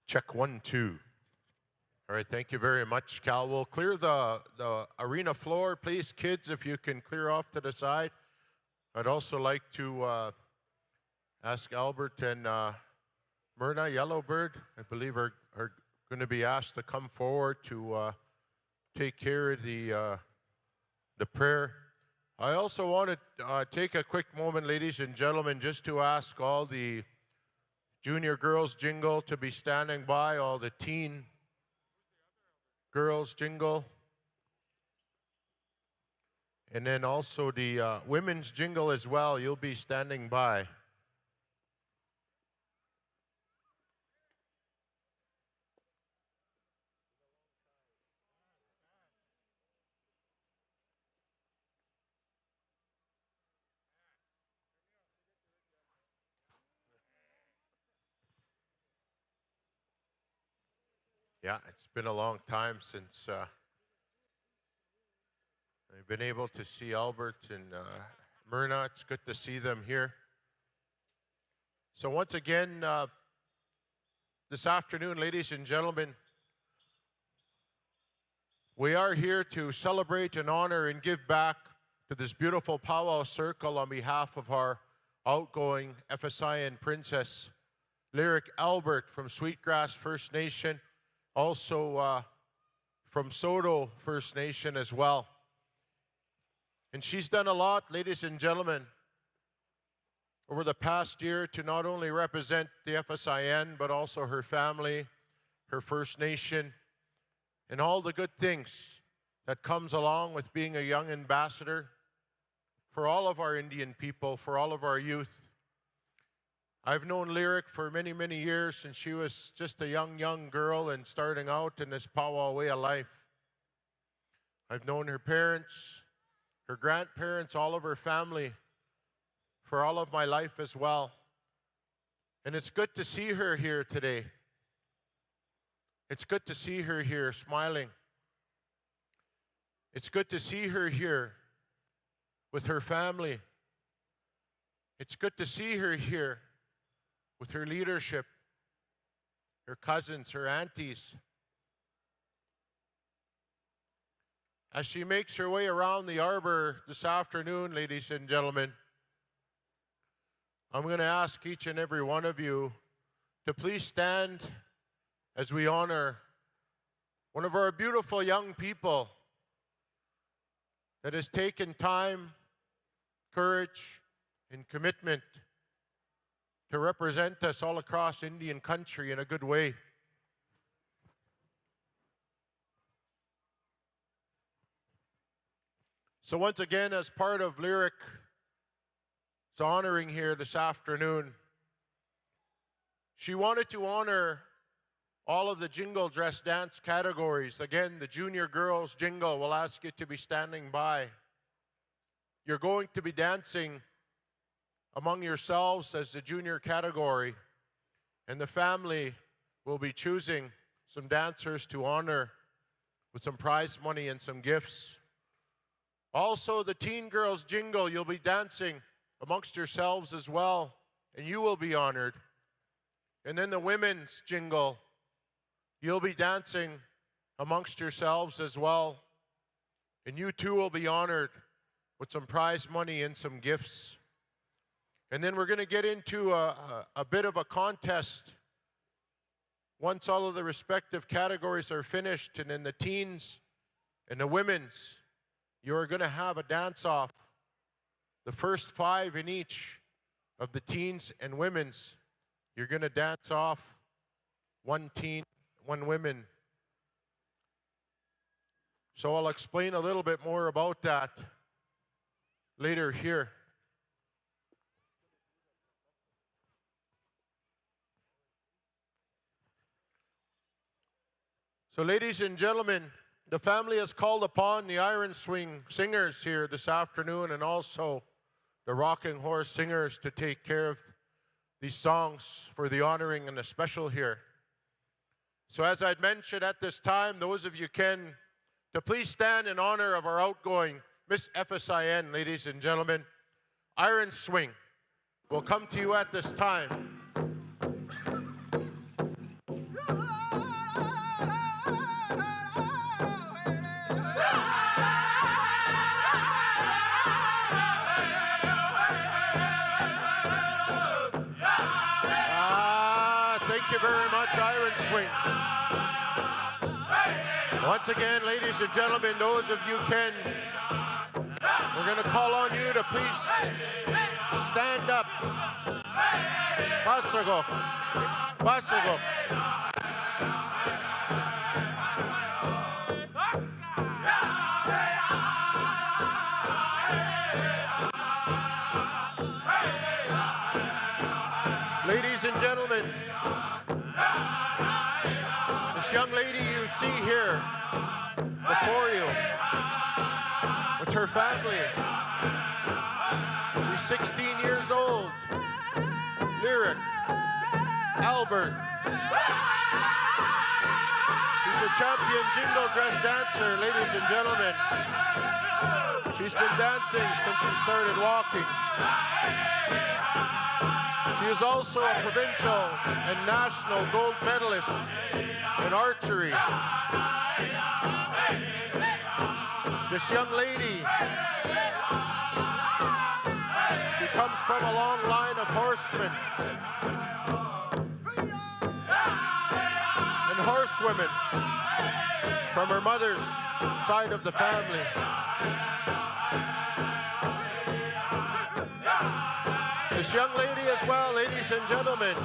Check 1, 2. All right, thank you very much, Cal. We'll clear the arena floor. Please, kids, if you can clear off to the side. I'd also like to ask Albert and Myrna Yellowbird, I believe, are going to be asked to come forward to take care of the prayer. I also want to take a quick moment, ladies and gentlemen, just to ask all the junior girls Jingle to be standing by, all the teen girls Jingle, and then also the women's Jingle as well. You'll be standing by. Yeah, it's been a long time since I've been able to see Albert and Myrna. It's good to see them here. So once again, this afternoon, ladies and gentlemen, we are here to celebrate and honor and give back to this beautiful powwow circle on behalf of our outgoing FSIN princess, Lyric Albert from Sweetgrass First Nation, also from Soto First Nation as well. And she's done a lot, ladies and gentlemen, over the past year to not only represent the FSIN, but also her family, her First Nation, and all the good things that comes along with being a young ambassador for all of our Indian people, for all of our youth. I've known Lyric for many, many years since she was just a young girl and starting out in this powwow way of life. I've known her parents, her grandparents, all of her family for all of my life as well. And it's good to see her here today. It's good to see her here smiling. It's good to see her here with her family. It's good to see her here with her leadership, her cousins, her aunties. As she makes her way around the arbor this afternoon, ladies and gentlemen, I'm going to ask each and every one of you to please stand as we honor one of our beautiful young people that has taken time, courage, and commitment to represent us all across Indian country in a good way. So once again, as part of Lyric's honoring here this afternoon, she wanted to honor all of the Jingle dress dance categories. Again, the junior girls Jingle will ask you to be standing by. You're going to be dancing among yourselves as the junior category, and the family will be choosing some dancers to honor with some prize money and some gifts. Also, the teen girls Jingle, you'll be dancing amongst yourselves as well, and you will be honored. And then the women's Jingle, you'll be dancing amongst yourselves as well, and you too will be honored with some prize money and some gifts. And then we're going to get into a bit of a contest once all of the respective categories are finished. And in the teens and the women's, you're going to have a dance-off. The first 5 in each of the teens and women's, you're going to dance off 1 teen, 1 women. So I'll explain a little bit more about that later here. So ladies and gentlemen, the family has called upon the Iron Swing singers here this afternoon and also the Rocking Horse singers to take care of these songs for the honoring and the special here. So as I'd mentioned at this time, those of you can to please stand in honor of our outgoing Miss FSIN, ladies and gentlemen. Iron Swing will come to you at this time. you very much, Iron Swing. Once again, ladies and gentlemen, those of you can, we're going to call on you to please stand up. Pasago. Pasago. Ladies and gentlemen, this young lady you see here before you with her family, she's 16 years old. Lyric, Albert. She's a champion jingle dress dancer, ladies and gentlemen. She's been dancing since she started walking. She is also a provincial and national gold medalist in archery. This young lady, she comes from a long line of horsemen and horsewomen from her mother's side of the family. This young lady as well, ladies and gentlemen,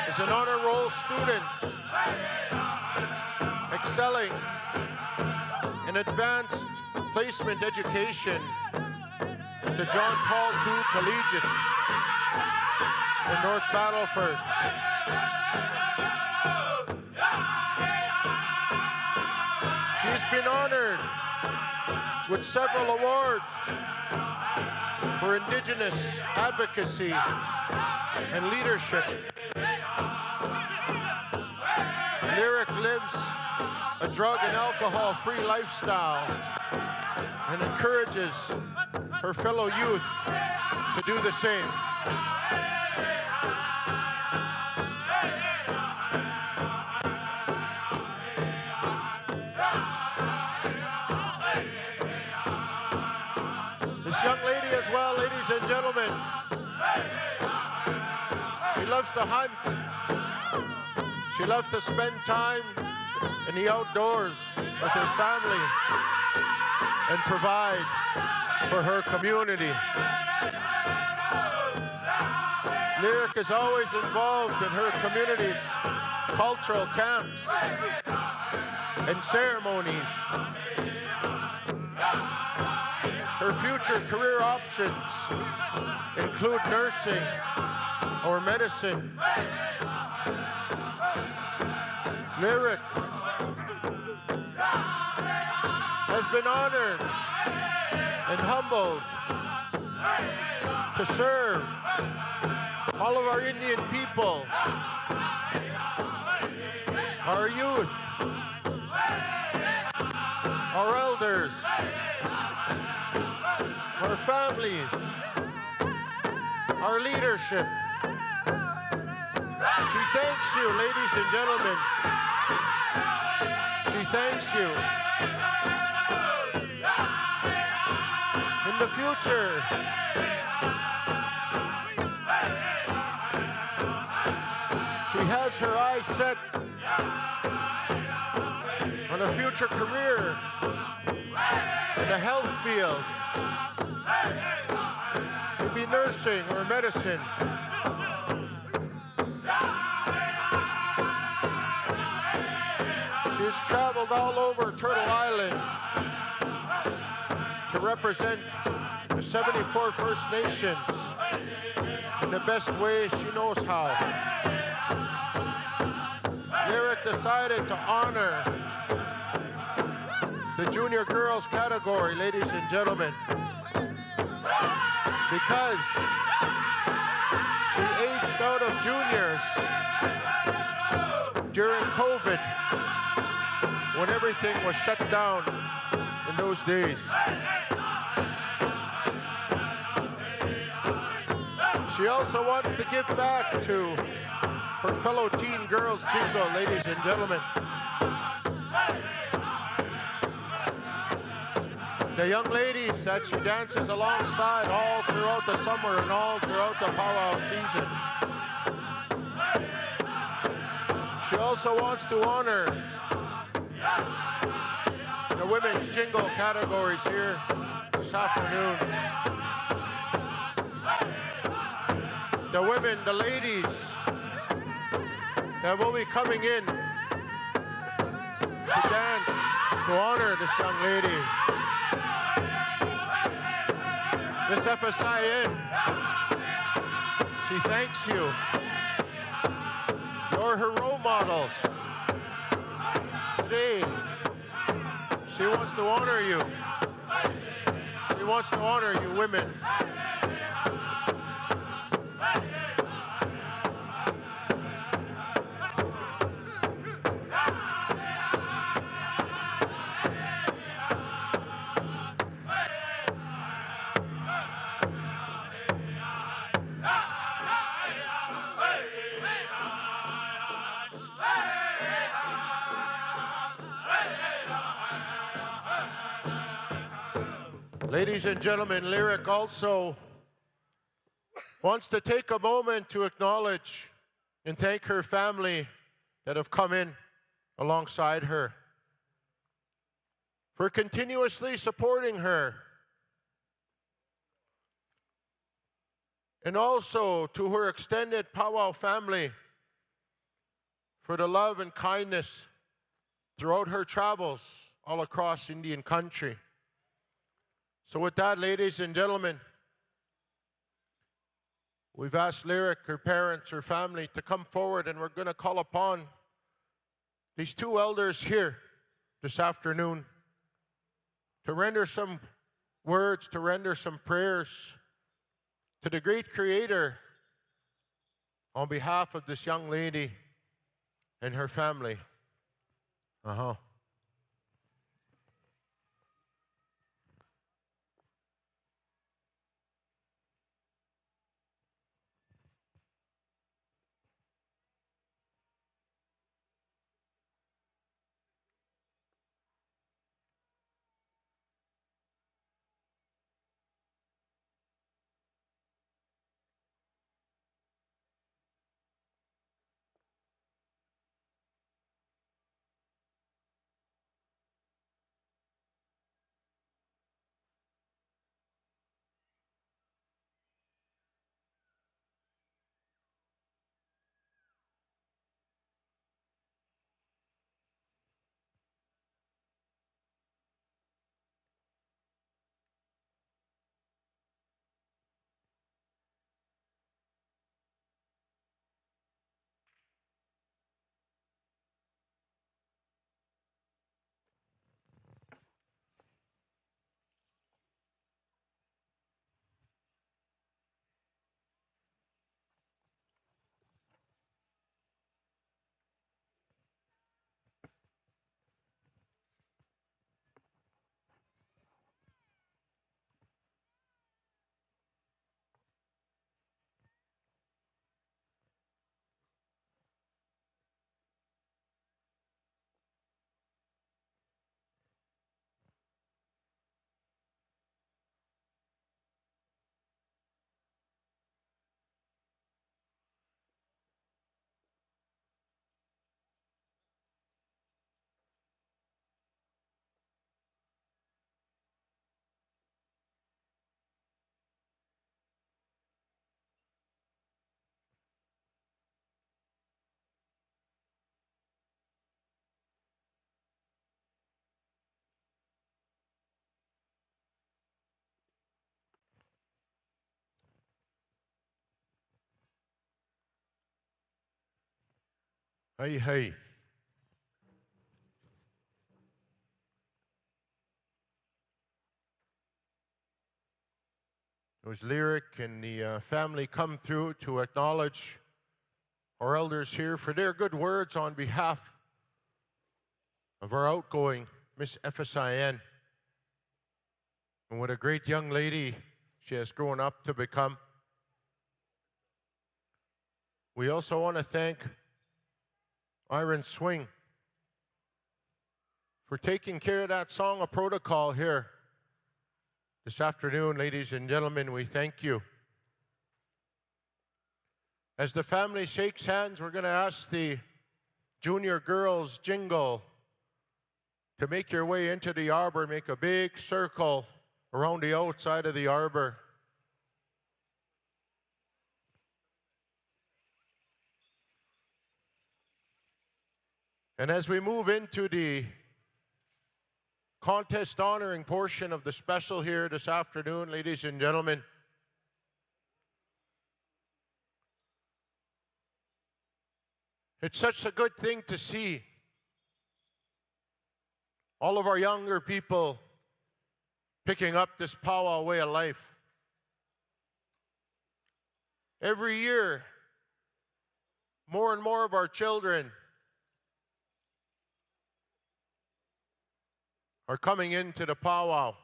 is an honor roll student, excelling in advanced placement education at the John Paul II Collegiate in North Battleford. She's been honored with several awards for Indigenous advocacy and leadership. Lyric lives a drug and alcohol-free lifestyle and encourages her fellow youth to do the same. This young lady as well, ladies and gentlemen, she loves to hunt. She loves to spend time in the outdoors with her family and provide for her community. Lyric is always involved in her community's cultural camps and ceremonies. Her future career options include nursing or medicine. Lyric has been honored and humbled to serve all of our Indian people, our youth, our elders, our families, our leadership. She thanks you, ladies and gentlemen. She thanks you. In the future, she has her eyes set on a future career in the health field. Could be nursing or medicine. She has traveled all over Turtle Island to represent the 74 First Nations in the best way she knows how. Lyric decided to honor the junior girls category, ladies and gentlemen, because she aged out of juniors during COVID when everything was shut down in those days. She also wants to give back to her fellow teen girls Jingle, ladies and gentlemen. The young ladies that she dances alongside all throughout the summer and all throughout the powwow season. She also wants to honor the women's jingle categories here this afternoon. The women, the ladies that will be coming in to dance to honor this young lady. Miss FSIN, she thanks you. You're her role models. Today, she wants to honor you. She wants to honor you women. Ladies and gentlemen, Lyric also wants to take a moment to acknowledge and thank her family that have come in alongside her for continuously supporting her. And also to her extended powwow family for the love and kindness throughout her travels all across Indian country. So with that, ladies and gentlemen, we've asked Lyric, her parents, her family to come forward, and we're going to call upon these two elders here this afternoon to render some words, to render some prayers to the great Creator on behalf of this young lady and her family. Hey, hey. It was Lyric and the family come through to acknowledge our elders here for their good words on behalf of our outgoing Miss FSIN. And what a great young lady she has grown up to become. We also want to thank Iron Swing for taking care of that song of protocol here this afternoon. Ladies and gentlemen, we thank you. As the family shakes hands, we're going to ask the junior girls Jingle to make your way into the arbor, make a big circle around the outside of the arbor. And as we move into the contest honoring portion of the special here this afternoon, ladies and gentlemen, it's such a good thing to see all of our younger people picking up this powwow way of life. Every year, more and more of our children are coming into the powwow.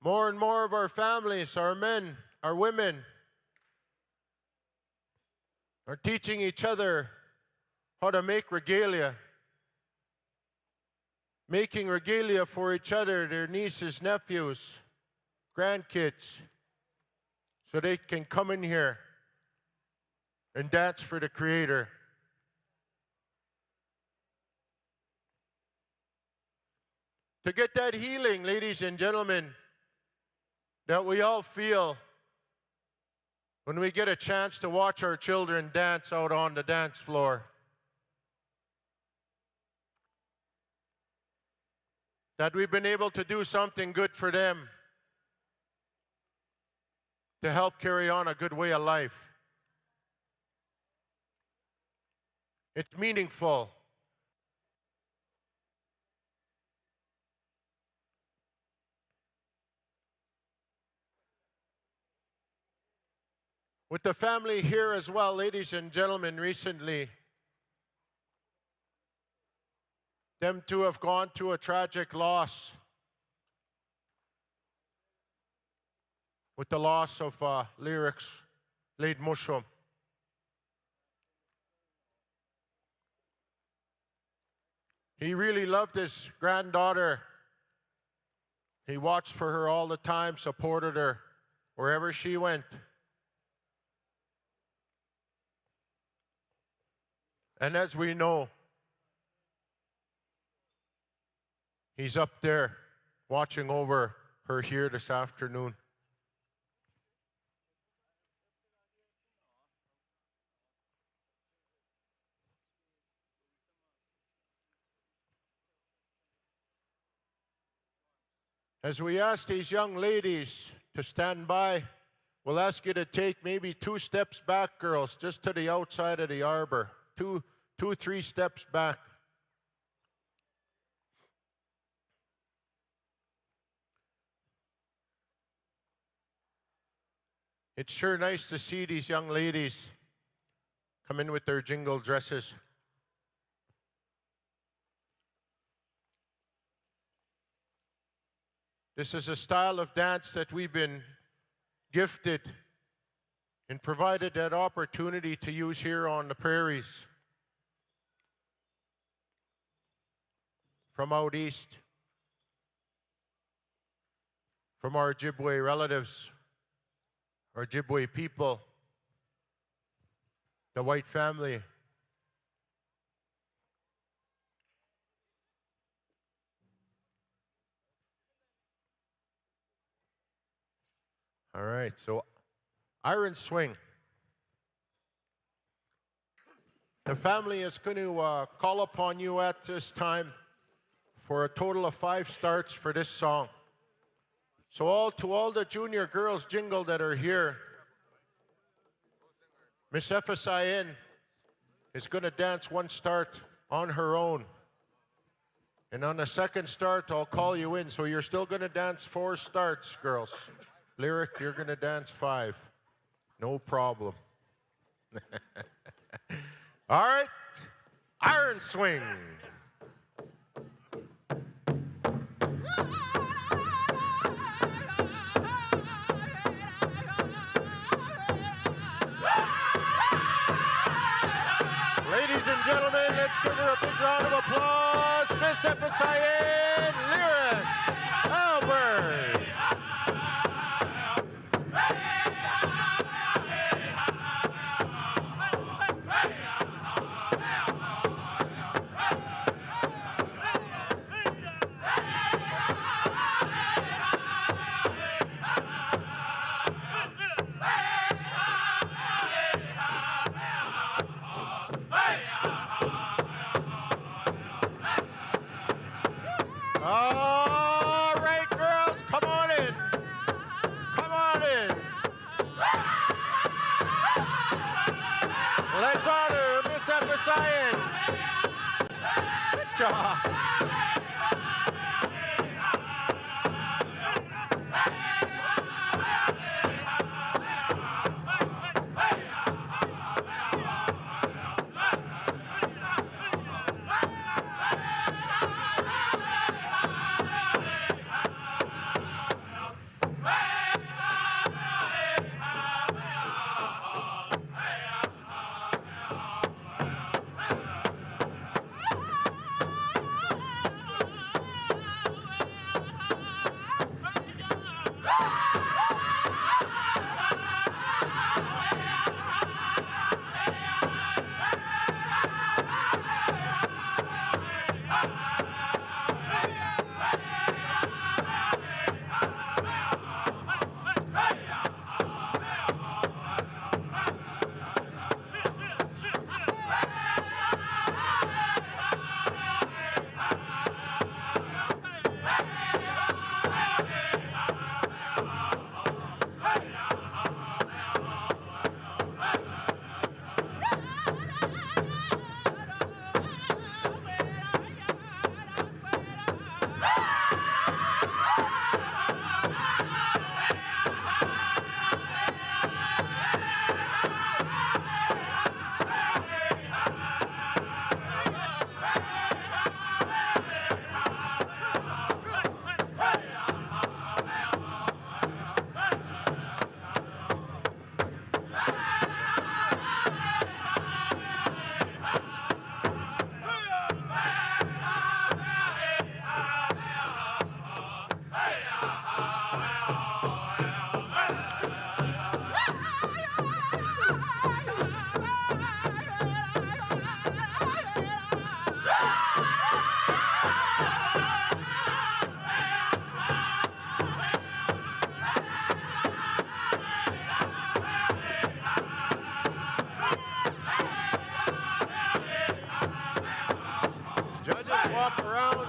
More and more of our families, our men, our women, are teaching each other how to make regalia. Making regalia for each other, their nieces, nephews, grandkids, so they can come in here and dance for the Creator. To get that healing, ladies and gentlemen, that we all feel when we get a chance to watch our children dance out on the dance floor. That we've been able to do something good for them to help carry on a good way of life. It's meaningful. With the family here as well, ladies and gentlemen, recently, them two have gone through a tragic loss with the loss of Lyric's late Mushum. He really loved his granddaughter. He watched for her all the time, supported her wherever she went. And as we know, he's up there watching over her here this afternoon. As we ask these young ladies to stand by, we'll ask you to take maybe 2 steps back, girls, just to the outside of the arbor. 3 steps back. It's sure nice to see these young ladies come in with their jingle dresses. This is a style of dance that we've been gifted and provided that opportunity to use here on the prairies. From out east, from our Ojibwe relatives, our Ojibwe people, the white family. All right, so Iron Swing. The family is going to call upon you at this time for a total of 5 starts for this song. So to all the junior girls Jingle that are here, Miss FSIN is going to dance 1 start on her own. And on the 2nd start, I'll call you in. So you're still going to dance 4 starts, girls. Lyric, you're going to dance 5. No problem. All right, Iron Swing. Ladies and gentlemen, let's give her a big round of applause. Miss FSIN, Lyric, Albert. FSIN. Good job.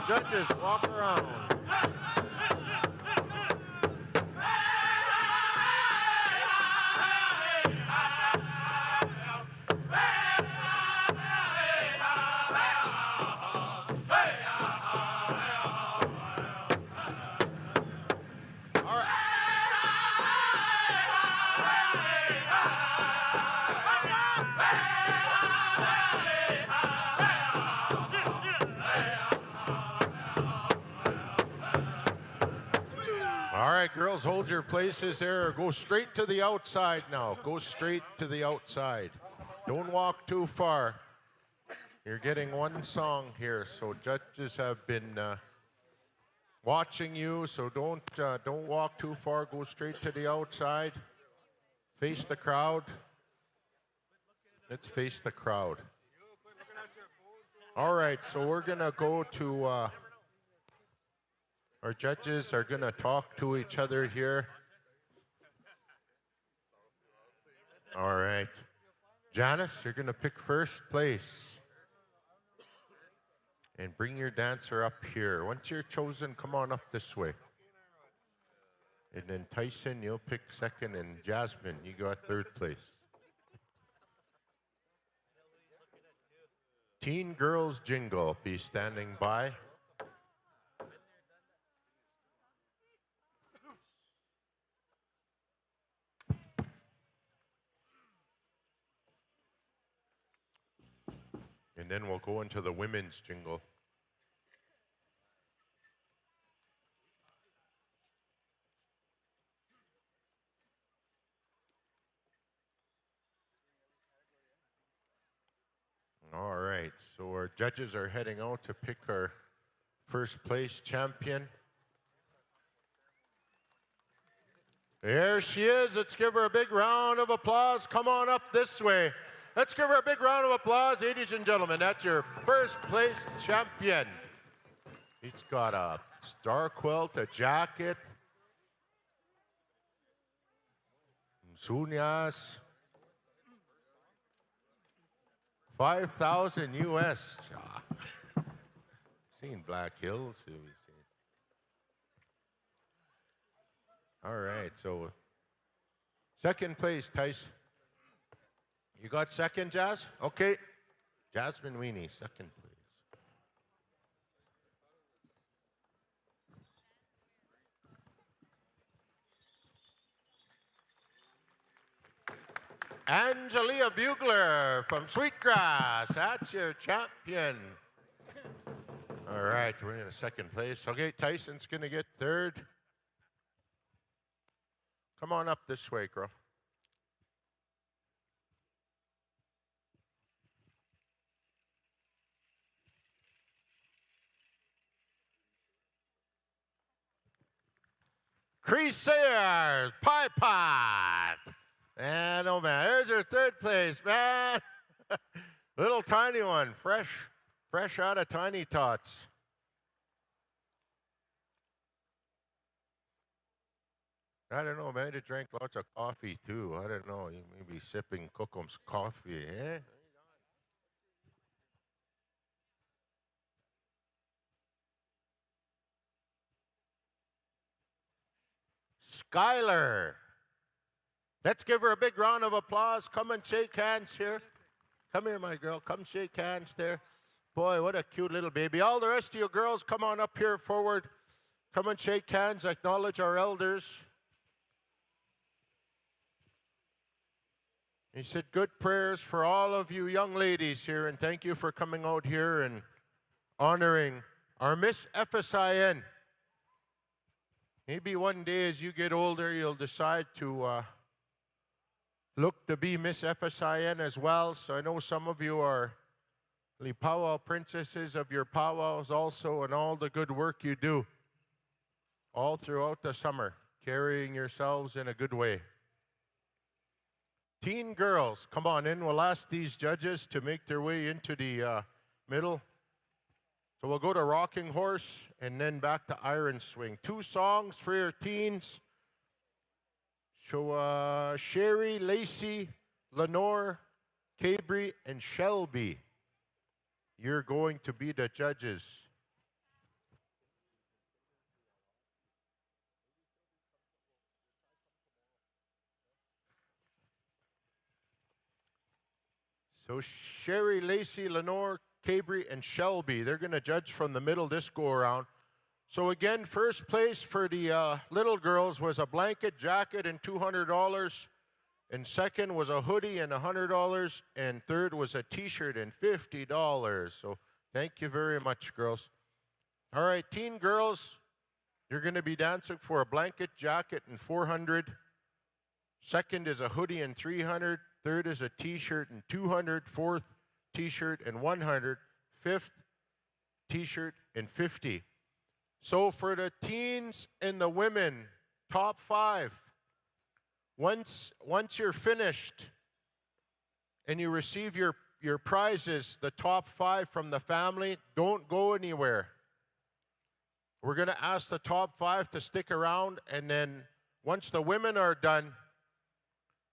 Judges, walk around. All right, girls, hold your places there. Go straight to the outside now. Go straight to the outside. Don't walk too far. You're getting one song here, so judges have been watching you, so don't walk too far. Go straight to the outside. Face the crowd. Let's face the crowd. All right, so we're going to go to... our judges are going to talk to each other here. All right. Janice, you're going to pick first place. And bring your dancer up here. Once you're chosen, come on up this way. And then Tyson, you'll pick second. And Jasmine, you got third place. Teen Girls Jingle, be standing by. And then we'll go into the women's jingle. All right, so our judges are heading out to pick our first place champion. There she is. Let's give her a big round of applause. Come on up this way. Let's give her a big round of applause, ladies and gentlemen. That's your first place champion. He's got a star quilt, a jacket, sunyas, 5,000 US. Seen Black Hills. All right, so second place, Tice. You got second, Jazz? Okay. Jasmine Weenie, second place. Angelia Bugler from Sweetgrass, that's your champion. All right, we're in second place. Okay, Tyson's going to get third. Come on up this way, girl. Chris Sayers, Pie Pot. And oh man, there's your third place, man. Little tiny one, fresh out of Tiny Tots. I don't know, maybe drank lots of coffee too. I don't know, you may be sipping Kokum's coffee, eh? Skylar. Let's give her a big round of applause. Come and shake hands here. Come here, my girl. Come shake hands there. Boy, what a cute little baby. All the rest of you girls, come on up here forward. Come and shake hands. Acknowledge our elders. He said good prayers for all of you young ladies here, and thank you for coming out here and honoring our Miss FSIN. Maybe one day as you get older, you'll decide to look to be Miss FSIN as well. So I know some of you are the powwow princesses of your powwows also, and all the good work you do all throughout the summer, carrying yourselves in a good way. Teen girls, come on in. We'll ask these judges to make their way into the middle. So we'll go to Rocking Horse and then back to Iron Swing. 2 songs for your teens. So Sherry, Lacey, Lenore, Cabri, and Shelby, you're going to be the judges. So Sherry, Lacey, Lenore, Cabri, and Shelby, they're going to judge from the middle this go-around. So again, first place for the little girls was a blanket, jacket, and $200. And second was a hoodie and $100. And third was a T-shirt and $50. So thank you very much, girls. All right, teen girls, you're going to be dancing for a blanket, jacket, and $400. Second is a hoodie and $300. Third is a T-shirt and $200. Fourth, T-shirt and $100. Fifth, T-shirt and $50. So for the teens and the women, top 5. Once you're finished and you receive your prizes, the top 5 from the family, don't go anywhere. We're going to ask the top 5 to stick around, and then once the women are done,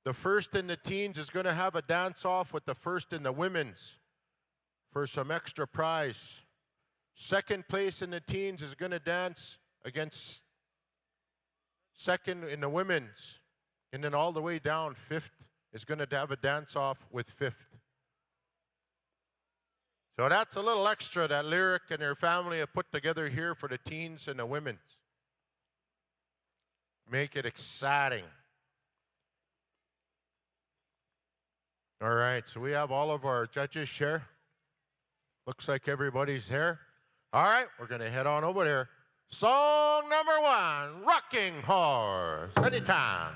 the first in the teens is going to have a dance-off with the first in the women's for some extra prize. Second place in the teens is going to dance against second in the women's. And then all the way down, fifth is going to have a dance-off with fifth. So that's a little extra that Lyric and her family have put together here for the teens and the women's. Make it exciting. All right, so we have all of our judges here. Looks like everybody's here. All right, we're going to head on over there. Song number 1, Rocking Horse. Anytime.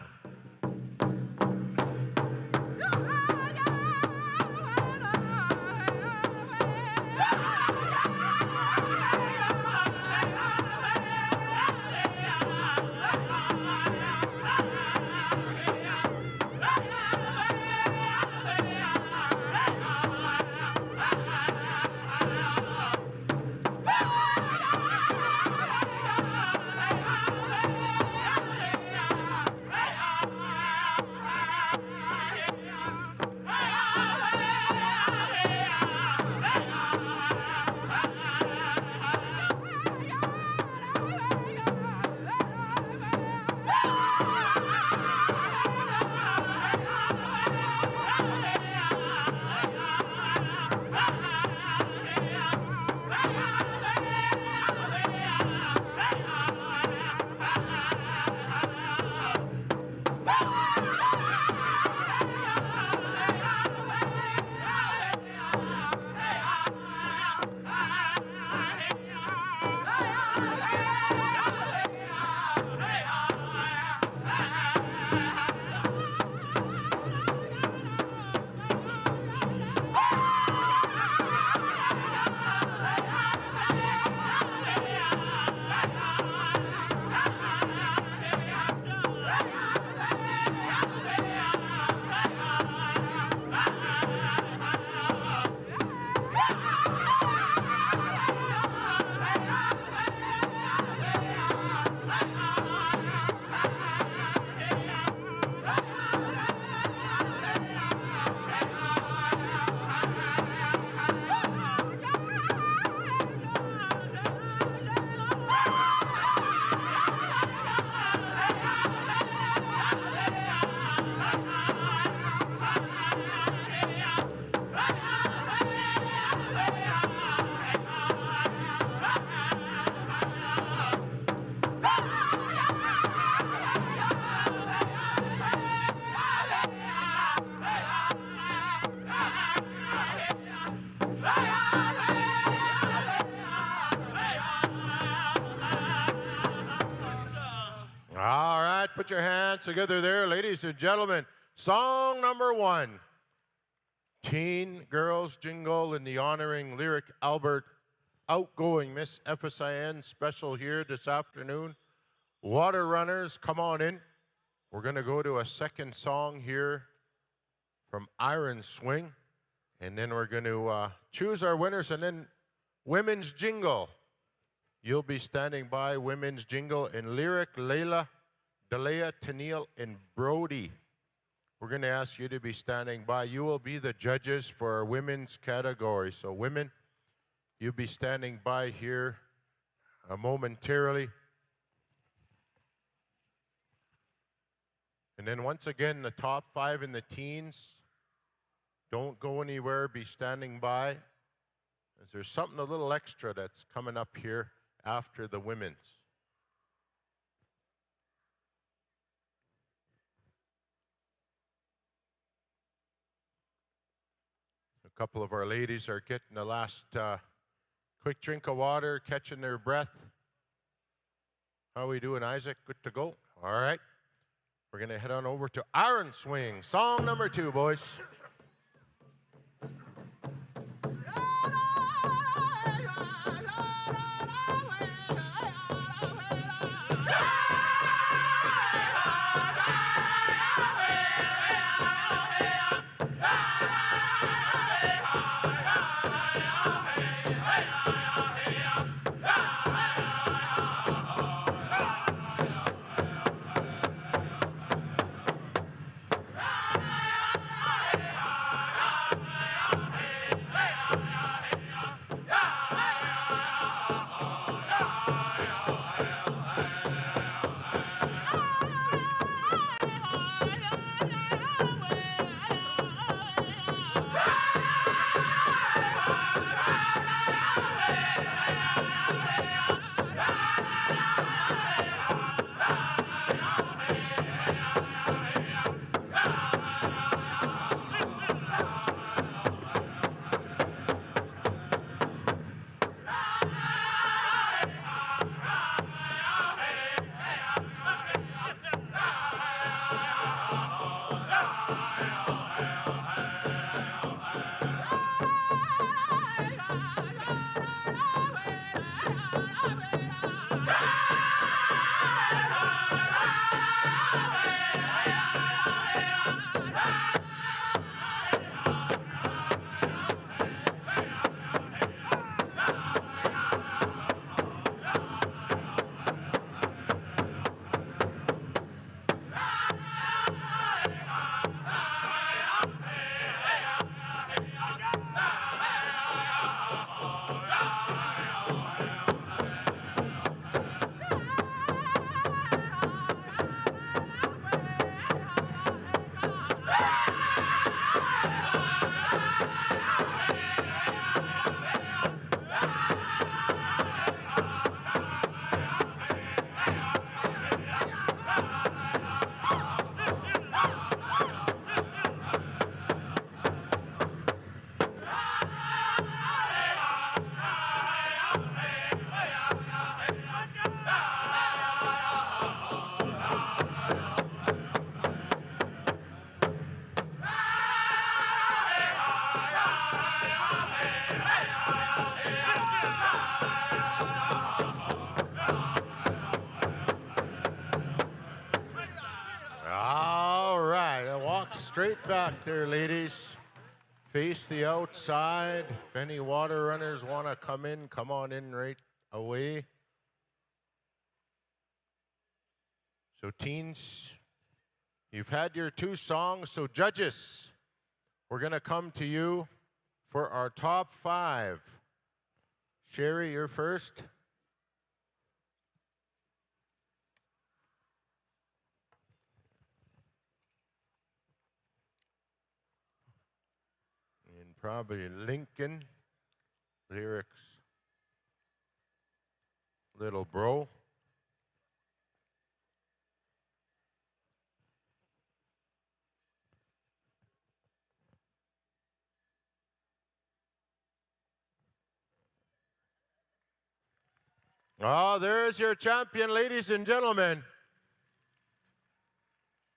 Hey! Put your hands together there, ladies and gentlemen. Song number 1. Teen Girls Jingle in the honoring Lyric Albert Outgoing Miss FSIN special here this afternoon. Water runners, come on in. We're going to go to a second song here from Iron Swing. And then we're going to choose our winners. And then Women's Jingle. You'll be standing by Women's Jingle in Lyric, Layla, Delea, Tennille, and Brody. We're going to ask you to be standing by. You will be the judges for our women's category. So women, you'll be standing by here momentarily. And then once again, the top 5 in the teens, don't go anywhere, be standing by. There's something a little extra that's coming up here after the women's. A couple of our ladies are getting the last quick drink of water, catching their breath. How are we doing, Isaac? Good to go? All right. We're going to head on over to Iron Swing. Song number 2, boys. Straight back there, ladies. Face the outside. If any water runners want to come in, come on in right away. So teens, you've had your 2 songs. So judges, we're going to come to you for our top 5. Sherry, you're first. Probably Lincoln, Lyrics, Little Bro. Oh, there's your champion, ladies and gentlemen.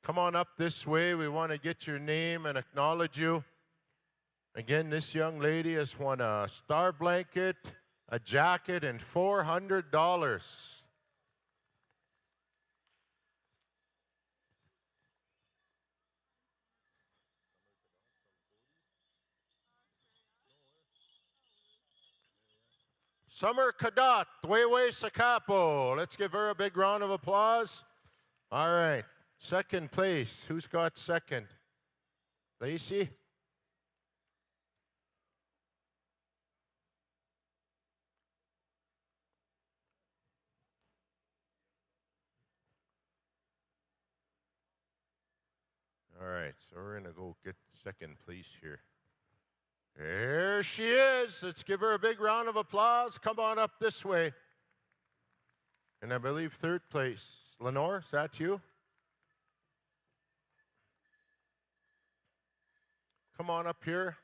come on up this way. We want to get your name and acknowledge you. Again, this young lady has won a star blanket, a jacket, and $400. Summer Kadot, Wewe Sakapo. Let's give her a big round of applause. All right, second place. Who's got second? Lacey? All right, so we're going to go get second place here. There she is. Let's give her a big round of applause. Come on up this way. And I believe third place. Lenore, is that you? Come on up here.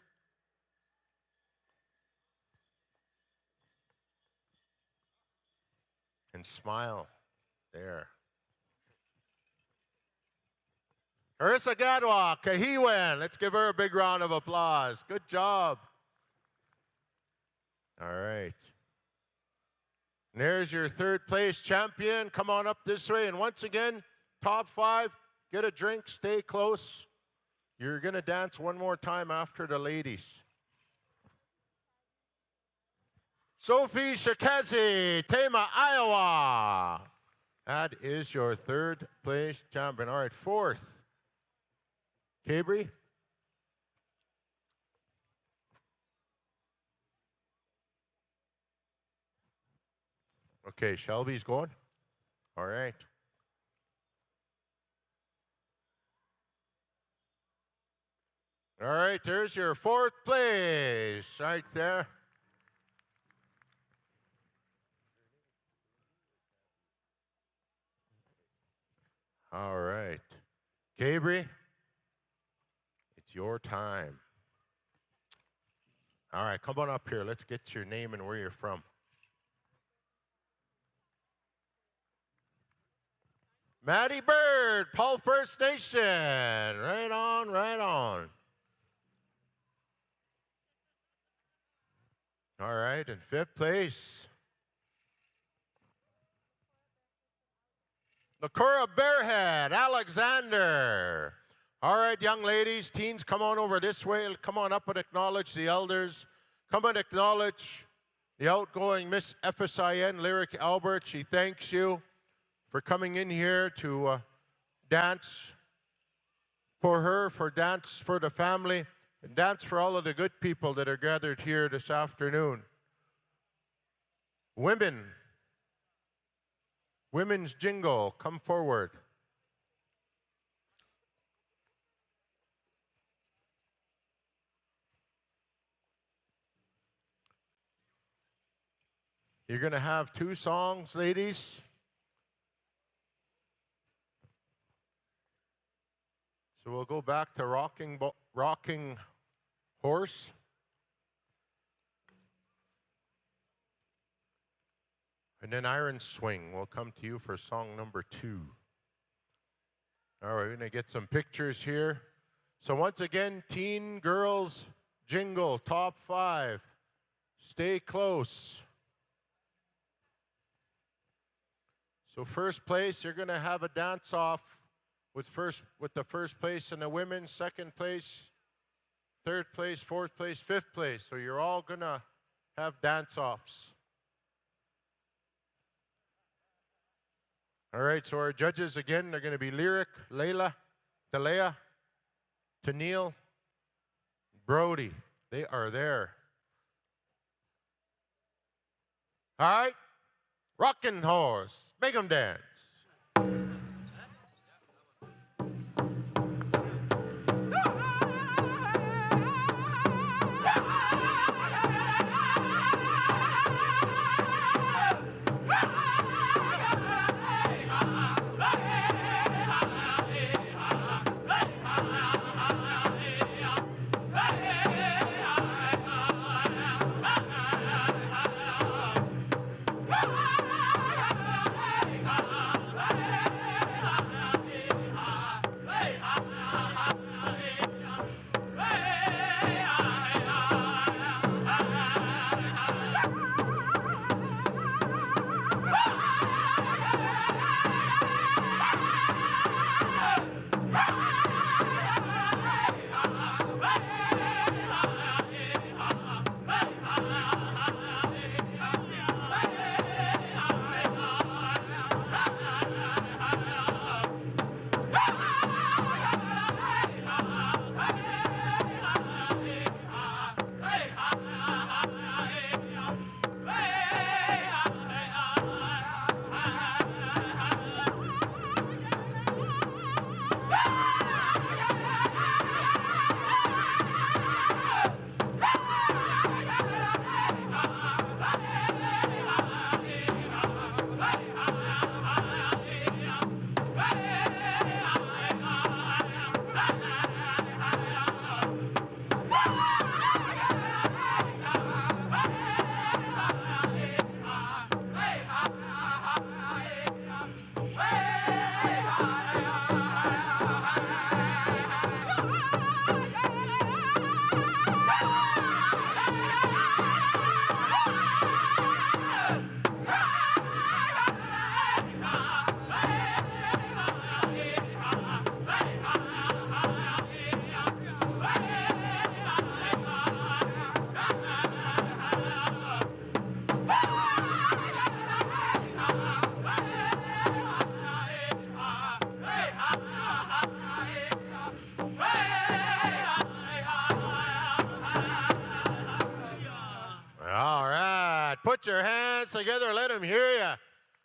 And smile. There. Carissa Gadwa, Kahiwen. Let's give her a big round of applause. Good job. All right. And there's your third place champion. Come on up this way. And once again, top 5, get a drink, stay close. You're going to dance one more time after the ladies. Sophie Shikazi, Tama, Iowa. That is your third place champion. All right, fourth. Cabri? Okay, Shelby's going. All right. All right, there's your fourth place right there. All right. Cabri? It's your time. All right, come on up here. Let's get your name and where you're from. Maddie Bird, Paul First Nation. Right on, right on. All right, in fifth place. Nakura Bearhead, Alexander. All right, young ladies, teens, come on over this way. Come on up and acknowledge the elders. Come and acknowledge the outgoing Miss FSIN, Lyric Albert. She thanks you for coming in here to dance for her, for dance for the family, and dance for all of the good people that are gathered here this afternoon. Women's Jingle, come forward. You're going to have 2 songs, ladies. So we'll go back to Rocking Horse. And then Iron Swing will come to you for song number 2. All right, we're going to get some pictures here. So once again, teen girls jingle, top 5. Stay close. So first place, you're going to have a dance-off with the first place in the women, second place, third place, fourth place, fifth place. So you're all going to have dance-offs. All right, so our judges, again, they're going to be Lyric, Layla, Talea, Tennille, Brody. They are there. All right, Rockin' Horse. Make them dance. Put your hands together. Let them hear you.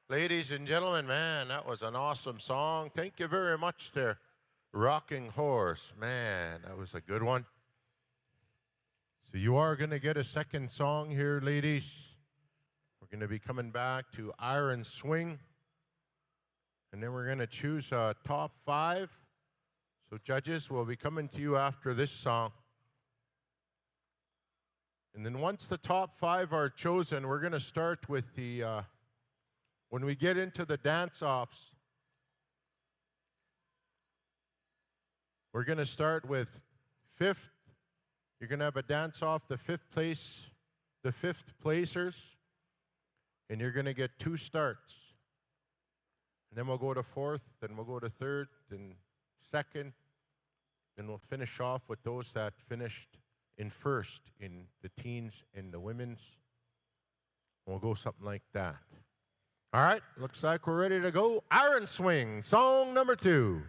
Ladies and gentlemen, man, that was an awesome song. Thank you very much there. Rocking Horse. Man, that was a good one. So you are going to get a second song here, ladies. We're going to be coming back to Iron Swing. And then we're going to choose a top 5. So judges, we'll be coming to you after this song. And then once the top 5 are chosen, we're going to start with the, when we get into the dance-offs, we're going to start with 5th. You're going to have a dance-off, the 5th placers, and you're going to get 2 starts. And then we'll go to 4th, then we'll go to 3rd, then 2nd, then we'll finish off with those that finished in 1st in the teens and the women's. We'll go something like that. All right, looks like we're ready to go. Iron Swing, song number 2.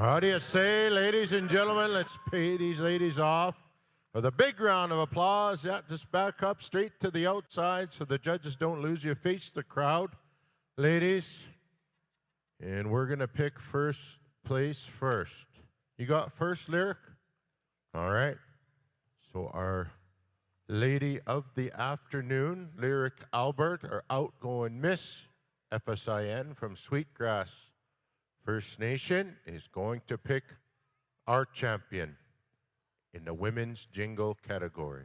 How do you say, ladies and gentlemen? Let's pay these ladies off with a big round of applause. Yeah, just back up straight to the outside so the judges don't lose you. Face the crowd, ladies. And we're going to pick first place first. You got first lyric? All right. So our lady of the afternoon, Lyric Albert, our outgoing Miss FSIN from Sweetgrass First Nation, is going to pick our champion in the women's jingle category.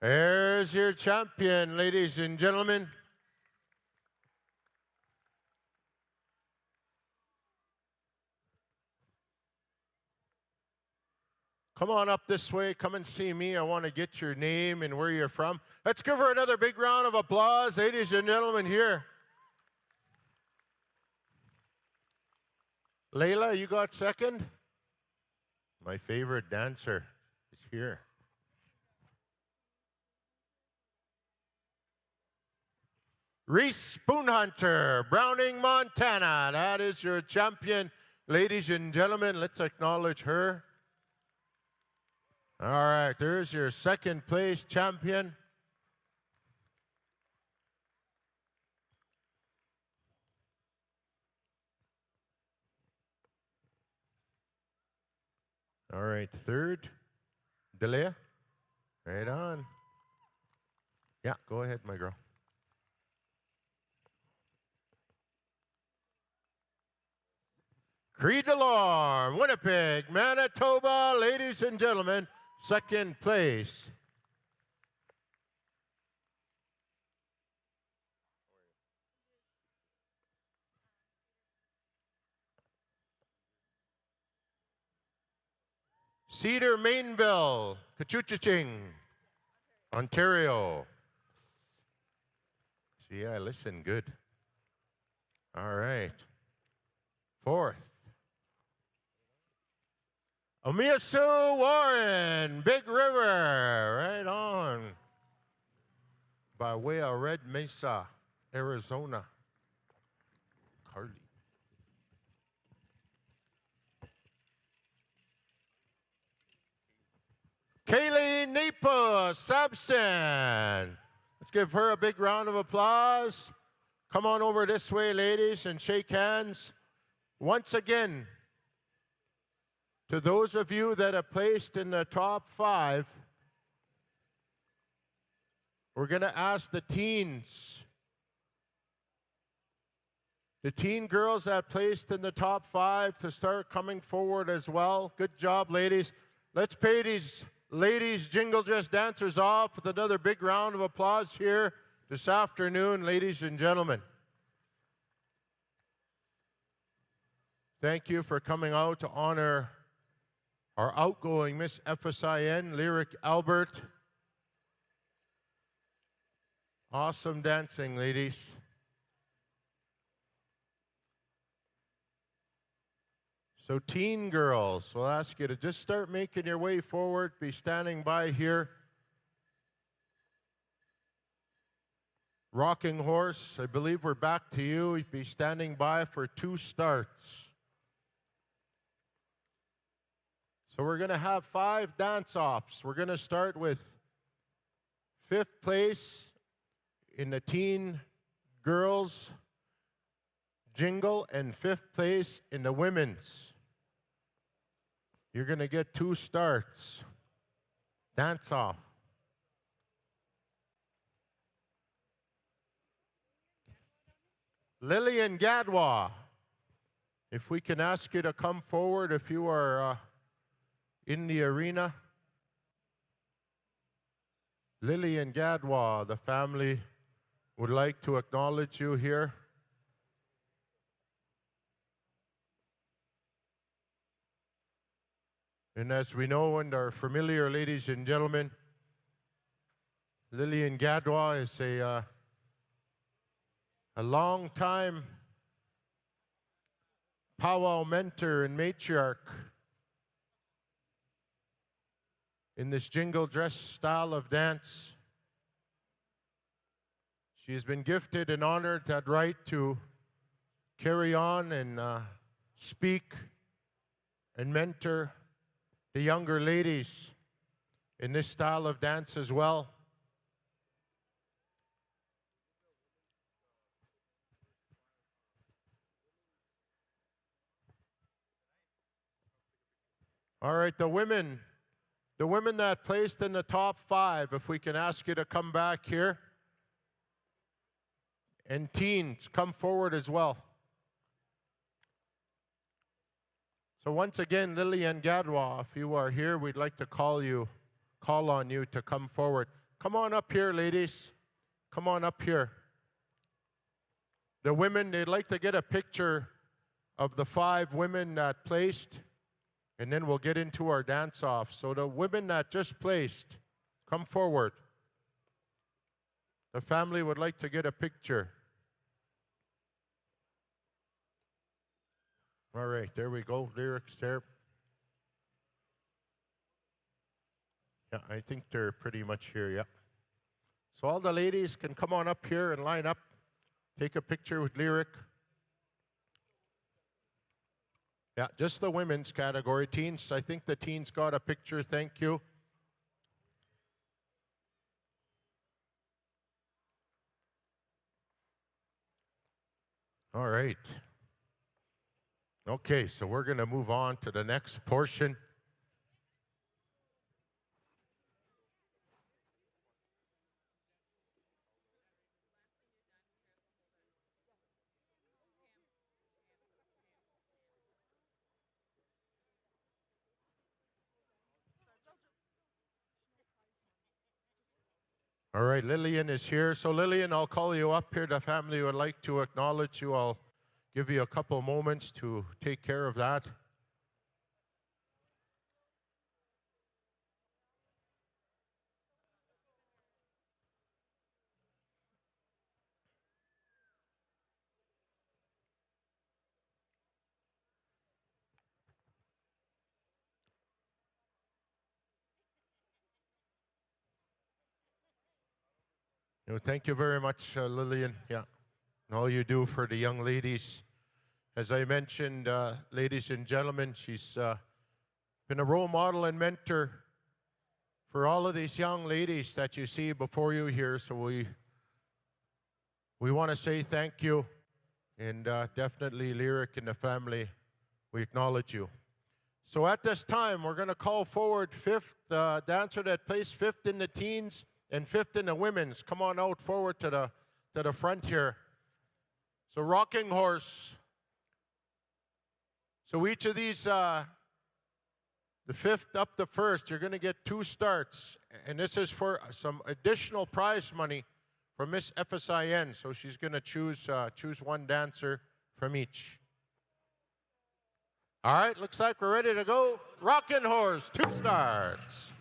There's your champion, ladies and gentlemen. Come on up this way. Come and see me. I want to get your name and where you're from. Let's give her another big round of applause, ladies and gentlemen, here. Layla, you got second? My favorite dancer is here. Reese Spoonhunter, Browning, Montana. That is your champion. Ladies and gentlemen, let's acknowledge her. All right, there's your second place champion. All right, third, Delia. Right on. Yeah, go ahead, my girl. Cree Delorme, Winnipeg, Manitoba, ladies and gentlemen, second place. Cedar Mainville, Kachuchiching, Ontario. See, I listen good. All right. Fourth. Omiasu Warren, Big River, right on. By way of Red Mesa, Arizona. Carly. Kaylee Nepa Sabson. Let's give her a big round of applause. Come on over this way, ladies, and shake hands. Once again, to those of you that are placed in the top 5, we're going to ask the teens, the teen girls that placed in the top 5 to start coming forward as well. Good job, ladies. Let's pay these ladies jingle dress dancers off with another big round of applause here this afternoon, ladies and gentlemen. Thank you for coming out to honor our outgoing Miss FSIN, Lyric Albert. Awesome dancing, ladies. So teen girls, we'll ask you to just start making your way forward, be standing by here. Rocking Horse, I believe we're back to you. Be standing by for 2 starts. So we're going to have 5 dance-offs. We're going to start with 5th place in the teen girls jingle and 5th place in the women's. You're going to get 2 starts. Dance-off. Lillian Gadwa, if we can ask you to come forward if you are in the arena. Lillian Gadwa, the family would like to acknowledge you here. And as we know and are familiar, ladies and gentlemen, Lillian Gadwa is a long-time powwow mentor and matriarch in this jingle dress style of dance. She has been gifted and honored that right to carry on and speak and mentor the younger ladies in this style of dance as well. All right, the women that placed in the top 5, if we can ask you to come back here. And teens, come forward as well. So once again, Lillian Gadwa, if you are here, we'd like to call on you to come forward. Come on up here, ladies. Come on up here. The women, they'd like to get a picture of the 5 women that placed, and then we'll get into our dance-off. So the women that just placed, come forward. The family would like to get a picture. All right, there we go. Lyrics there. Yeah, I think they're pretty much here, yeah. So all the ladies can come on up here and line up, take a picture with Lyric. Yeah, just the women's category. Teens, I think the teens got a picture, thank you. All right. Okay, so we're going to move on to the next portion. All right, Lillian is here. So Lillian, I'll call you up here. The family would like to acknowledge you. I'll give you a couple moments to take care of that. Thank you very much, Lillian. Yeah, and all you do for the young ladies. As I mentioned, ladies and gentlemen, she's been a role model and mentor for all of these young ladies that you see before you here. So we want to say thank you, and definitely Lyric and the family, we acknowledge you. So at this time, we're going to call forward fifth dancer that placed fifth in the teens and fifth in the women's. Come on out forward to the front here. So Rocking Horse. So each of these, the fifth up to first, you're going to get 2 starts. And this is for some additional prize money from Miss FSIN. So she's going to choose one dancer from each. All right, looks like we're ready to go. Rocking Horse, 2 starts.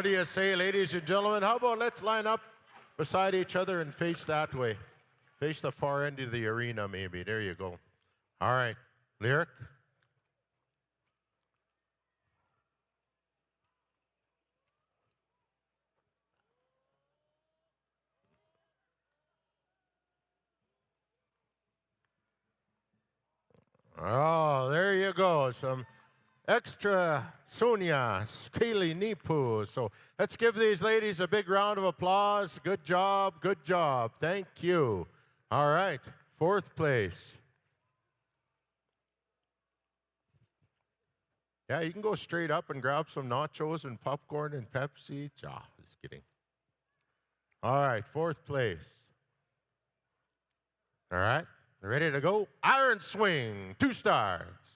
What do you say, ladies and gentlemen? How about let's line up beside each other and face that way. Face the far end of the arena, maybe. There you go. All right. Lyric? Oh, there you go. Some extra Sonias, Kaylee Nipu. So let's give these ladies a big round of applause. Good job, good job. Thank you. All right, 4th place. Yeah, you can go straight up and grab some nachos and popcorn and Pepsi. Just kidding. All right, 4th place. All right, ready to go? Iron Swing, 2 starts.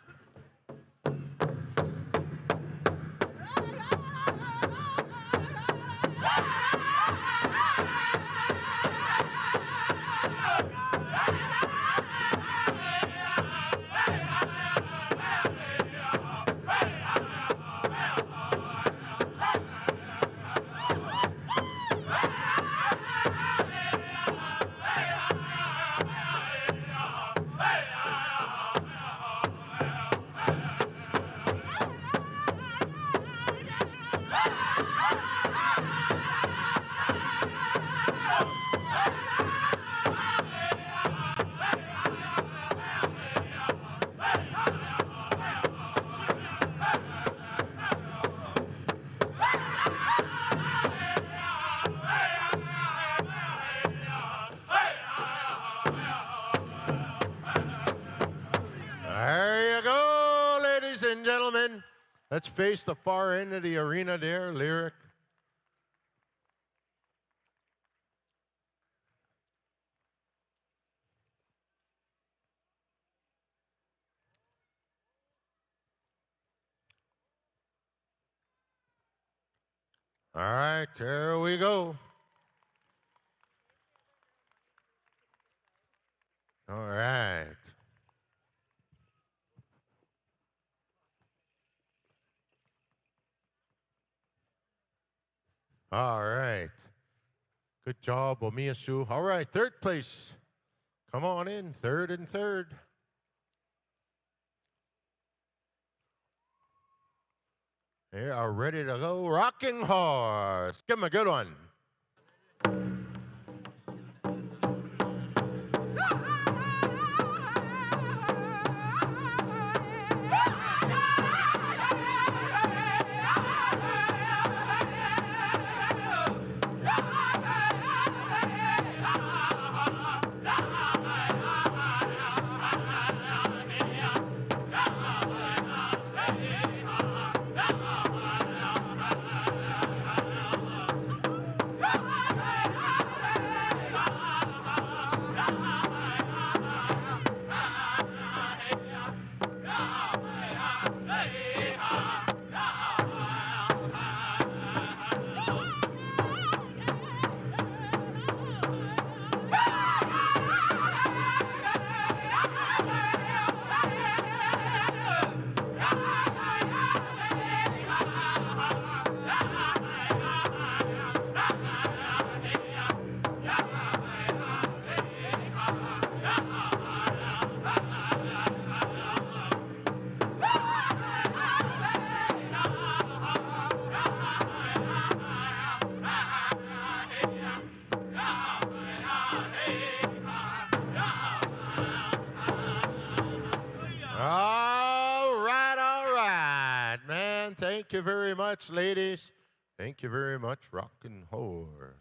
Let's face the far end of the arena there, Lyric. All right, there we go. All right. All right. Good job, Omiyasu. All right, third place. Come on in, third and third. They are ready to go. Rocking Horse. Give them a good one. Thank you very much, ladies. Thank you very much, Rockin' Horse.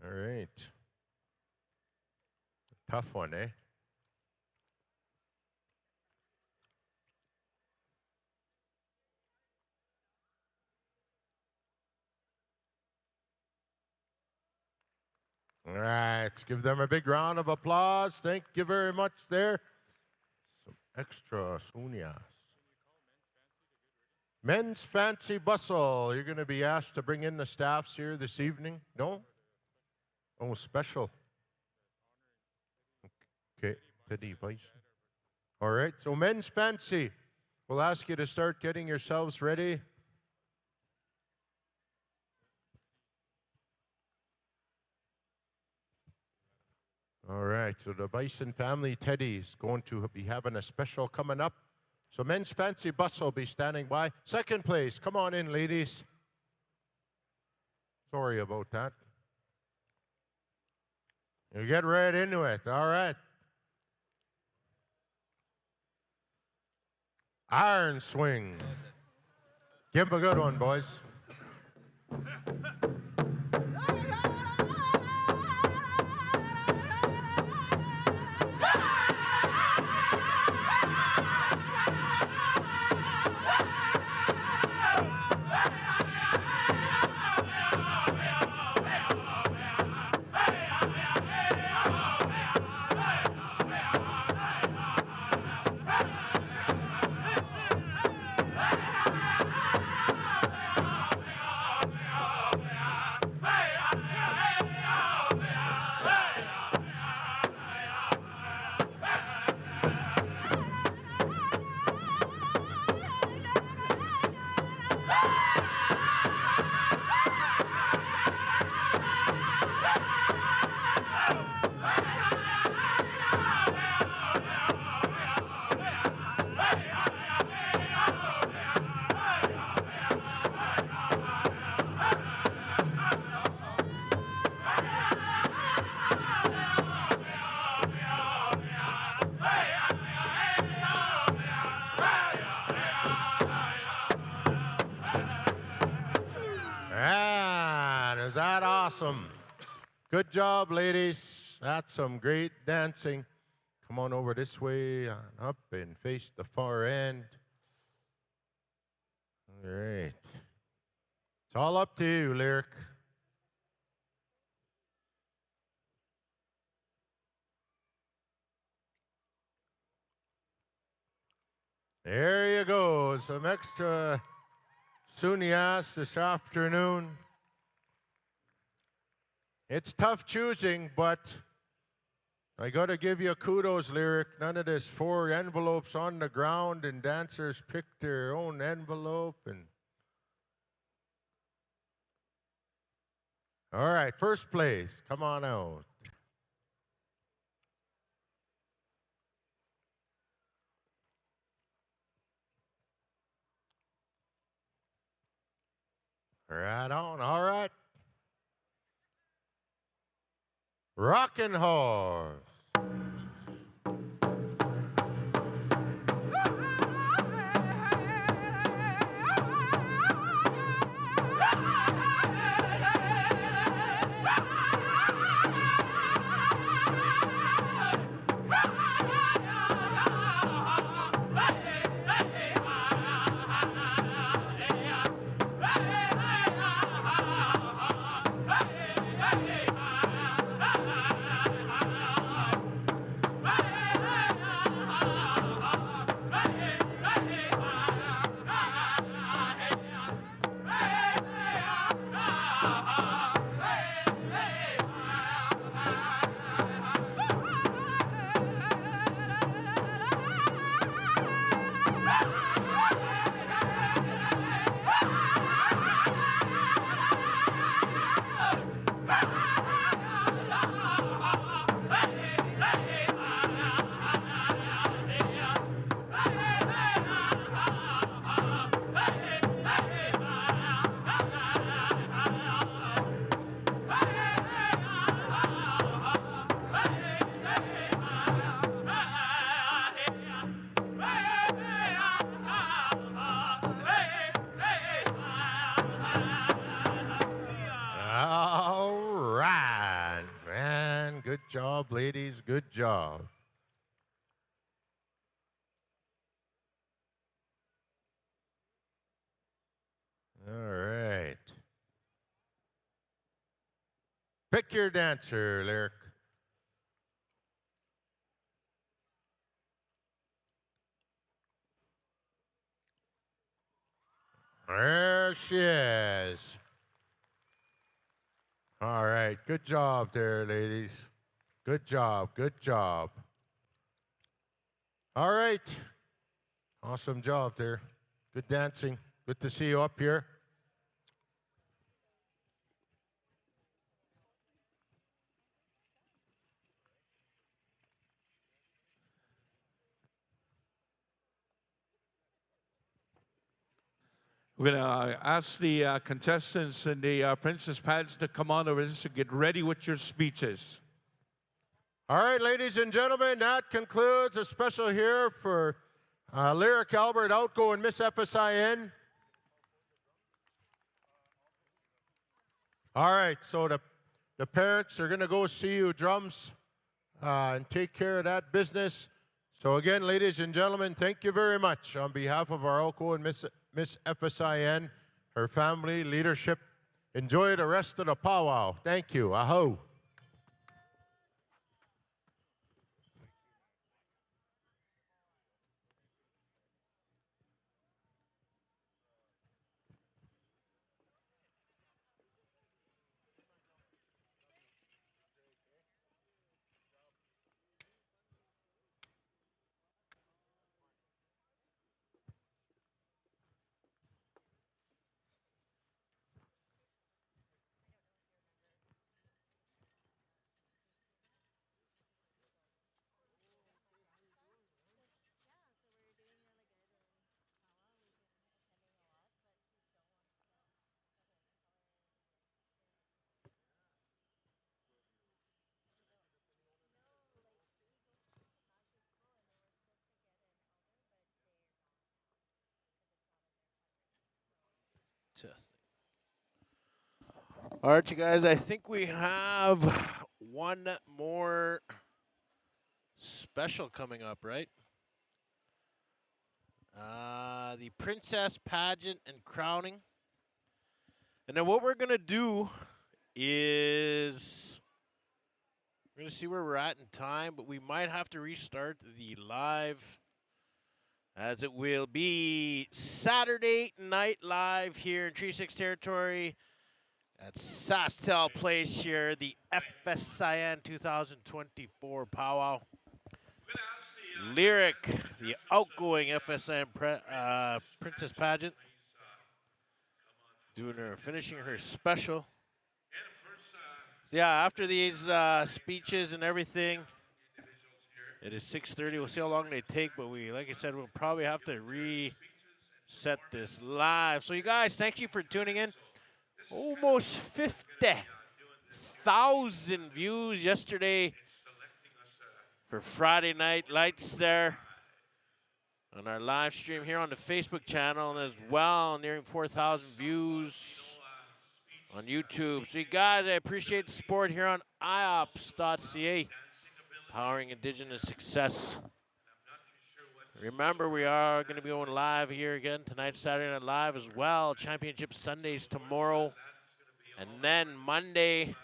All right. Tough one, eh? All right, let's give them a big round of applause. Thank you very much there. Some extra sunias. Men's Fancy Bustle. You're going to be asked to bring in the staffs here this evening. No? Oh, special. Okay, Teddy Bison. All right, so Men's Fancy. We'll ask you to start getting yourselves ready. All right, so the Bison family Teddy's going to be having a special coming up. So Men's Fancy Bustle will be standing by. Second place, come on in, ladies. Sorry about that. You get right into it, all right. Iron Swing. Give them a good one, boys. Is that awesome? Good job, ladies. That's some great dancing. come on over this way, on up and face the far end. All right. It's all up to you, Lyric. There you go. Some extra Sunias this afternoon. It's tough choosing, but I got to give you kudos, Lyric. None of this 4 envelopes on the ground and dancers pick their own envelope. And all right, first place. Come on out. Right on. All right. Rockin' Horse. Good job, ladies. Good job. All right. Pick your dancer, Lyric. There she is. All right. Good job there, ladies. Good job. Good job. All right. Awesome job there. Good dancing. Good to see you up here. We're going to ask the contestants and the Princess Pads to come on over this and get ready with your speeches. All right, ladies and gentlemen, that concludes a special here for Lyric Albert, Outgoing Miss FSIN. All right, so the parents are going to go see you drums and take care of that business. So again, ladies and gentlemen, thank you very much on behalf of our Outgoing Miss FSIN, her family, leadership. Enjoy the rest of the powwow. Thank you. Aho. Testing. All right, you guys, I think we have one more special coming up, right? The princess pageant and crowning. And then what we're going to do is we're going to see where we're at in time, but we might have to restart the live as it will be Saturday Night Live here in Tree 6 territory at Sastel Place here, the FSIN 2024 powwow. Lyric, the outgoing FSIN Princess Pageant, finishing her special. So yeah, after these speeches and everything, it is 6:30. We'll see how long they take, but like I said, we'll probably have to reset this live. So you guys, thank you for tuning in. Almost 50,000 views yesterday for Friday Night Lights there on our live stream here on the Facebook channel, and as well nearing 4,000 views on YouTube. So you guys, I appreciate the support here on IOPS.ca, powering Indigenous success. Remember, we are going to be going live here again tonight, Saturday Night Live as well. Championship Sundays tomorrow. And then Monday,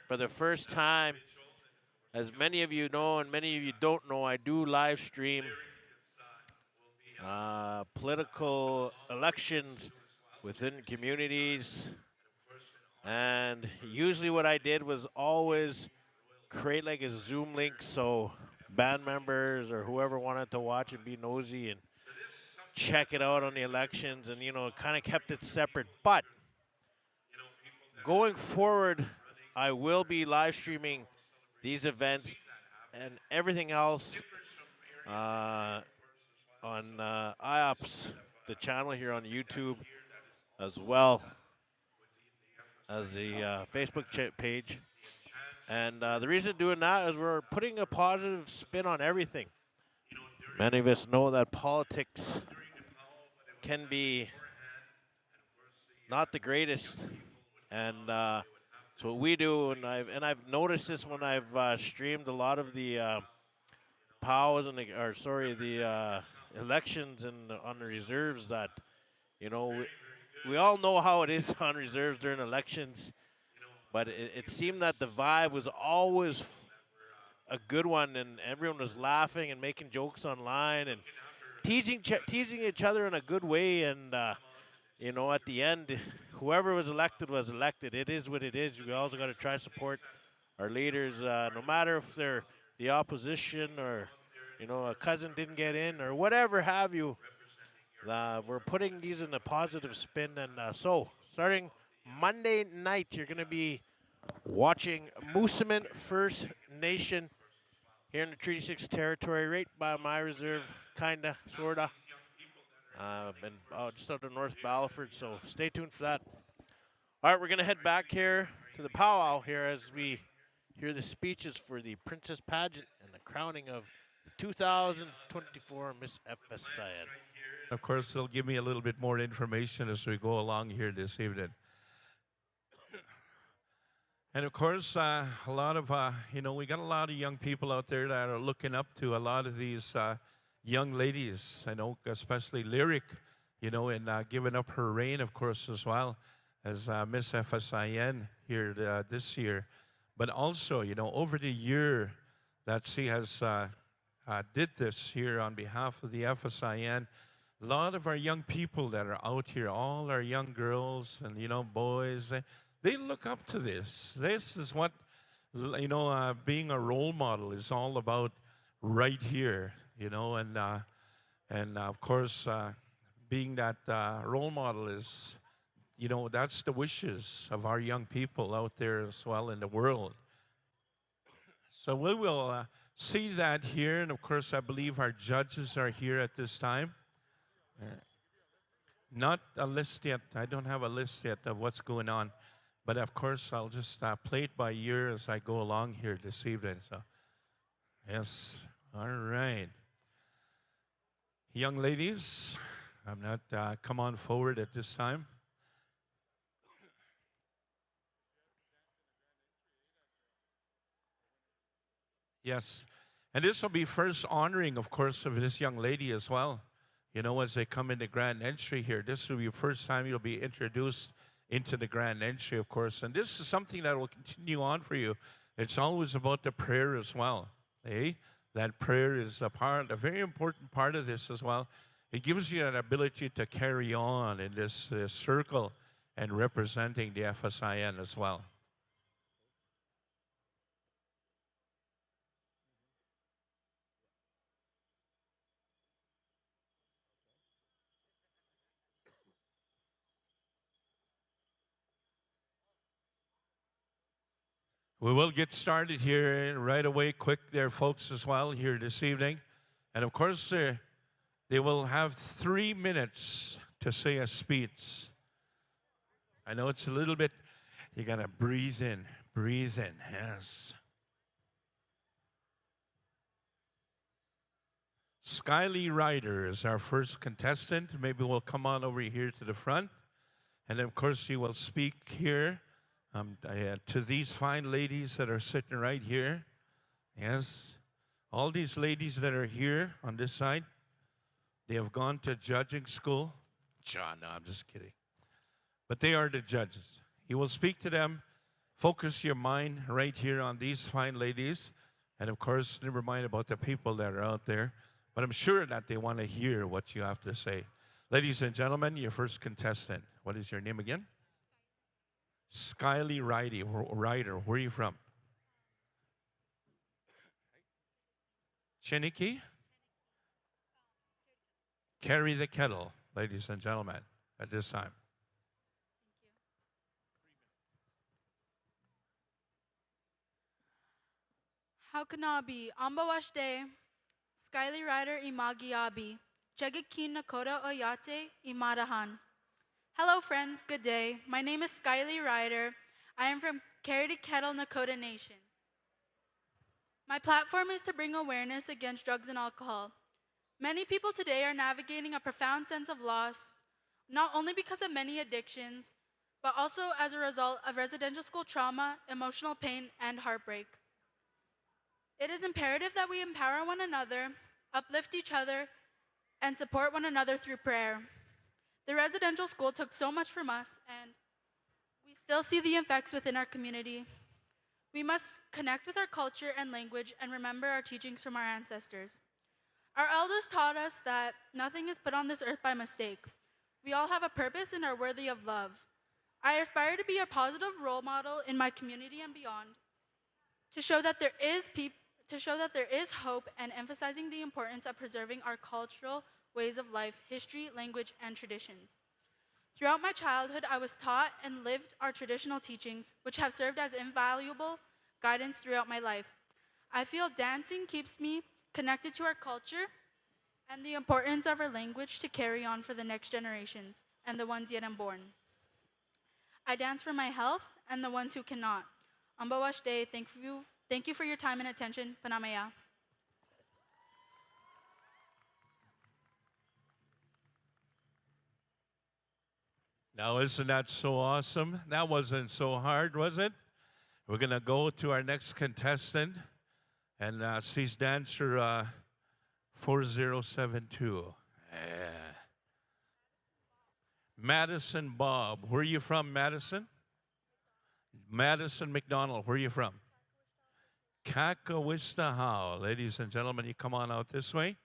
for the first time, as many of you know and many of you don't know, I do live stream political elections within communities. And usually what I did was always create like a Zoom link so band members or whoever wanted to watch and be nosy and check it out on the elections, and, you know, kind of kept it separate. But going forward, I will be live streaming these events and everything else on IOPS, the channel here on YouTube, as well as the Facebook page. And the reason doing that is we're putting a positive spin on everything. Many of us know that politics can be not the greatest, and it's what we do. And I've noticed this when I've streamed a lot of the POWs and the elections and on the reserves, that, you know, we all know how it is on reserves during elections. But it seemed that the vibe was always a good one, and everyone was laughing and making jokes online and teasing each other in a good way. And, you know, at the end, whoever was elected was elected. It is what it is. We also got to try to support our leaders, no matter if they're the opposition or, you know, a cousin didn't get in or whatever have you. We're putting these in a positive spin. And so starting Monday night, you're going to be watching Moosomin First Nation here in the Treaty 6 territory, right by my reserve, kinda, sorta, and just out of North Battleford. So stay tuned for that. All right, we're going to head back here to the powwow here as we hear the speeches for the Princess Pageant and the crowning of the 2024 Miss FSIN. Of course, they'll give me a little bit more information as we go along here this evening. And of course, a lot of, you know, we got a lot of young people out there that are looking up to a lot of these young ladies. I know, especially Lyric, you know, and giving up her reign, of course, as well as Miss FSIN here this year. But also, you know, over the year that she has did this here on behalf of the FSIN, a lot of our young people that are out here, all our young girls and, you know, boys, they look up to this. This is what, you know, being a role model is all about right here, you know, and of course, being that role model is, you know, that's the wishes of our young people out there as well in the world. So we will see that here, and of course, I believe our judges are here at this time. Not a list yet. I don't have a list yet of what's going on. But of course, I'll just play it by ear as I go along here this evening. So, yes, all right. Young ladies, I'm not come on forward at this time. Yes. And this will be first honoring, of course, of this young lady as well. You know, as they come into grand entry here, this will be the first time you'll be introduced into the grand entry, of course. And this is something that will continue on for you. It's always about the prayer as well. Eh? That prayer is a very important part of this as well. It gives you an ability to carry on in this circle and representing the FSIN as well. We will get started here right away, quick there, folks, as well, here this evening. And of course, they will have 3 minutes to say a speech. I know it's a little bit, you got to breathe in, yes. Skyly Ryder is our first contestant. Maybe we'll come on over here to the front. And of course, she will speak here to these fine ladies that are sitting right here. Yes, all these ladies that are here on this side, they have gone to judging school. John, no, I'm just kidding. But they are the judges. You will speak to them. Focus your mind right here on these fine ladies. And of course, never mind about the people that are out there. But I'm sure that they want to hear what you have to say. Ladies and gentlemen, your first contestant. What is your name again? Skyly Ryder. Where are you from? Chiniki? Carry the kettle, ladies and gentlemen, at this time. Haukanabi, Ambawashde, Skyly Ryder Imagiabi, Chegakin Nakoda Oyate Imadahan. Hello friends, good day. My name is Skyly Ryder. I am from Carry the Kettle Nakota Nation. My platform is to bring awareness against drugs and alcohol. Many people today are navigating a profound sense of loss, not only because of many addictions, but also as a result of residential school trauma, emotional pain, and heartbreak. It is imperative that we empower one another, uplift each other, and support one another through prayer. The residential school took so much from us, and we still see the effects within our community. We must connect with our culture and language and remember our teachings from our ancestors. Our elders taught us that nothing is put on this earth by mistake. We all have a purpose and are worthy of love. I aspire to be a positive role model in my community and beyond, to show that there is hope and emphasizing the importance of preserving our cultural ways of life, history, language, and traditions. Throughout my childhood, I was taught and lived our traditional teachings, which have served as invaluable guidance throughout my life. I feel dancing keeps me connected to our culture and the importance of our language to carry on for the next generations and the ones yet unborn. I dance for my health and the ones who cannot. Ambawash Day, thank you for your time and attention. Panamaya. Now, isn't that so awesome? That wasn't so hard, was it? We're going to go to our next contestant, and she's dancer 4072. Yeah. Madison Bob. Where are you from, Madison? Madison McDonald. Where are you from? Kakawistahau. Ladies and gentlemen, you come on out this way.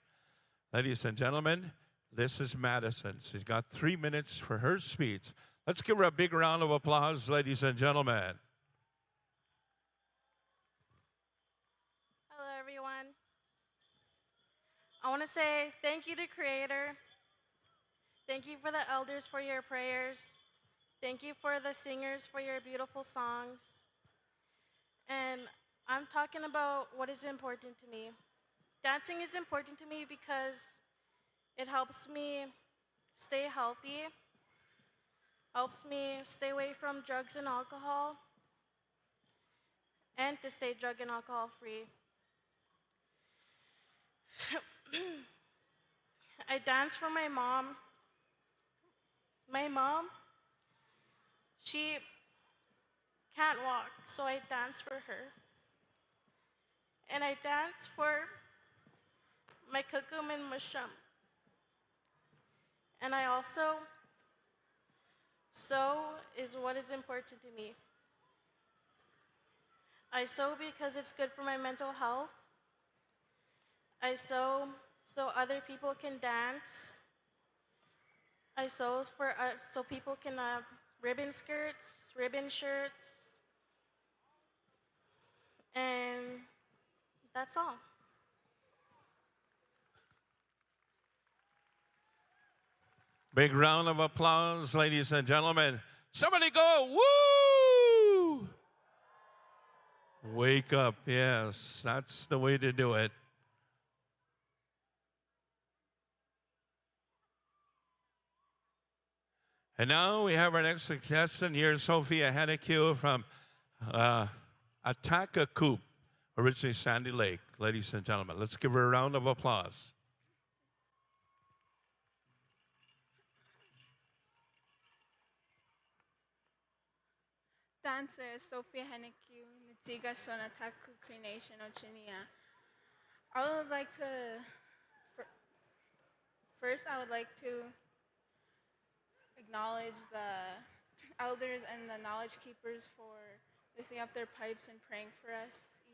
Ladies and gentlemen, this is Madison. She's got 3 minutes for her speech. Let's give her a big round of applause, ladies and gentlemen. Hello, everyone. I want to say thank you to Creator. Thank you for the elders for your prayers. Thank you for the singers for your beautiful songs. And I'm talking about what is important to me. Dancing is important to me because it helps me stay healthy, helps me stay away from drugs and alcohol, and to stay drug and alcohol free. I dance for my mom. My mom, she can't walk, so I dance for her. And I dance for my kukum and mushroom. And I also, sew is what is important to me. I sew because it's good for my mental health. I sew so other people can dance. I sew for so people can have ribbon skirts, ribbon shirts, and that's all. Big round of applause, ladies and gentlemen. Somebody go, woo! Wake up, yes, that's the way to do it. And now we have our next contestant here, Sophia Haneke from Ataka Coop, originally Sandy Lake. Ladies and gentlemen, let's give her a round of applause. Dancer Sophia Haneke, Nitiga Sonataku Creation Ochinia. I would like to, first I would like to acknowledge the elders and the knowledge keepers for lifting up their pipes and praying for us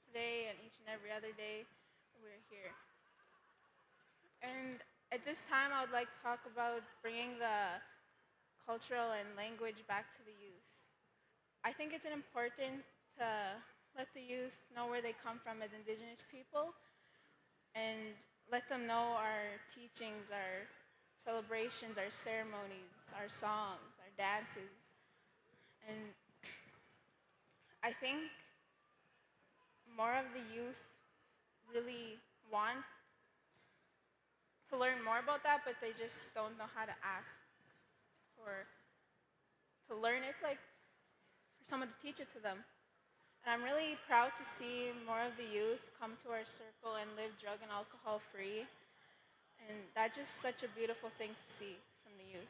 today and each and every other day that we're here. And at this time, I would like to talk about bringing the cultural and language back to the youth. I think it's important to let the youth know where they come from as Indigenous people and let them know our teachings, our celebrations, our ceremonies, our songs, our dances. And I think more of the youth really want to learn more about that, but they just don't know how to ask to learn it, like for someone to teach it to them. And I'm really proud to see more of the youth come to our circle and live drug and alcohol free. And that's just such a beautiful thing to see from the youth.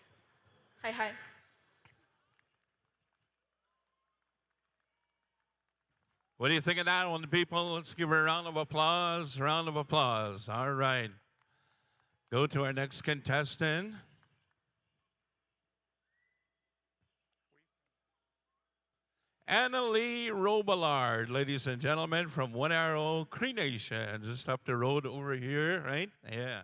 Hi, hi. What do you think of that one, people? Let's give her a round of applause. Round of applause. All right. Go to our next contestant. Annalie Robillard, ladies and gentlemen, from One Arrow Cree Nation, just up the road over here, right? Yeah.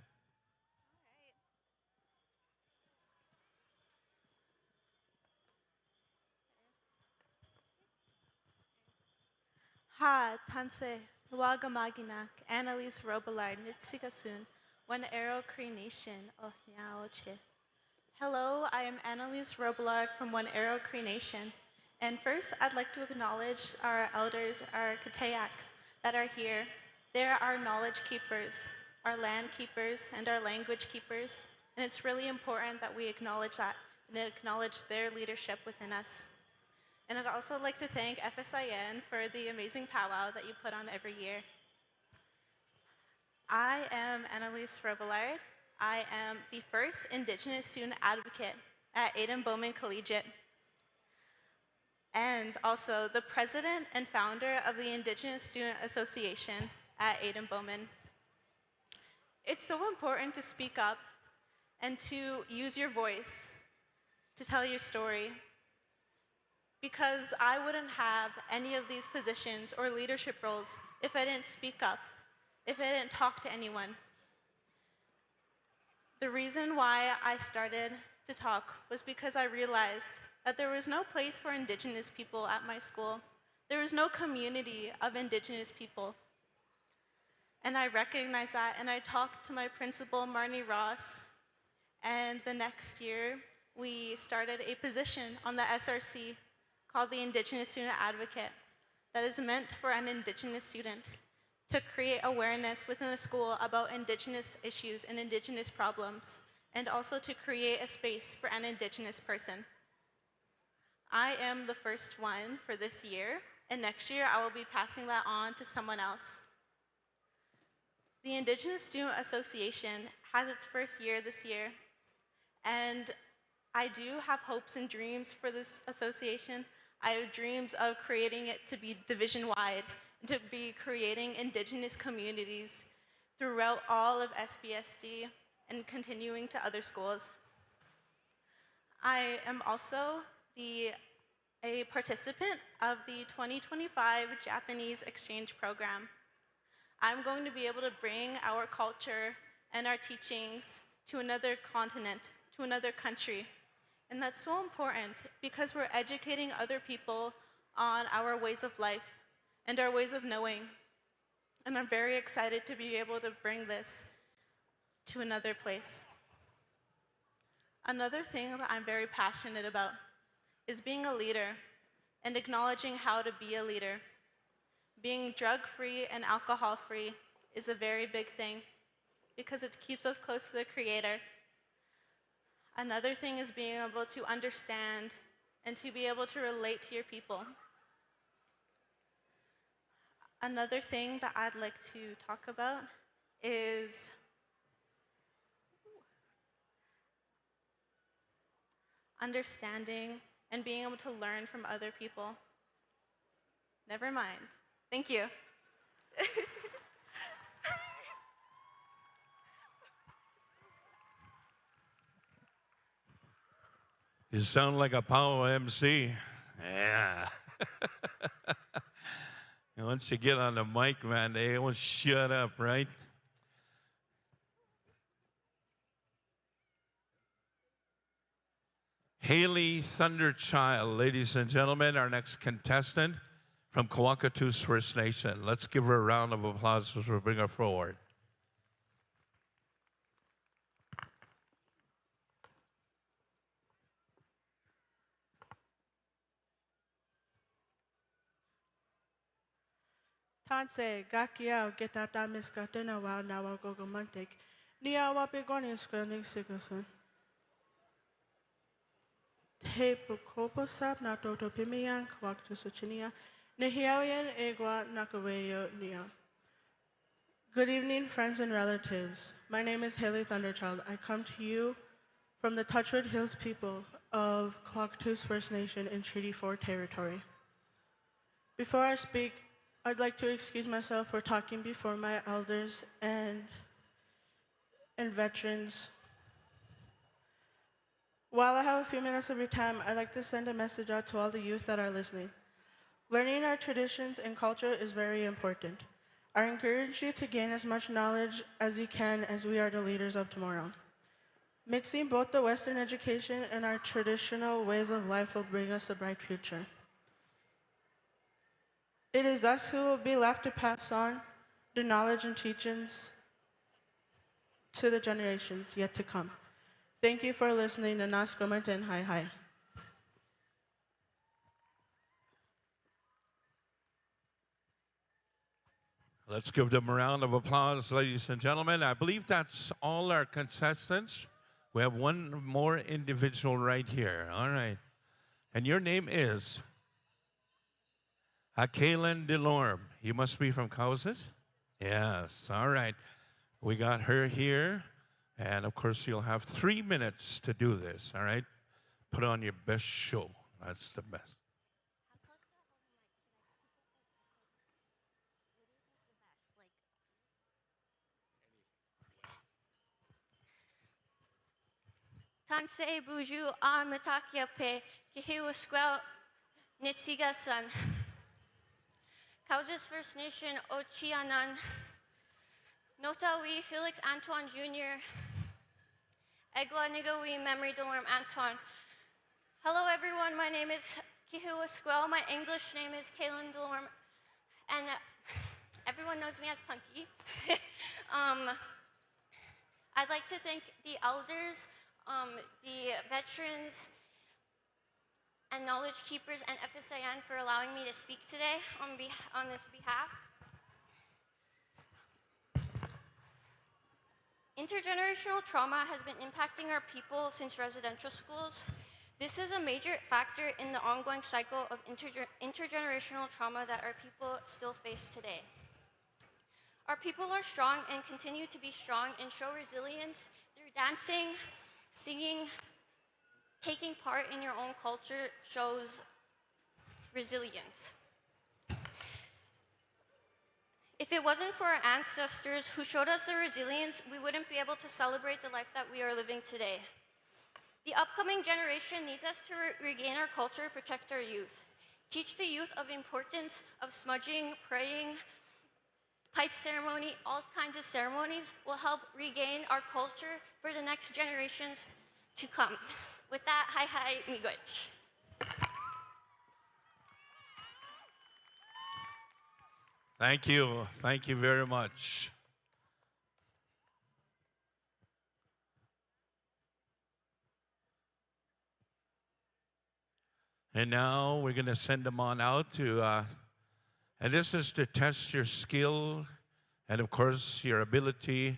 Ha, Tanse, Wagamaginak, Annalise Robillard, Nitsigasun, One Arrow Cree Nation, Oh Nyaoche. Hello, I am Annalise Robillard from One Arrow Cree Nation. And first, I'd like to acknowledge our elders, our Katayak, that are here. They're our knowledge keepers, our land keepers, and our language keepers. And it's really important that we acknowledge that and acknowledge their leadership within us. And I'd also like to thank FSIN for the amazing powwow that you put on every year. I am Annalise Robillard. I am the first Indigenous student advocate at Aiden Bowman Collegiate, and also the president and founder of the Indigenous Student Association at Aiden Bowman. It's so important to speak up and to use your voice to tell your story, because I wouldn't have any of these positions or leadership roles if I didn't speak up, if I didn't talk to anyone. The reason why I started to talk was because I realized that there was no place for Indigenous people at my school. There was no community of Indigenous people. And I recognized that, and I talked to my principal, Marnie Ross, and the next year, we started a position on the SRC called the Indigenous Student Advocate that is meant for an Indigenous student to create awareness within the school about Indigenous issues and Indigenous problems, and also to create a space for an Indigenous person. I am the first one for this year, and next year I will be passing that on to someone else. The Indigenous Student Association has its first year this year, and I do have hopes and dreams for this association. I have dreams of creating it to be division-wide, and to be creating Indigenous communities throughout all of SBSD and continuing to other schools. I am also a participant of the 2025 Japanese Exchange Program. I'm going to be able to bring our culture and our teachings to another continent, to another country. And that's so important because we're educating other people on our ways of life and our ways of knowing. And I'm very excited to be able to bring this to another place. Another thing that I'm very passionate about is being a leader and acknowledging how to be a leader. Being drug-free and alcohol-free is a very big thing because it keeps us close to the Creator. Another thing is being able to understand and to be able to relate to your people. Another thing that I'd like to talk about is understanding and being able to learn from other people. Never mind. Thank you. You sound like a power MC. Yeah. And once you get on the mic, man, they won't shut up, right? Haley Thunderchild, ladies and gentlemen, our next contestant from Kawakatus First Nation. Let's give her a round of applause as we bring her forward. Tanse gakiao getata miskatena wa nawa gogomantek. Nia wa begonis kerning sigason. He pukopo sap na toto pimian kwak to suchinia. Nehiawian egwa nakaweyo nia. Good evening, friends and relatives. My name is Haley Thunderchild. I come to you from the Touchwood Hills people of Kawakatus First Nation in Treaty 4 territory. Before I speak, I'd like to excuse myself for talking before my elders and veterans. While I have a few minutes of your time, I'd like to send a message out to all the youth that are listening. Learning our traditions and culture is very important. I encourage you to gain as much knowledge as you can as we are the leaders of tomorrow. Mixing both the Western education and our traditional ways of life will bring us a bright future. It is us who will be left to pass on the knowledge and teachings to the generations yet to come. Thank you for listening to Naskomat and Hi Hi. Let's give them a round of applause, ladies and gentlemen. I believe that's all our contestants. We have one more individual right here. All right. And your name is? Kaylin Delorme. You must be from Kansas? Yes. All right. We got her here. And of course, you'll have 3 minutes to do this. All right. Put on your best show. That's the best. Tansei buju an matakia pe kihiwa squel nitsiga san. Kansas First Nation Ochianan. Notawi Felix Antoine Jr. Egwa Nigawi Memory Delorme Antoine. Hello everyone, my name is Kihiwa Squel. My English name is Kaylin Delorme. And everyone knows me as Punky. I'd like to thank the elders, the veterans, and knowledge keepers and FSIN for allowing me to speak today on this behalf. Intergenerational trauma has been impacting our people since residential schools. This is a major factor in the ongoing cycle of intergenerational trauma that our people still face today. Our people are strong and continue to be strong and show resilience through dancing, singing. Taking part in your own culture shows resilience. If it wasn't for our ancestors who showed us the resilience, we wouldn't be able to celebrate the life that we are living today. The upcoming generation needs us to regain our culture, protect our youth. Teach the youth of the importance of smudging, praying, pipe ceremony, all kinds of ceremonies will help regain our culture for the next generations to come. With that, hi, miigwech. Thank you. Thank you very much. And now we're going to send them on out to, and this is to test your skill and, of course, your ability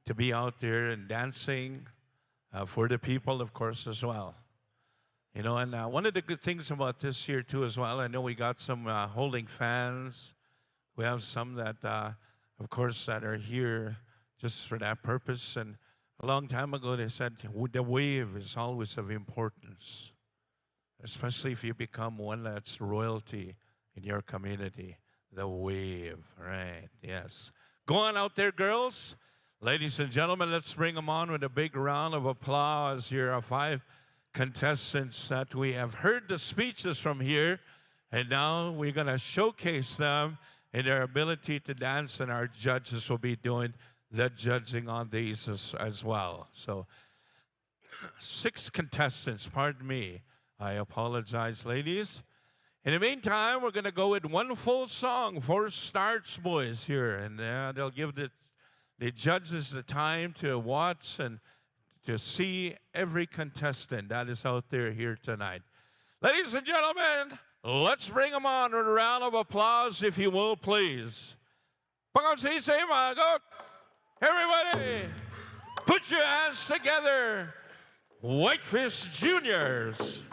to be out there and dancing for the people, of course, as well. You know, and one of the good things about this year, too, as well, I know we got some holding fans. We have some that, of course, that are here just for that purpose. And a long time ago, they said the wave is always of importance, especially if you become one that's royalty in your community. The wave, right, yes. Go on out there, girls. Ladies and gentlemen, let's bring them on with a big round of applause. Here are 5 contestants that we have heard the speeches from here, and now we're going to showcase them in their ability to dance, and our judges will be doing the judging on these as well. So 6 contestants, pardon me. I apologize, ladies. In the meantime, we're going to go with one full song, 4 starts, boys, here. And they'll give the judges the time to watch and to see every contestant that is out there here tonight. Ladies and gentlemen, let's bring them on with a round of applause, if you will, please. Everybody, put your hands together. Whitefish Juniors.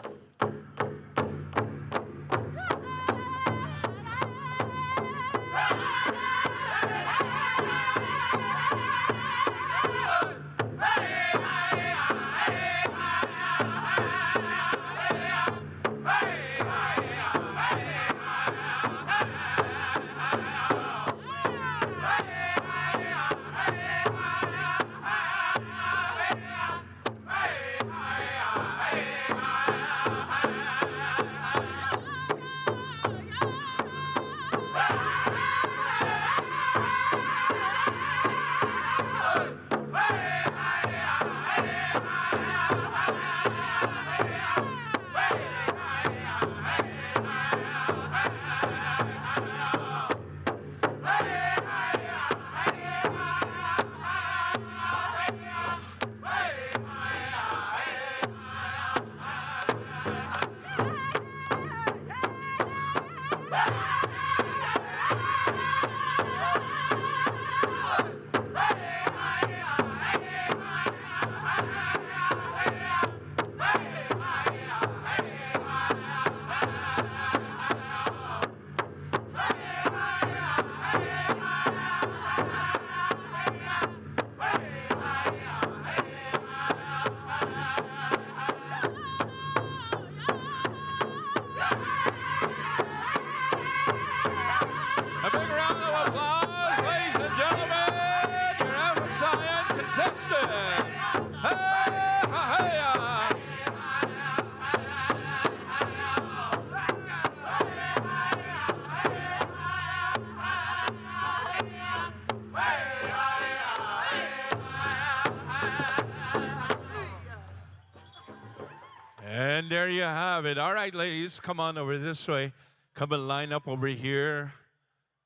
And there you have it. All right, ladies, come on over this way. Come and line up over here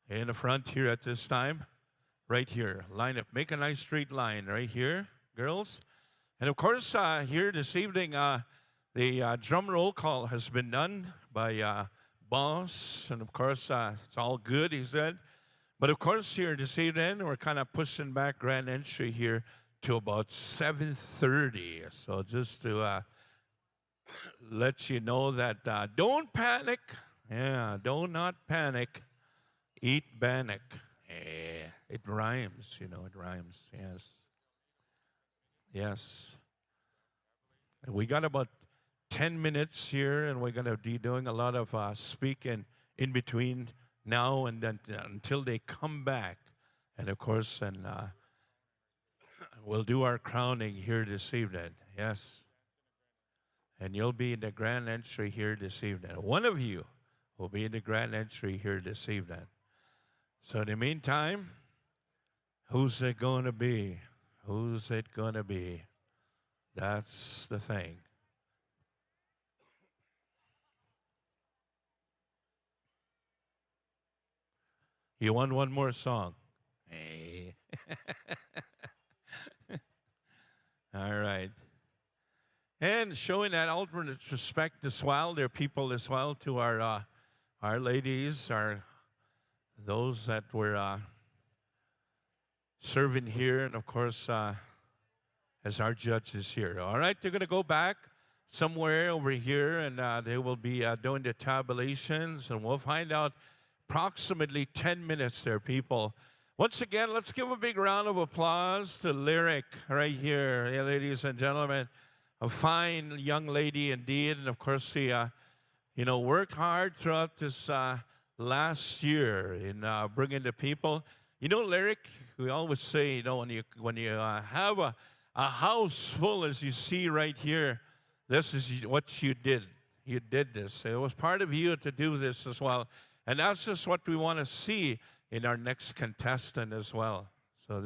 in the front here at this time. Right here. Line up. Make a nice straight line right here, girls. And, of course, here this evening, the drum roll call has been done by Boss. And, of course, it's all good, he said. But, of course, here this evening, we're kind of pushing back grand entry here to about 7:30. So just to let you know that don't panic. Yeah, do not panic. Eat bannock. Yeah, it rhymes, you know, it rhymes. Yes. Yes. We got about 10 minutes here, and we're going to be doing a lot of speaking in between now and then until they come back. And of course, and we'll do our crowning here this evening. Yes. And you'll be in the grand entry here this evening. One of you will be in the grand entry here this evening. So in the meantime, who's it going to be? Who's it going to be? That's the thing. You want one more song? Hey. All right. And showing that ultimate respect as well, their people as well, to our ladies, those that were serving here, and of course, as our judges here. All right, they're going to go back somewhere over here, and they will be doing the tabulations, and we'll find out approximately 10 minutes there, people. Once again, let's give a big round of applause to Lyric right here, yeah, ladies and gentlemen. A fine young lady indeed, and of course, she, worked hard throughout this last year in bringing the people. You know, Lyric, we always say, when you have a house full, as you see right here, this is what you did. You did this. It was part of you to do this as well. And that's just what we want to see in our next contestant as well. So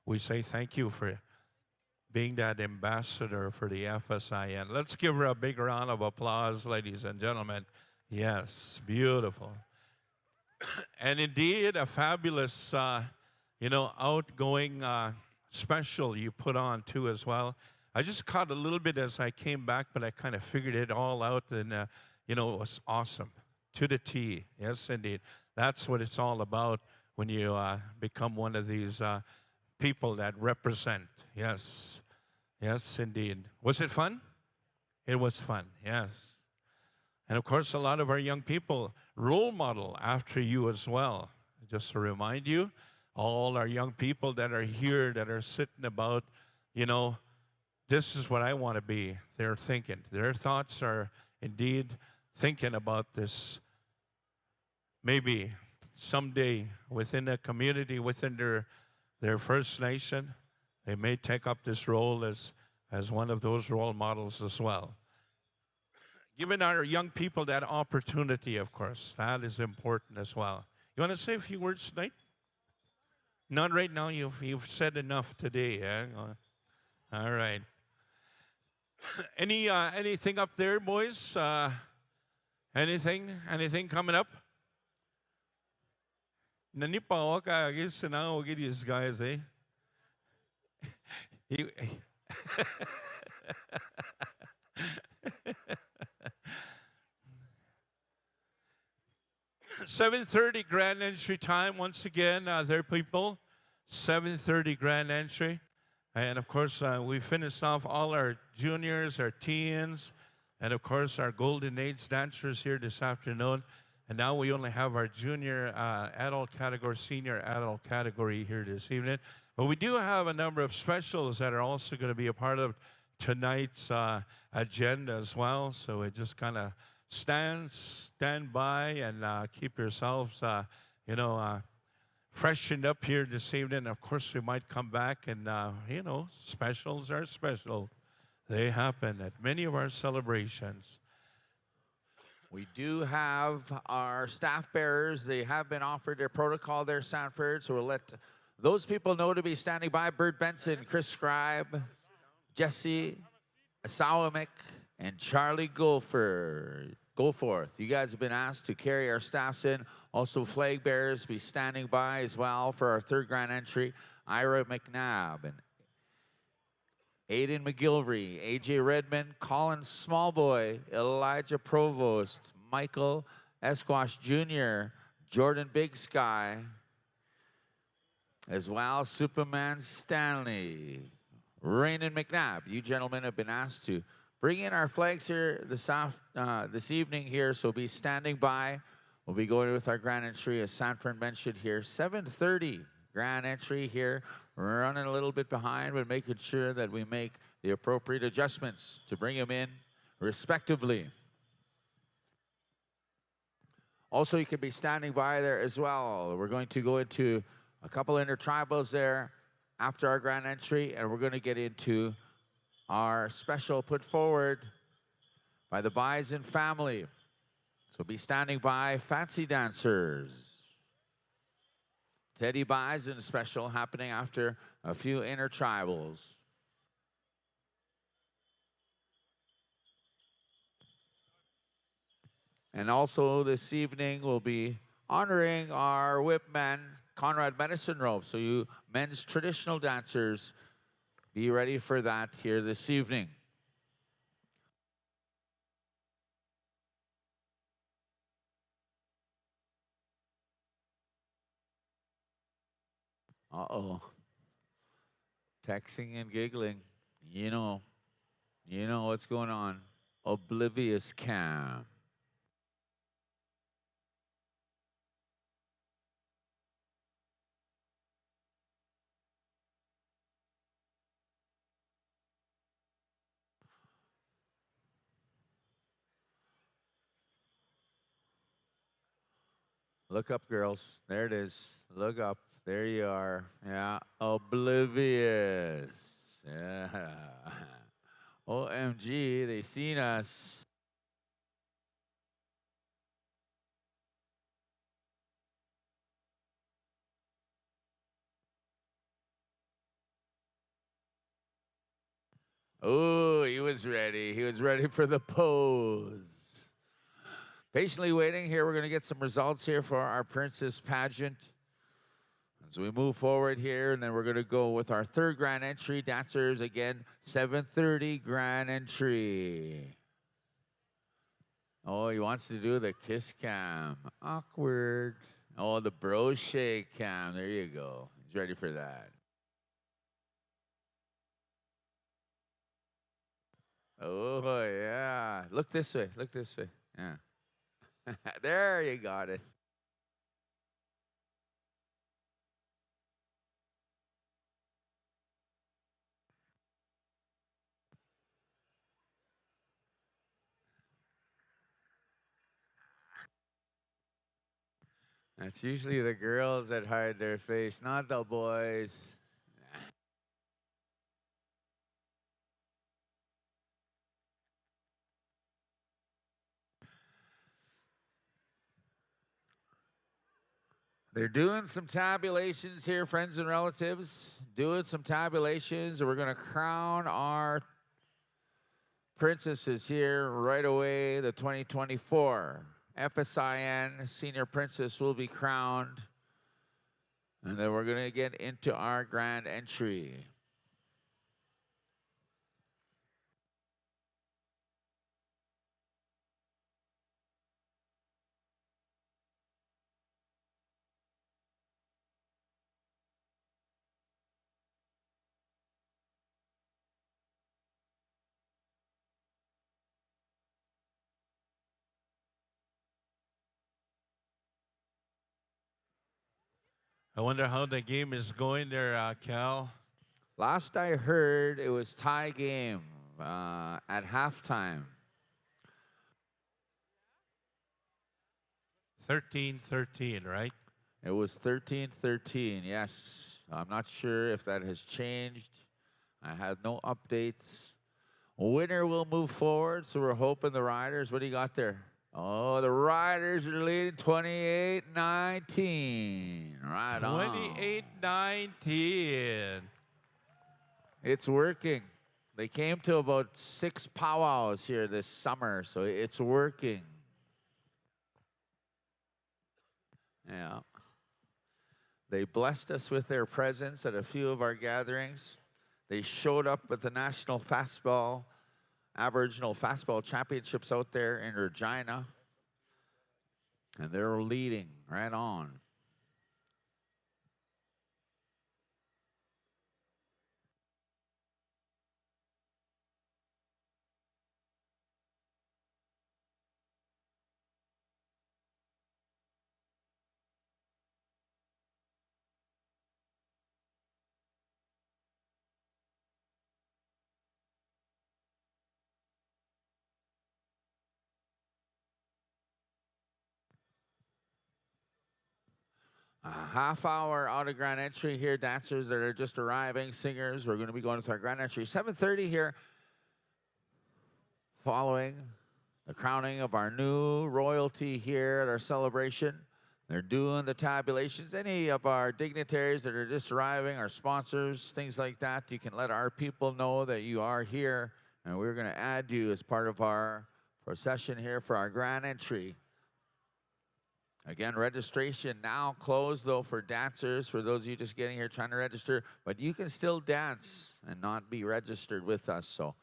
we say thank you for being that ambassador for the FSIN. Let's give her a big round of applause, ladies and gentlemen. Yes, beautiful. And indeed, a fabulous, outgoing special you put on too as well. I just caught a little bit as I came back, but I kind of figured it all out, and it was awesome. To the T, yes, indeed. That's what it's all about when you become one of these people that represent. Yes, yes, indeed. Was it fun? It was fun, yes. And of course, a lot of our young people role model after you as well. Just to remind you, all our young people that are here, that are sitting about, this is what I want to be. They're thinking. Their thoughts are indeed thinking about this. Maybe someday within a community, within their First Nation, they may take up this role as one of those role models as well. Giving our young people that opportunity, of course, that is important as well. You want to say a few words tonight? Not right now. You've said enough today. Eh? All right. Anything up there, boys? Anything coming up? Nanipa ka guys na o these guys eh. 7:30 grand entry time once again, there people. 7:30 grand entry. And of course, we finished off all our juniors, our teens, and of course, our golden age dancers here this afternoon. And now we only have our junior adult category, senior adult category here this evening. But we do have a number of specials that are also going to be a part of tonight's agenda as well. So it just kind of stand by and keep yourselves, freshened up here this evening. Of course, we might come back and, specials are special. They happen at many of our celebrations. We do have our staff bearers. They have been offered their protocol there, Sanford. So we'll let those people know to be standing by. Bert Benson, Chris Scribe, Jesse Asawamick, and Charlie Goforth. You guys have been asked to carry our staffs in. Also, flag bearers be standing by as well for our third grand entry. Ira McNabb and Aiden McGilvery, AJ Redmond, Colin Smallboy, Elijah Provost, Michael Esquash Jr., Jordan Big Sky, as well Superman Stanley, Rainen McNabb. You gentlemen have been asked to bring in our flags here this evening here, so be standing by. We'll be going with our grand entry, as Sanford mentioned here, 7:30 grand entry here. We're running a little bit behind, but making sure that we make the appropriate adjustments to bring them in respectively. Also, you can be standing by there as well. We're going to go into a couple intertribals there after our grand entry, and we're going to get into our special put forward by the Bison family. So be standing by, fancy dancers. Teddy Bison special happening after a few intertribals. And also this evening, we'll be honoring our whipman, Conrad Medicine Rope. So you men's traditional dancers, be ready for that here this evening. Uh-oh. Texting and giggling. You know what's going on. Oblivious cam. Look up, girls. There it is. Look up. There you are. Yeah. Oblivious. Yeah. OMG, they seen us. Oh, he was ready. He was ready for the pose. Patiently waiting here. We're going to get some results here for our Princess Pageant. As we move forward here, and then we're going to go with our third grand entry. Dancers, again, 7:30 grand entry. Oh, he wants to do the kiss cam. Awkward. Oh, the bro shake cam. There you go. He's ready for that. Oh, yeah. Look this way. Look this way. Yeah. There, you got it. That's usually the girls that hide their face, not the boys. They're doing some tabulations here, friends and relatives. Doing some tabulations. We're going to crown our princesses here right away. The 2024 FSIN Senior Princess will be crowned. And then we're going to get into our grand entry. I wonder how the game is going there, Cal. Last I heard, it was tie game at halftime. 13-13, right? It was 13-13, yes. I'm not sure if that has changed. I had no updates. Winner will move forward, so we're hoping the Riders. What do you got there? Oh, the Riders are leading 28-19. Right on. 28-19. It's working. They came to about 6 powwows here this summer, so it's working. Yeah. They blessed us with their presence at a few of our gatherings. They showed up at the National Fastball, Aboriginal Fastball Championships out there in Regina. And they're leading right on. half hour out of grand entry here. Dancers that are just arriving, singers. We're going to be going to our grand entry. 7:30 here, following the crowning of our new royalty here at our celebration. They're doing the tabulations. Any of our dignitaries that are just arriving, our sponsors, things like that, you can let our people know that you are here, and we're going to add you as part of our procession here for our grand entry. Again, registration now closed, though, for dancers, for those of you just getting here trying to register, but you can still dance and not be registered with us, so.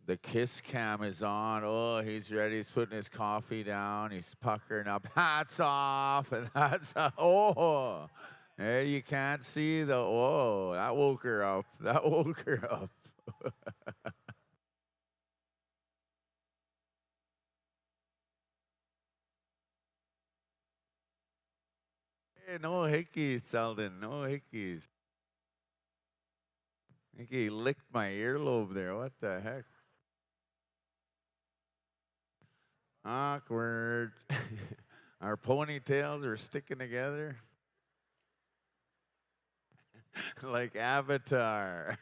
The kiss cam is on. Oh, he's ready. He's putting his coffee down. He's puckering up. Hats off. And that's, oh. Hey, you can't see the, oh, that woke her up. That woke her up. Hey, no hickeys, Selden. No hickeys. I think he licked my earlobe there. What the heck? Awkward. Our ponytails are sticking together like Avatar.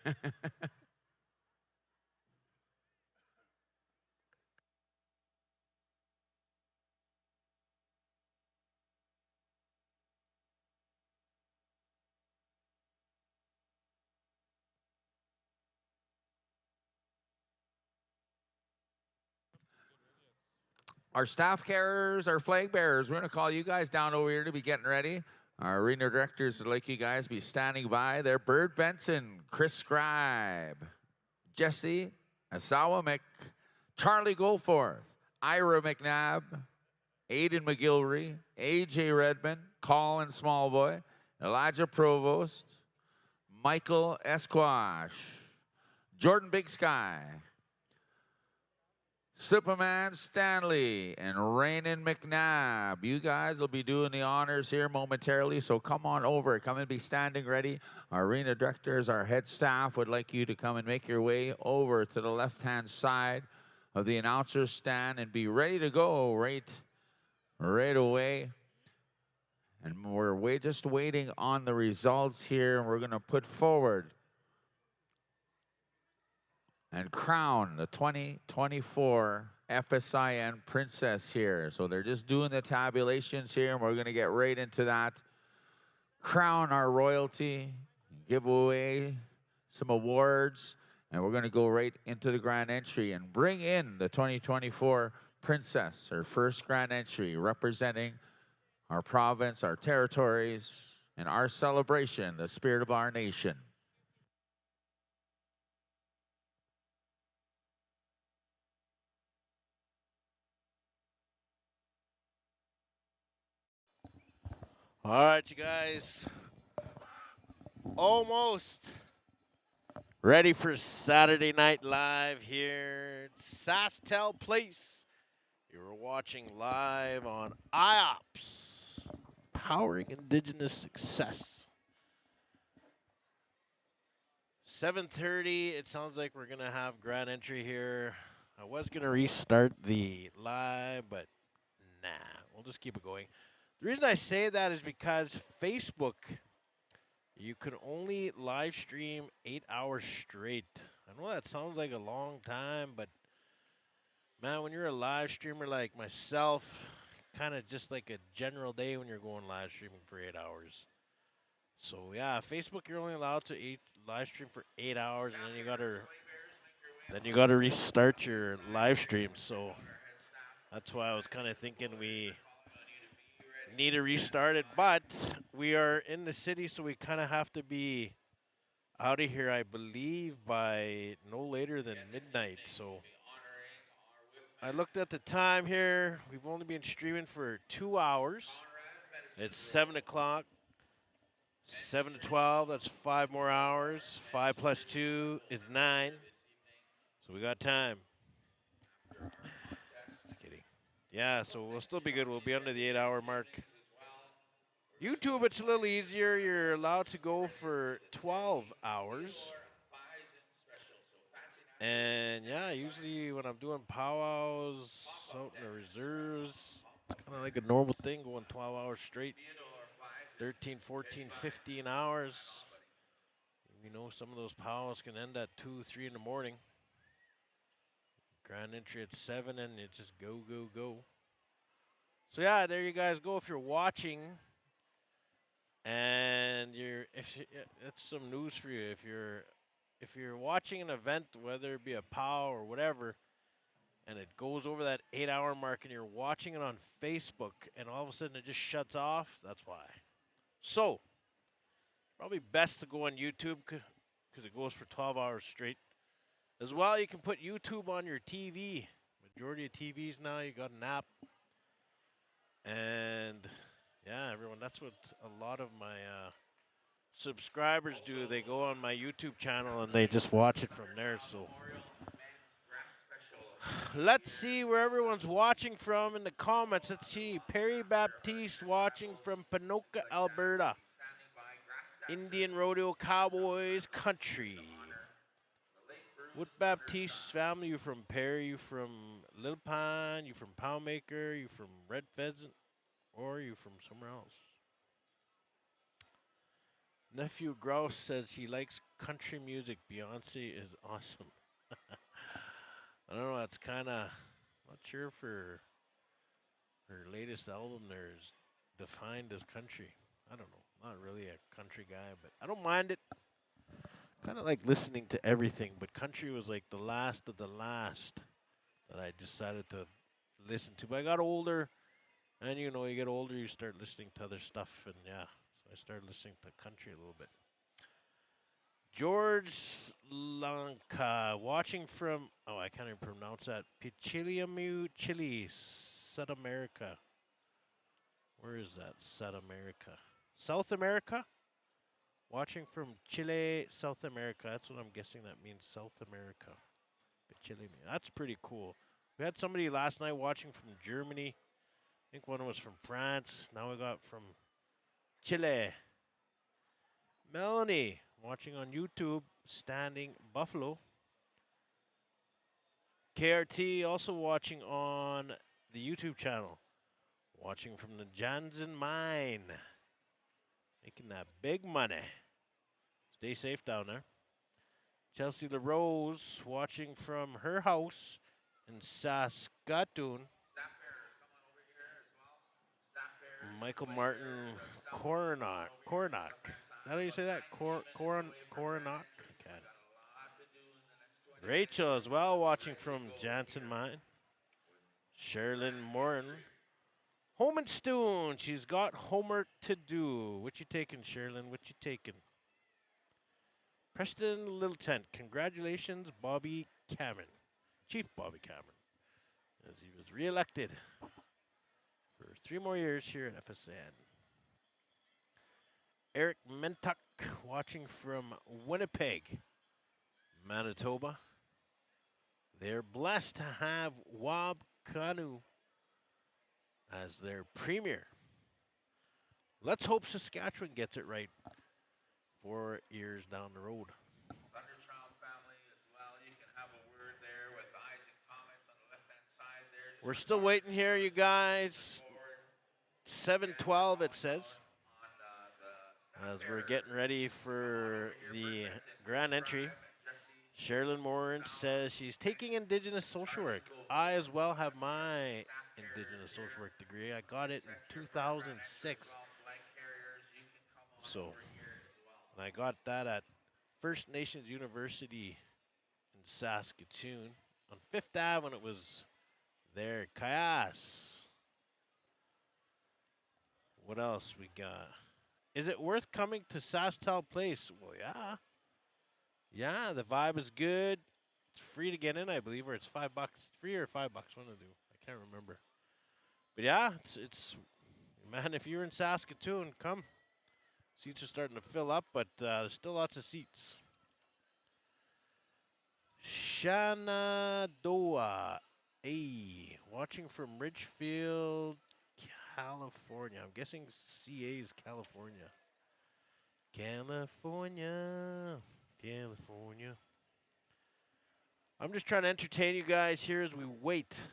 Our staff carriers, our flag bearers, we're going to call you guys down over here to be getting ready. Our arena directors would like you guys to be standing by. They're Bird Benson, Chris Scribe, Jesse Asawa Mick, Charlie Goldforth, Ira McNabb, Aiden McGilvery, AJ Redmond, Colin Smallboy, Elijah Provost, Michael Esquash, Jordan Big Sky, Superman Stanley, and Raynon McNabb. You guys will be doing the honors here momentarily, so come on over. Come and be standing ready. Our arena directors, our head staff would like you to come and make your way over to the left-hand side of the announcer's stand and be ready to go right away. And we're just waiting on the results here, and we're going to put forward and crown the 2024 FSIN Princess here. So they're just doing the tabulations here, and we're going to get right into that. Crown our royalty, give away some awards, and we're going to go right into the grand entry and bring in the 2024 Princess, her first grand entry, representing our province, our territories, and our celebration, the spirit of our nation. All right, you guys. Almost ready for Saturday Night Live here at Sastel Place. You're watching live on IOPS, Powering Indigenous Success. 7:30. It sounds like we're gonna have grand entry here. I was gonna restart the live, but nah, we'll just keep it going. The reason I say that is because Facebook, you can only live stream 8 hours straight. I know that sounds like a long time, but man, when you're a live streamer like myself, kind of just like a general day when you're going live streaming for 8 hours. So yeah, Facebook, you're only allowed to live stream for 8 hours, and then you gotta restart your live stream. So that's why I was kind of thinking we need to restart it, but we are in the city, so we kind of have to be out of here, I believe, by no later than midnight. So I looked at the time here. We've only been streaming for 2 hours. It's 7 o'clock. 7 to 12, that's 5 more hours. 5 plus 2 is 9. So we got time. Just kidding. Yeah, so we'll still be good. We'll be under the 8-hour mark. YouTube, it's a little easier. You're allowed to go for 12 hours. And yeah, usually when I'm doing powwows out in the reserves, it's kind of like a normal thing going 12 hours straight. 13, 14, 15 hours. You know, some of those powwows can end at 2, 3 in the morning. Grand entry at 7, and it just go, go, go. So yeah, there you guys go. If you're watching, and that's some news for you. If you're watching an event, whether it be a POW or whatever, and it goes over that 8-hour mark, and you're watching it on Facebook, and all of a sudden it just shuts off, that's why. So, probably best to go on YouTube because it goes for 12 hours straight. As well, you can put YouTube on your TV. Majority of TVs now, you got an app. And yeah, everyone, that's what a lot of my subscribers do. They go on my YouTube channel and they just watch it from there. So let's see where everyone's watching from in the comments. Let's see. Perry Baptiste watching from Ponoka, Alberta. Indian Rodeo Cowboys country. What Baptiste family? You from Perry? You from Little Pine? You from Poundmaker? You from Red Pheasant? Or you from somewhere else? Nephew Grouse says he likes country music. Beyonce is awesome. I don't know. That's kind of not sure for her latest album. There's defined as country. I don't know. Not really a country guy, but I don't mind it. Kind of like listening to everything, but country was like the last of the last that I decided to listen to. But I got older, and you know, you get older, you start listening to other stuff, and yeah, so I started listening to country a little bit. George Lanka, watching from, oh, I can't even pronounce that, Pichiliamu, Chile, South America. Where is that, South America? South America? Watching from Chile, South America. That's what I'm guessing that means, South America. Chile, that's pretty cool. We had somebody last night watching from Germany. I think one was from France. Now we got from Chile. Melanie, watching on YouTube, Standing Buffalo. KRT also watching on the YouTube channel. Watching from the Jansen Mine. Making that big money. Stay safe down there. Chelsea LaRose watching from her house in Saskatoon. Michael Martin Coronac. How do you say that? Coronac? Okay. Rachel as well watching from Jansen Mine. Sherilyn Morin. Home and Stone. She's got homework to do. What you taking, Sherilyn? What you taking? Preston Little Tent. Congratulations, Bobby Cameron. Chief Bobby Cameron. As he was reelected for 3 more years here at FSIN. Eric Mentuck watching from Winnipeg, Manitoba. They're blessed to have Wab Kanu as their premier. Let's hope Saskatchewan gets it right 4 years down the road. Thunderchild family as well. You can have a word there with eyes and comments on the left-hand side there. We're still waiting here, you guys. 7:12 it says. As we're getting ready for the grand entry. Sherilyn Morin says she's taking Indigenous social work. I as well have my Indigenous social work degree. I got it in 2006. So, and I got that at First Nations University in Saskatoon on 5th Ave when it was there. Kayas. What else we got? Is it worth coming to Sastal Place? Well, yeah. Yeah, the vibe is good. It's free to get in, I believe, or it's $5. Free or $5, one of the two. I can't remember. But yeah, it's man, if you're in Saskatoon, come. Seats are starting to fill up, but there's still lots of seats. Shenandoah, watching from Ridgefield, California. I'm guessing CA is California. California. I'm just trying to entertain you guys here as we wait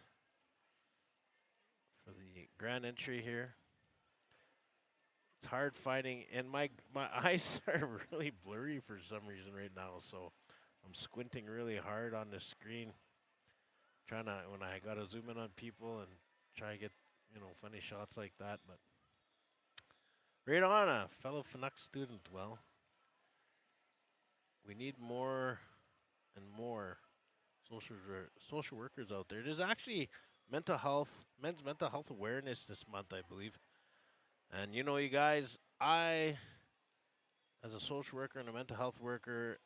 for the grand entry here. It's hard finding, and my eyes are really blurry for some reason right now, so I'm squinting really hard on the screen, trying to, when I gotta zoom in on people and try to get, funny shots like that, but right on, a fellow FNUC student. Well, we need more and more social workers out there. There's actually men's mental health awareness this month, I believe. And you guys, I, as a social worker and a mental health worker,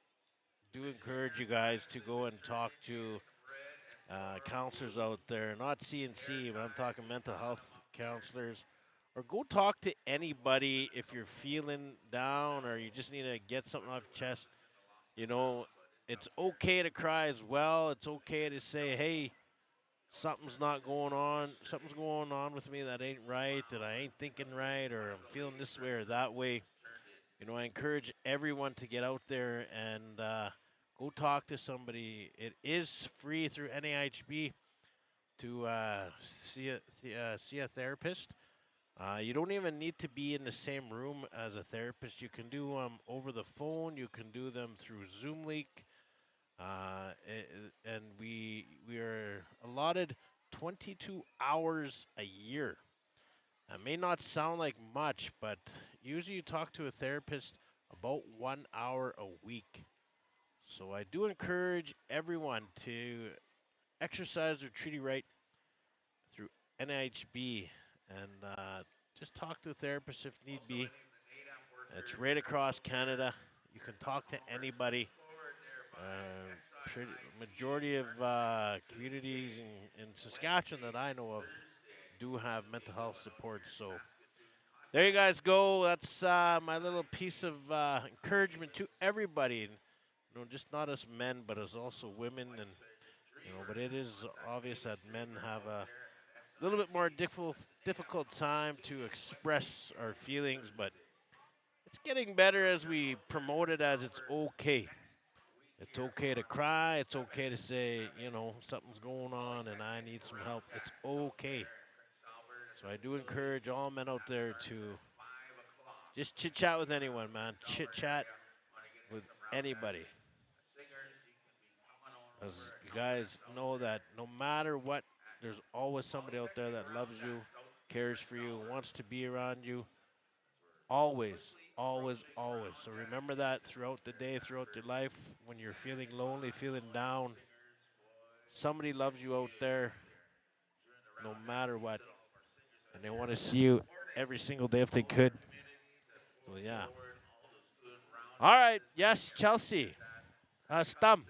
do encourage you guys to go and talk to counselors out there, not CNC, but I'm talking mental health counselors. Or go talk to anybody if you're feeling down or you just need to get something off your chest. It's okay to cry as well. It's okay to say, hey, something's going on with me that ain't right, and I ain't thinking right, or I'm feeling this way or that way. I encourage everyone to get out there and go talk to somebody. It is free through NAHB to see a therapist. You don't even need to be in the same room as a therapist. You can do them over the phone. You can do them through Zoom Link. And we are allotted 22 hours a year. That may not sound like much, but usually you talk to a therapist about 1 hour a week. So I do encourage everyone to exercise their treaty right through NIHB and just talk to a therapist if need be. It's right across Canada. You can talk to anybody. Majority of communities in Saskatchewan that I know of do have mental health support. So there you guys go. That's my little piece of encouragement to everybody. Just not us men, but as also women. And but it is obvious that men have a little bit more difficult time to express our feelings, but it's getting better as we promote it as it's okay. It's okay to cry. It's okay to say, something's going on and I need some help. It's okay. So I do encourage all men out there to just chit-chat with anyone, man. Chit-chat with anybody. As you guys know that no matter what, there's always somebody out there that loves you, cares for you, wants to be around you. Always, always, always. So remember that throughout the day, throughout your life, when you're feeling lonely, feeling down. Somebody loves you out there, no matter what. And they want to see you every single day if they could. So, yeah. All right. Yes, Chelsea. Stum.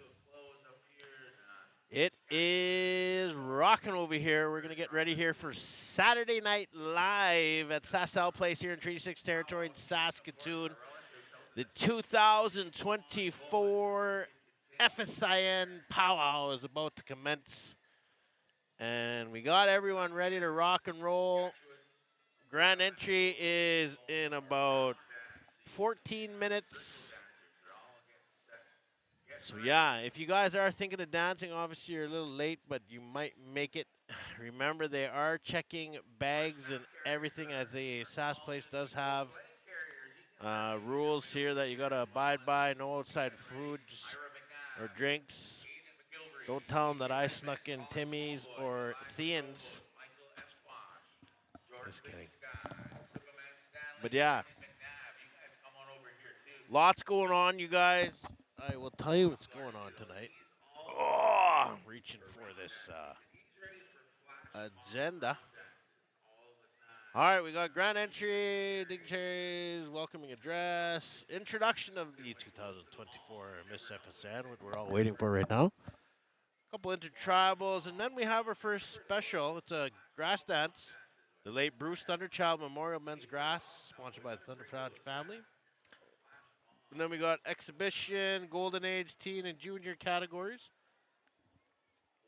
It is rocking over here. We're going to get ready here for Saturday Night Live at Sassal Place here in Treaty 6 territory in Saskatoon. The 2024 FSIN powwow is about to commence. And we got everyone ready to rock and roll. Grand entry is in about 14 minutes. So yeah, if you guys are thinking of dancing, obviously you're a little late, but you might make it. Remember, they are checking bags and everything, as the SAS place does have rules here that you gotta abide by. No outside foods or drinks. Don't tell them that I snuck in Timmy's or Thean's. Just kidding. But yeah, lots going on, you guys. I will tell you what's going on tonight. Oh, I'm reaching for this agenda. All right, we got grand entry, dignitaries, welcoming address, introduction of the 2024 Miss FSN, what we're all waiting for right now. A couple intertribals, and then we have our first special. It's a grass dance, the late Bruce Thunderchild Memorial Men's Grass, sponsored by the Thunderchild family. And then we got exhibition, golden age, teen, and junior categories.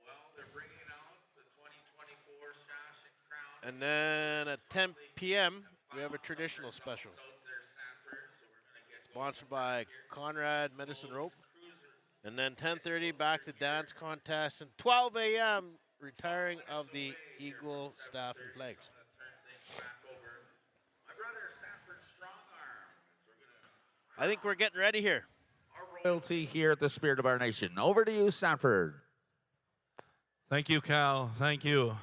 Well, they're bringing out the 2024 sash and crown. And then at 10 p.m., we have a traditional special. Sponsored by Conrad Medicine Rope. And then 10:30, back to dance contest. And 12 a.m., retiring of the Eagle staff and flags. I think we're getting ready here. Royalty here at the Spirit of our Nation. Over to you, Sanford. Thank you, Cal. Thank you.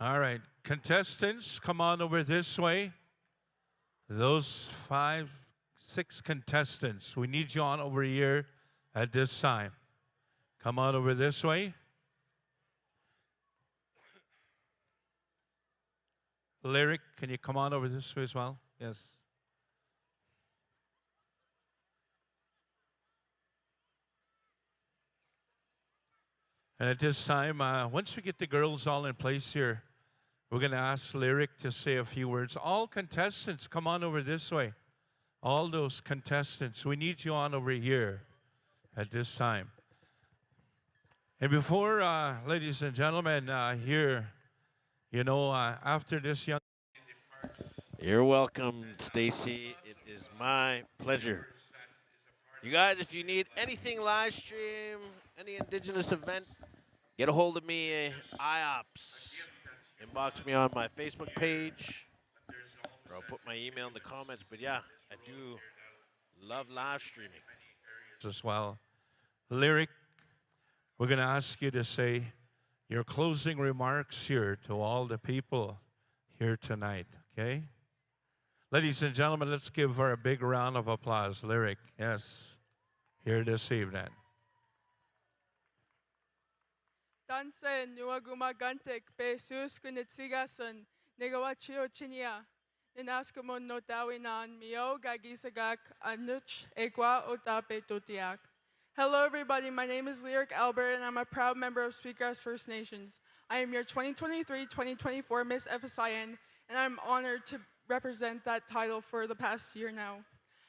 All right, contestants, come on over this way. Those 5, 6 contestants, we need you on over here at this time. Come on over this way. Lyric, can you come on over this way as well? Yes. And at this time, once we get the girls all in place here, we're going to ask Lyric to say a few words. All contestants, come on over this way. All those contestants, we need you on over here at this time. And before, ladies and gentlemen, here, you know, after this young... You're welcome, Stacy. It is my pleasure. You guys, if you need anything live stream, any Indigenous event, get a hold of me, IOPS. Inbox me on my Facebook page, or I'll put my email in the comments. But yeah, I do love live streaming. As well. Lyric, we're going to ask you to say your closing remarks here to all the people here tonight, okay? Ladies and gentlemen, let's give her a big round of applause. Lyric, yes, here this evening. Tansen nuagumagantek pe sus kunitsigason negawachio chinia ninaskamon notawinan mio gagisagak anuch ekwa otape totiak. Hello everybody, my name is Lyric Albert and I'm a proud member of Sweetgrass First Nations. I am your 2023-2024 Miss FSIN and I'm honored to represent that title for the past year now.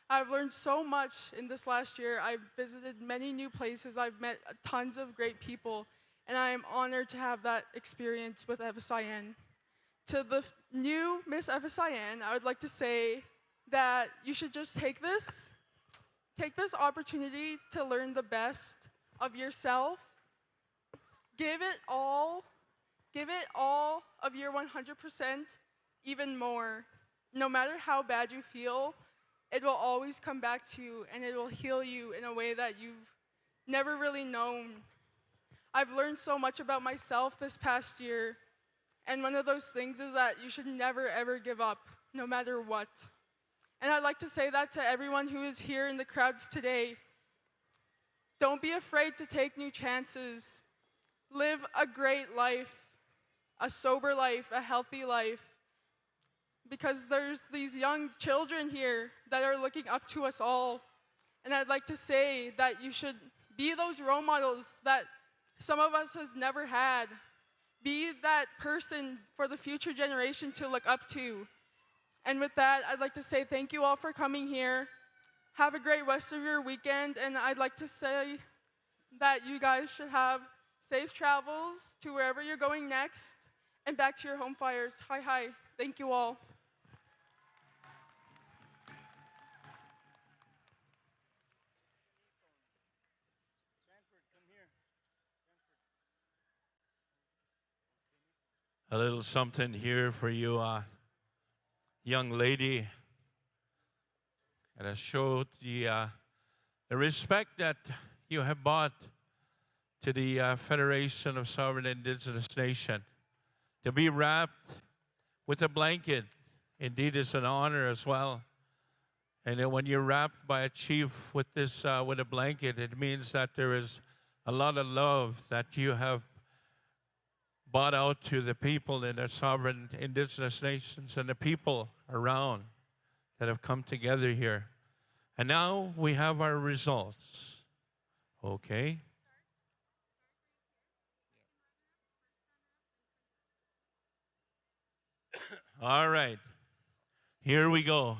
I've learned so much in this last year. I've visited many new places. I've met tons of great people, and I am honored to have that experience with FSIN. To the new Miss FSIN, I would like to say that you should just take this opportunity to learn the best of yourself. Give it all of your 100%, even more. No matter how bad you feel, it will always come back to you and it will heal you in a way that you've never really known. I've learned so much about myself this past year, and one of those things is that you should never ever give up, no matter what. And I'd like to say that to everyone who is here in the crowds today. Don't be afraid to take new chances. Live a great life, a sober life, a healthy life. Because there's these young children here that are looking up to us all. And I'd like to say that you should Be those role models that some of us has never had. Be that person for the future generation to look up to. And with that, I'd like to say thank you all for coming here. Have a great rest of your weekend, and I'd like to say that you guys should have safe travels to wherever you're going next and back to your home fires. Hi, hi. Thank you all. A little something here for you, young lady. And I showed the respect that you have brought to the Federation of Sovereign Indigenous Nation. To be wrapped with a blanket, indeed, is an honor as well. And then when you're wrapped by a chief with this, with a blanket, it means that there is a lot of love that you have brought out to the people in the sovereign indigenous nations and the people around that have come together here. And now we have our results. Okay. All right. Here we go.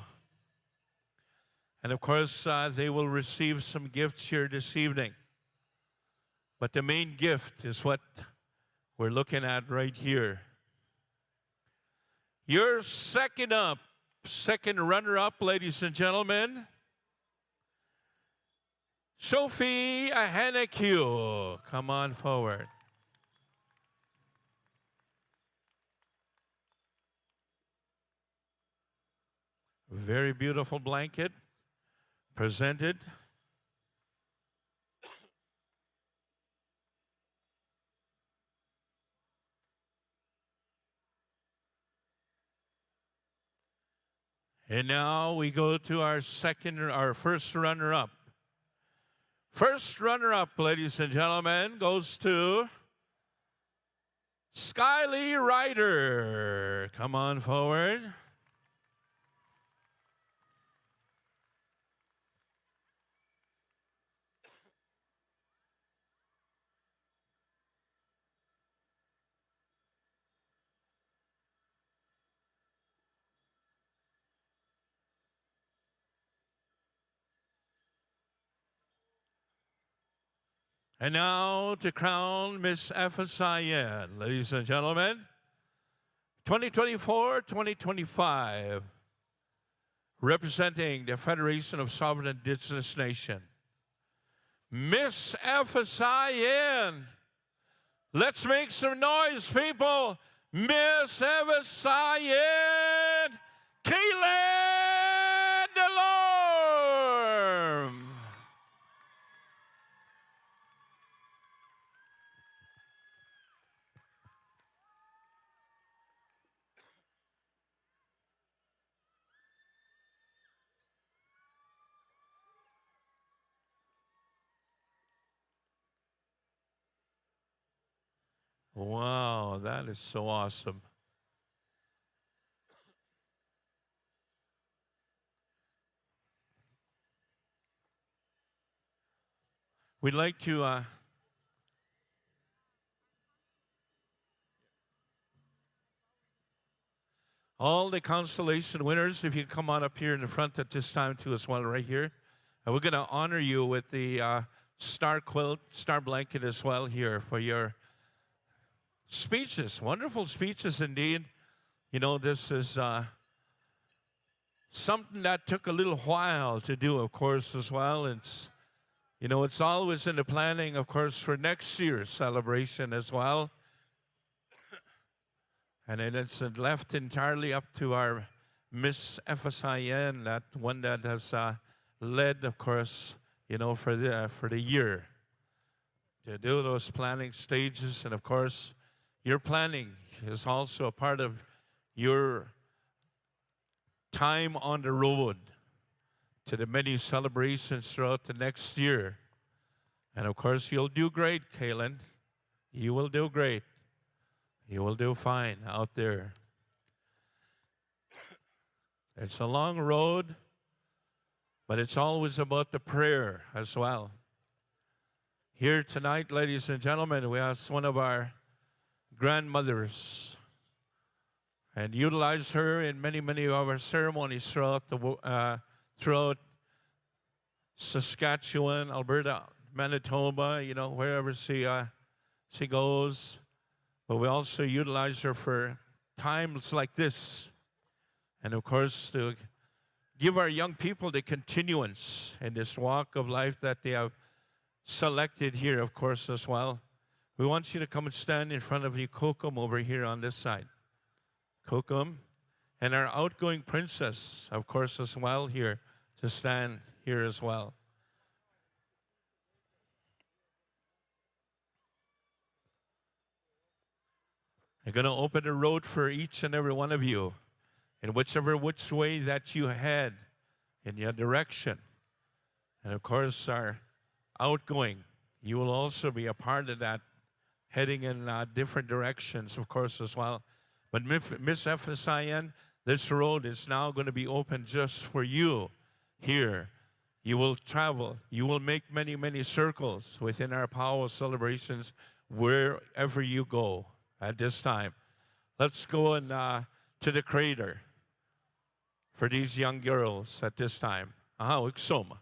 And of course, they will receive some gifts here this evening. But the main gift is what we're looking at right here. Your second runner-up, ladies and gentlemen, Sophie Ahenekyu. Come on forward. Very beautiful blanket presented. And now we go to our first runner-up. First runner-up, ladies and gentlemen, goes to Skyly Ryder. Come on forward. And now to crown Miss FSIN, ladies and gentlemen, 2024-2025, representing the Federation of Sovereign Indigenous Nation, Miss FSIN. Let's make some noise, people. Miss FSIN, Kaylan Delorme. Wow, that is so awesome. We'd like to all the constellation winners, if you come on up here in the front at this time too as well, right here. And we're going to honor you with the star quilt, star blanket as well here for your speeches, wonderful speeches indeed. You know, this is something that took a little while to do, of course, as well. It's, you know, it's always in the planning, of course, for next year's celebration as well. And then it's left entirely up to our Miss FSIN, that one that has led, of course, you know, for the year to do those planning stages. And of course, your planning is also a part of your time on the road to the many celebrations throughout the next year. And of course, you'll do great, Kaylan. You will do great. You will do fine out there. It's a long road, but it's always about the prayer as well. Here tonight, ladies and gentlemen, we have one of our grandmothers and utilize her in many, many of our ceremonies throughout Saskatchewan, Alberta, Manitoba, you know, wherever she goes. But we also utilize her for times like this. And of course, to give our young people the continuance in this walk of life that they have selected here, of course, as well. We want you to come and stand in front of you, Kokum, over here on this side. Kokum, and our outgoing princess, of course, as well, here to stand here as well. I'm going to open the road for each and every one of you in which way that you head in your direction. And of course, our outgoing, you will also be a part of that, heading in different directions, of course, as well. But Miss FSIN, this road is now going to be open just for you here. You will travel. You will make many, many circles within our powwow celebrations wherever you go at this time. Let's go and to the crater for these young girls at this time. Uksoma.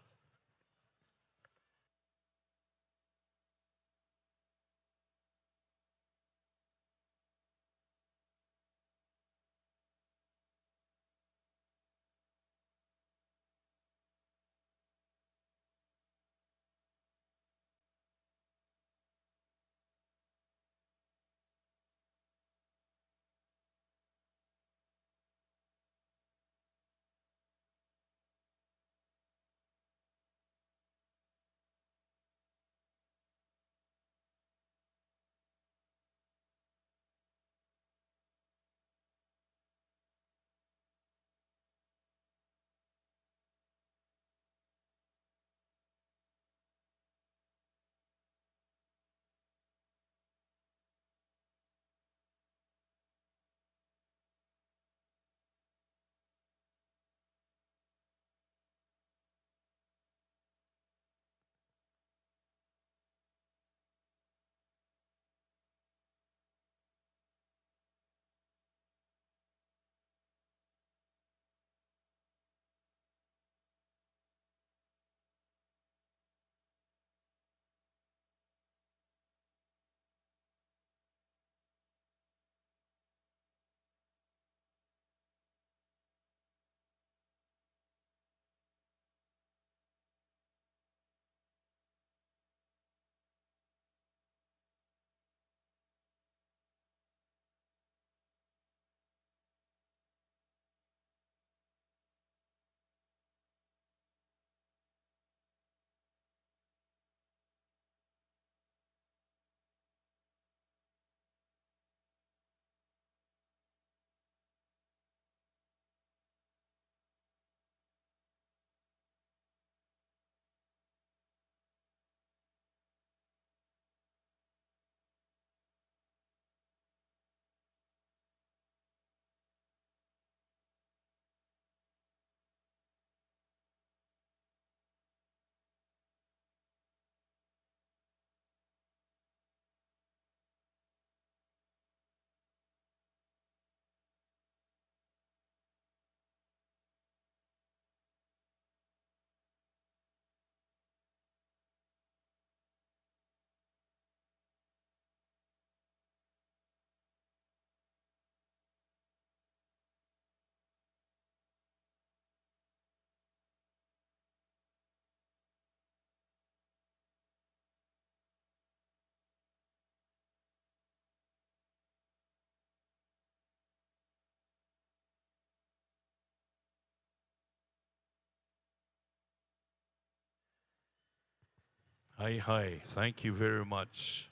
Hi. Thank you very much.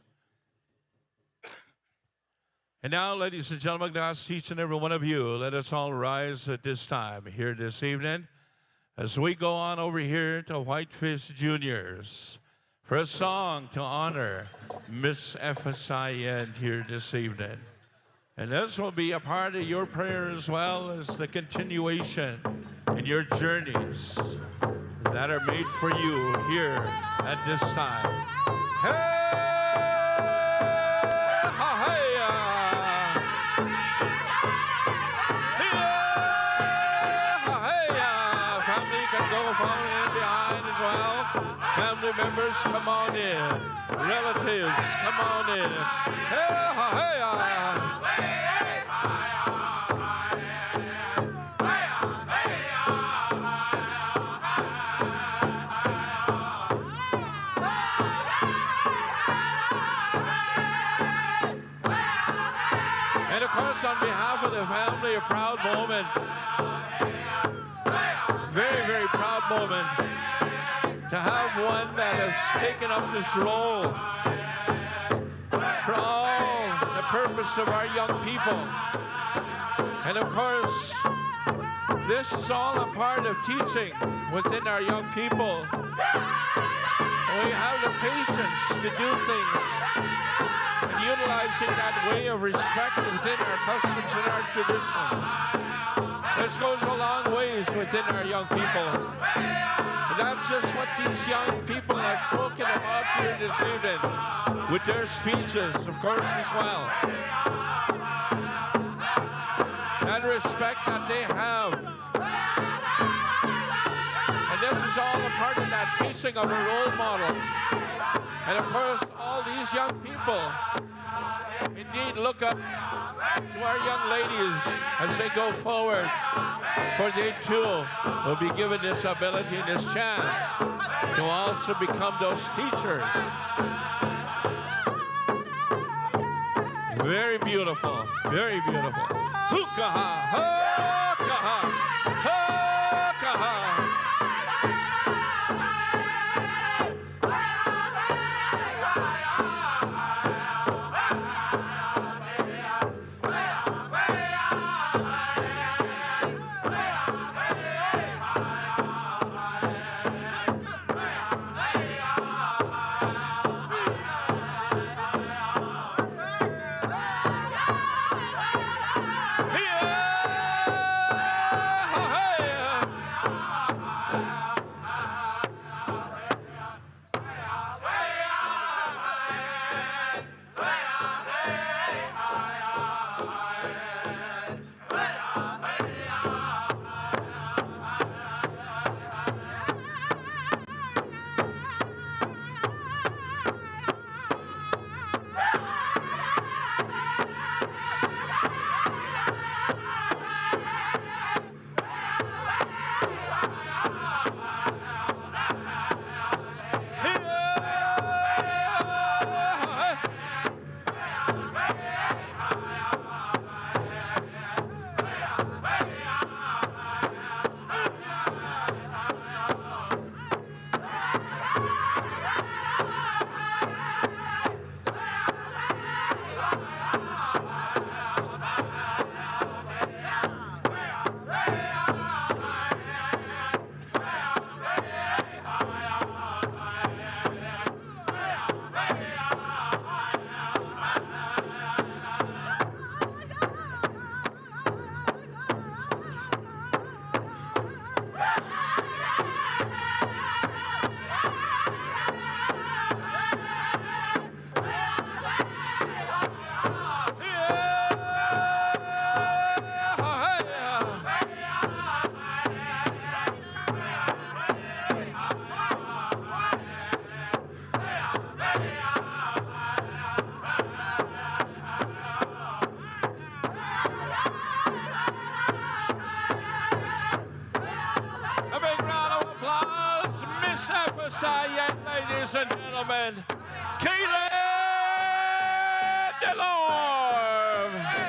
And now, ladies and gentlemen, I ask each and every one of you, let us all rise at this time here this evening as we go on over here to Whitefish Juniors for a song to honor Miss FSIN here this evening. And this will be a part of your prayer as well as the continuation in your journeys that are made for you here at this time. Family can go falling in behind as well. Family members, come on in. Relatives, come on in. And of course, on behalf of the family, a proud moment. Very, very proud moment to have one that has taken up this role for all the purpose of our young people. And of course, this is all a part of teaching within our young people. We have the patience to do things and utilizing that way of respect within our customs and our traditions. This goes a long ways within our young people. And that's just what these young people have spoken about here this evening with their speeches, of course, as well. That respect that they have. And this is all a part of that teaching of a role model. And of course, all these young people indeed look up to our young ladies as they go forward, for they too will be given this ability and this chance to also become those teachers. Very beautiful, very beautiful. Hookah, hookah, hookah. FSIN, ladies and gentlemen, Kayla DeLorme.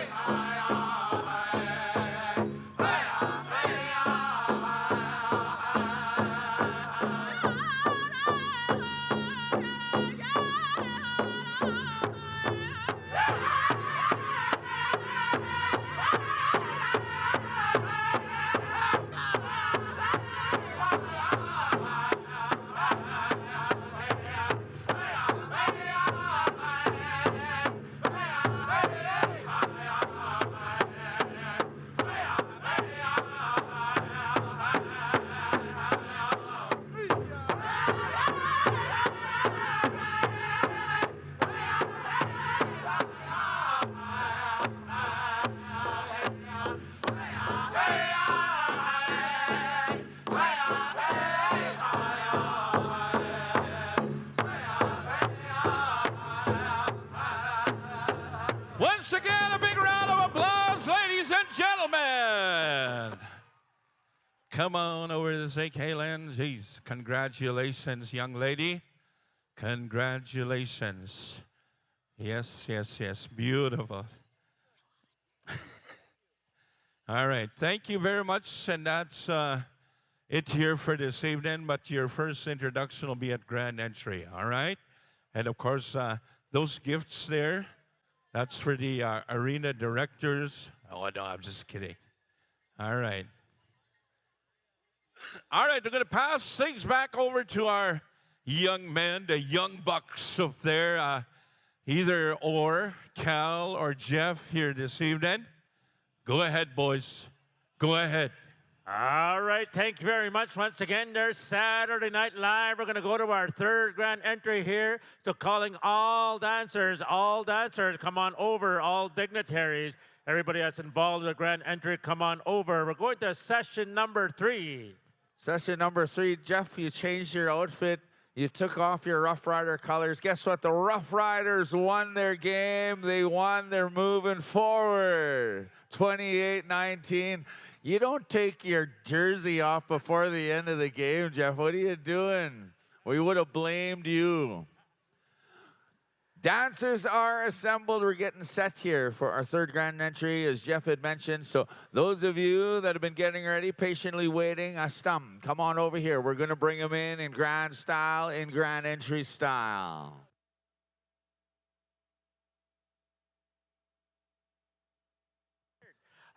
Come on over to say, Kaylin. Jeez, congratulations, young lady. Congratulations. Yes, yes, yes. Beautiful. All right. Thank you very much. And that's it here for this evening. But your first introduction will be at Grand Entry. All right. And of course, those gifts there, that's for the arena directors. Oh, no, I'm just kidding. All right. All right, we're going to pass things back over to our young men, the young bucks up there. Either or, Cal or Jeff here this evening. Go ahead, boys. Go ahead. All right, thank you very much. Once again, there's Saturday Night Live. We're going to go to our third grand entry here. So calling all dancers, come on over, all dignitaries, everybody that's involved in the grand entry, come on over. We're going to session number 3. Session number 3. Jeff, you changed your outfit. You took off your Rough Rider colors. Guess what? The Rough Riders won their game. They won. They're moving forward. 28-19. You don't take your jersey off before the end of the game, Jeff. What are you doing? We would have blamed you. Dancers are assembled. We're getting set here for our third grand entry, as Jeff had mentioned. So those of you that have been getting ready, patiently waiting, come on over here. We're going to bring them in grand style, in grand entry style.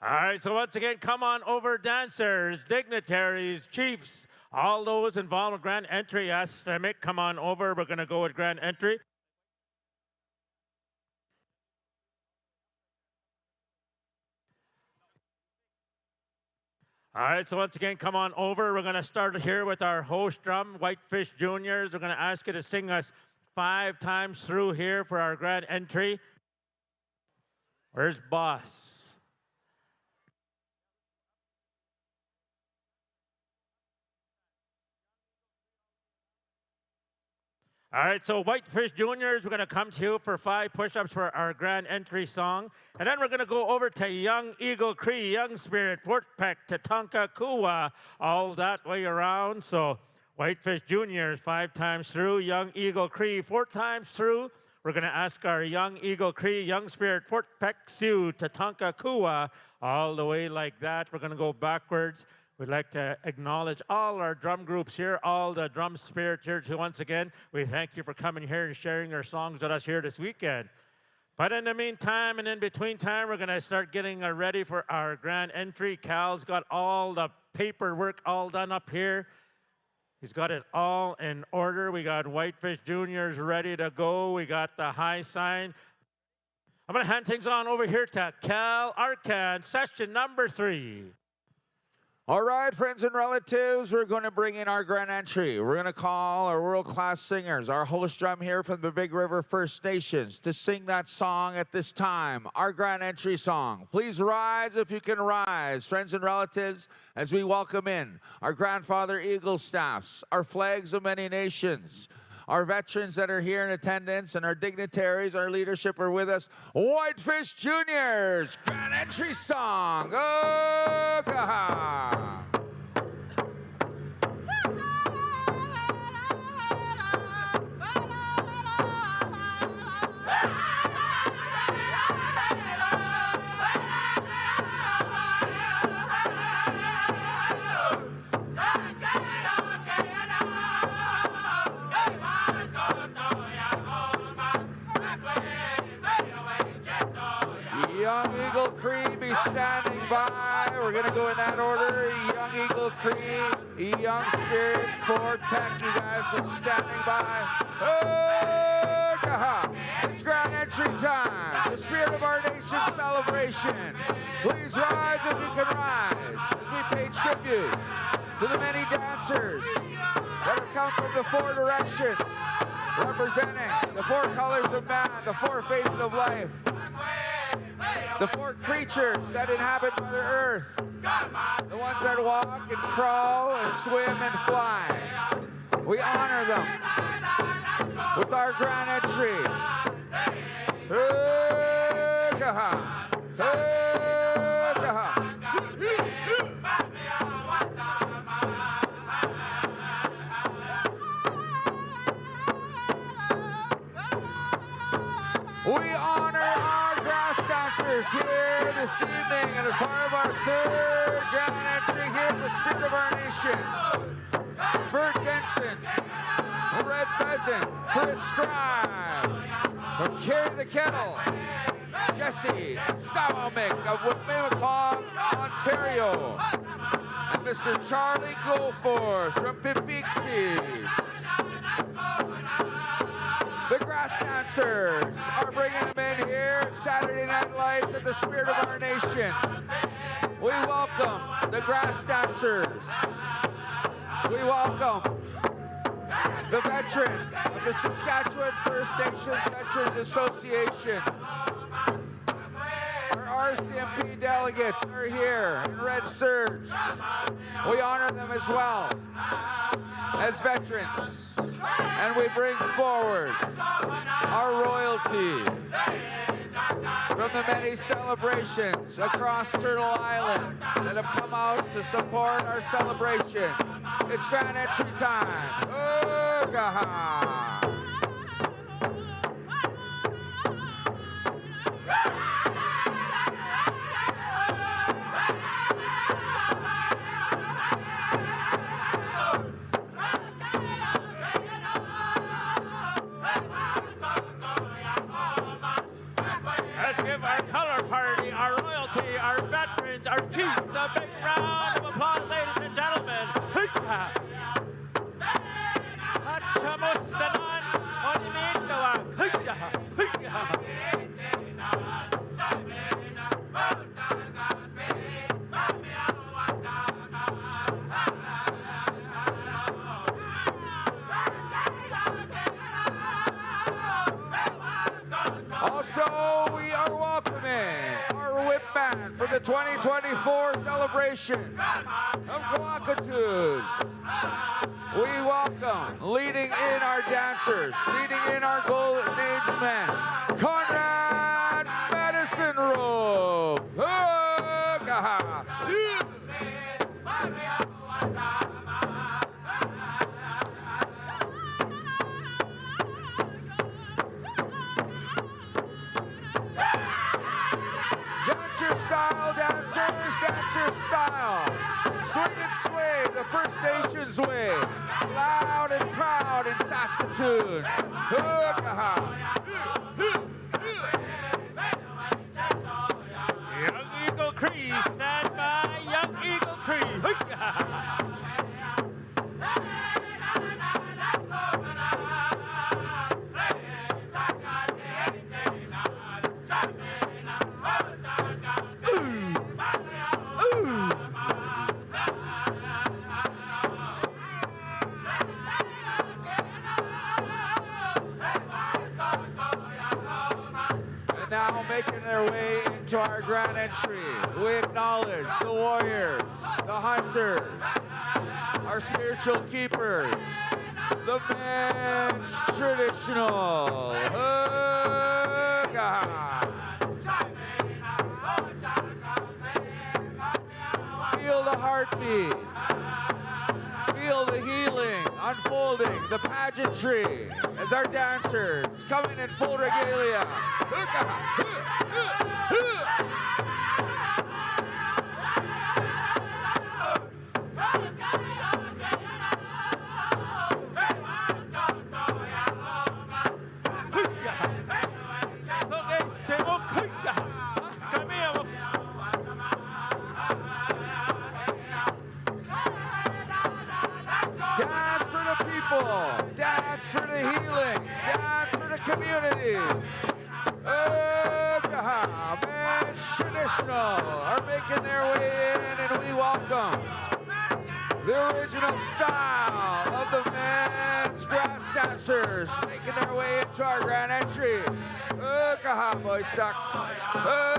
All right, so once again, come on over, dancers, dignitaries, chiefs, all those involved with grand entry. Yes, Mick, come on over. We're going to go with grand entry. All right, so once again, come on over. We're going to start here with our host drum, Whitefish Juniors. We're going to ask you to sing us 5 times through here for our grand entry. Where's Boss? All right, so Whitefish Juniors, we're going to come to you for 5 push-ups for our grand entry song. And then we're going to go over to Young Eagle Cree, Young Spirit, Fort Peck, Tatanka, Kuwa, all that way around. So Whitefish Juniors, 5 times through. Young Eagle Cree, 4 times through. We're going to ask our Young Eagle Cree, Young Spirit, Fort Peck, Sioux, Tatanka, Kuwa, all the way like that. We're going to go backwards. We'd like to acknowledge all our drum groups here, all the drum spirit here too. Once again, we thank you for coming here and sharing your songs with us here this weekend. But in the meantime and in between time, we're going to start getting ready for our grand entry. Cal's got all the paperwork all done up here. He's got it all in order. We got Whitefish Juniors ready to go. We got the high sign. I'm going to hand things on over here to Cal Arcan, session number 3. All right, friends and relatives, we're going to bring in our grand entry. We're going to call our world-class singers, our host drum here from the Big River First Nations, to sing that song at this time, our grand entry song. Please rise if you can rise, friends and relatives, as we welcome in our grandfather Eagle staffs, our flags of many nations, our veterans that are here in attendance, and our dignitaries, our leadership are with us. Whitefish Juniors, grand entry song. Oh, kaha. Young Eagle Cree be standing by. We're going to go in that order. Young Eagle Cree, Young Spirit, Fort Peck, you guys been standing by. Oh, kaha. It's grand entry time. The spirit of our nation's celebration. Please rise if you can rise as we pay tribute to the many dancers that have come from the 4 directions, representing the 4 colors of man, the 4 phases of life. The 4 creatures that inhabit Mother Earth. The ones that walk and crawl and swim and fly. We honor them with our grand entry. We honor our grass dancers here this evening and as part of our third grand entry here at the Spirit of Our Nation. Bert Benson, Red Pheasant, Chris Scribe, from Carry the Kettle, Jesse Sawamik of Wimmimacong, Ontario, and Mr. Charlie Goforth from Pipixi. The grass dancers are bringing them in here at Saturday Night Lights at the Spirit of Our Nation. We welcome the grass dancers. We welcome the veterans of the Saskatchewan First Nations Veterans Association. Our RCMP delegates are here in red serge. We honor them as well as veterans. And we bring forward our royalty from the many celebrations across Turtle Island that have come out to support our celebration. It's grand entry time. Ooh-ga-ha. Let's give our color party, our royalty, our veterans, our chiefs a big round of applause, ladies and gentlemen. Hey-ha. Hachamustanan, Onimindawa. Hey-ha. Hey-ha. Also, we are welcoming our whip band for the 2024 celebration of Coacatoos. We welcome, leading in our dancers, leading in our Golden Age men, Conrad Madison Robe. Hoo-ga-ha. Dancer style, dancers, dancer style. Swing and sway, the First Nations way. Loud and proud in Saskatoon. Hoo-ga-ha. Young Eagle Cree, stand by, Young Eagle Cree. Hey-ha. And now making their way into our grand entry, we acknowledge the warriors, the hunters, our spiritual keepers, the men's traditional. Hoo-ga-ha. Feel the heartbeat. Feel the healing unfolding, the pageantry as our dancers coming in full regalia. Dance for the people, dance for the healing, dance for the communities. Oh, men's traditional are making their way in, and we welcome the original style of the men's grass dancers making their way into our grand entry. Oh, boy, suck. Oh,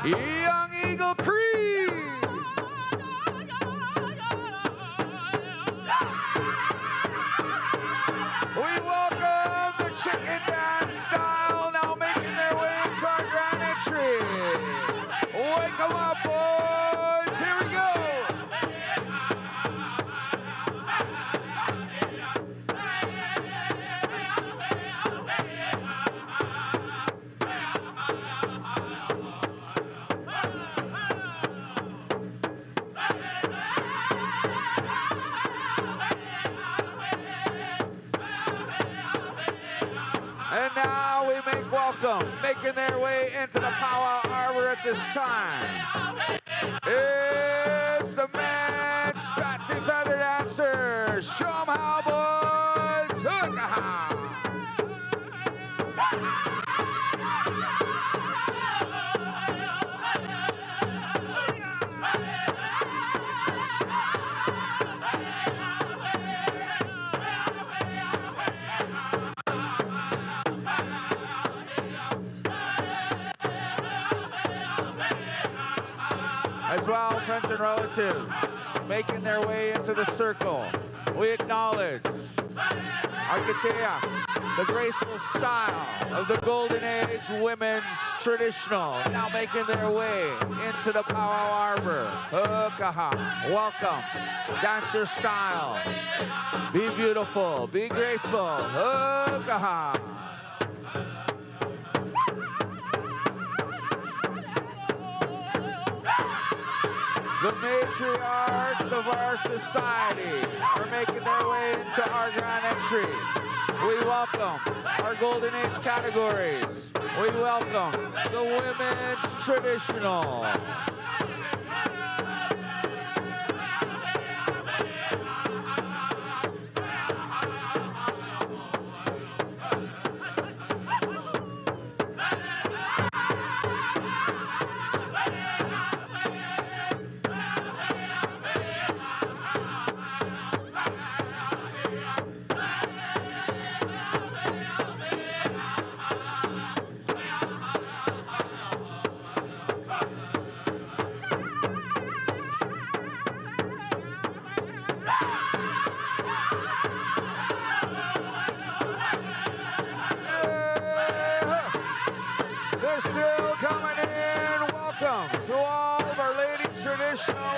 Young Eagle Cree. Here we go. And now we make welcome, making their way into the powwow arbor at this time. It's the men's fancy feather dancers. Show 'em how, boys. Hook-a-ha. As well, friends and relatives, making their way into the circle. We acknowledge Arkatea, the graceful style of the Golden Age women's traditional, now making their way into the powwow arbor. Hook-a-ha. Welcome. Dance your style. Be beautiful. Be graceful. Hook-a-ha. The matriarchs of our society are making their way into our grand entry. We welcome our Golden Age categories. We welcome the women's traditional.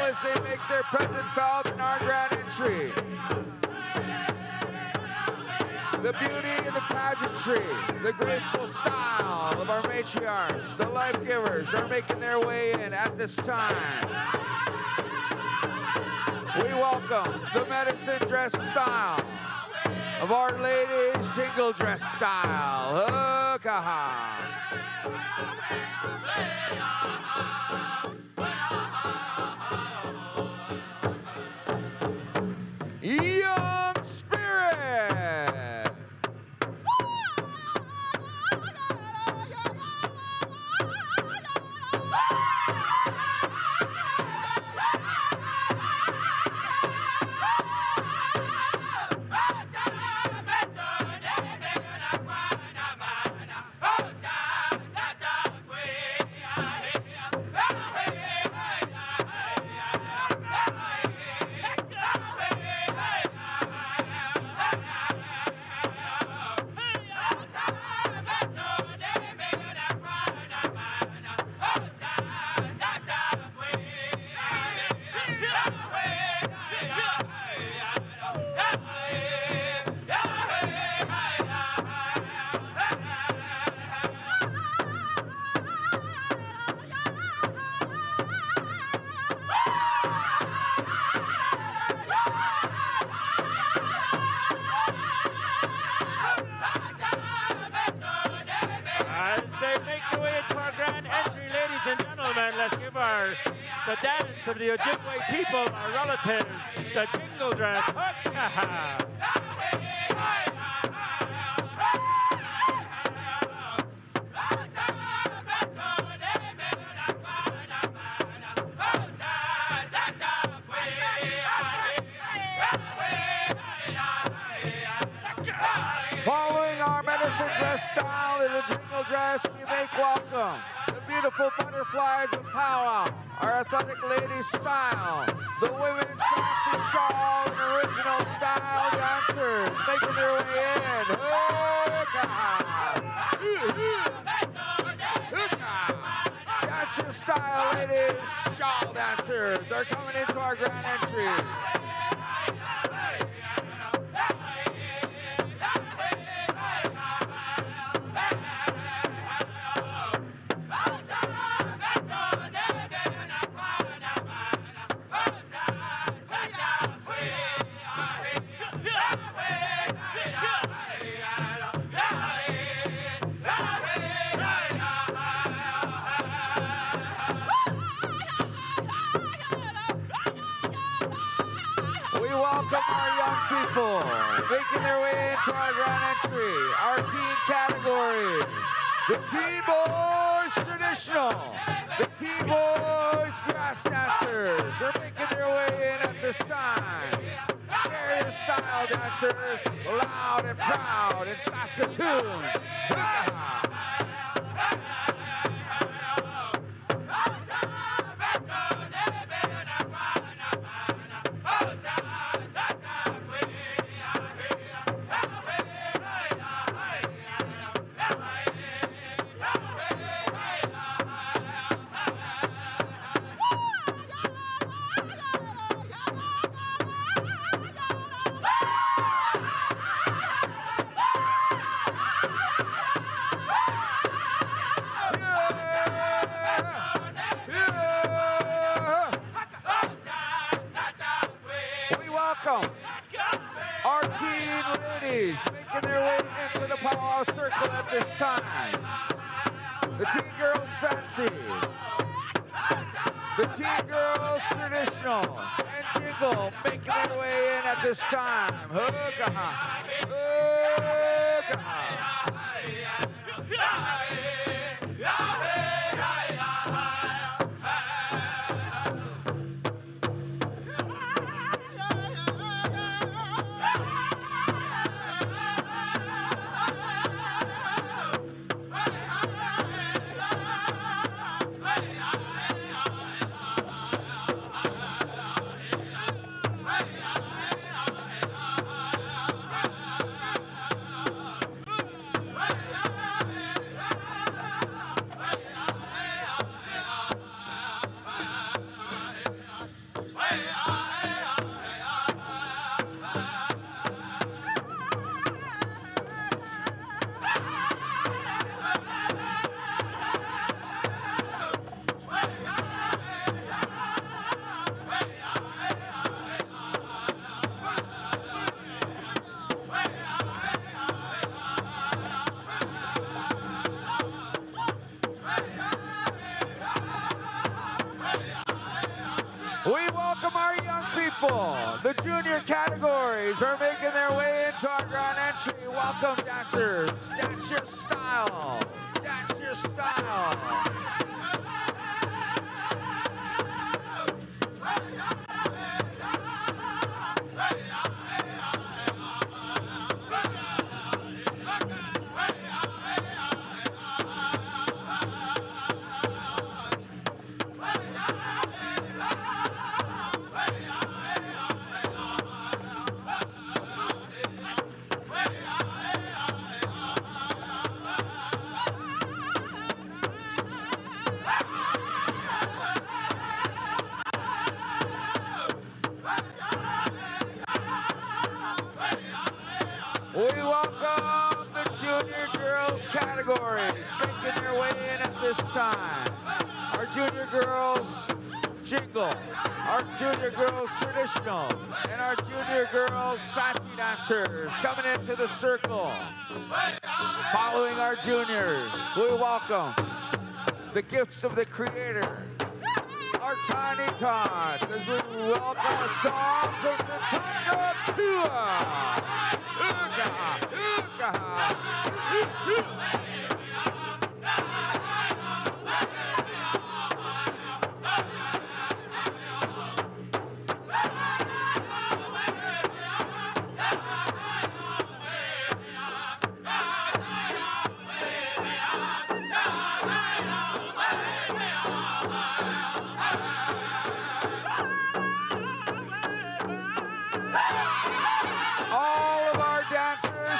As they make their presence felt in our grand entry. The beauty and the pageantry, the graceful style of our matriarchs, the life givers are making their way in at this time. We welcome the medicine dress style of our ladies' jingle dress style. Hook-a-ha. Young Spirit. The dance of the Ojibwe people, our relatives, the jingle dress. Hook-a-ha. Following our medicine dress style in the jingle dress, we make welcome the beautiful butterflies of powwow, our athletic lady style, the women's fancy shawl and original style dancers making their way in. Hook-a-ha. Dance your style, ladies. Shawl dancers are coming into our grand entry. People making their way into our grand entry, our teen categories. The Teen Boys Traditional, the Teen Boys Grass Dancers are making their way in at this time. Share your style, dancers, loud and proud in Saskatoon. Our teen ladies making their way into the powwow circle at this time. The Teen Girls Fancy, the Teen Girls Traditional, and Jingle making their way in at this time. Hook-a-ha. Hook-a-ha. The junior categories are making their way into our grand entry. Welcome, dancers. Dance your style. Dance your style. We welcome the junior girls categories making their way in at this time. Our junior girls Jingle, our junior girls Traditional, and our junior girls Fancy Dancers coming into the circle. Following our juniors, we welcome the gifts of the Creator, our Tiny Tots, as we welcome a song from Tatanka Kua. Ooga, ooga.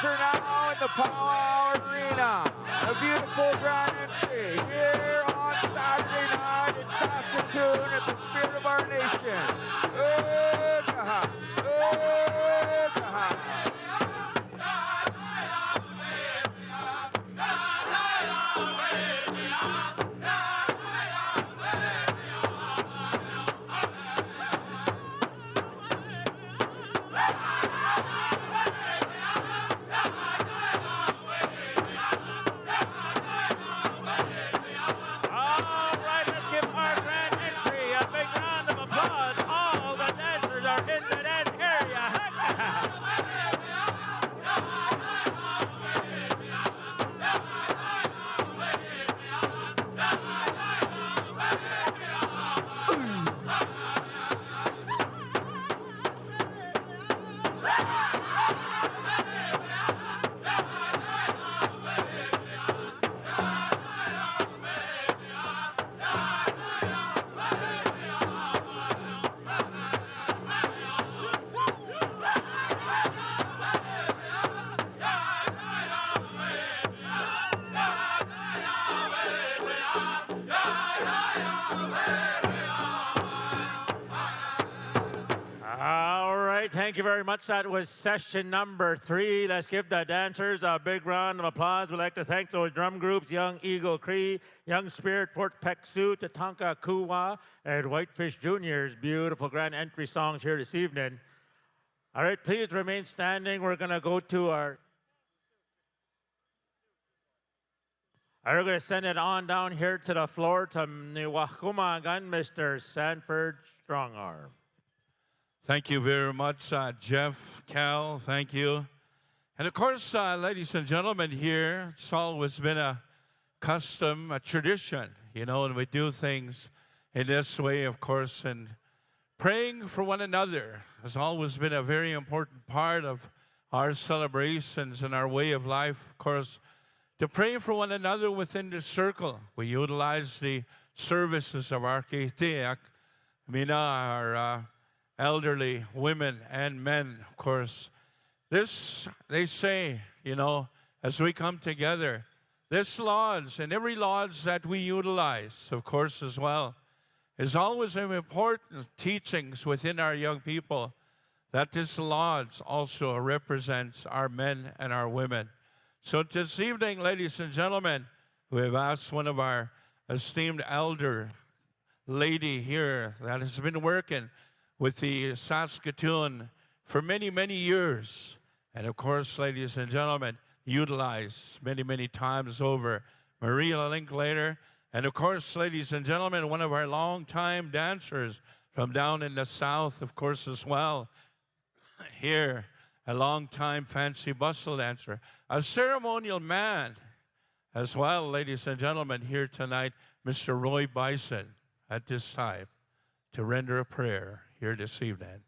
Are now in the Powwow Arena, a beautiful grand entry here on Saturday night Saskatoon at the spirit of our nation. Ugh-ha. Ugh-ha. Thank you very much. That was session number 3. Let's give the dancers a big round of applause. We'd like to thank those drum groups, Young Eagle Cree, Young Spirit, Port Peck Sioux, Tatanka Kuwa, and Whitefish Juniors. Beautiful grand entry songs here this evening. All right, please remain standing. We're going to go to our... We're going to send it on down here to the floor to Niwakumagan, Mr. Sanford Strongarm. Thank you very much, Jeff, Cal, thank you. And of course, ladies and gentlemen, here, it's always been a custom, a tradition, you know, and we do things in this way, of course, and praying for one another has always been a very important part of our celebrations and our way of life, of course, to pray for one another within the circle. We utilize the services of our Kehtiak, Mina, our elderly women and men, of course. This, they say, you know, as we come together, this lodge and every lodge that we utilize, of course, as well, is always an important teachings within our young people that this lodge also represents our men and our women. So this evening, ladies and gentlemen, we have asked one of our esteemed elder lady here that has been working with the Saskatoon for many, many years. And of course, ladies and gentlemen, utilized many, many times over. Maria Linklater, and of course, ladies and gentlemen, one of our longtime dancers from down in the south, of course, as well. Here, a longtime fancy bustle dancer. A ceremonial man as well, ladies and gentlemen, here tonight, Mr. Roy Bison, at this time, to render a prayer here this evening.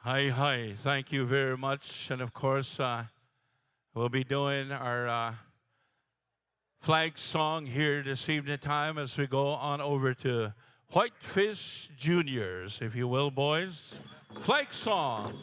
Hi, hi. Thank you very much. And of course, we'll be doing our flag song here this evening time as we go on over to Whitefish Juniors, if you will, boys. Flag song.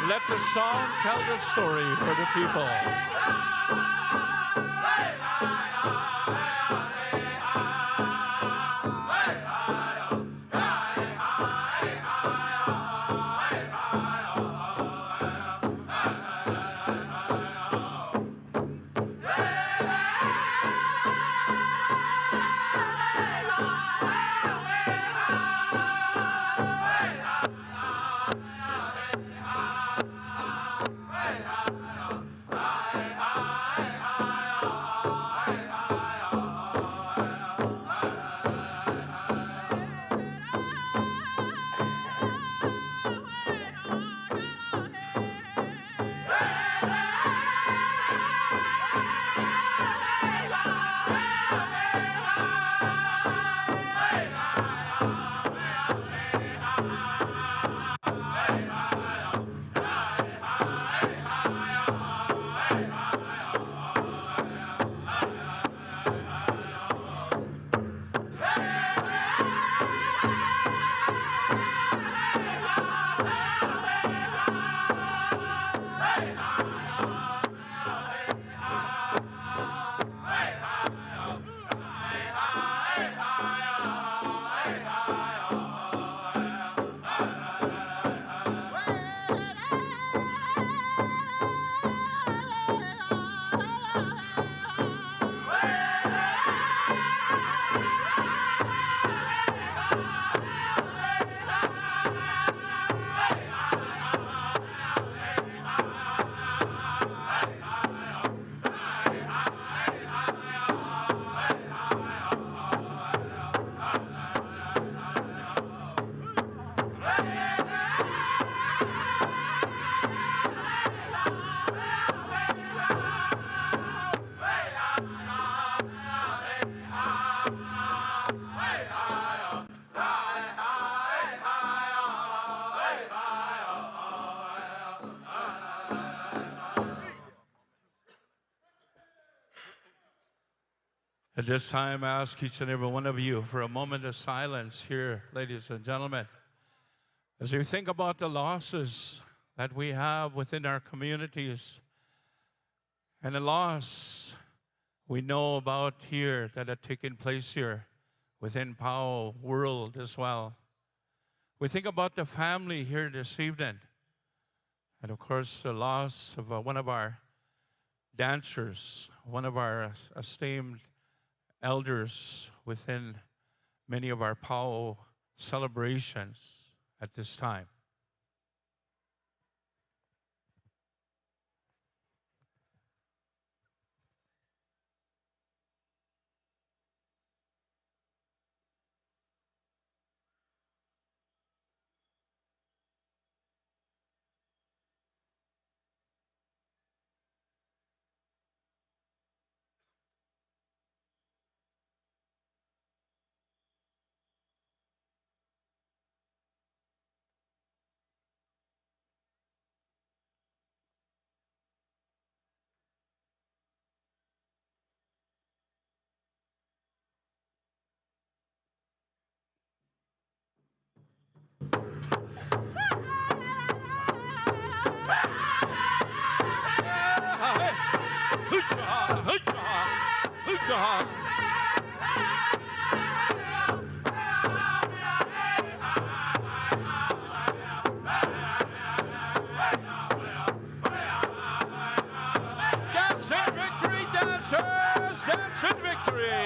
Let the song tell the story for the people. At this time, I ask each and every one of you for a moment of silence here, ladies and gentlemen, as we think about the losses that we have within our communities and the loss we know about here that had taken place here within POW world as well. We think about the family here this evening, and of course the loss of one of our dancers, one of our esteemed elders within many of our POW celebrations at this time. Dance in victory, dancers! Dance in victory!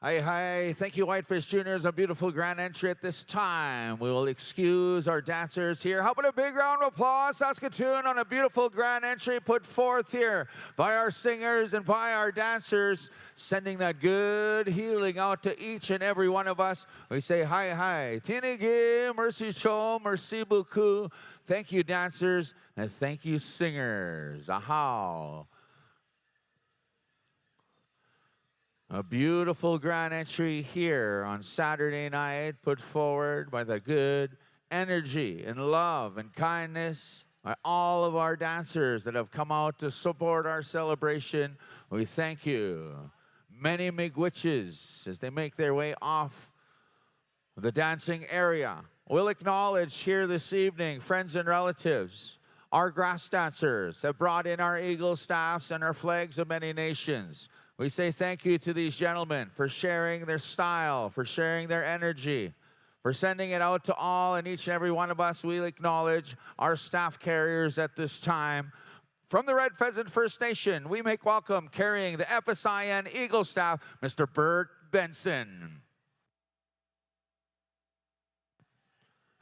Hi, hi. Thank you, Whitefish Juniors. A beautiful grand entry at this time. We will excuse our dancers here. How about a big round of applause, Saskatoon, on a beautiful grand entry put forth here by our singers and by our dancers, sending that good healing out to each and every one of us. We say hi, hi. Tinigi, merci cho, merci beaucoup. Thank you, dancers, and thank you, singers. Aha. A beautiful grand entry here on Saturday night, put forward by the good energy and love and kindness by all of our dancers that have come out to support our celebration. We thank you. Many miigwitches as they make their way off the dancing area. We'll acknowledge here this evening friends and relatives. Our grass dancers have brought in our eagle staffs and our flags of many nations. We say thank you to these gentlemen for sharing their style, for sharing their energy, for sending it out to all and each and every one of us. We'll acknowledge our staff carriers at this time. From the Red Pheasant First Nation, we make welcome carrying the FSIN Eagle staff, Mr. Bert Benson.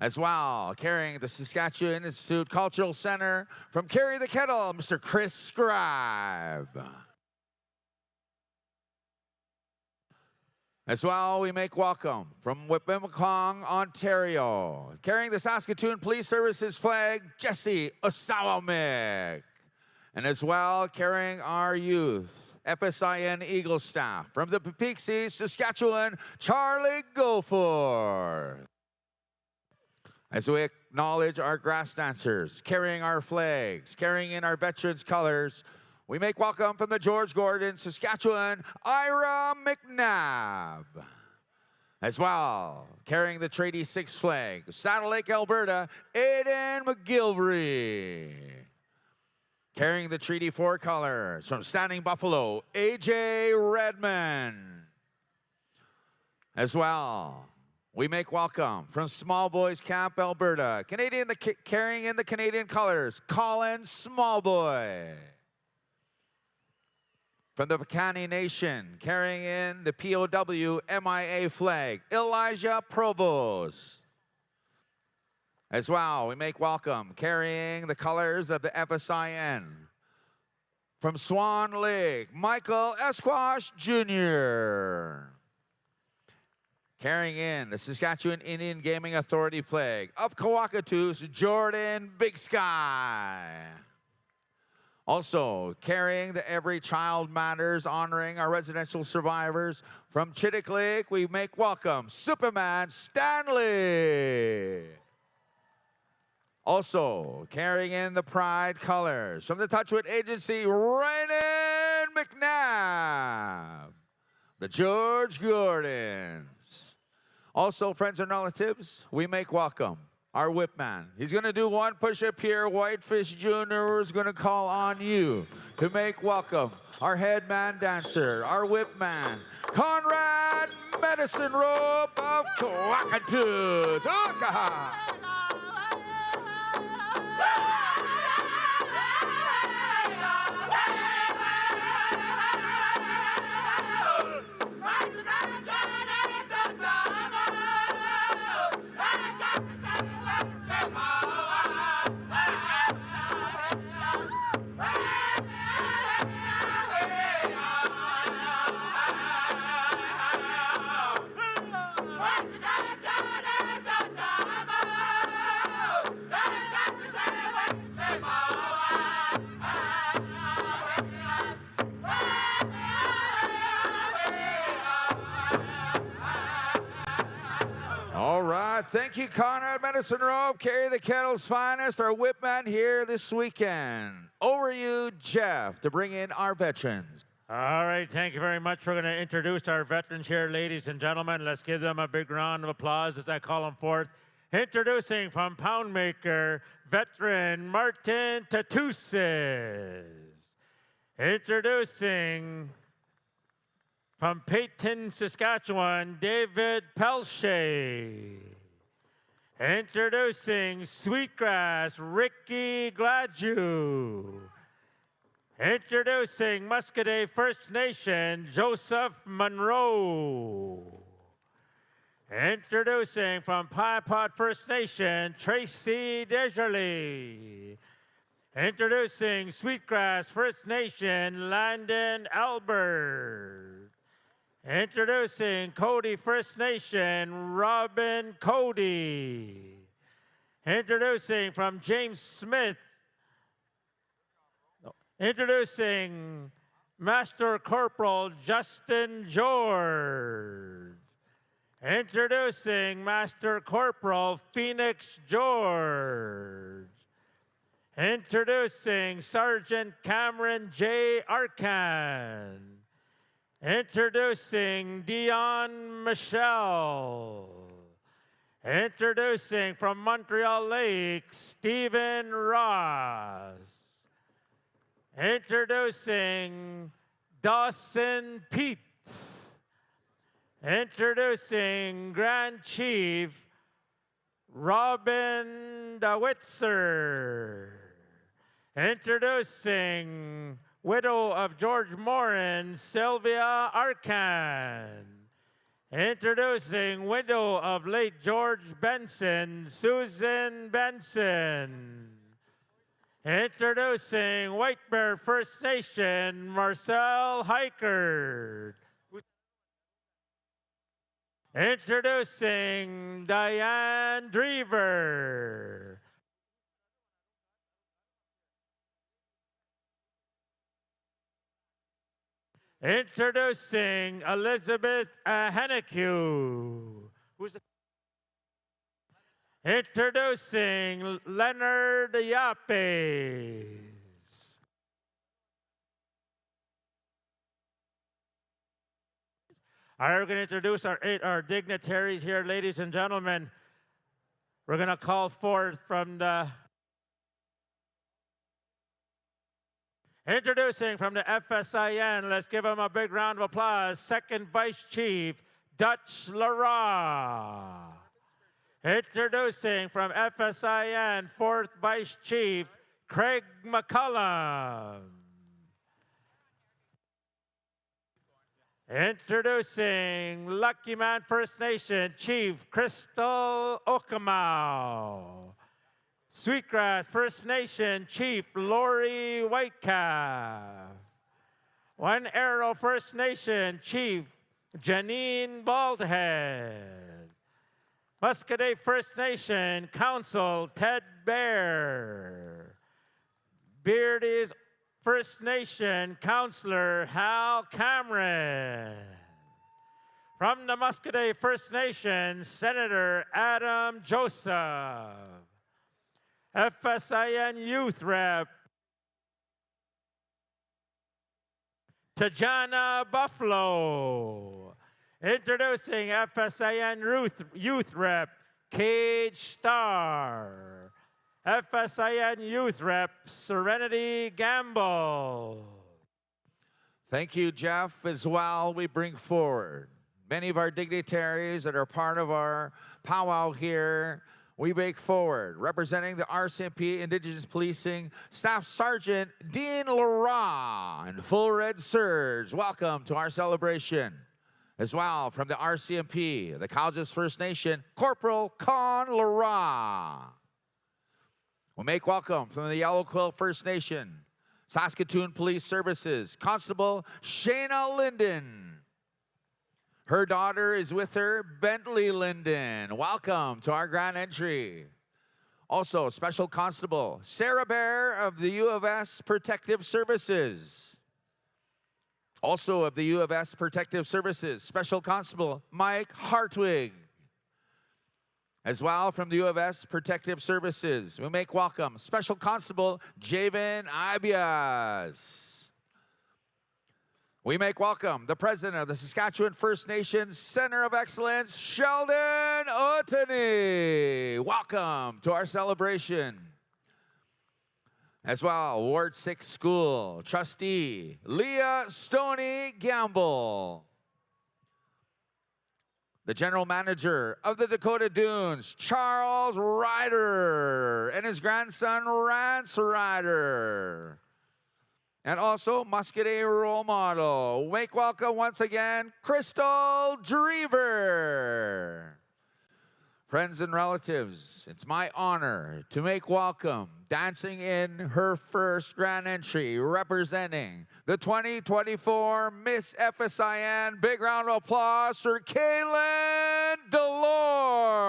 As well, carrying the Saskatchewan Institute Cultural Center, from Carry the Kettle, Mr. Chris Scribe. As well, we make welcome from Whipimacong, Ontario, carrying the Saskatoon Police Services flag, Jesse Osawamik. And as well, carrying our youth, FSIN Eagle staff, from the Pepeeksy, Saskatchewan, Charlie Goforth. As we acknowledge our grass dancers, carrying our flags, carrying in our veterans' colors, we make welcome from the George Gordon, Saskatchewan, Ira McNabb. As well, carrying the Treaty 6 flag, Saddle Lake, Alberta, Aiden McGilvery. Carrying the Treaty 4 colors from Standing Buffalo, AJ Redmond. As well, we make welcome from Small Boys Camp, Alberta, carrying in the Canadian colors, Colin Smallboy. From the Piikani Nation, carrying in the POW MIA flag, Elijah Provost. As well, we make welcome, carrying the colors of the FSIN. From Swan Lake, Michael Esquash Jr. Carrying in the Saskatchewan Indian Gaming Authority flag of Kawakatus, Jordan Big Sky. Also, carrying the Every Child Matters, honoring our residential survivors. From Chittick Lake, we make welcome Superman Stanley. Also, carrying in the Pride colors from the Touchwood Agency, Ryan McNabb. The George Gordons. Also, friends and relatives, we make welcome our whip man. He's going to do one push-up here. Whitefish Jr. is going to call on you to make welcome our head man dancer, our whip man, Conrad Medicine Rope of Kawakatus. All right, thank you, Conrad Medicine Rope. Carry the Kettle's finest, our whip man here this weekend. Over you, Jeff, to bring in our veterans. All right, thank you very much. We're going to introduce our veterans here, ladies and gentlemen. Let's give them a big round of applause as I call them forth. Introducing from Poundmaker, veteran Martin Tatusis. Introducing from Peyton, Saskatchewan, David Pelche. Introducing Sweetgrass, Ricky Gladue. Introducing Muscadet First Nation, Joseph Monroe. Introducing from Piepot First Nation, Tracy Desjardins. Introducing Sweetgrass First Nation, Landon Albert. Introducing Cody First Nation, Robin Cody. Introducing from James Smith. Introducing Master Corporal Justin George. Introducing Master Corporal Phoenix George. Introducing Sergeant Cameron J. Arcan. Introducing Dion Michelle. Introducing from Montreal Lake, Stephen Ross. Introducing Dawson Pete. Introducing Grand Chief Robin Dawitzer. Introducing widow of George Morin, Sylvia Arcan. Introducing widow of late George Benson, Susan Benson. Introducing White Bear First Nation, Marcel Heichert. Introducing Diane Drever. Introducing Elizabeth Henneque. Introducing Leonard Yapes. All right, we're going to introduce our dignitaries here, ladies and gentlemen. We're going to call forth from the... Introducing from the FSIN, let's give him a big round of applause, Second Vice Chief Dutch Lara. Introducing from FSIN, 4th Vice Chief, Craig McCullum. Introducing Lucky Man First Nation Chief Crystal Okamau. Sweetgrass First Nation Chief Lori Whitecalf. One Arrow First Nation Chief Janine Baldhead. Muscadet First Nation Council Ted Bear. Beardy's First Nation Councilor Hal Cameron. From the Muscadet First Nation, Senator Adam Joseph. FSIN Youth Rep, Tajana Buffalo. Introducing FSIN Youth Rep, Cage Star. FSIN Youth Rep, Serenity Gamble. Thank you, Jeff. As well, we bring forward many of our dignitaries that are part of our powwow here. We bring forward, representing the RCMP Indigenous Policing, Staff Sergeant Dean Lara and Full Red Surge. Welcome to our celebration. As well, from the RCMP, the Cowges First Nation, Corporal Con Lara. We'll make welcome from the Yellow Quill First Nation, Saskatoon Police Services, Constable Shayna Linden. Her daughter is with her, Bentley Linden. Welcome to our grand entry. Also, Special Constable Sarah Bear of the U of S Protective Services. Also of the U of S Protective Services, Special Constable Mike Hartwig. As well, from the U of S Protective Services, we make welcome Special Constable Javen Abias. We make welcome the President of the Saskatchewan First Nations Center of Excellence, Sheldon Otani. Welcome to our celebration. As well, Ward 6 School Trustee Leah Stoney Gamble. The General Manager of the Dakota Dunes, Charles Ryder, and his grandson, Rance Ryder. And also, Muscadet Role Model. Make welcome once again, Crystal Drever. Friends and relatives, it's my honor to make welcome, dancing in her first grand entry, representing the 2024 Miss FSIN. Big round of applause for Kaylin Delore.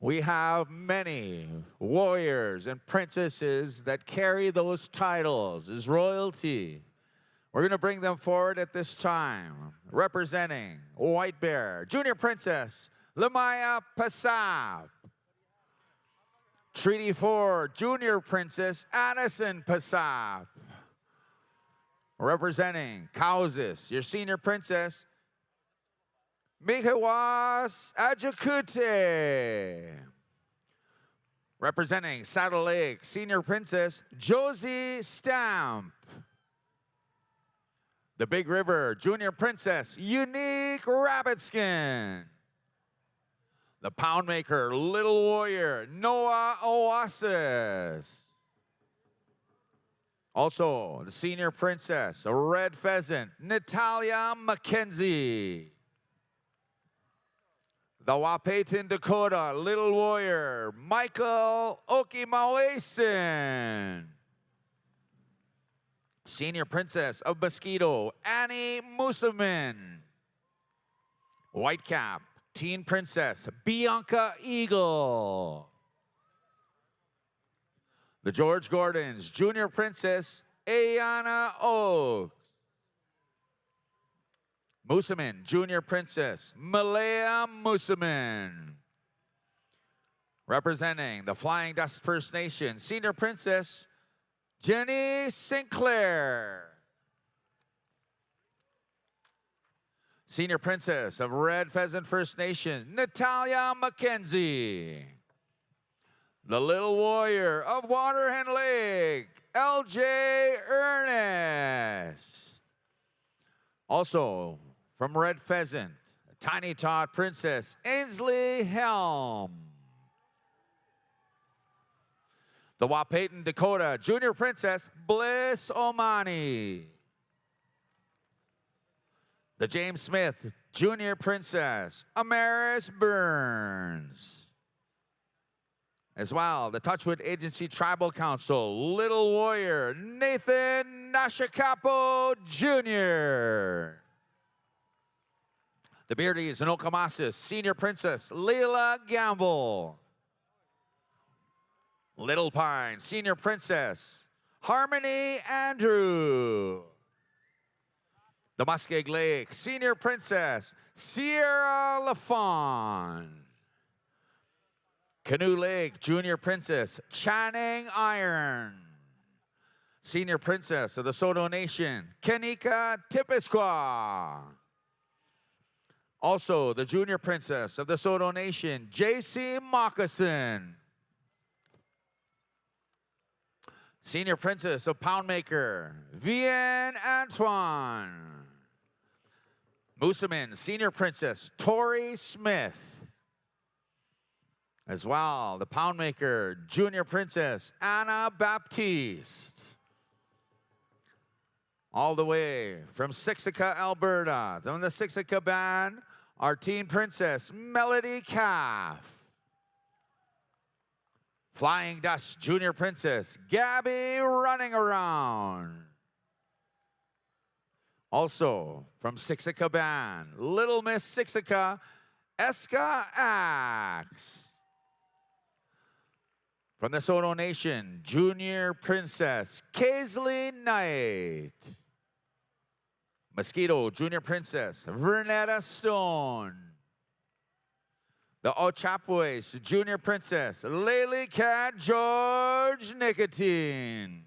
We have many warriors and princesses that carry those titles as royalty. We're going to bring them forward at this time, representing White Bear, Junior Princess Lamaya Pasap. Treaty 4, Junior Princess Addison Pasap. Representing Kauzis, your Senior Princess Mikawas Ajakute. Representing Saddle Lake, Senior Princess Josie Stamp. The Big River, Junior Princess Unique Rabbit Skin. The Pound Maker, Little Warrior Noah Oasis. Also, the Senior Princess, a Red Pheasant Natalia McKenzie. The Wahpeton Dakota, Little Warrior Michael Okimawason. Senior Princess of Mosquito, Annie Musamin. Whitecap, Teen Princess, Bianca Eagle. The George Gordons, Junior Princess, Ayana Oaks. Musamin, Junior Princess, Malaya Musamin. Representing the Flying Dust First Nation, Senior Princess, Jenny Sinclair. Senior Princess of Red Pheasant First Nation, Natalia McKenzie. The Little Warrior of Waterhen Lake, LJ Ernest. Also, from Red Pheasant, Tiny Tot Princess Ainsley Helm. The Wapayton, Dakota Junior Princess Bliss Omani. The James Smith Junior Princess Amaris Burns. As well, the Touchwood Agency Tribal Council Little Warrior Nathan Nashikapo Jr. The Beardies and Okamasis Senior Princess Leila Gamble. Little Pine Senior Princess Harmony Andrew. The Muskeg Lake Senior Princess Sierra Lafon. Canoe Lake Junior Princess Channing Iron. Senior Princess of the Soto Nation Kenika Tipisqua. Also, the Junior Princess of the Soto Nation JC Moccasin. Senior Princess of Poundmaker Vienne Antoine. Moosomin Senior Princess Tori Smith. As well, the Poundmaker Junior Princess Anna Baptiste. All the way from Siksika, Alberta. From the Siksika Band, our teen princess Melody Calf. Flying Dust Junior Princess Gabby Running Around. Also from Siksika Band, Little Miss Siksika Eska Axe. From the Soto Nation, Junior Princess Kaisley Knight. Mosquito Junior Princess Vernetta Stone. The Ochapois Junior Princess Laylee Cat George Nicotine.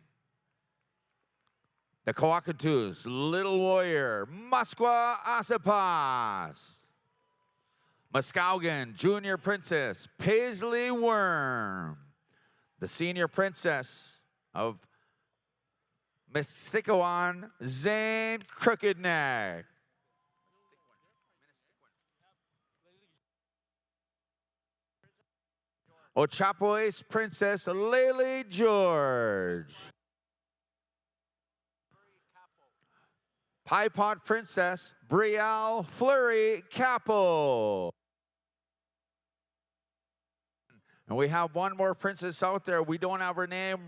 The Coacatus Little Warrior Musqua Asipas. Muskaugan Junior Princess Paisley Worm. The Senior Princess of Mississauga Zane Crooked Neck. Ochapois Princess Laylee George. Pie Pot Princess Brielle Fleury Capo. And we have one more princess out there. We don't have her name.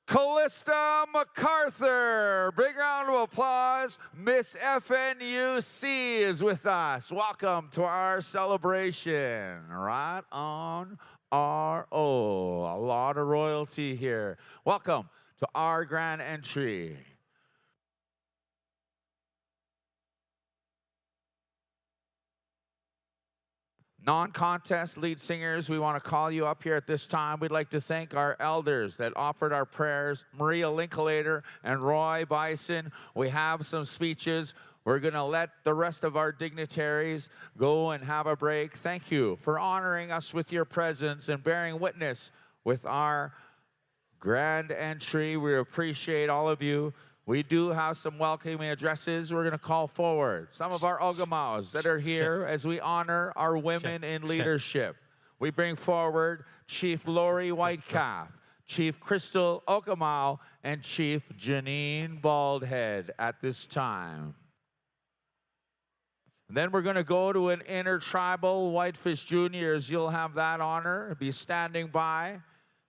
Callista MacArthur. Big round of applause. Miss FNUC is with us. Welcome to our celebration. Right on RO. A lot of royalty here. Welcome to our grand entry. Non-contest lead singers, we want to call you up here at this time. We'd like to thank our elders that offered our prayers, Maria Linklater and Roy Bison. We have some speeches. We're going to let the rest of our dignitaries go and have a break. Thank you for honoring us with your presence and bearing witness with our grand entry. We appreciate all of you. We do have some welcoming addresses. We're going to call forward some of our Ogamaos that are here as we honor our women in leadership. We bring forward Chief Lori Whitecalf, Chief Crystal Okamau, and Chief Janine Baldhead at this time. And then we're going to go to an intertribal Whitefish Juniors. You'll have that honor. Be standing by.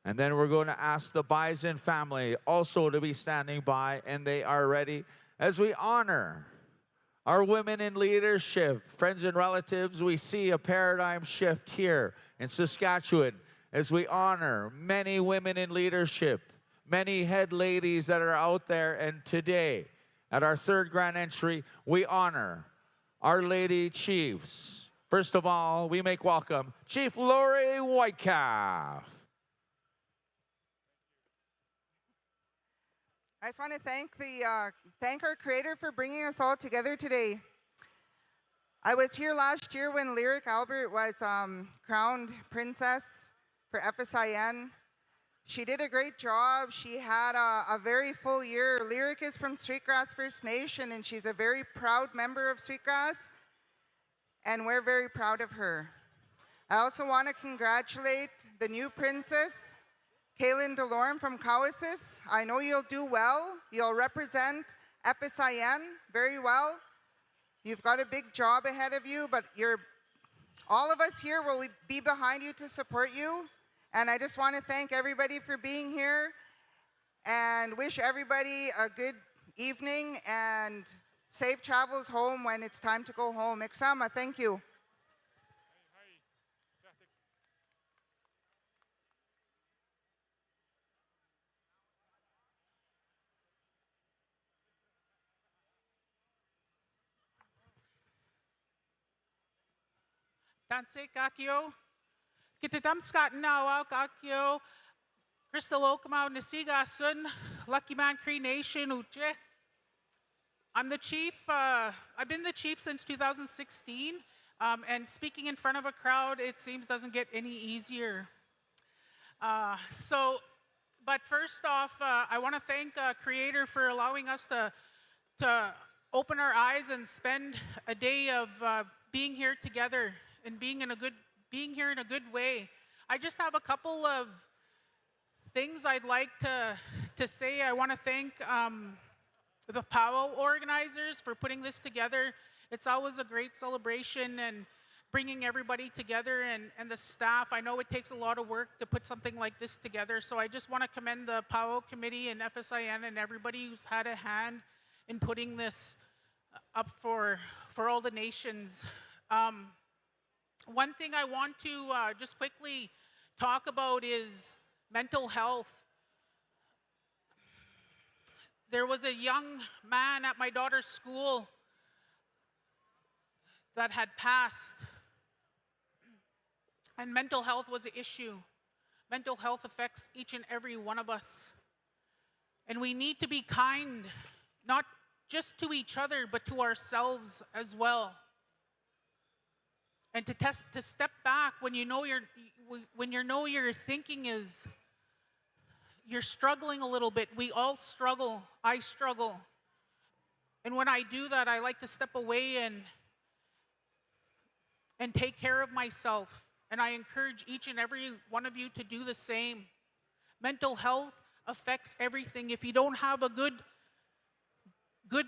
And then we're going to ask the Bison family also to be standing by, and they are ready as we honor our women in leadership. Friends and relatives, we see a paradigm shift here in Saskatchewan as we honor many women in leadership, many head ladies that are out there. And today, at our third grand entry, we honor our lady chiefs. First of all, we make welcome Chief Lori Whitecalf. I just want to thank our Creator for bringing us all together today. I was here last year when Lyric Albert was crowned princess for FSIN. She did a great job. She had a very full year. Lyric is from Sweetgrass First Nation, and she's a very proud member of Sweetgrass, and we're very proud of her. I also want to congratulate the new princess, Kaylin DeLorme from Cowessus. I know you'll do well. You'll represent FSIN very well. You've got a big job ahead of you, but all of us here will be behind you to support you. And I just want to thank everybody for being here and wish everybody a good evening and safe travels home when it's time to go home. Iksama, thank you. Danse kakio. Kititam Scott Nawa kakio. Crystal Okamau Nasiga Sun. Lucky Man Cree Nation Uche. I'm the chief. I've been the chief since 2016. And speaking in front of a crowd, it seems doesn't get any easier. But first off, I want to thank Creator for allowing us to open our eyes and spend a day of being here together and being here in a good way. I just have a couple of things I'd like to say. I want to thank the POW organizers for putting this together. It's always a great celebration and bringing everybody together and the staff. I know it takes a lot of work to put something like this together, so I just want to commend the POW committee and FSIN and everybody who's had a hand in putting this up for all the nations. One thing I want to just quickly talk about is mental health. There was a young man at my daughter's school that had passed, and mental health was an issue. Mental health affects each and every one of us. And we need to be kind, not just to each other, but to ourselves as well. And to step back when you know your thinking is, you're struggling a little bit. We all struggle. I struggle. And when I do that, I like to step away and take care of myself. And I encourage each and every one of you to do the same. Mental health affects everything. If you don't have a good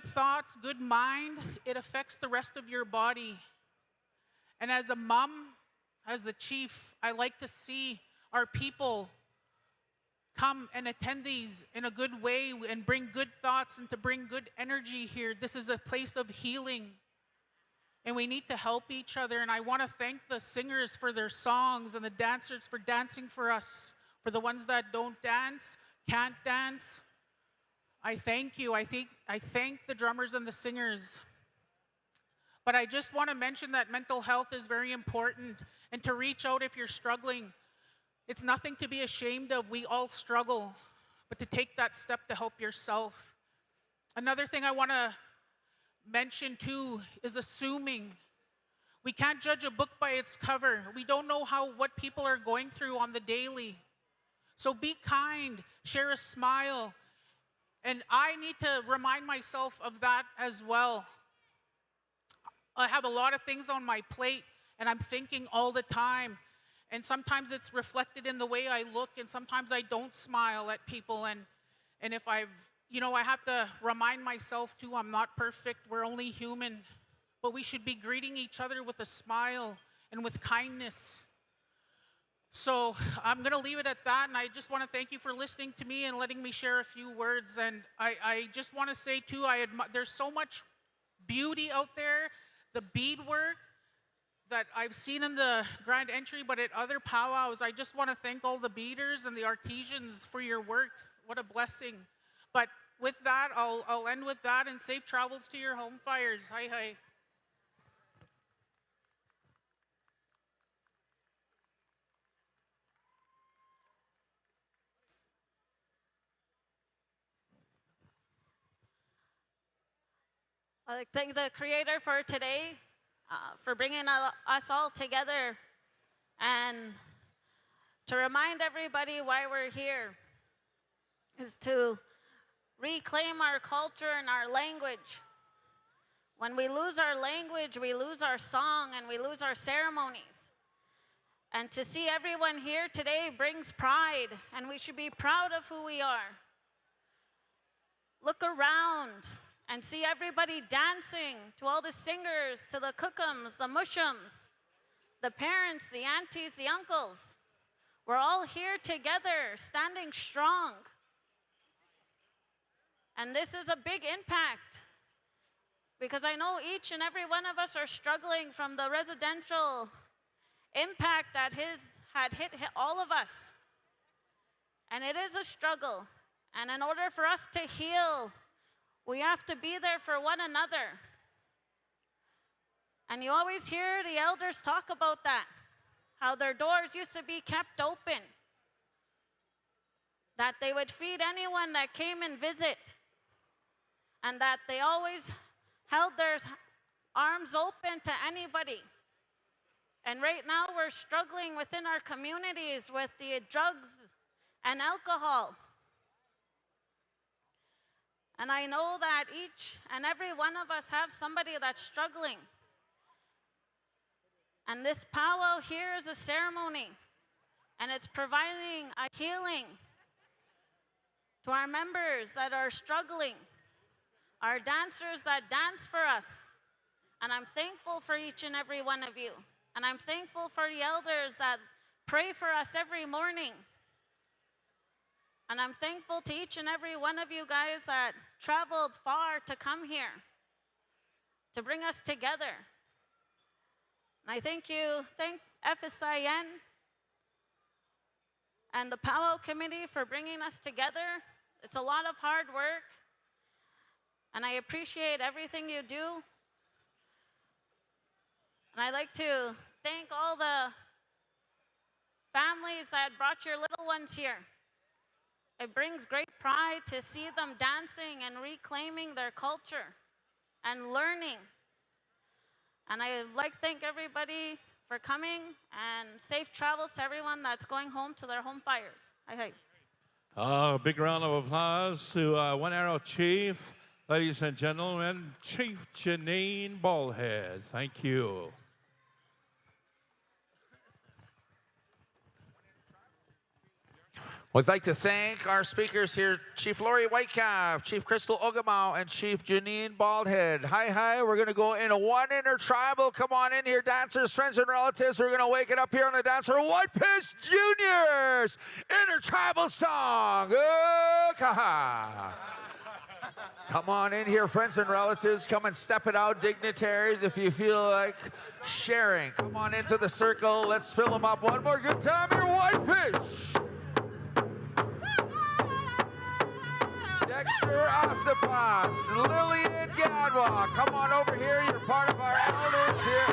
thoughts, good mind, it affects the rest of your body. And as a mom, as the chief, I like to see our people come and attend these in a good way and bring good thoughts and to bring good energy here. This is a place of healing. And we need to help each other. And I want to thank the singers for their songs and the dancers for dancing for us. For the ones that don't dance, can't dance, I thank you. I thank the drummers and the singers. But I just want to mention that mental health is very important, and to reach out if you're struggling. It's nothing to be ashamed of. We all struggle, but to take that step to help yourself. Another thing I want to mention too is assuming. We can't judge a book by its cover. We don't know what people are going through on the daily. So be kind, share a smile. And I need to remind myself of that as well. I have a lot of things on my plate, and I'm thinking all the time. And sometimes it's reflected in the way I look, and sometimes I don't smile at people. And if I have to remind myself too, I'm not perfect. We're only human. But we should be greeting each other with a smile and with kindness. So I'm going to leave it at that, and I just want to thank you for listening to me and letting me share a few words. And I just want to say too, there's so much beauty out there. The beadwork that I've seen in the grand entry, but at other powwows, I just want to thank all the beaders and the artisans for your work. What a blessing. But with that, I'll end with that, and safe travels to your home fires. Hi, hi. I'd like to thank the Creator for today, for bringing us all together, and to remind everybody why we're here is to reclaim our culture and our language. When we lose our language, we lose our song and we lose our ceremonies. And to see everyone here today brings pride, and we should be proud of who we are. Look around and see everybody dancing, to all the singers, to the cookums, the mushums, the parents, the aunties, the uncles. We're all here together, standing strong. And this is a big impact, because I know each and every one of us are struggling from the residential impact that had hit all of us. And it is a struggle. And in order for us to heal, we have to be there for one another. And you always hear the elders talk about that, how their doors used to be kept open, that they would feed anyone that came and visit, and that they always held their arms open to anybody. And right now we're struggling within our communities with the drugs and alcohol. And I know that each and every one of us have somebody that's struggling. And this powwow here is a ceremony, and it's providing a healing to our members that are struggling, our dancers that dance for us. And I'm thankful for each and every one of you. And I'm thankful for the elders that pray for us every morning. And I'm thankful to each and every one of you guys that traveled far to come here, to bring us together. And I thank FSIN and the powwow committee for bringing us together. It's a lot of hard work, and I appreciate everything you do. And I'd like to thank all the families that brought your little ones here. It brings great pride to see them dancing and reclaiming their culture and learning. And I'd like to thank everybody for coming, and safe travels to everyone that's going home to their home fires. Hi. Big round of applause to One Arrow Chief, ladies and gentlemen, Chief Janine Ballhead. Thank you. We'd like to thank our speakers here, Chief Lori Whitecalf, Chief Crystal Ogamau, and Chief Janine Baldhead. Hi, we're going to go into one intertribal. Come on in here, dancers, friends, and relatives. We're going to wake it up here on the dance floor. Whitefish Juniors, intertribal song. Come on in here, friends and relatives. Come and step it out, dignitaries, if you feel like sharing. Come on into the circle. Let's fill them up one more good time here, Whitefish. Dexter Asipas, Lillian Gadwa, come on over here. You're part of our elders here.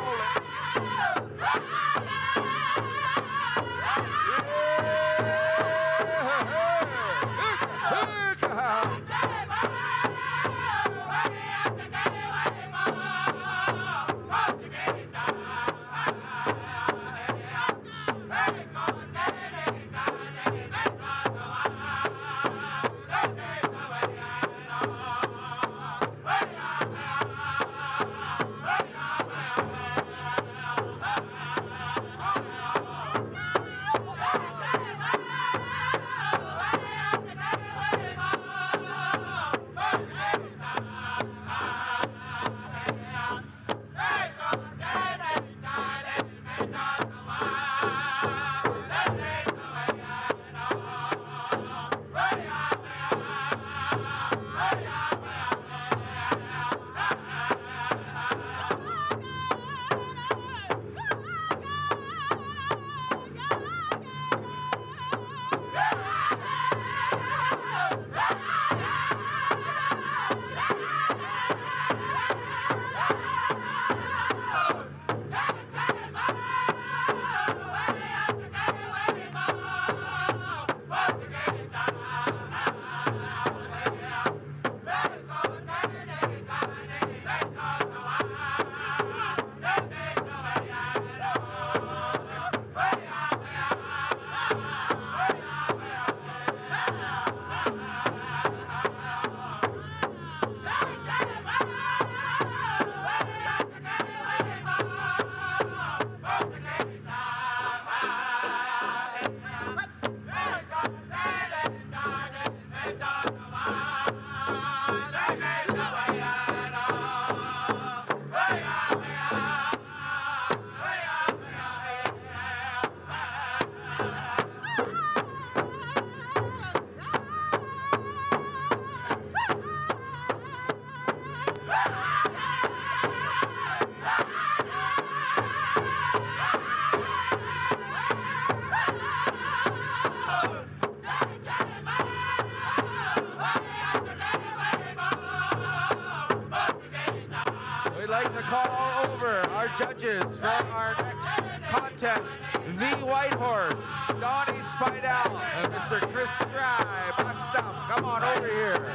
over our judges for our next contest. V. Whitehorse, Donnie Spidell, and Mr. Chris Scribe. Bust up. Come on over here.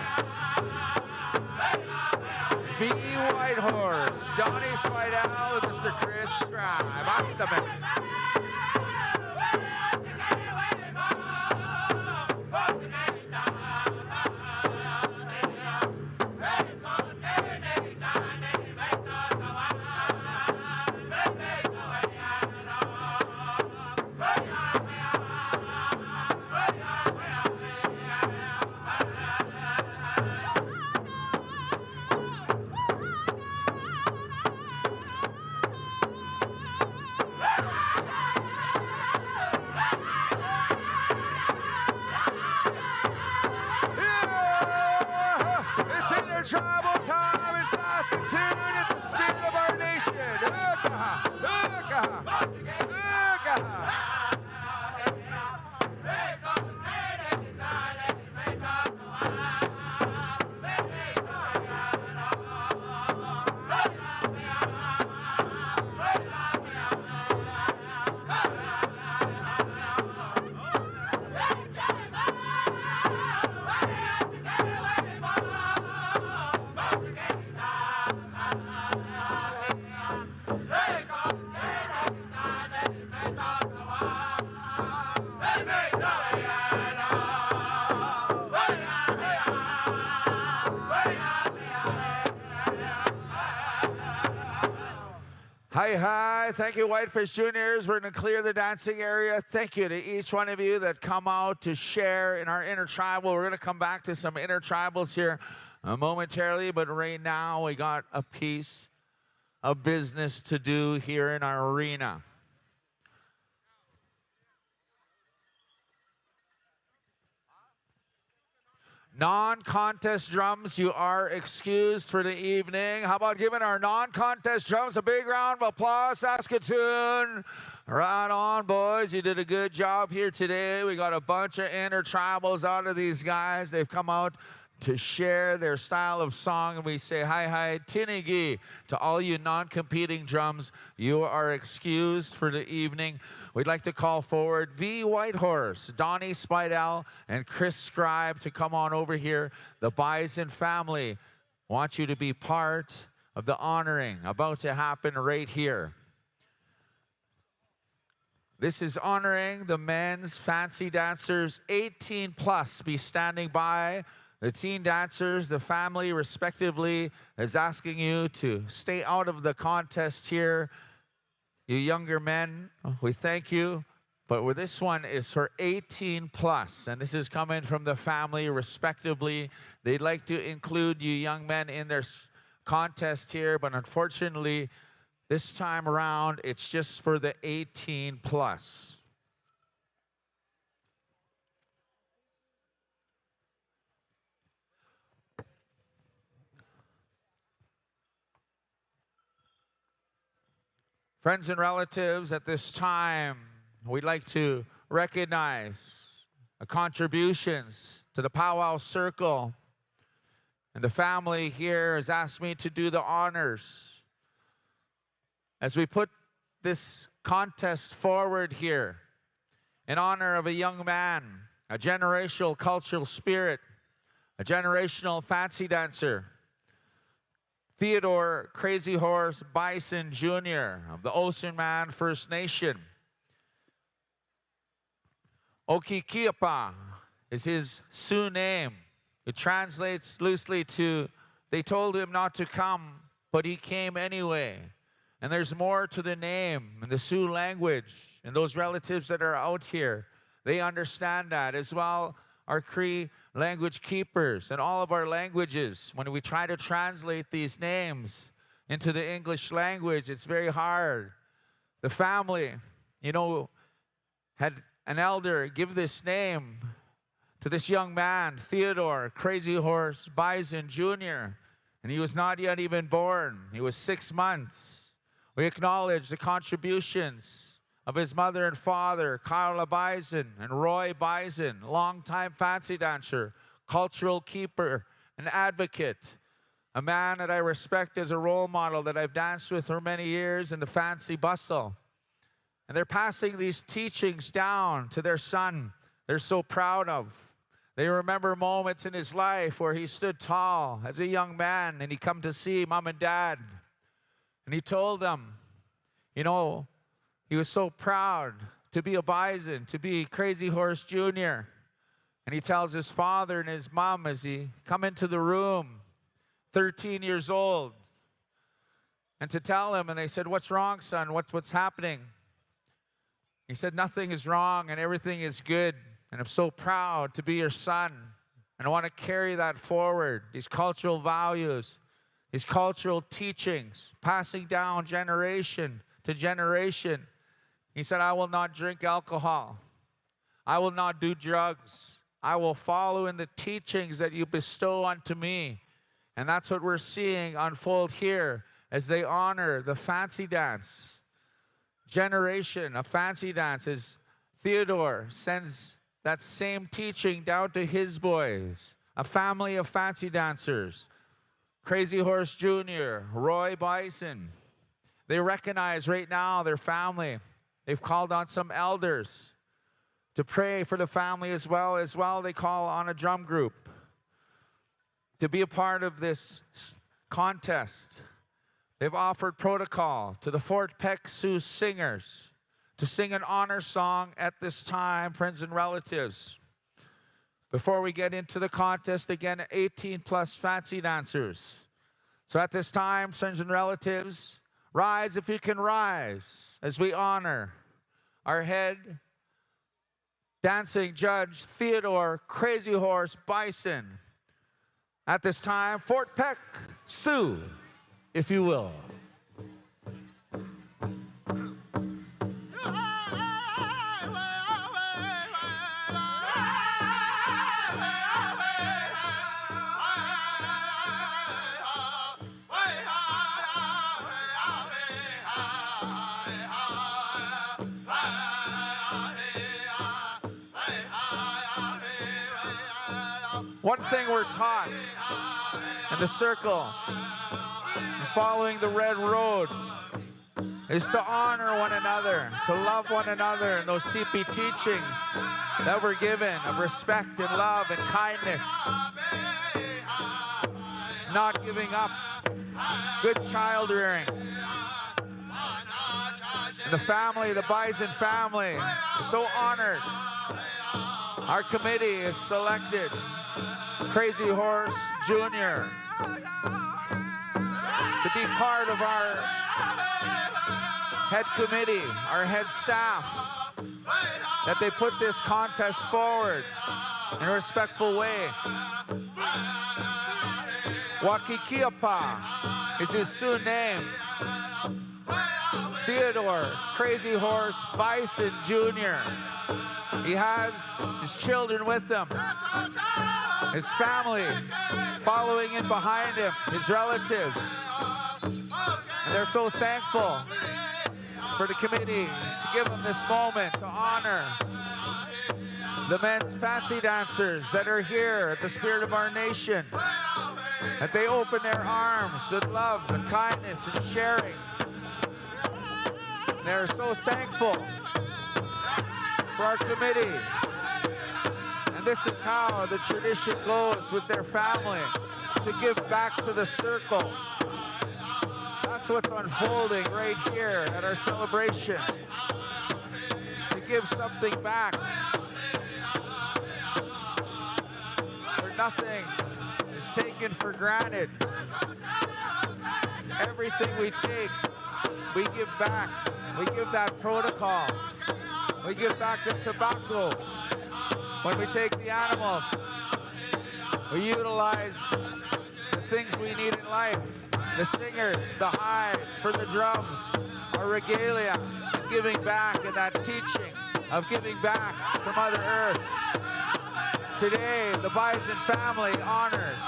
V. Whitehorse, Donnie Spidell, and Mr. Chris Scribe. Bust up. Intertribal time in Saskatoon at the spirit of our nation. Hi. Thank you, Whitefish Juniors. We're going to clear the dancing area. Thank you to each one of you that come out to share in our intertribal. We're going to come back to some intertribals here momentarily, but right now we got a piece of business to do here in our arena. Non-contest drums, you are excused for the evening. How about giving our non-contest drums a big round of applause, Saskatoon? Right on, boys. You did a good job here today. We got a bunch of intertribals out of these guys. They've come out to share their style of song, and we say hi tinigi to all you non-competing drums. You are excused for the evening. We'd like to call forward V. Whitehorse, Donnie Spidell, and Chris Scribe to come on over here. The Bison family want you to be part of the honoring about to happen right here. This is honoring the men's fancy dancers 18 plus. Be standing by. The teen dancers, the family respectively, is asking you to stay out of the contest here. You younger men, we thank you, but this one is for 18 plus, and this is coming from the family respectively. They'd like to include you young men in their contest here, but unfortunately, this time around, it's just for the 18 plus. Friends and relatives, at this time, we'd like to recognize the contributions to the Powwow Circle. And the family here has asked me to do the honors. As we put this contest forward here in honor of a young man, a generational cultural spirit, a generational fancy dancer, Theodore Crazy Horse Bison Jr. of the Ocean Man First Nation. Okikiapa is his Sioux name. It translates loosely to, they told him not to come, but he came anyway. And there's more to the name in the Sioux language. And those relatives that are out here, they understand that as well. Our Cree language keepers and all of our languages, when we try to translate these names into the English language, it's very hard. The family, had an elder give this name to this young man, Theodore Crazy Horse Bison Jr., and he was not yet even born. He was 6 months. We acknowledge the contributions of his mother and father, Carla Bison and Roy Bison, longtime fancy dancer, cultural keeper, and advocate a man that I respect as a role model that I've danced with for many years in the fancy bustle. And they're passing these teachings down to their son they're so proud of. They remember moments in his life where he stood tall as a young man and he come to see mom and dad. And he told them, you know, he was so proud to be a Bison, to be Crazy Horse Jr. And he tells his father and his mom as he come into the room, 13 years old, and to tell him, and they said, what's wrong, son? What's happening? He said, nothing is wrong and everything is good. And I'm so proud to be your son. And I want to carry that forward, these cultural values, these cultural teachings, passing down generation to generation. He said, I will not drink alcohol. I will not do drugs. I will follow in the teachings that you bestow unto me. And that's what we're seeing unfold here as they honor the fancy dance generation of fancy dance. As Theodore sends that same teaching down to his boys, a family of fancy dancers, Crazy Horse Jr., Roy Bison. They recognize right now their family. They've called on some elders to pray for the family as well. They call on a drum group to be a part of this contest. They've offered protocol to the Fort Peck Sioux singers to sing an honor song at this time, friends and relatives. Before we get into the contest, again, 18 plus fancy dancers. So at this time, friends and relatives, rise if you can rise as we honor our head dancing judge, Theodore Crazy Horse Bison. At this time, Fort Peck Sioux, if you will. One thing we're taught in the circle, following the red road, is to honor one another, to love one another, and those teepee teachings that we're given of respect and love and kindness, not giving up, good child rearing. And the family, the Bison family, is so honored. Our committee has selected Crazy Horse Jr. to be part of our head committee, our head staff, that they put this contest forward in a respectful way. Wakikiapa is his Sioux name. Theodore Crazy Horse Bison Jr. He has his children with him, his family following in behind him, his relatives. And they're so thankful for the committee to give them this moment to honor the men's fancy dancers that are here at the Spirit of our Nation, that they open their arms with love and kindness and sharing. And they're so thankful for our committee. And this is how the tradition goes with their family, to give back to the circle. That's what's unfolding right here at our celebration. To give something back. Where nothing is taken for granted. Everything we take, we give back. We give that protocol. We give back the tobacco. When we take the animals, we utilize the things we need in life. The singers, the hides for the drums, our regalia, and giving back, and that teaching of giving back to Mother Earth. Today, the Bison family honors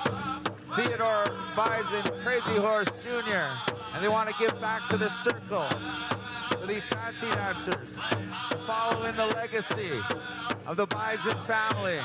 Theodore Bison Crazy Horse Jr., and they want to give back to the circle, to these fancy dancers, to follow in the legacy of the Bison family.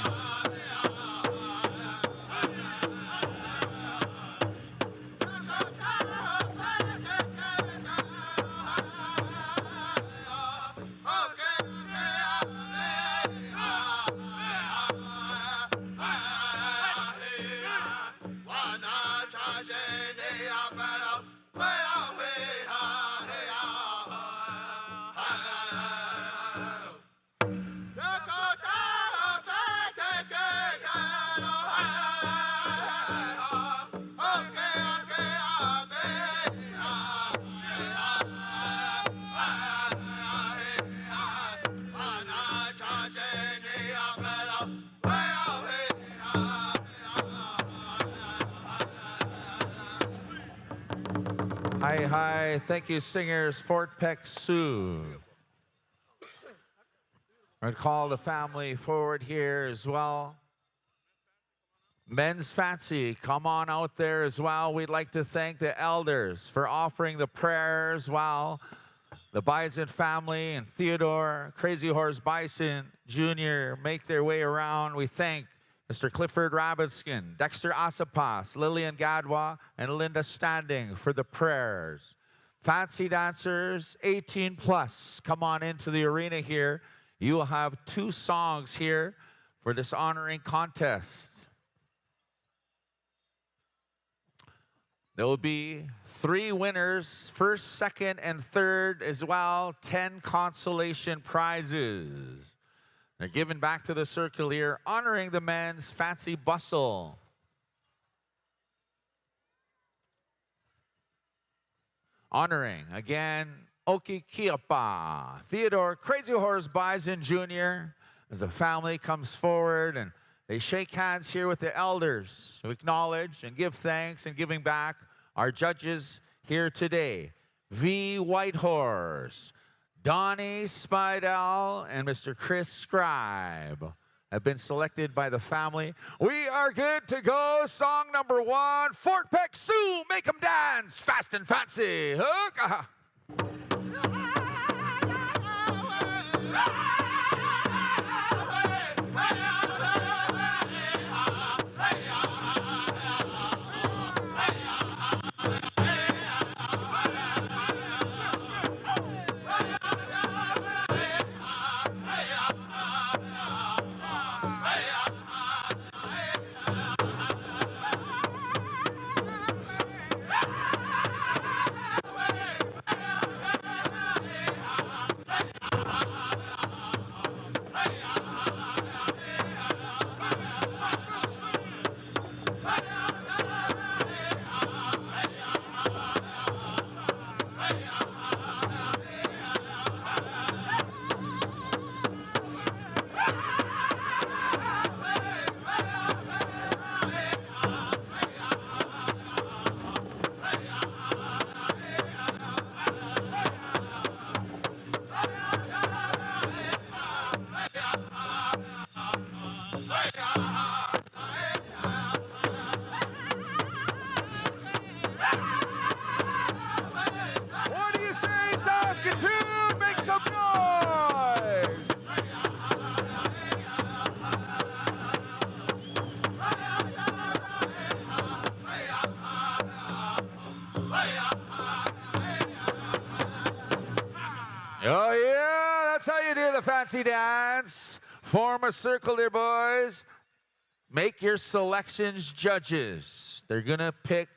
Hi, hi. Thank you, singers. Fort Peck Sioux. I'm going to call the family forward here as well. Men's Fancy, come on out there as well. We'd like to thank the elders for offering the prayers while the Bison family and Theodore, Crazy Horse Bison Jr. make their way around. We thank Mr. Clifford Rabbitskin, Dexter Asapas, Lillian Gadwa, and Linda Standing for the prayers. Fancy dancers, 18 plus, come on into the arena here. You will have 2 songs here for this honoring contest. There will be 3 winners, first, second, and third as well, 10 consolation prizes. They're given back to the circle here, honoring the men's Fancy Bustle. Honoring, again, Oki Kiapa, Theodore Crazy Horse Bison Jr. as a family comes forward and they shake hands here with the elders to acknowledge and give thanks and giving back our judges here today. V. Whitehorse, Donnie Spidell, and Mr. Chris Scribe have been selected by the family. We are good to go. Song number 1, Fort Peck Sioux, make 'em dance, fast and fancy. Hook. Oh, yeah, that's how you do the fancy dance. Form a circle there, boys. Make your selections judges. They're going to pick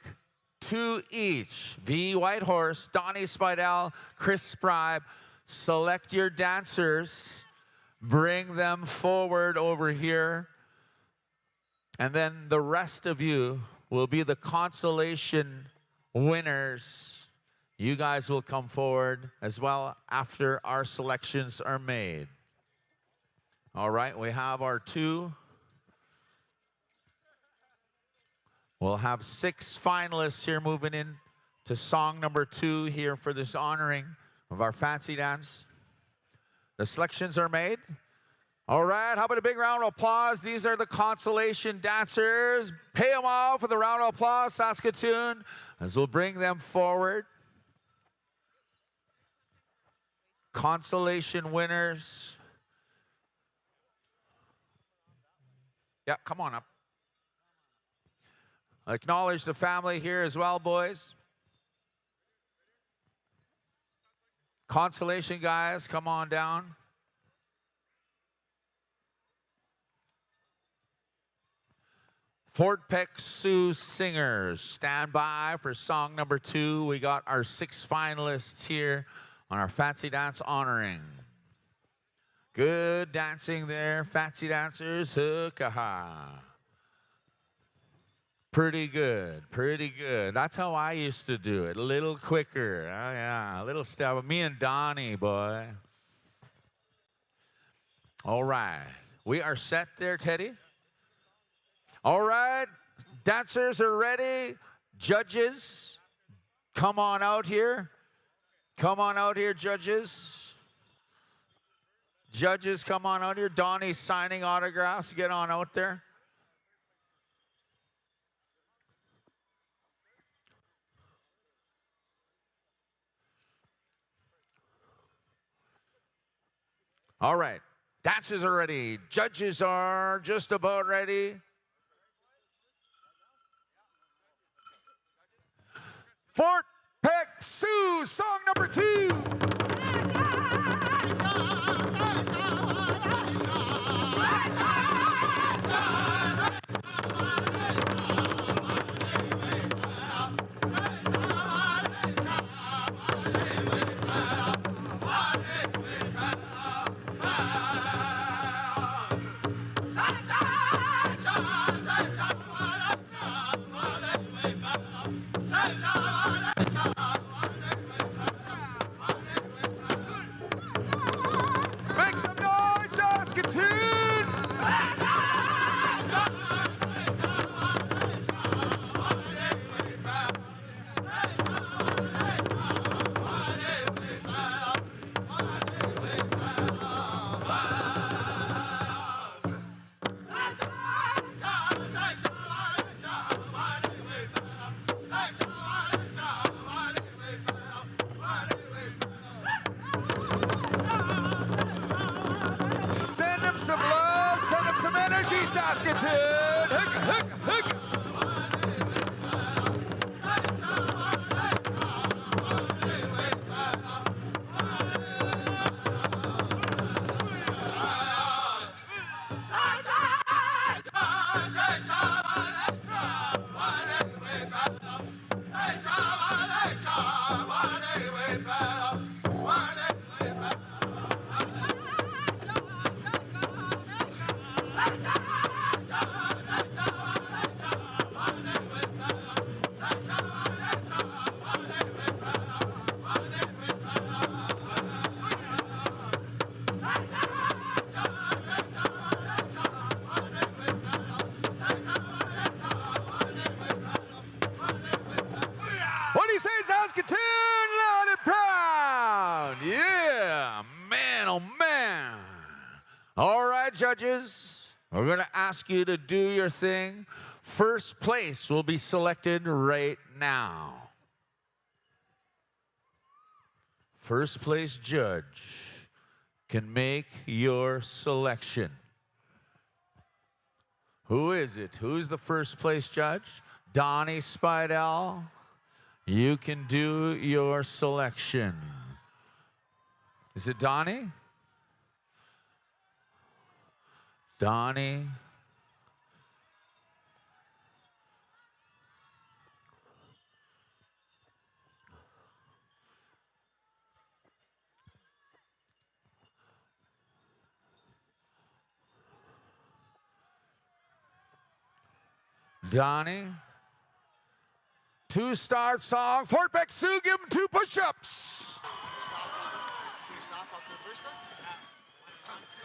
2 each. V. Whitehorse, Donnie Spidell, Chris Scribe. Select your dancers. Bring them forward over here. And then the rest of you will be the consolation winners. You guys will come forward as well after our selections are made. All right, we have our 2. We'll have 6 finalists here moving in to song number 2 here for this honoring of our fancy dance. The selections are made. All right, how about a big round of applause? These are the consolation dancers. Pay them all for the round of applause, Saskatoon, as we'll bring them forward. Consolation winners. Yeah, come on up. Acknowledge the family here as well, boys. Consolation guys, come on down. Fort Peck Sioux singers, stand by for song number 2. We got our 6 finalists here on our fancy dance honoring. Good dancing there, fancy dancers. Hook-a-ha. Pretty good, pretty good. That's how I used to do it, a little quicker. Oh, yeah, a little step. Me and Donnie, boy. All right, we are set there, Teddy. All right, dancers are ready. Judges, come on out here. Come on out here, judges. Judges, come on out here. Donnie's signing autographs. Get on out there. All right. Dancers are ready. Judges are just about ready. Fort Peck Sioux, song number 2. Make some noise, Saskatoon! Send them some love, send them some energy, Saskatoon! Hook, hook, hook. What do you say, Saskatoon? Loud and proud. Yeah, man, oh man. All right, judges, we're going to ask you to do your thing. First place will be selected right now. First place judge can make your selection. Who is it? Who's the first place judge? Donnie Spidell. You can do your selection. Is it Donnie? Donnie. Donnie. 2-star song. Fort Peck Sioux, give him 2 push-ups.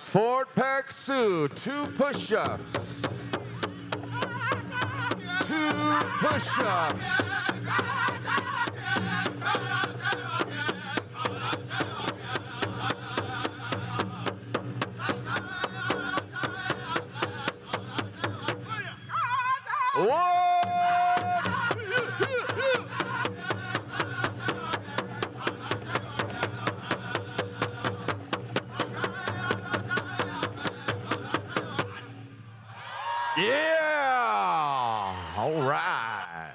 Fort Peck Sioux, 2 push-ups. 2 push-ups. Whoa! Yeah! All right.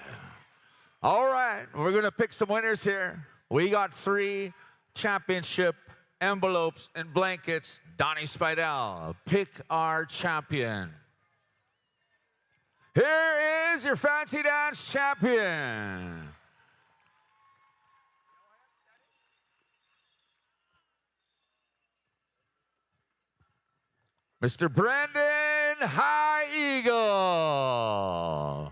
All right. We're going to pick some winners here. We got 3 championship envelopes and blankets. Donnie Spidell, pick our champion. Here is your fancy dance champion. Mr. Brandon High Eagle.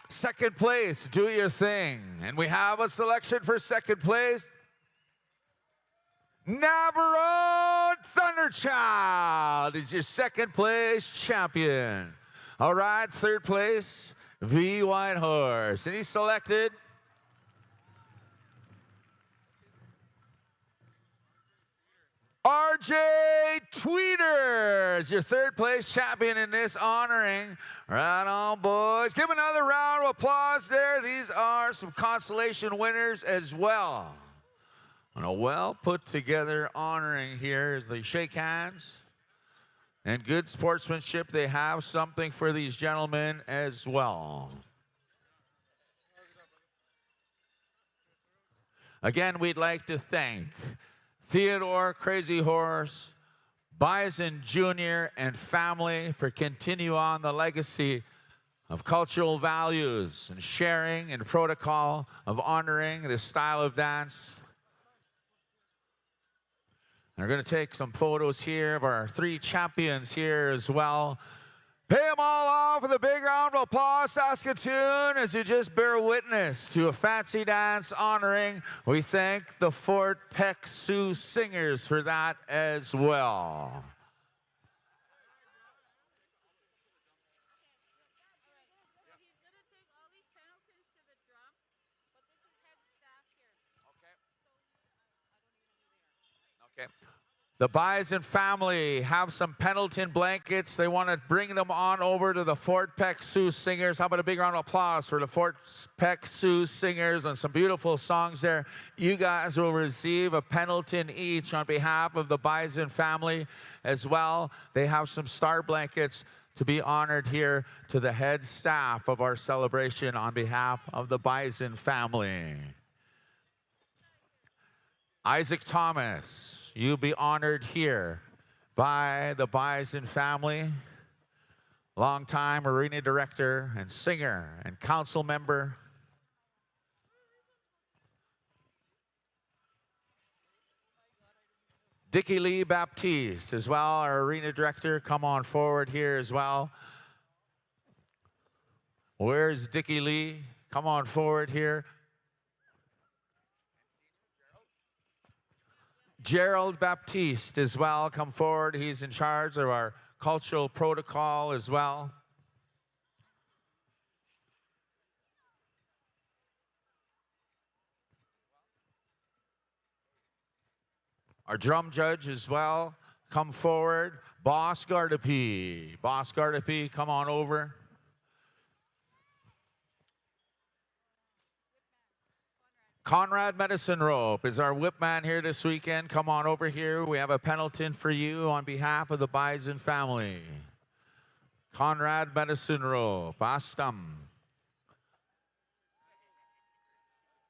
Second place, do your thing. And we have a selection for second place. Navarone Thunderchild is your second place champion. All right, third place, V Whitehorse. And he selected RJ Tweeters, your third place champion in this honoring. Right on, boys. Give another round of applause there. These are some consolation winners as well. And a well put together honoring here as they shake hands. And good sportsmanship. They have something for these gentlemen as well. Again, we'd like to thank Theodore Crazy Horse, Bison Jr., and family for continue on the legacy of cultural values and sharing and protocol of honoring this style of dance. And we're going to take some photos here of our 3 champions here as well. Pay them all off with a big round of applause, Saskatoon, as you just bear witness to a fancy dance honoring. We thank the Fort Peck Sioux Singers for that as well. The Bison family have some Pendleton blankets. They want to bring them on over to the Fort Peck Sioux Singers. How about a big round of applause for the Fort Peck Sioux Singers and some beautiful songs there. You guys will receive a Pendleton each on behalf of the Bison family as well. They have some star blankets to be honored here to the head staff of our celebration on behalf of the Bison family. Isaac Thomas, you'll be honored here by the Bison family. Longtime arena director and singer and council member. Dickie Lee Baptiste as well, our arena director. Come on forward here as well. Where's Dickie Lee? Come on forward here. Gerald Baptiste as well, come forward. He's in charge of our cultural protocol as well. Our drum judge as well, come forward. Boss Gardapi. Boss Gardapi, come on over. Conrad Medicine Rope is our whip man here this weekend. Come on over here. We have a Pendleton for you on behalf of the Bison family. Conrad Medicine Rope. Astam.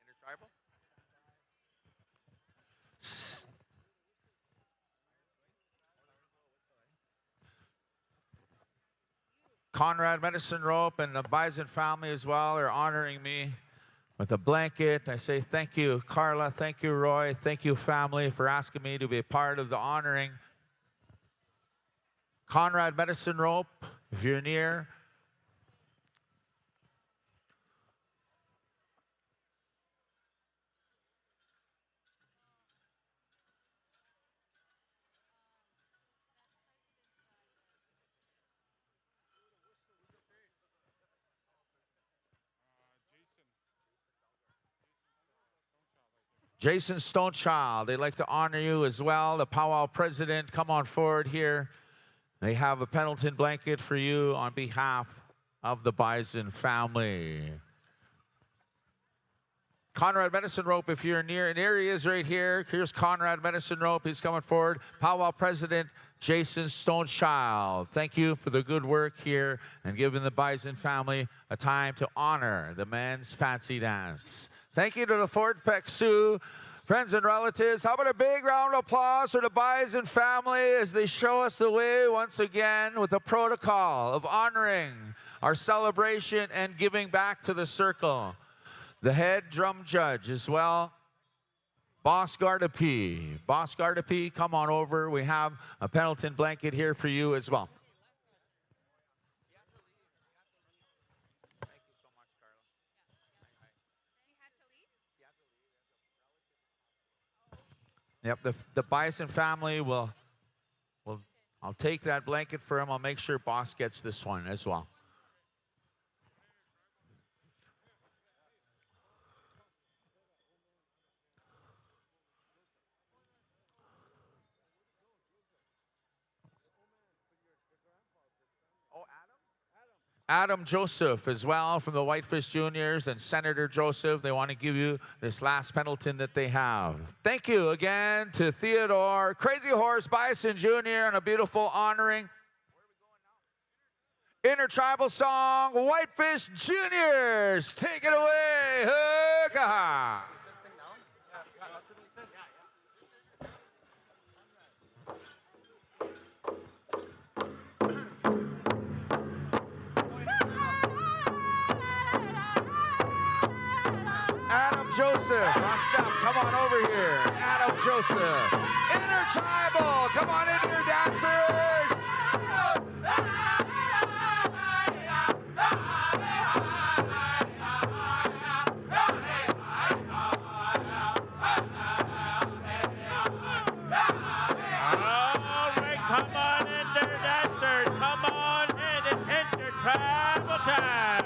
Intertribal? Conrad Medicine Rope and the Bison family as well are honoring me with a blanket. I say thank you, Carla. Thank you, Roy. Thank you, family, for asking me to be a part of the honoring. Conrad Medicine Rope, if you're near. Jason Stonechild, they'd like to honor you as well. The powwow president, come on forward here. They have a Pendleton blanket for you on behalf of the Bison family. Conrad Medicine Rope, if you're near, and there he is right here. Here's Conrad Medicine Rope. He's coming forward. Powwow president, Jason Stonechild. Thank you for the good work here and giving the Bison family a time to honor the men's fancy dance. Thank you to the Fort Peck Sioux, friends and relatives. How about a big round of applause for the Bison family as they show us the way once again with the protocol of honoring our celebration and giving back to the circle. The head drum judge as well, Boss Gardapi. Boss Gardapi, come on over. We have a Pendleton blanket here for you as well. Yep, the Bison family will, I'll take that blanket for him. I'll make sure Boss gets this one as well. Adam Joseph as well from the Whitefish Juniors, and Senator Joseph. They want to give you this last Pendleton that they have. Thank you again to Theodore, Crazy Horse Bison Jr. and a beautiful honoring. Intertribal song, Whitefish Juniors. Take it away. Hook-a-ha. Adam Joseph, step, come on over here. Adam Joseph. Intertribal, come on in here, dancers. All right, come on in there, dancers. Come on in, it's Intertribal time.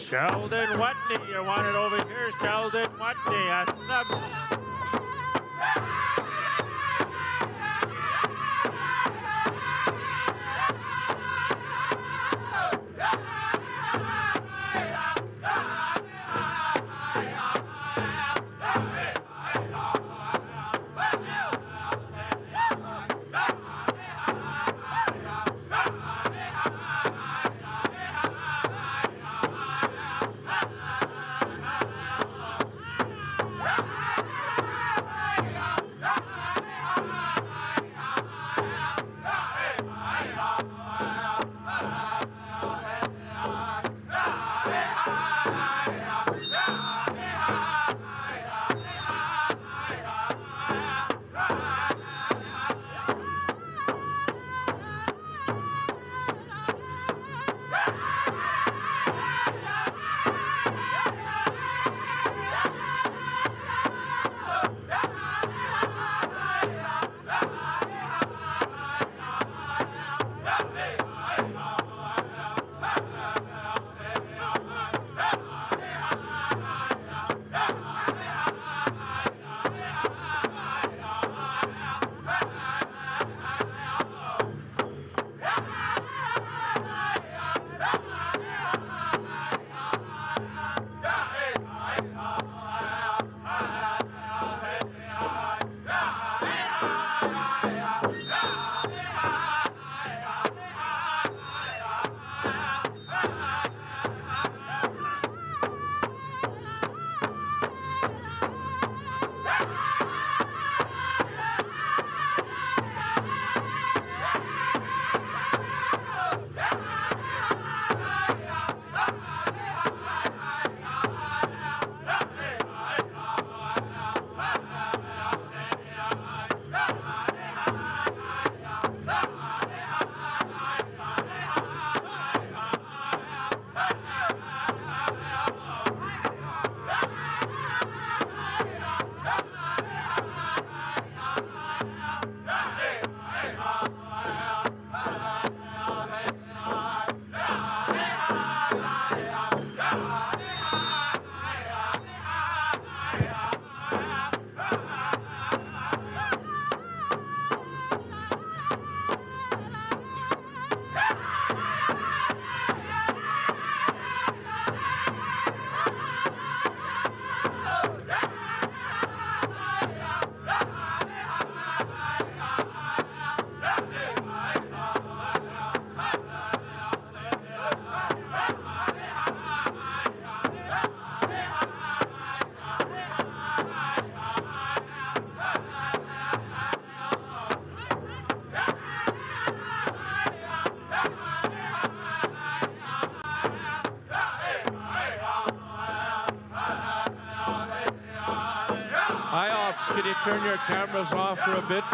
Sheldon Watney, you want it over here, Sheldon Watney, a snub. Lights, can you turn your cameras off for a bit?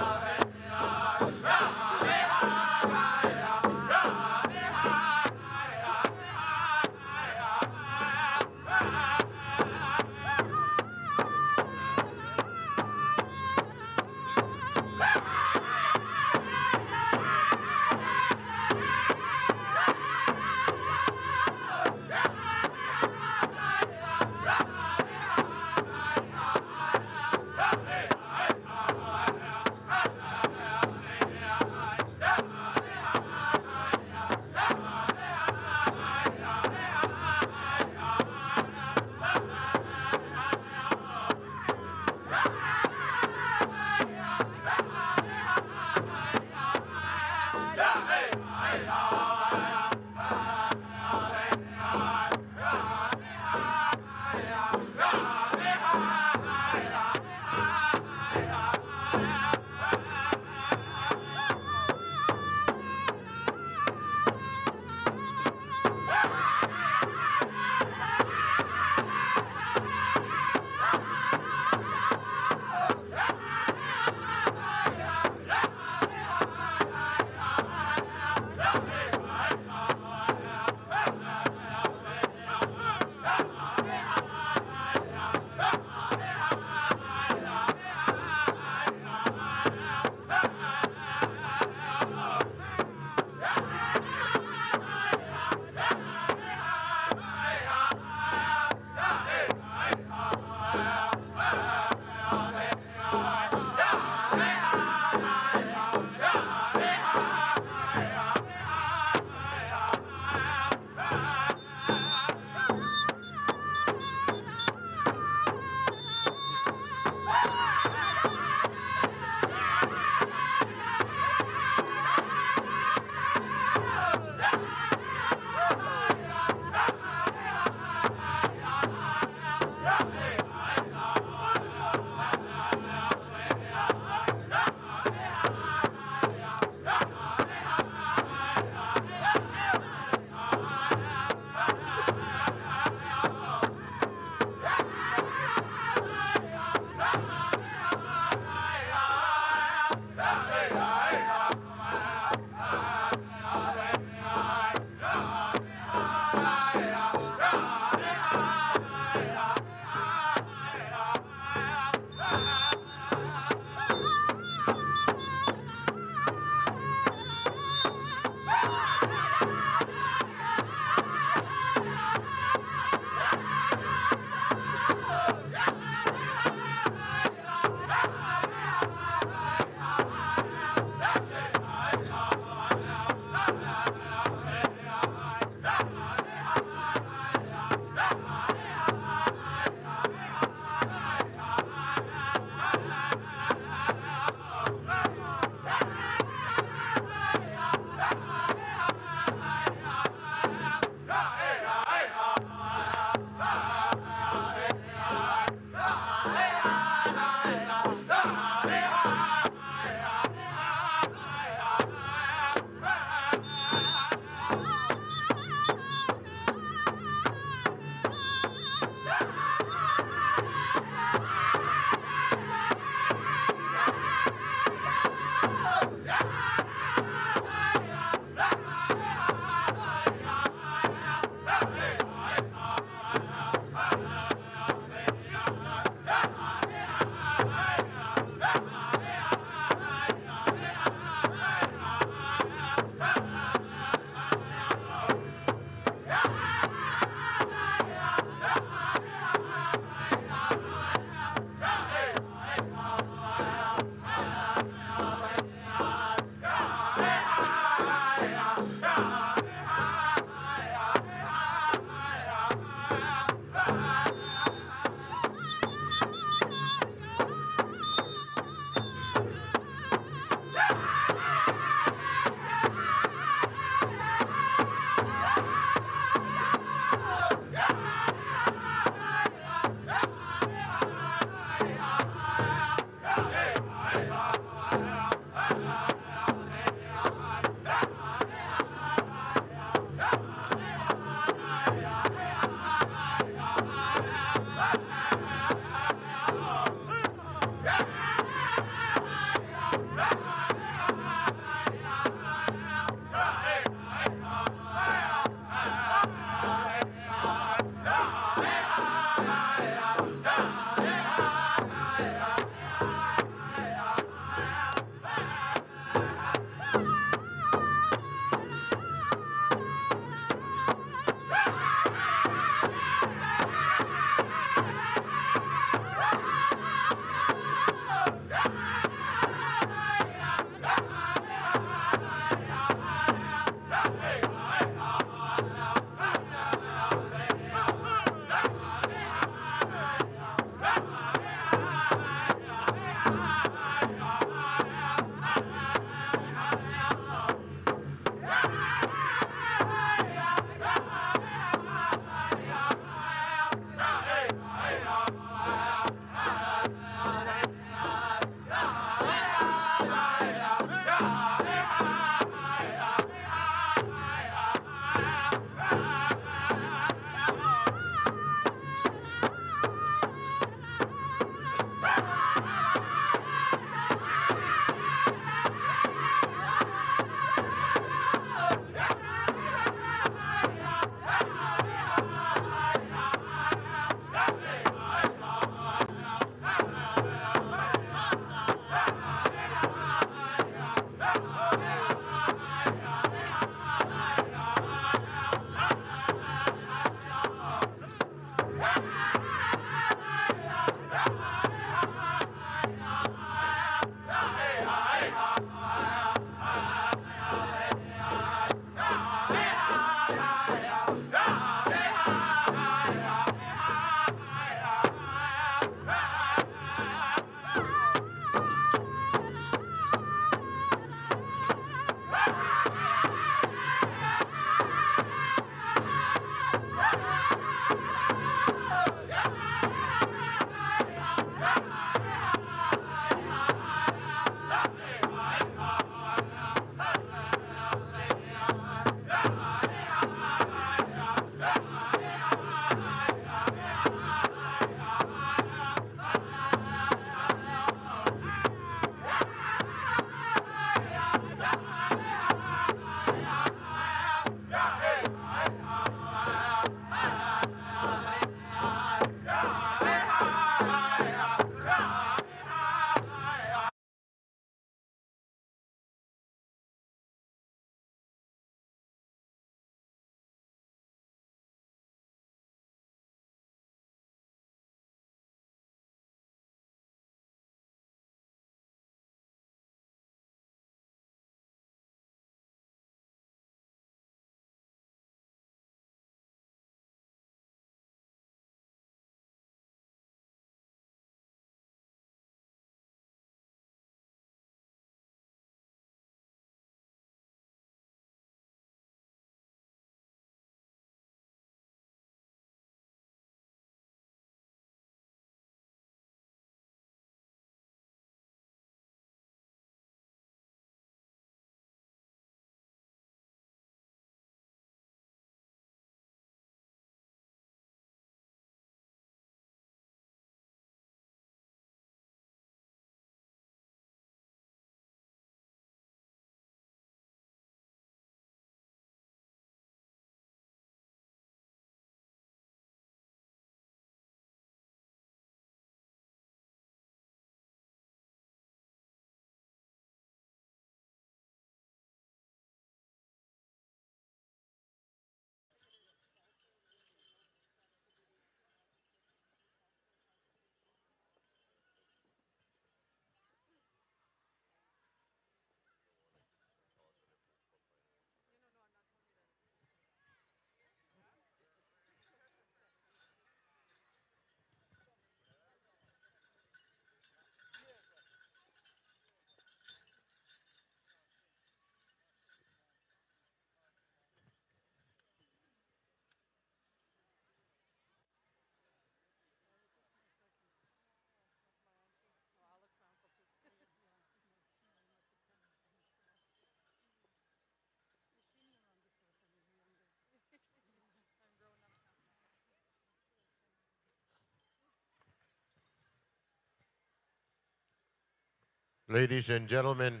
ladies and gentlemen,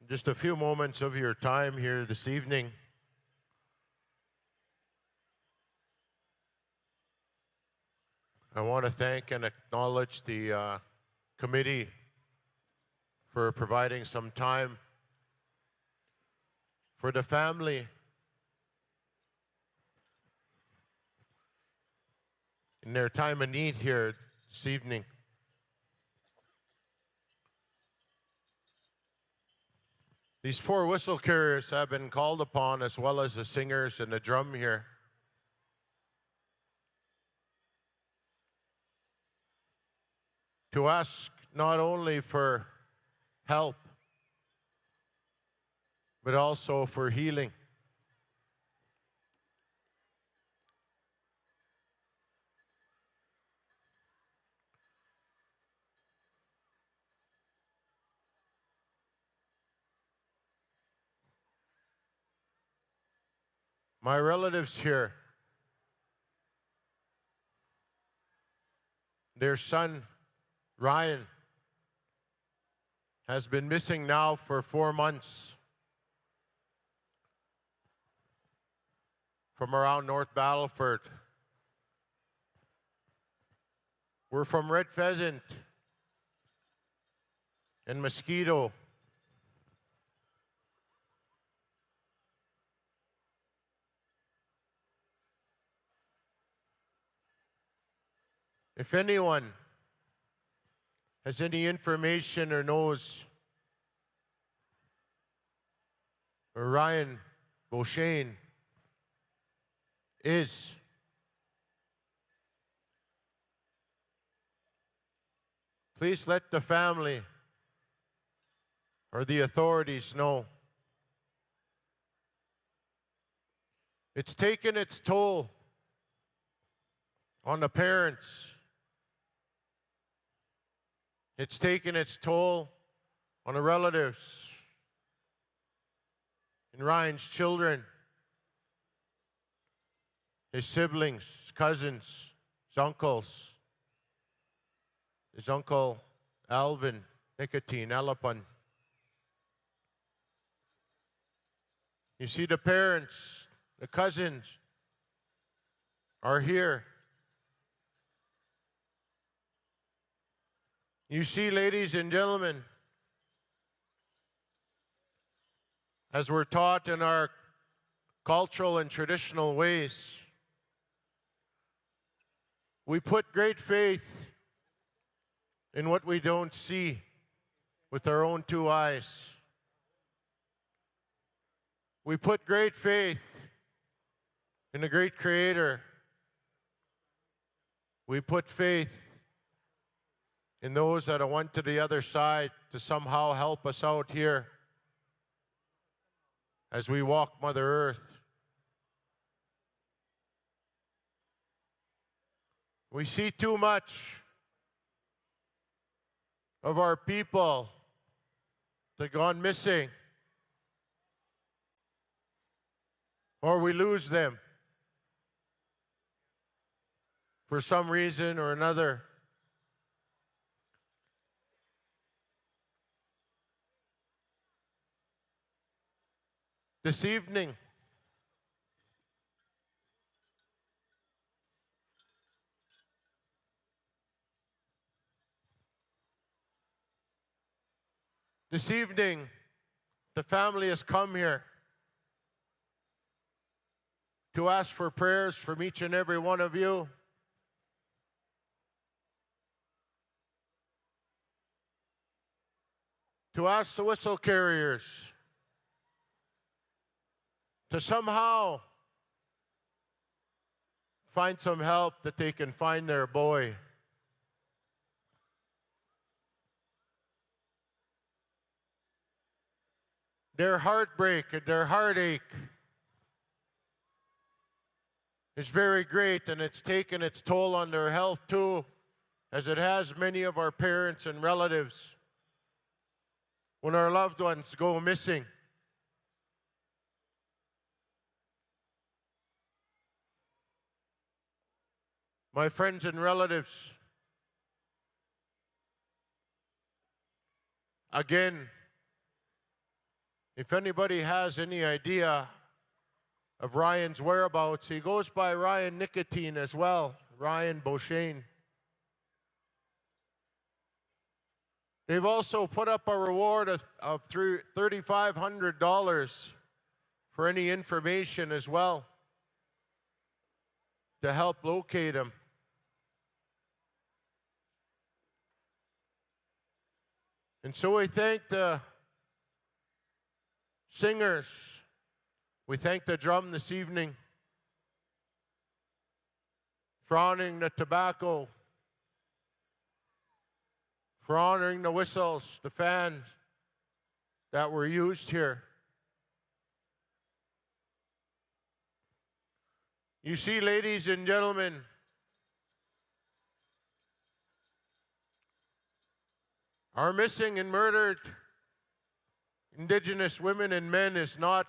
just a few moments of your time here this evening. I want to thank and acknowledge the committee for providing some time for the family in their time of need here this evening. These 4 whistle carriers have been called upon, as well as the singers and the drum here. To ask not only for help, but also for healing. My relatives here, their son, Ryan, has been missing now for 4 months from around North Battleford. We're from Red Pheasant and Mosquito. If anyone has any information or knows where Ryan Beauchesne is, please let the family or the authorities know. It's taken its toll on the parents. It's taken its toll on the relatives and Ryan's children, his siblings, his cousins, his uncles, his uncle Alvin, Nicotine, Alapan. You see, the parents, the cousins are here. You see, ladies and gentlemen, as we're taught in our cultural and traditional ways, we put great faith in what we don't see with our own 2 eyes. We put great faith in the great Creator. We put faith in those that have went to the other side to somehow help us out here as we walk Mother Earth. We see too much of our people that have gone missing, or we lose them for some reason or another. This evening, the family has come here to ask for prayers from each and every one of you. To ask the whistle carriers to somehow find some help that they can find their boy. Their heartbreak and their heartache is very great, and it's taken its toll on their health too, as it has many of our parents and relatives when our loved ones go missing. My friends and relatives, Again, if anybody has any idea of Ryan's whereabouts, he goes by Ryan Nicotine as well, Ryan Beauchesne. They've also put up a reward of $3,500 for any information as well to help locate him. And so we thank the singers. We thank the drum this evening for honoring the tobacco, for honoring the whistles, the fans that were used here. You see, ladies and gentlemen, our missing and murdered Indigenous women and men is not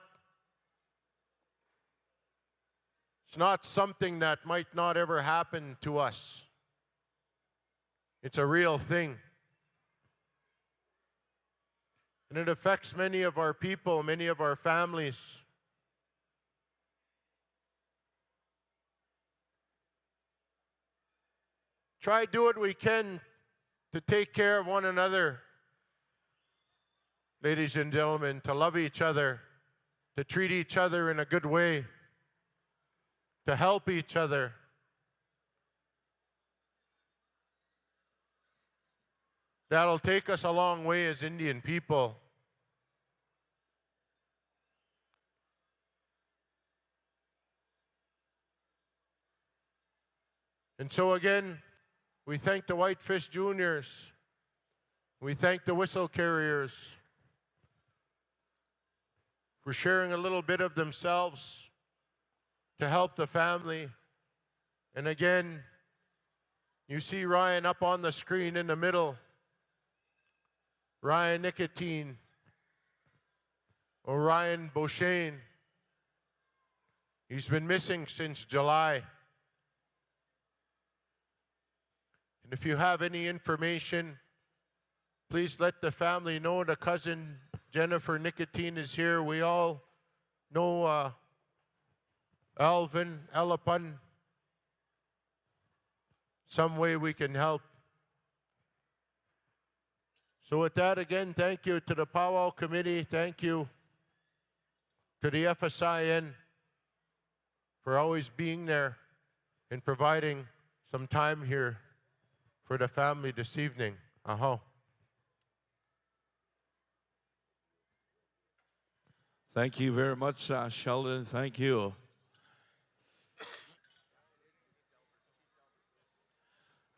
something that might not ever happen to us. It's a real thing. And it affects many of our people, many of our families. Try do what we can to take care of one another, ladies and gentlemen, to love each other, to treat each other in a good way, to help each other. That'll take us a long way as Indian people. And so again, we thank the Whitefish Juniors. We thank the whistle carriers for sharing a little bit of themselves to help the family. And again, you see Ryan up on the screen in the middle. Ryan Nicotine or Ryan Beauchesne. He's been missing since July. And if you have any information, please let the family know. The cousin Jennifer Nicotine is here. We all know Alvin, Elapan. Some way we can help. So with that, again, thank you to the Powwow Committee. Thank you to the FSIN for always being there and providing some time here for the family this evening. Thank you very much, Sheldon. Thank you.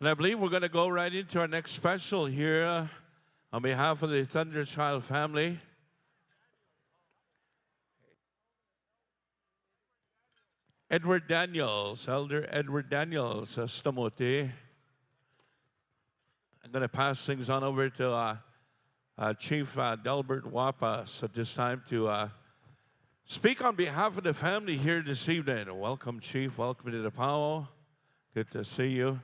And I believe we're going to go right into our next special here on behalf of the Thunderchild family. Edward Daniels, Elder Edward Daniels, Stamote. I'm going to pass things on over to Chief Delbert Wapas at this time to speak on behalf of the family here this evening. Welcome, Chief. Welcome to the powwow. Good to see you.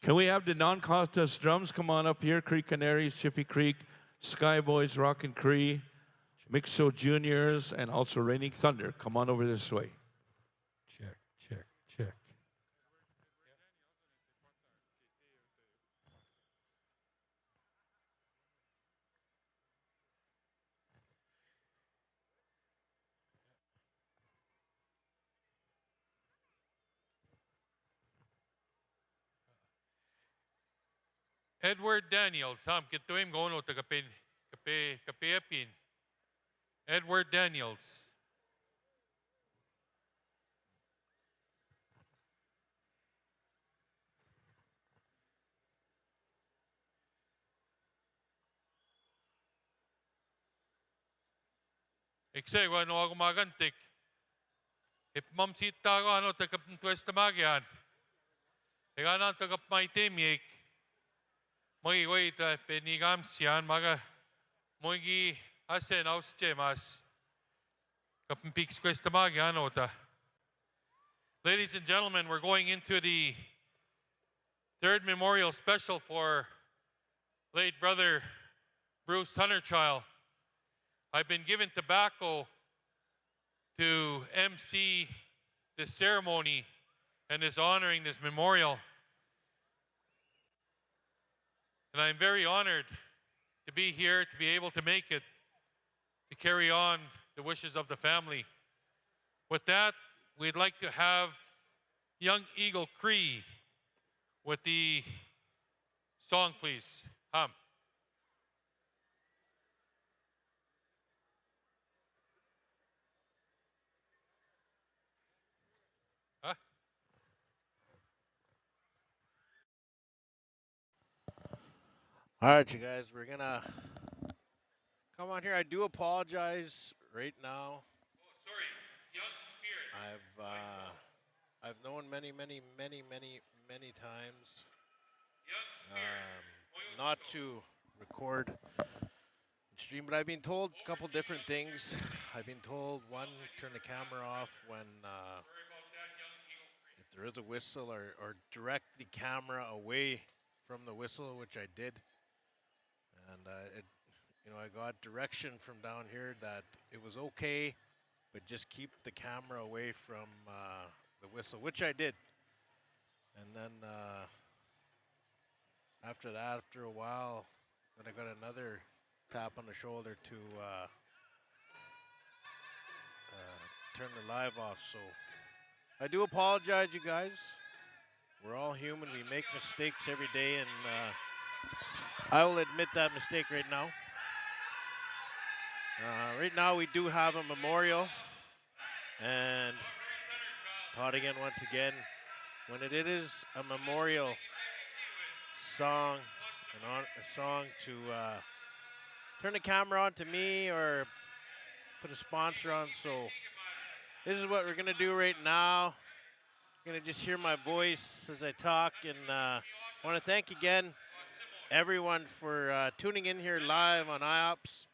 Can we have the non-contest drums come on up here? Creek Canaries, Chippy Creek, Sky Boys, Rockin' Cree, Mixo Juniors, and also Raining Thunder. Come on over this way. Check, check, check. Edward Daniels, ham kituim gono ta kapeapin. Edward Daniels. Ikse ko ano ako magantik. Ipmam sita ko ano ta kapntwesta magian. Ikanan ta kapmay temyek. Moi wait penigam sian maga moigi asen auscemas kapmpix questa magianota. Ladies and gentlemen, we're going into the Third memorial special for late brother Bruce Hunterchild. I've been given tobacco to MC this ceremony and this honoring this memorial. And I'm very honored to be here, to be able to make it, to carry on the wishes of the family. With that, we'd like to have young Eagle Cree with the song, please. Hum. Huh? All right, you guys, we're gonna come on here. I do apologize right now. Oh, sorry, young spirit. I've known many times not to record and stream, but I've been told a couple different things. I've been told, one, turn the camera off when if there is a whistle, or direct the camera away from the whistle, which I did. And I got direction from down here that it was okay, but just keep the camera away from the whistle, which I did. And then after that, after a while, then I got another tap on the shoulder to turn the live off. So I do apologize, you guys. We're all human. We make mistakes every day, and I will admit that mistake right now. Right now, we do have a memorial, and taught again once again, when it is a memorial song, a song to turn the camera on to me or put a sponsor on. So this is what we're gonna do right now. You're gonna just hear my voice as I talk, and I want to thank again everyone for tuning in here live on IOPS.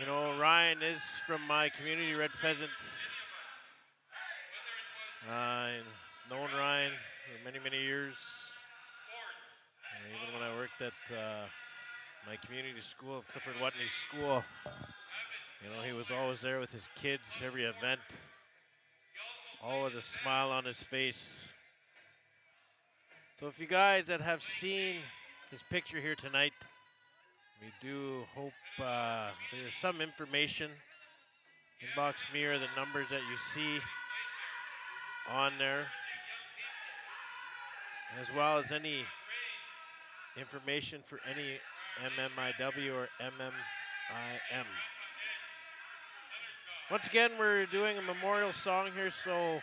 You know, Ryan is from my community, Red Pheasant. I've known Ryan for many years. Even when I worked at my community school, Clifford Watney School, you know, he was always there with his kids, every event. Always a smile on his face. So if you guys that have seen his picture here tonight, we do hope there's some information. Inbox me or the numbers that you see on there, as well as any information for any MMIW or MMIM. Once again, we're doing a memorial song here, so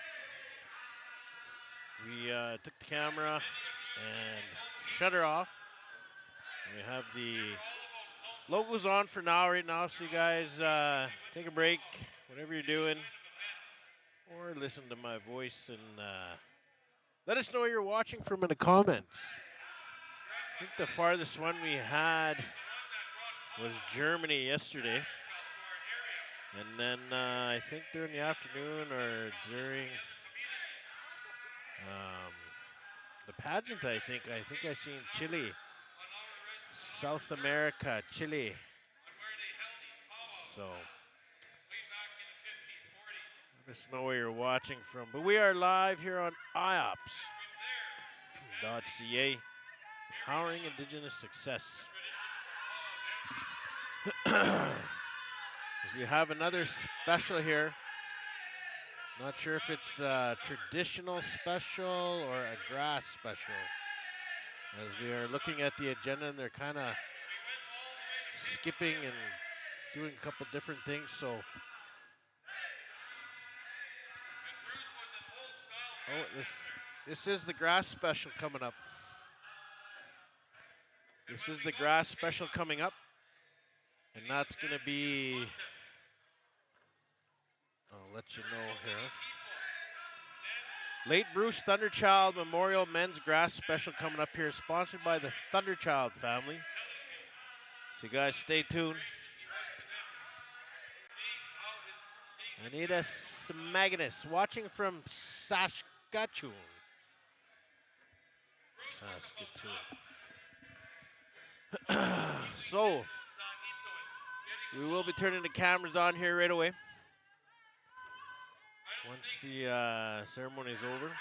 we took the camera and shut her off. We have the logos on for now, right now, so you guys take a break, whatever you're doing, or listen to my voice and let us know where you're watching from in the comments. I think the farthest one we had was Germany yesterday. And then I think during the afternoon or during the pageant, I think I seen Chile. South America, Chile. So let us know where you're watching from. But we are live here on IOPS.ca, powering Indigenous success. We have another special here. Not sure if it's a traditional special or a grass special. As we are looking at the agenda, and they're kind of skipping and doing a couple different things. So, this is the grass special coming up. This is the grass special coming up, and that's going to be. I'll let you know here. Late Bruce Thunderchild Memorial Men's Grass Special coming up here, sponsored by the Thunderchild family. So you guys stay tuned. Anita Smagnus, watching from Saskatchewan. That's good too. So, we will be turning the cameras on here right away. Once the ceremony is over.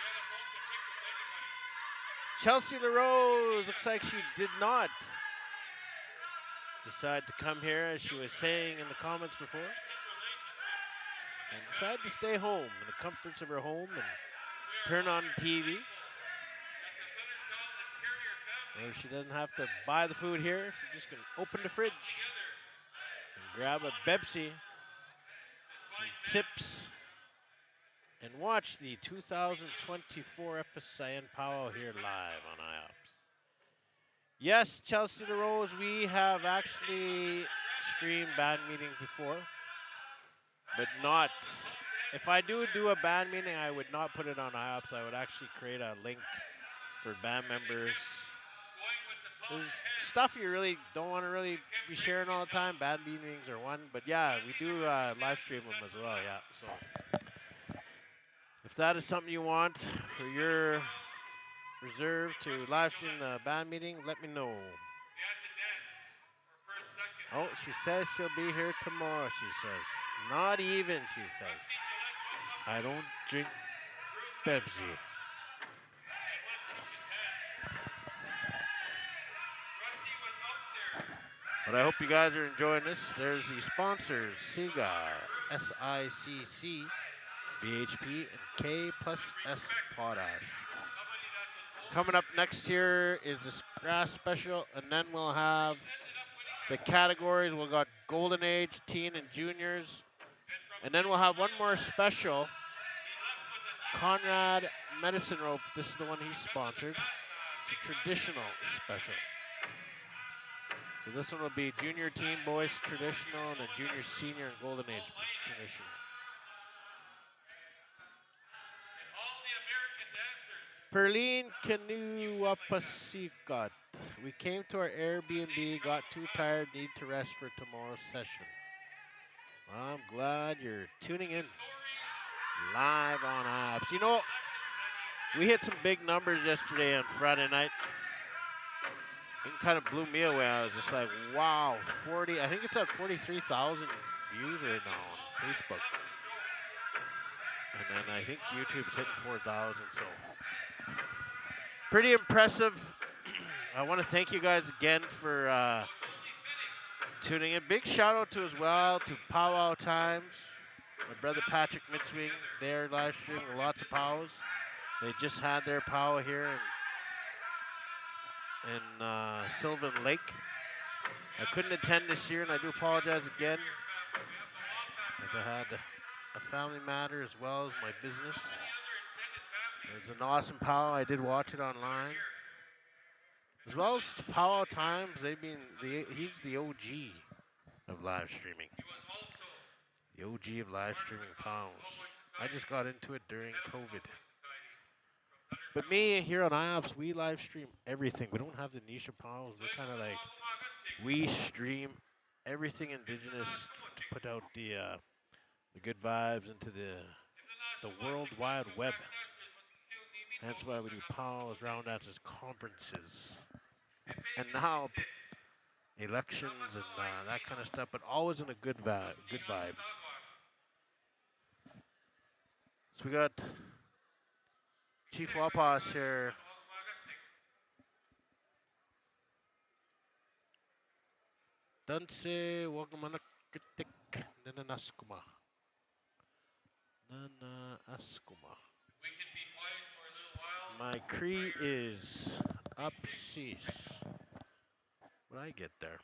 Chelsea LaRose looks like she did not decide to come here, as she was saying in the comments before, and decided to stay home in the comforts of her home and turn on the TV. Where she doesn't have to buy the food here, she just can open the fridge and grab a Pepsi, some chips, and watch the 2024 FSIN Powwow here live on IOPS. Yes, Chelsea LaRose, we have actually streamed band meetings before, but not. If I do a band meeting, I would not put it on IOPS. I would actually create a link for band members. There's stuff you really don't want to really be sharing all the time. Band meetings are one, but yeah, we do live stream them as well. Yeah, so if that is something you want for your reserve to live stream the band meeting, let me know. Oh, she says she'll be here tomorrow, she says. Not even, she says. I don't drink Pepsi. But I hope you guys are enjoying this. There's the sponsors, Cigar, SICC, BHP, and K plus S Potash. Coming up next here is the grass special, and then we'll have the categories. We've got Golden Age, Teen, and Juniors. And then we'll have one more special, Conrad Medicine Rope. This is the one he sponsored. It's a traditional special. So this one will be Junior, Teen, Boys, Traditional, and then Junior, Senior, and Golden Age Traditional. Perlene Kanuapasikat. We came to our Airbnb, got too tired, need to rest for tomorrow's session. I'm glad you're tuning in live on apps. You know, we hit some big numbers yesterday on Friday night. It kind of blew me away. I was just like, wow, 40, I think it's at 43,000 views right now on Facebook. And then I think YouTube's hitting 4,000, so pretty impressive. I want to thank you guys again for tuning in. Big shout out to as well to Powwow Times. My brother Patrick Mitzwing, they're live streaming lots of powwows. They just had their powwow here in Sylvan Lake. I couldn't attend this year, and I do apologize again, as I had a family matter as well as my business. It was an awesome powwow. I did watch it online. As well as the Powwow Times, he's the OG of live streaming. The OG of live streaming powwows. I just got into it during COVID. But me here on IOPS, we live stream everything. We don't have the niche of powwows. We're kind of like, we stream everything indigenous to put out the good vibes into the World Wide Web. That's why we do powwows, roundouts, conferences, and now elections and that kind of stuff, but always in a good vibe. So we got Chief Wapas here. Danse Wagmanakitik Nananaskuma. Nanaaskuma. My Cree is up cease. When I get there.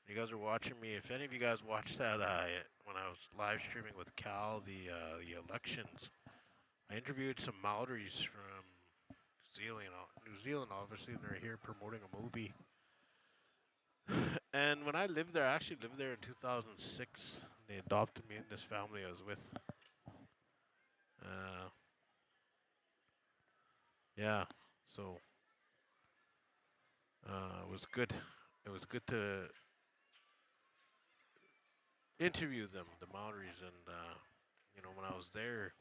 You guys are watching me. If any of you guys watched that when I was live streaming with Cal, the elections, I interviewed some Maoris from New Zealand, obviously, and they're here promoting a movie. And when I lived there, I actually lived there in 2006. They adopted me in this family I was with. Yeah, so it was good. It was good to interview them, the Maoris, and when I was there,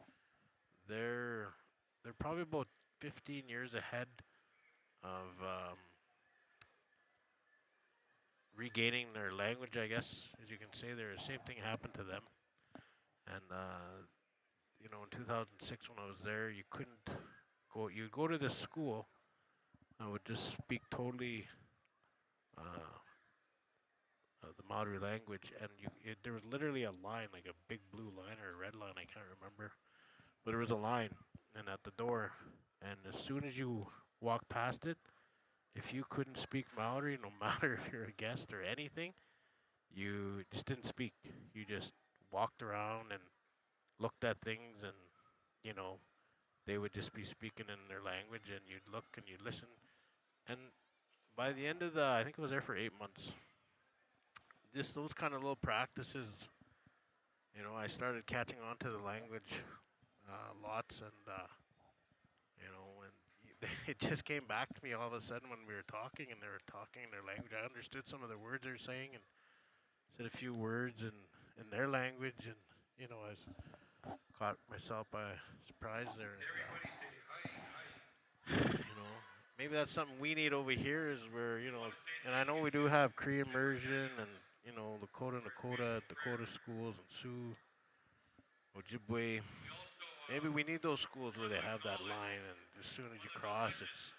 they're probably about 15 years ahead of regaining their language, I guess, as you can say. The same thing happened to them. And, you know, in 2006 when I was there, you couldn't go, you'd go to this school, I would just speak totally the Maori language, and there was literally a line, like a big blue line or a red line, I can't remember, but there was a line, and at the door, and as soon as you walked past it, if you couldn't speak Maori, no matter if you're a guest or anything, you just didn't speak. You just walked around and looked at things, and, you know, they would just be speaking in their language, and you'd look and you'd listen. And by the end of I think I was there for 8 months, those kind of little practices, you know, I started catching on to the language lots, and, you know, and it just came back to me all of a sudden when we were talking, and they were talking in their language. I understood some of the words they were saying, and said a few words in their language, and, you know, I was caught myself by surprise there. And, you know, maybe that's something we need over here, is where, you know, and I know we do have Cree immersion and, you know, Lakota, Dakota schools, and Sioux, Ojibwe. Maybe we need those schools where they have that line, and as soon as you cross, it's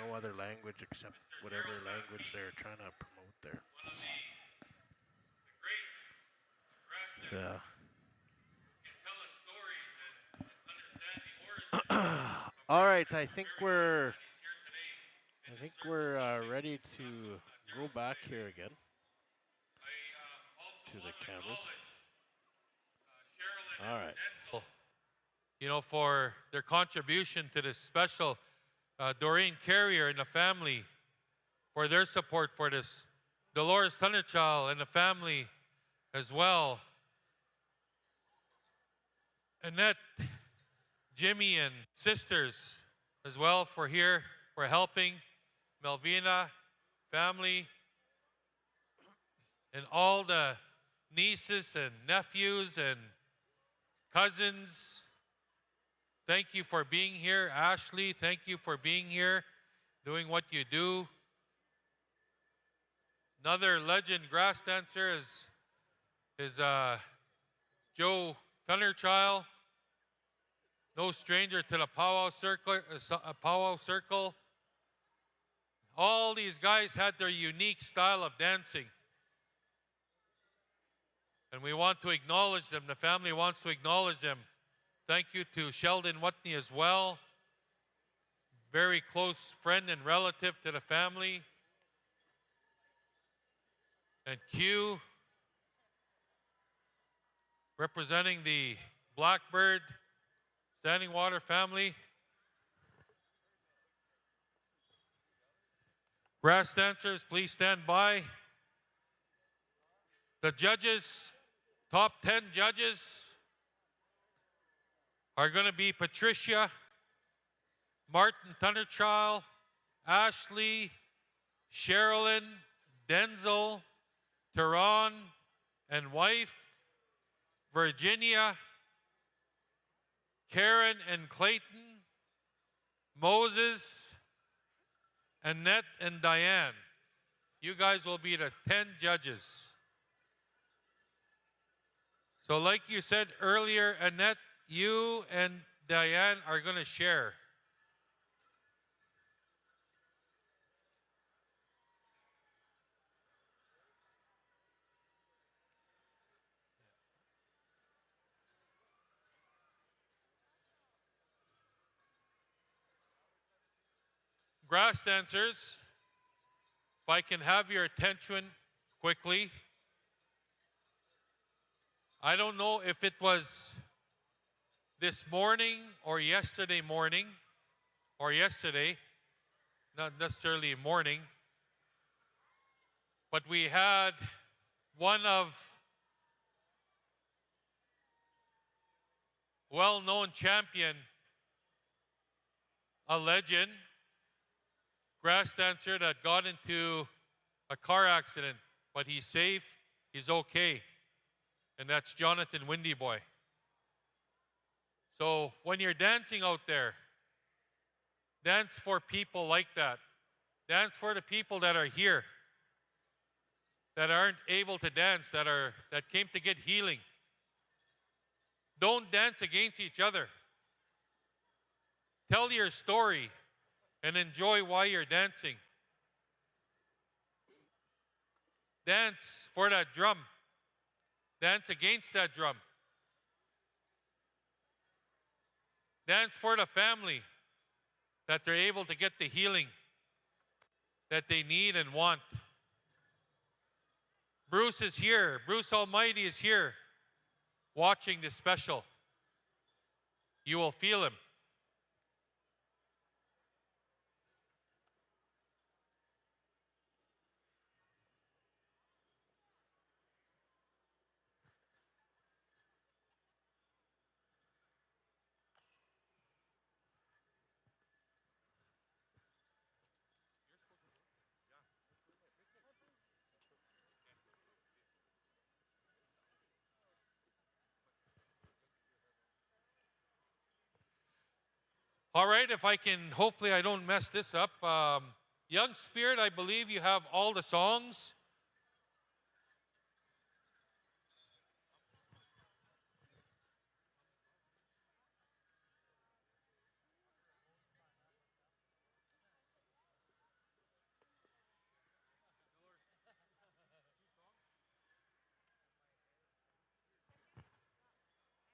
no other language except whatever language they're trying to promote there. Yeah. All right, I think we're ready to go back here again to the cameras. All right. You know, for their contribution to this special, Doreen Carrier and the family, for their support for this. Dolores Thunderchild and the family as well. Annette, Jimmy, and sisters as well for helping. Melvina, family, and all the nieces and nephews and cousins. Thank you for being here. Ashley, thank you for being here, doing what you do. Another legend grass dancer is Joe Thunderchild. No stranger to the powwow circle. All these guys had their unique style of dancing. And we want to acknowledge them. The family wants to acknowledge them. Thank you to Sheldon Watney as well. Very close friend and relative to the family. And Q, representing the Blackbird Standing Water family. Grass dancers, please stand by. The judges, top 10 judges, are going to be Patricia, Martin Thunderchild, Ashley, Sherilyn, Denzel, Tehran and wife, Virginia, Karen and Clayton, Moses, Annette and Diane. You guys will be the 10 judges. So like you said earlier, Annette, you and Diane are going to share. Grass dancers, if I can have your attention quickly. I don't know if it was this morning or yesterday morning, or yesterday, not necessarily morning, but we had one of well-known champion, a legend, grass dancer that got into a car accident, but he's safe, he's okay. And that's Jonathan Windy Boy. So when you're dancing out there, Dance for people like that. Dance for the people that are here, that aren't able to dance, that came to get healing. Don't dance against each other. Tell your story and enjoy why you're dancing. Dance for that drum. Dance against that drum. Dance for the family, that they're able to get the healing that they need and want. Bruce is here. Bruce Almighty is here watching this special. You will feel him. All right, if I can, hopefully I don't mess this up. Young Spirit, I believe you have all the songs.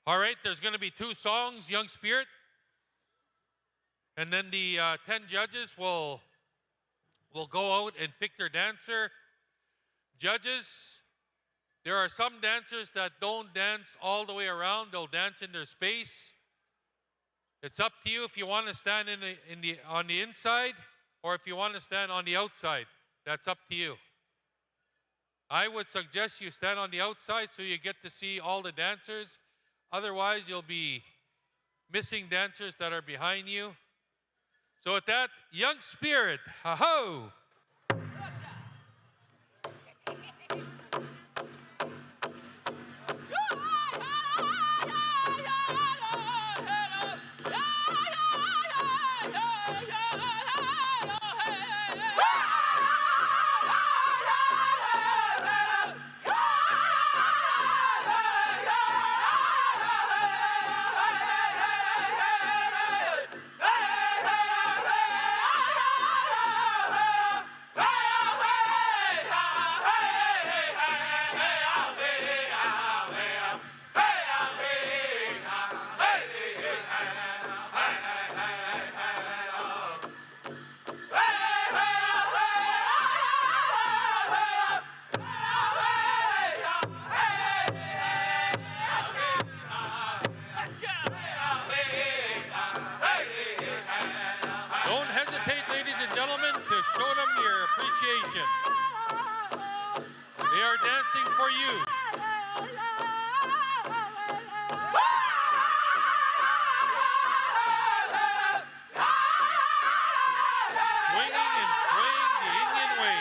All right, there's going to be 2 songs, Young Spirit. And then the 10 judges will go out and pick their dancer. Judges, there are some dancers that don't dance all the way around. They'll dance in their space. It's up to you if you want to stand on the inside or if you want to stand on the outside. That's up to you. I would suggest you stand on the outside so you get to see all the dancers. Otherwise, you'll be missing dancers that are behind you. So with that, Young Spirit, ha-ho! Show them your appreciation. They are dancing for you. Swinging and swaying the Indian way.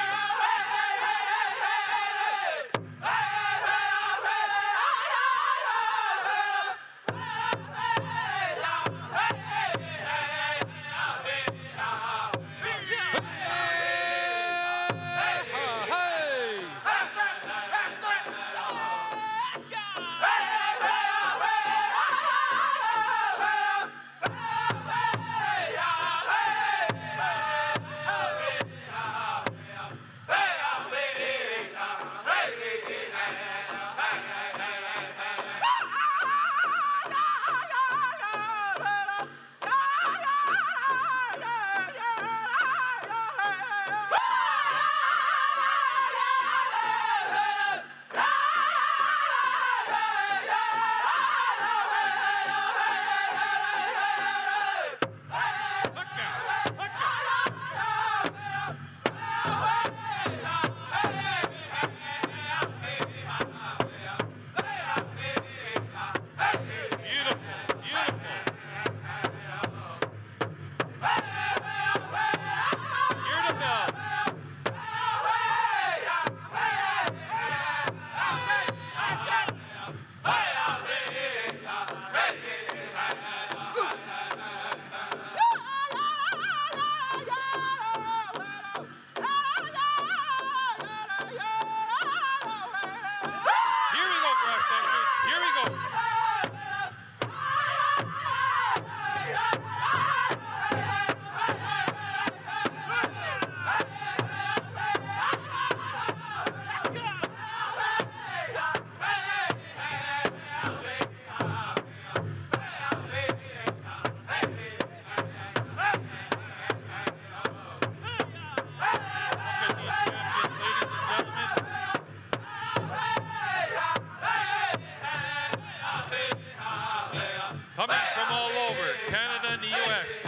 coming from all over Canada and the U.S.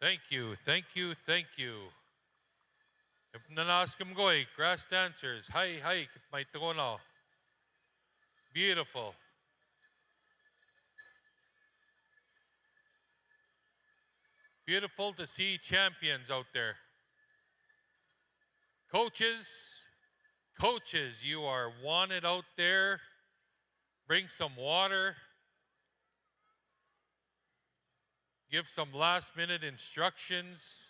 Thank you, thank you, thank you. If nanaskim goy, grass dancers, hi, may tono. Beautiful. Beautiful to see champions out there. Coaches, you are wanted out there. Bring some water. Give some last-minute instructions.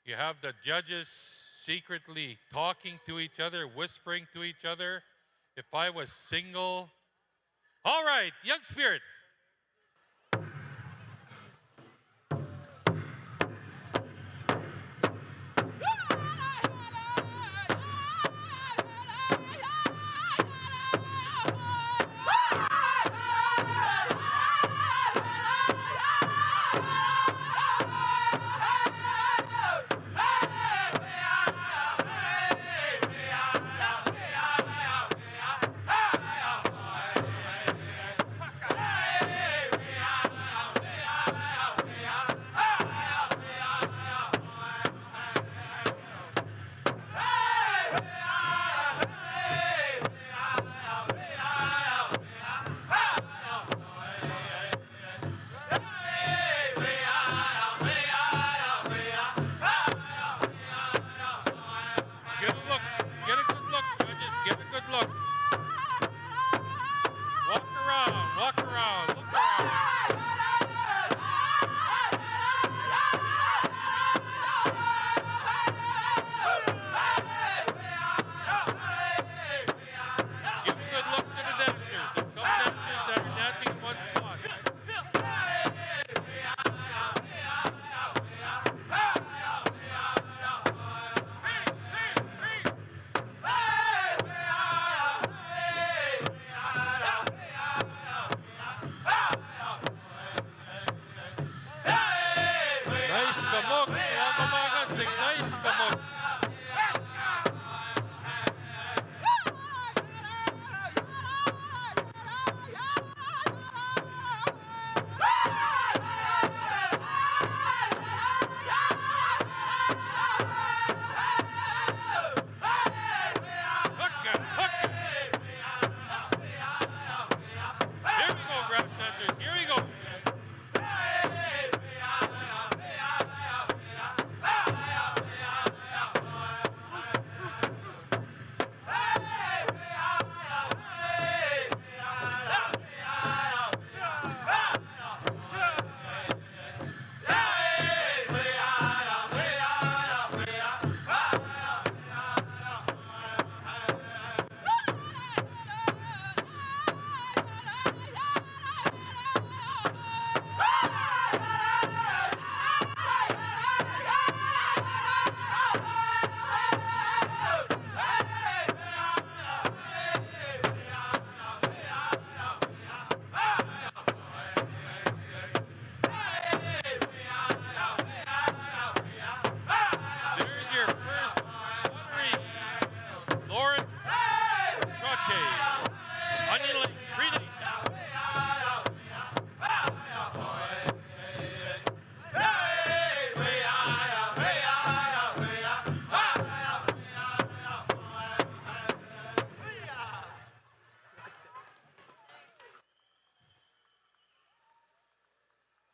You have the judges secretly talking to each other, whispering to each other. If I was single. All right, Young Spirit.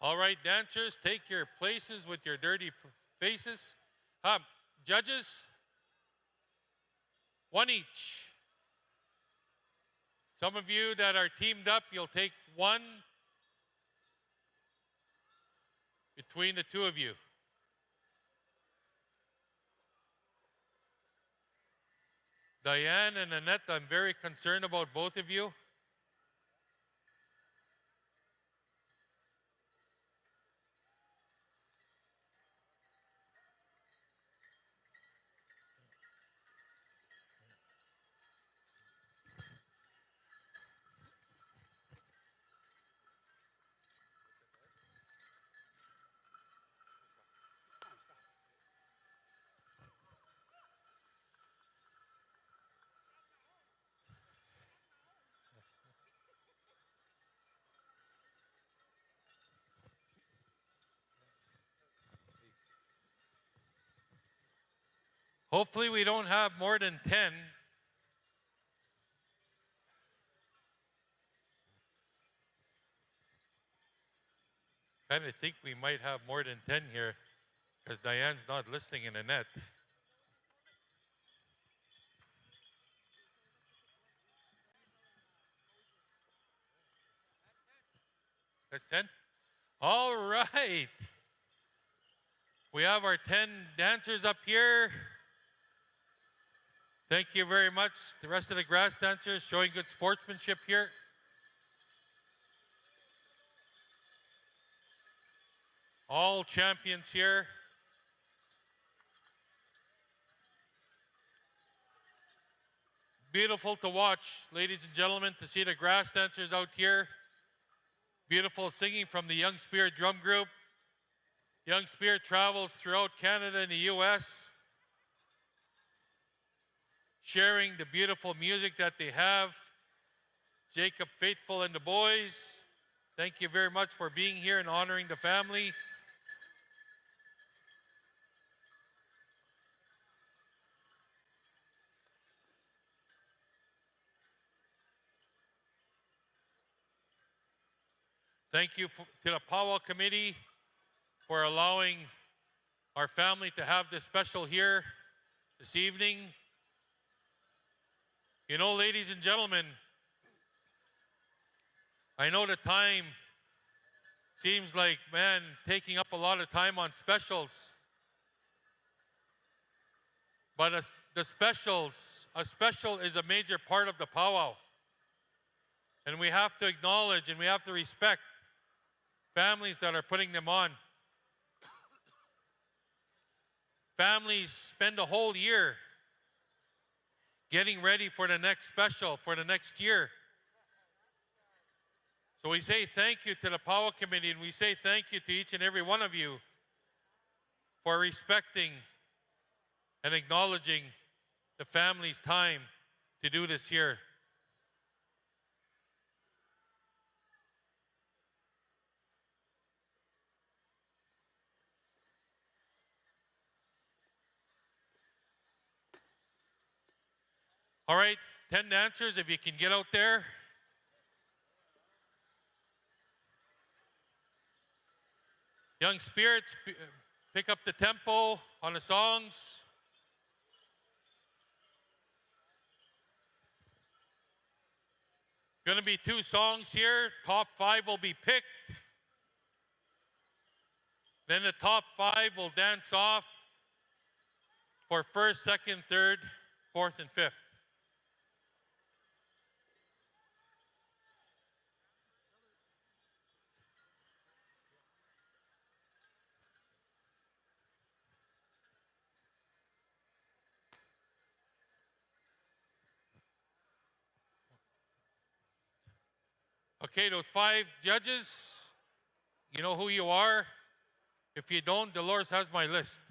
All right, dancers, take your places with your dirty faces. Judges, one each. Some of you that are teamed up, you'll take one between the two of you. Diane and Annette, I'm very concerned about both of you. Hopefully we don't have more than 10. Kind of think we might have more than 10 here because Diane's not listening in the net. That's 10? All right. We have our 10 dancers up here. Thank you very much. The rest of the grass dancers showing good sportsmanship here. All champions here. Beautiful to watch, ladies and gentlemen, to see the grass dancers out here. Beautiful singing from the Young Spirit Drum Group. Young Spirit travels throughout Canada and the US, sharing the beautiful music that they have. Jacob Faithful and the boys, thank you very much for being here and honoring the family. Thank you to the Powwow Committee for allowing our family to have this special here this evening. You know, ladies and gentlemen, I know the time seems like, man, taking up a lot of time on specials. But the specials, a special is a major part of the powwow. And we have to acknowledge and we have to respect families that are putting them on. Families spend a whole year getting ready for the next special, for the next year. So we say thank you to the Powwow Committee, and we say thank you to each and every one of you for respecting and acknowledging the family's time to do this here. All right, 10 dancers, if you can get out there. Young spirits, pick up the tempo on the songs. Going to be 2 songs here. Top 5 will be picked. Then the top 5 will dance off for first, second, third, fourth, and fifth. Okay, those 5 judges, you know who you are. If you don't, Dolores has my list.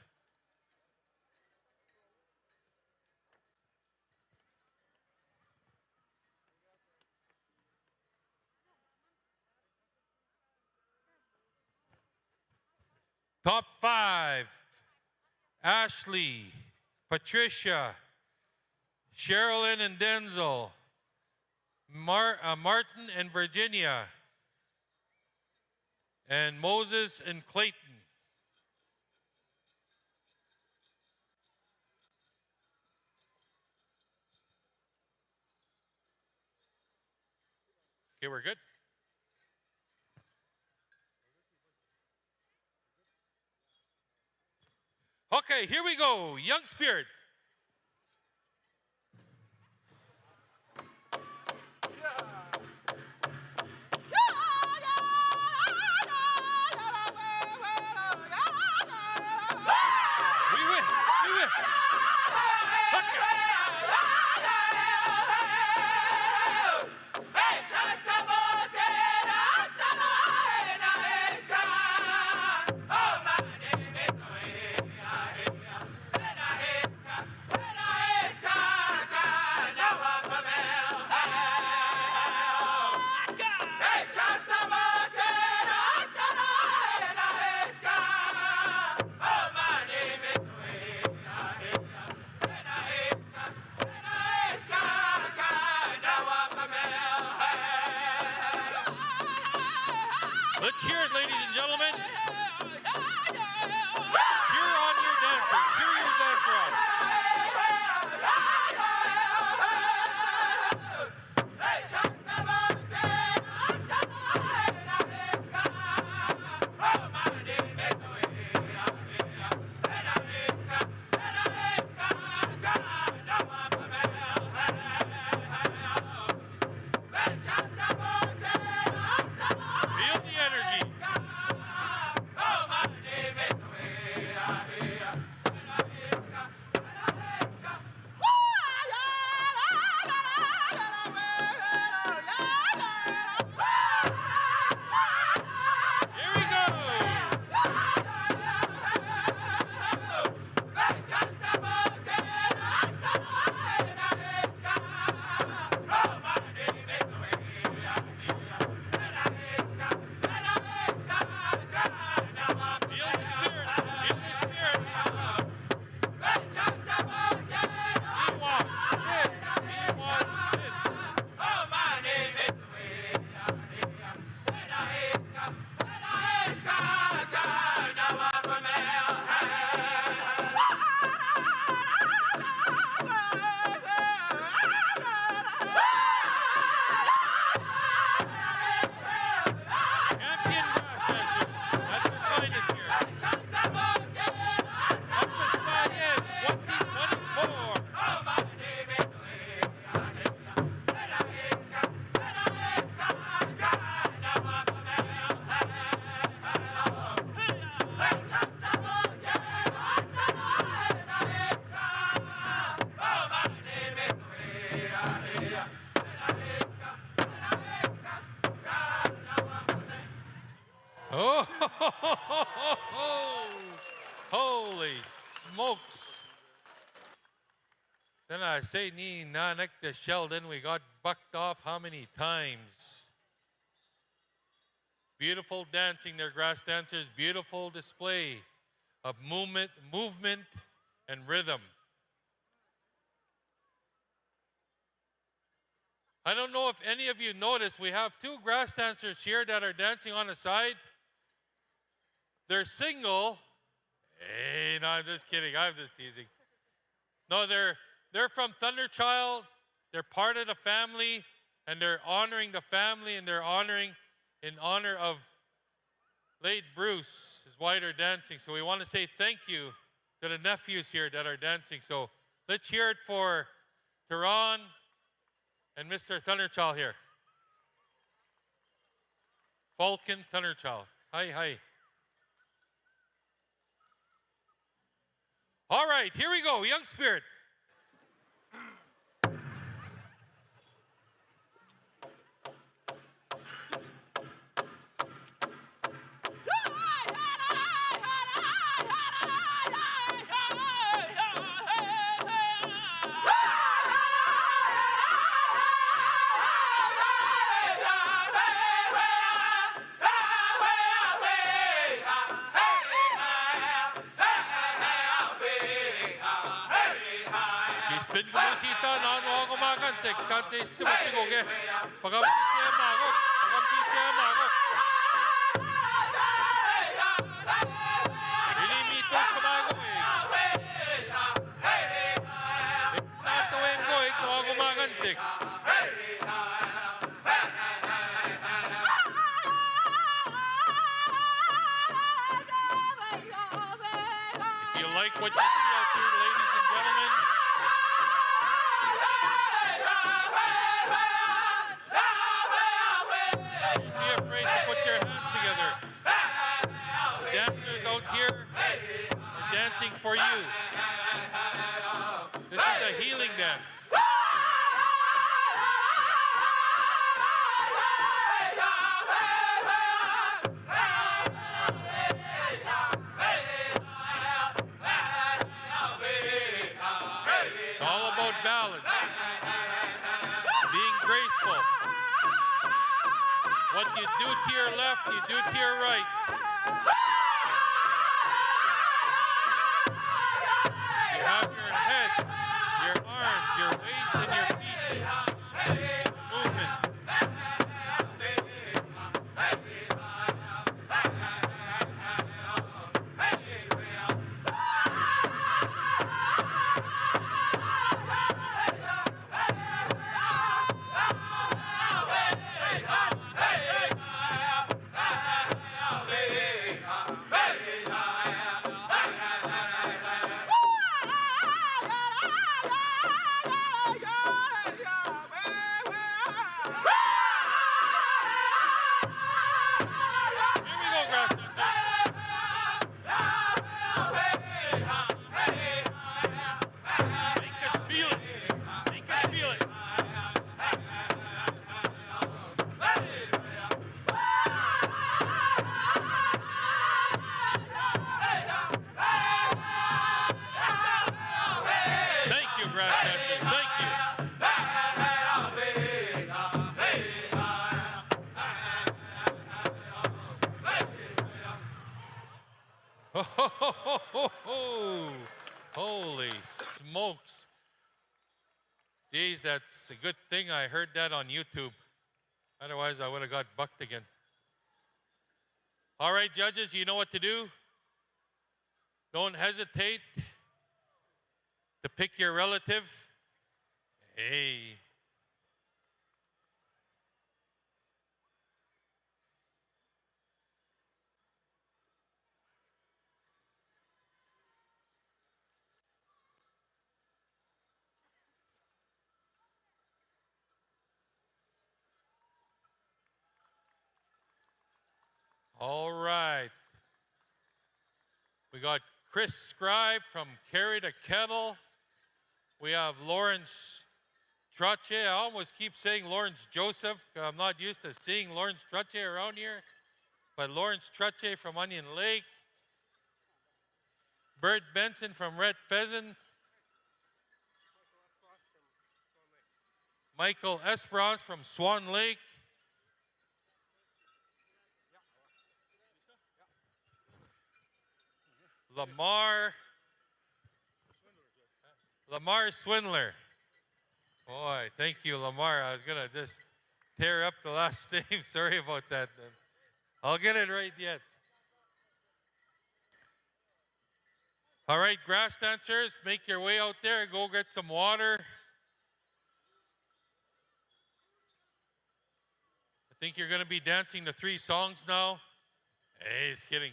Top 5, Ashley, Patricia, Sherilyn and Denzel, Martin and Virginia, and Moses and Clayton. Okay, we're good. Okay, here we go. Young Spirit. Let's hear it, ladies and gentlemen. Cheer on your dancer. Cheer your dancer on. Feel the energy. Here we go. Feel the spirit. Feel the spirit. He was sit. He was sit. Champion grass dancer. That's the finest here. FSIN 2024. Oh, holy smokes. Then I say, ni nanak the Sheldon, we got bucked off how many times? Beautiful dancing, their grass dancers, beautiful display of movement and rhythm. I don't know if any of you noticed, we have two grass dancers here that are dancing on the side. They're single. Hey, no, I'm just kidding. I'm just teasing. No, they're from Thunderchild. They're part of the family, and they're honoring the family, and they're honoring in honor of late Bruce, is why they're dancing. So we want to say thank you to the nephews here that are dancing. So let's hear it for Tehran and Mr. Thunderchild here. Falcon Thunderchild. Hi, hi. All right, here we go, Young Spirit. Spin ko sita na ano ako makantek kasi sumasigoge. Pakamsitya magok. Pakamsitya magok. Ilimitos ko magok eh. Natawin ko eh kung ako makantek. If you like what you see out there, ladies and gentlemen, don't be afraid to put your hands together. The dancers out here are dancing for you. This is a healing dance. It's all about balance, being graceful. What you do to your left, you do to your right. You have your head, your arms, your waist, and your feet. Movement. It's a good thing I heard that on YouTube. Otherwise, I would have got bucked again. All right, judges, you know what to do. Don't hesitate to pick your relative. Hey. All right. We got Chris Scribe from Carry the Kettle. We have Lawrence Trache. I almost keep saying Lawrence Joseph. I'm not used to seeing Lawrence Trache around here. But Lawrence Trache from Onion Lake. Bert Benson from Red Pheasant. Michael Esperance from Swan Lake. Lamar Swindler. Boy, thank you, Lamar. I was going to just tear up the last name. Sorry about that. I'll get it right yet. All right, grass dancers, make your way out there. Go get some water. I think you're going to be dancing the 3 songs now. Hey, he's kidding.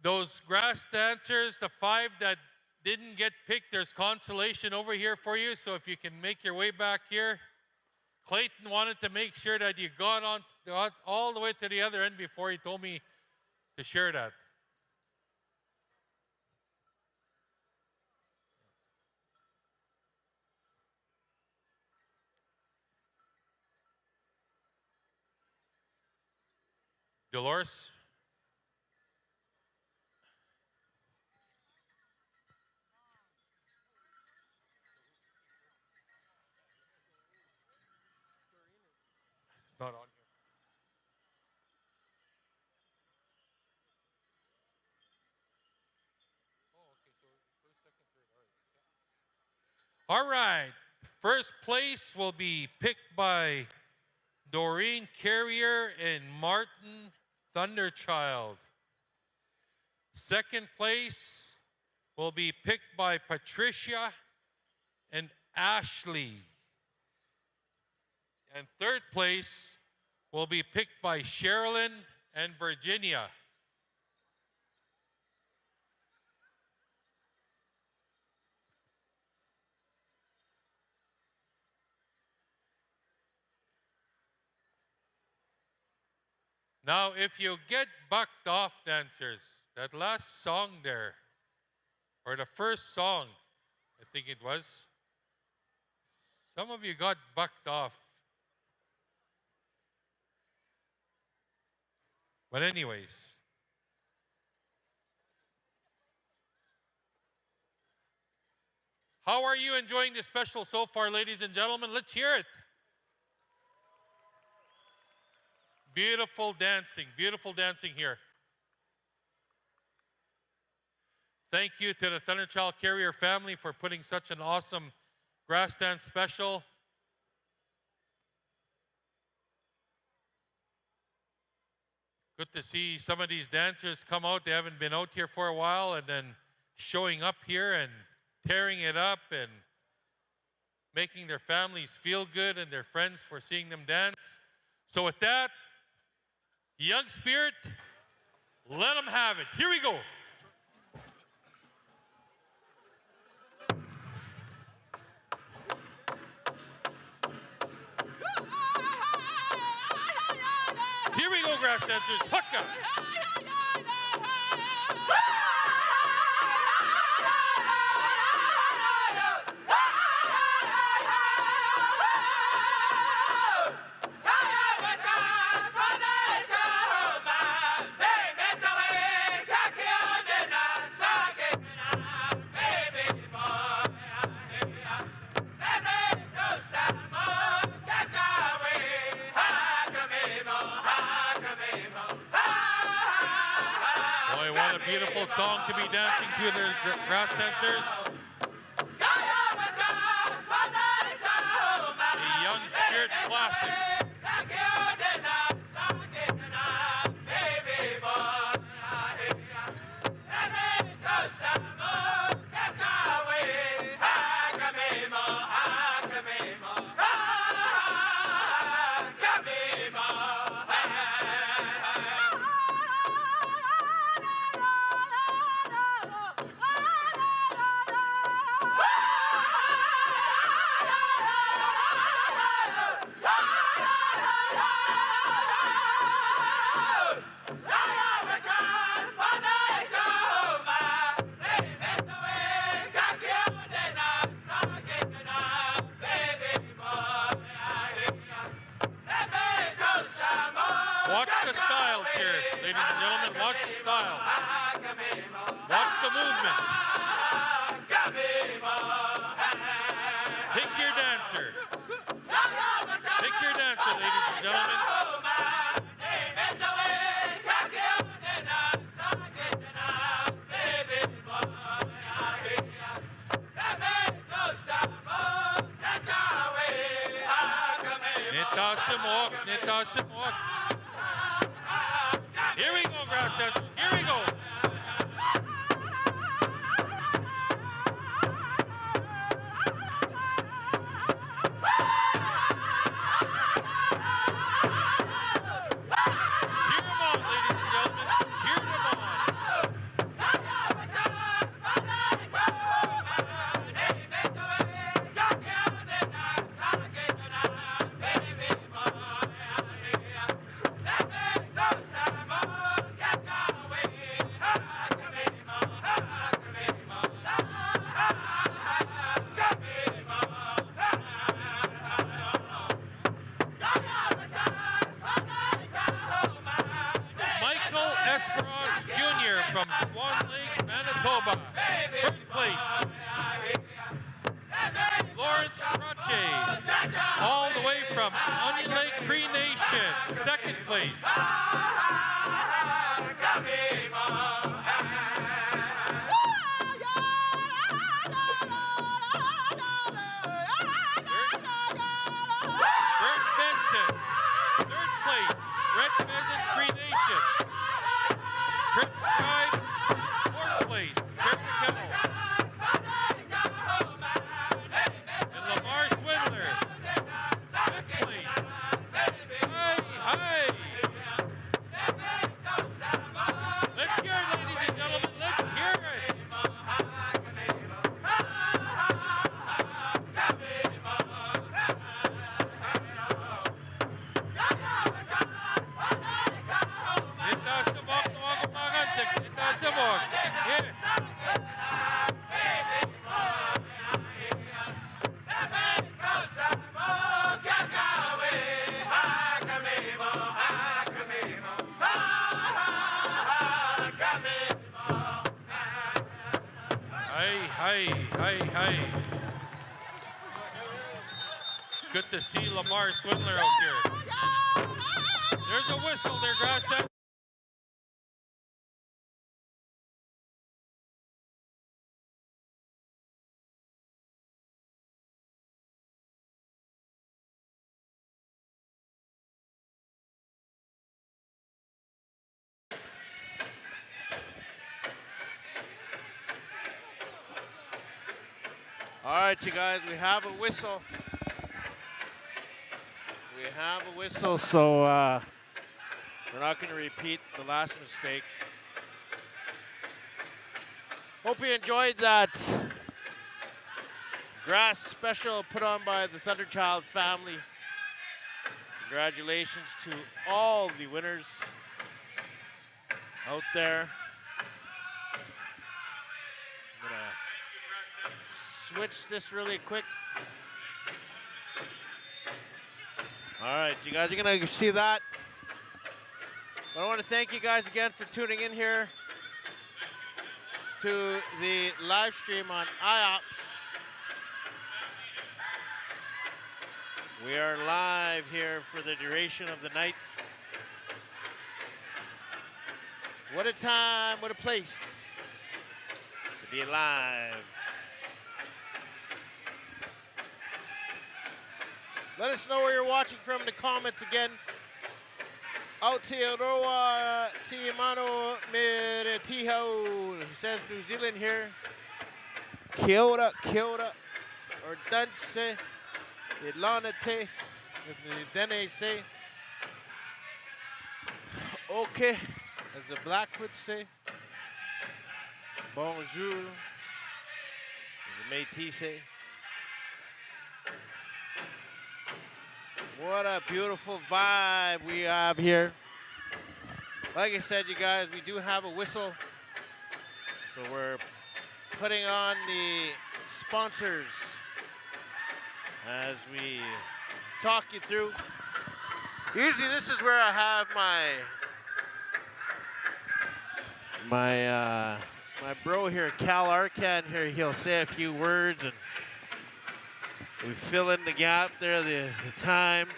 Those grass dancers, the 5 that didn't get picked, there's consolation over here for you. So if you can make your way back here. Clayton wanted to make sure that you got all the way to the other end before he told me to share that. Dolores? Not on here. All right. First place will be picked by Doreen Carrier and Martin Thunderchild. Second place will be picked by Patricia and Ashley. And third place will be picked by Sherilyn and Virginia. Now, if you get bucked off, dancers, that last song there, or the first song, I think it was, some of you got bucked off. But anyways, how are you enjoying this special so far, ladies and gentlemen? Let's hear it. Beautiful dancing here. Thank you to the Thunderchild Carrier family for putting such an awesome grass dance special. Good to see some of these dancers come out. They haven't been out here for a while and then showing up here and tearing it up and making their families feel good and their friends for seeing them dance. So with that, young spirit, let them have it. Here we go. Here we go, grass dancers. Hucka. beautiful song to be dancing to, the grass dancers. A Young Spirit classic. Watch the styles here, ladies and gentlemen. Watch the styles. Watch the movement. Pick your dancer. Pick your dancer, ladies and gentlemen. Nitasimok, nitasimok. Here we go, grass dancers. Here we go. Cheer them on, ladies and gentlemen. Cheer them on. From Swan Lake, Manitoba. First place. Lawrence Troche, all the way from Onion Lake Cree Nation. Second place. Bert Benson, third place. Red Pheasant Cree Nation. Chris Scribe, fourth place, Carrie Kettle. And Lamar Swindler, fifth place. Hi, hi. Let's hear it, ladies and gentlemen, let's hear it. Hi. Good to see Lamar Swindler out here. There's a whistle there, grass dancers. All right, you guys, we have a whistle. We have a whistle, so we're not going to repeat the last mistake. Hope you enjoyed that grass special put on by the Thunderchild family. Congratulations to all the winners out there. I'm going to switch this really quick. All right, you guys are going to see that. But I want to thank you guys again for tuning in here to the live stream on IOPS. We are live here for the duration of the night. What a time, what a place to be alive. Let us know where you're watching from in the comments again. Aotearoa Tiamano Meretiho, he says New Zealand here. Kia ora, or Danse, Ilanate, Dene say. Okay, as the Blackfoot say. Bonjour, as the Métis say. What a beautiful vibe we have here. Like I said, you guys, we do have a whistle. So we're putting on the sponsors as we talk you through. Usually this is where I have my bro here, Cal Arcan here. He'll say a few words and we fill in the gap there, the time.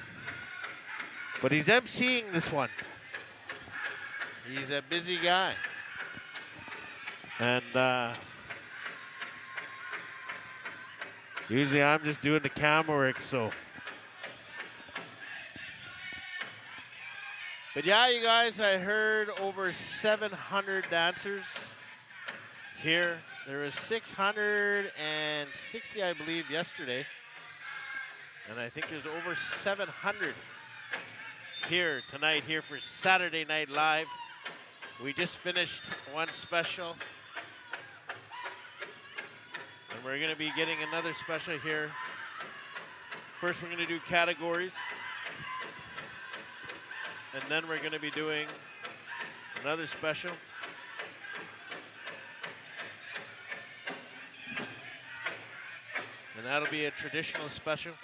But he's emceeing this one. He's a busy guy. And usually I'm just doing the camera work, so. But yeah, you guys, I heard over 700 dancers here. There was 660, I believe, yesterday. And I think there's over 700 here tonight, here for Saturday Night Live. We just finished one special. And we're gonna be getting another special here. First, we're gonna do categories. And then we're gonna be doing another special. And that'll be a traditional special.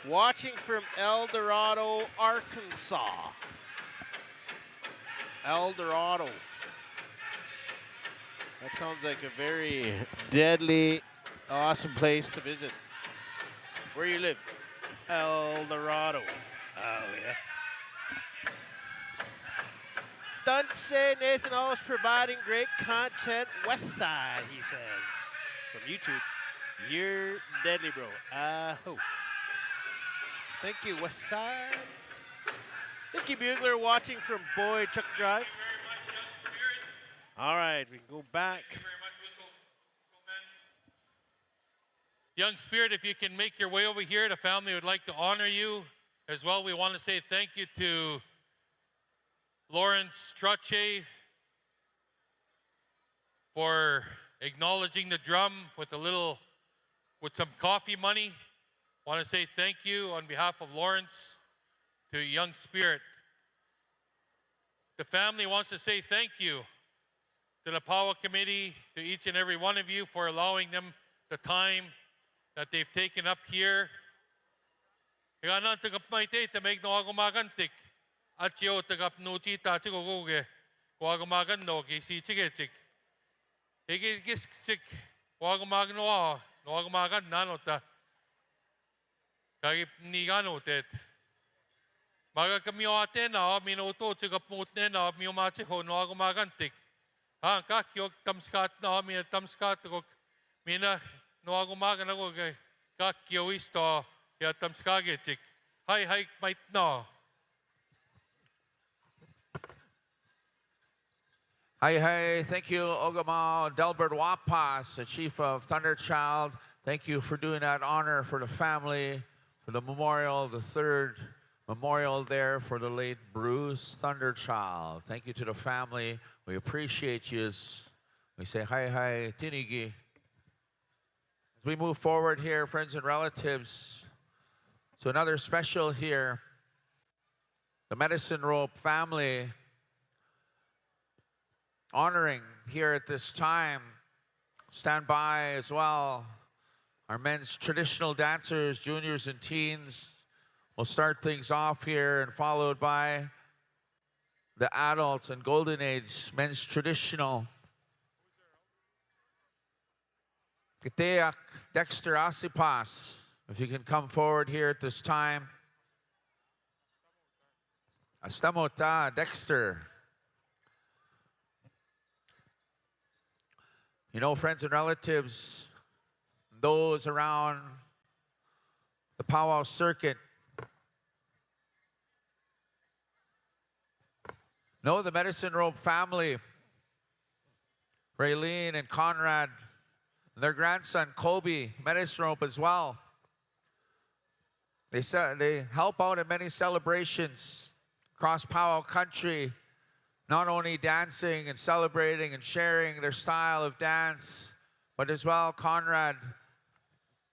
Watching from El Dorado, Arkansas. El Dorado. That sounds like a very deadly, awesome place to visit. Where you live? El Dorado. Oh, yeah. Dunce Nathan always providing great content. West Side, he says. From YouTube. You're deadly, bro. Oh. Thank you, West Side. Thank you, Bugler, watching from Boy Truck Drive. All right, we can go back. Young Spirit, if you can make your way over here, the family would like to honor you. As well, we want to say thank you to Lawrence Strache for acknowledging the drum with some coffee money. Want to say thank you on behalf of Lawrence to Young Spirit. The family wants to say thank you to the Power Committee, to each and every one of you for allowing them the time that they've taken up here. Kaya tagap maite ta meg no agumagantik at yo tagap no chita chigo goge agumagan no ki si chigechik. Ege gisik agumagan no agumagan nano ta kaya ni gano tet. Maga kami ate na minuto chigap mutne na mi machi ho no agumagantik. Ha kakyo tamskat na mi tamskat ko mina no agumagan ako kay kakyo isto ya tamskagechik. Hi might no. Hi, thank you, Ogama Delbert Wapas, the Chief of Thunderchild. Thank you for doing that honor for the family, for the memorial, the third memorial there for the late Bruce Thunderchild. Thank you to the family. We appreciate you. We say hi, Tinigi. As we move forward here, friends and relatives, so another special here, the Medicine Rope family honoring here at this time. Stand by as well. Our men's traditional dancers, juniors and teens, will start things off here and followed by the adults and golden age men's traditional. Kiteak Dexter Asipas, if you can come forward here at this time. Astamota, Dexter. You know, friends and relatives, those around the powwow circuit know the Medicine Robe family, Raylene and Conrad, their grandson, Kobe, Medicine Robe as well. They help out in many celebrations across powwow country, not only dancing and celebrating and sharing their style of dance, but as well Conrad,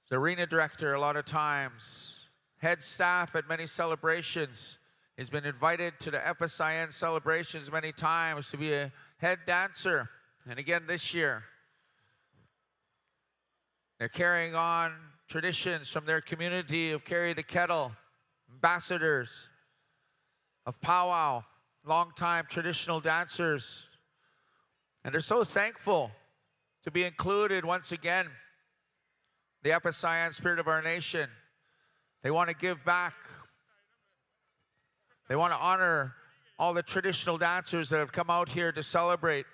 the arena director a lot of times, head staff at many celebrations. He's been invited to the FSIN celebrations many times to be a head dancer. And again this year, they're carrying on traditions from their community of Carry the Kettle, ambassadors of powwow, longtime traditional dancers. And they're so thankful to be included once again, the FSIN Spirit of Our Nation. They want to give back. They want to honor all the traditional dancers that have come out here to celebrate.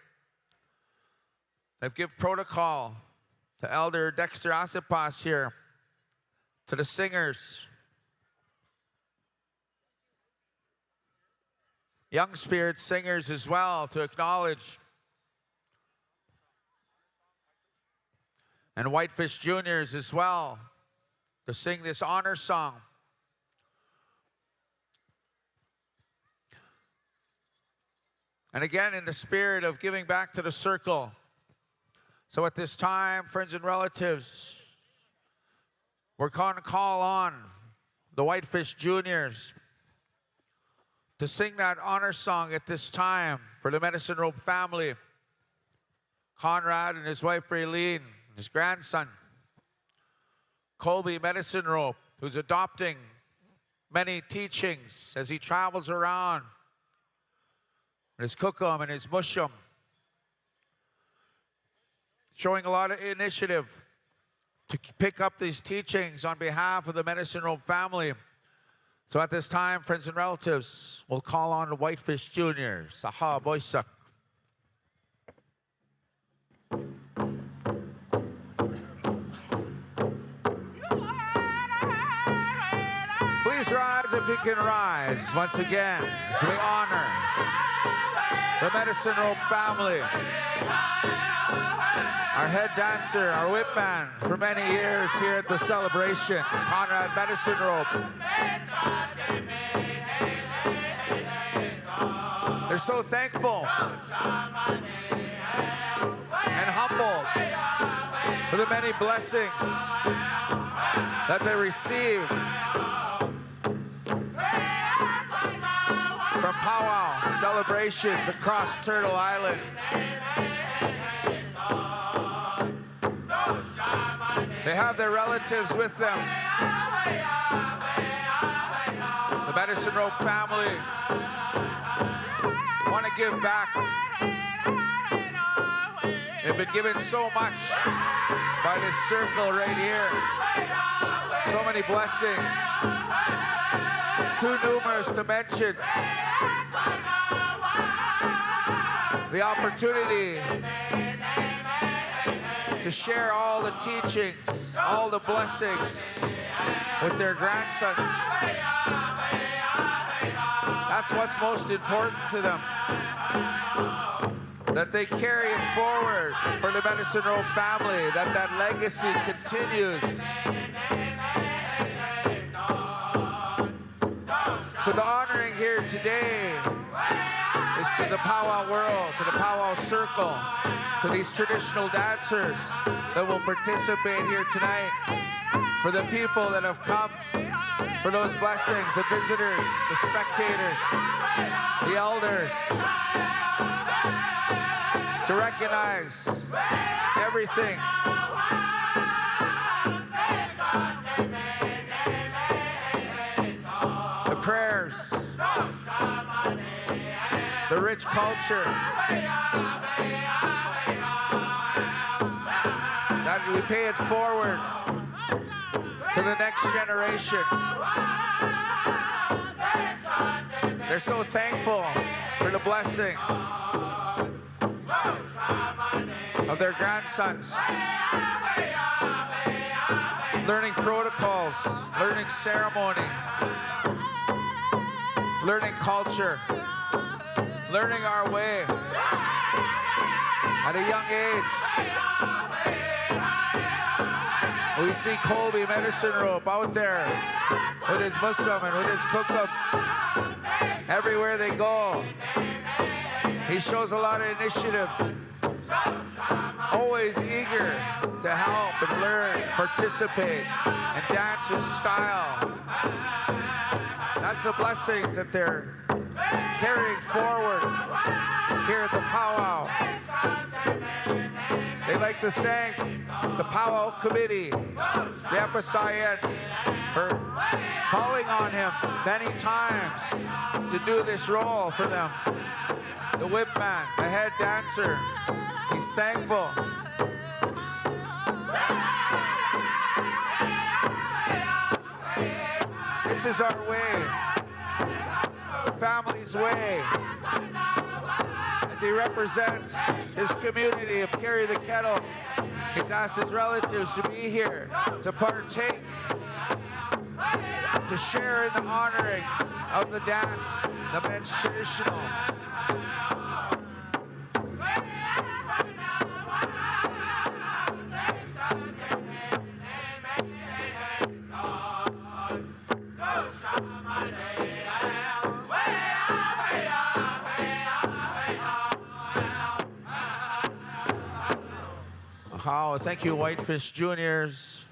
They've given protocol to Elder Dexter Asipas here, to the singers, Young Spirit singers as well to acknowledge, and Whitefish Juniors as well to sing this honor song. And again, in the spirit of giving back to the circle. So at this time, friends and relatives, we're going to call on the Whitefish Juniors to sing that honor song at this time for the Medicine Robe family. Conrad and his wife, Raylene, his grandson, Colby Medicine Robe, who's adopting many teachings as he travels around, and his cookum and his mushum, showing a lot of initiative to pick up these teachings on behalf of the Medicine Robe family. So at this time, friends and relatives, we'll call on the Whitefish Juniors. Saha Boysak. Please rise if you can rise once again as we honor the Medicine Robe family. Our head dancer, our whip man for many years here at the celebration, Conrad Medicine Robe. They're so thankful and humbled for the many blessings that they receive from powwow celebrations across Turtle Island. They have their relatives with them. The Medicine Robe family want to give back. They've been given so much by this circle right here. So many blessings. Too numerous to mention. The opportunity to share all the teachings, all the blessings with their grandsons. That's what's most important to them. That they carry it forward for the Medicine Robe family, that legacy continues. So the honoring here today is to the powwow world, to the powwow circle, to these traditional dancers that will participate here tonight, for the people that have come, for those blessings, the visitors, the spectators, the elders, to recognize everything. The prayers, the rich culture, that we pay it forward to the next generation. They're so thankful for the blessing of their grandsons. Learning protocols, learning ceremony, learning culture, learning our way at a young age. We see Colby Medicine Rope out there with his Muslim and with his cook-up everywhere they go. He shows a lot of initiative, always eager to help and learn, participate, and dance his style. That's the blessings that they're carrying forward here at the powwow. They'd like to thank the powwow committee, the FSIN, for calling on him many times to do this role for them. The whip man, the head dancer, he's thankful. This is our way, family's way, as he represents his community of Carry the Kettle. He's asked his relatives to be here, to partake, to share in the honoring of the dance, the men's traditional. Oh, thank you, Whitefish Juniors.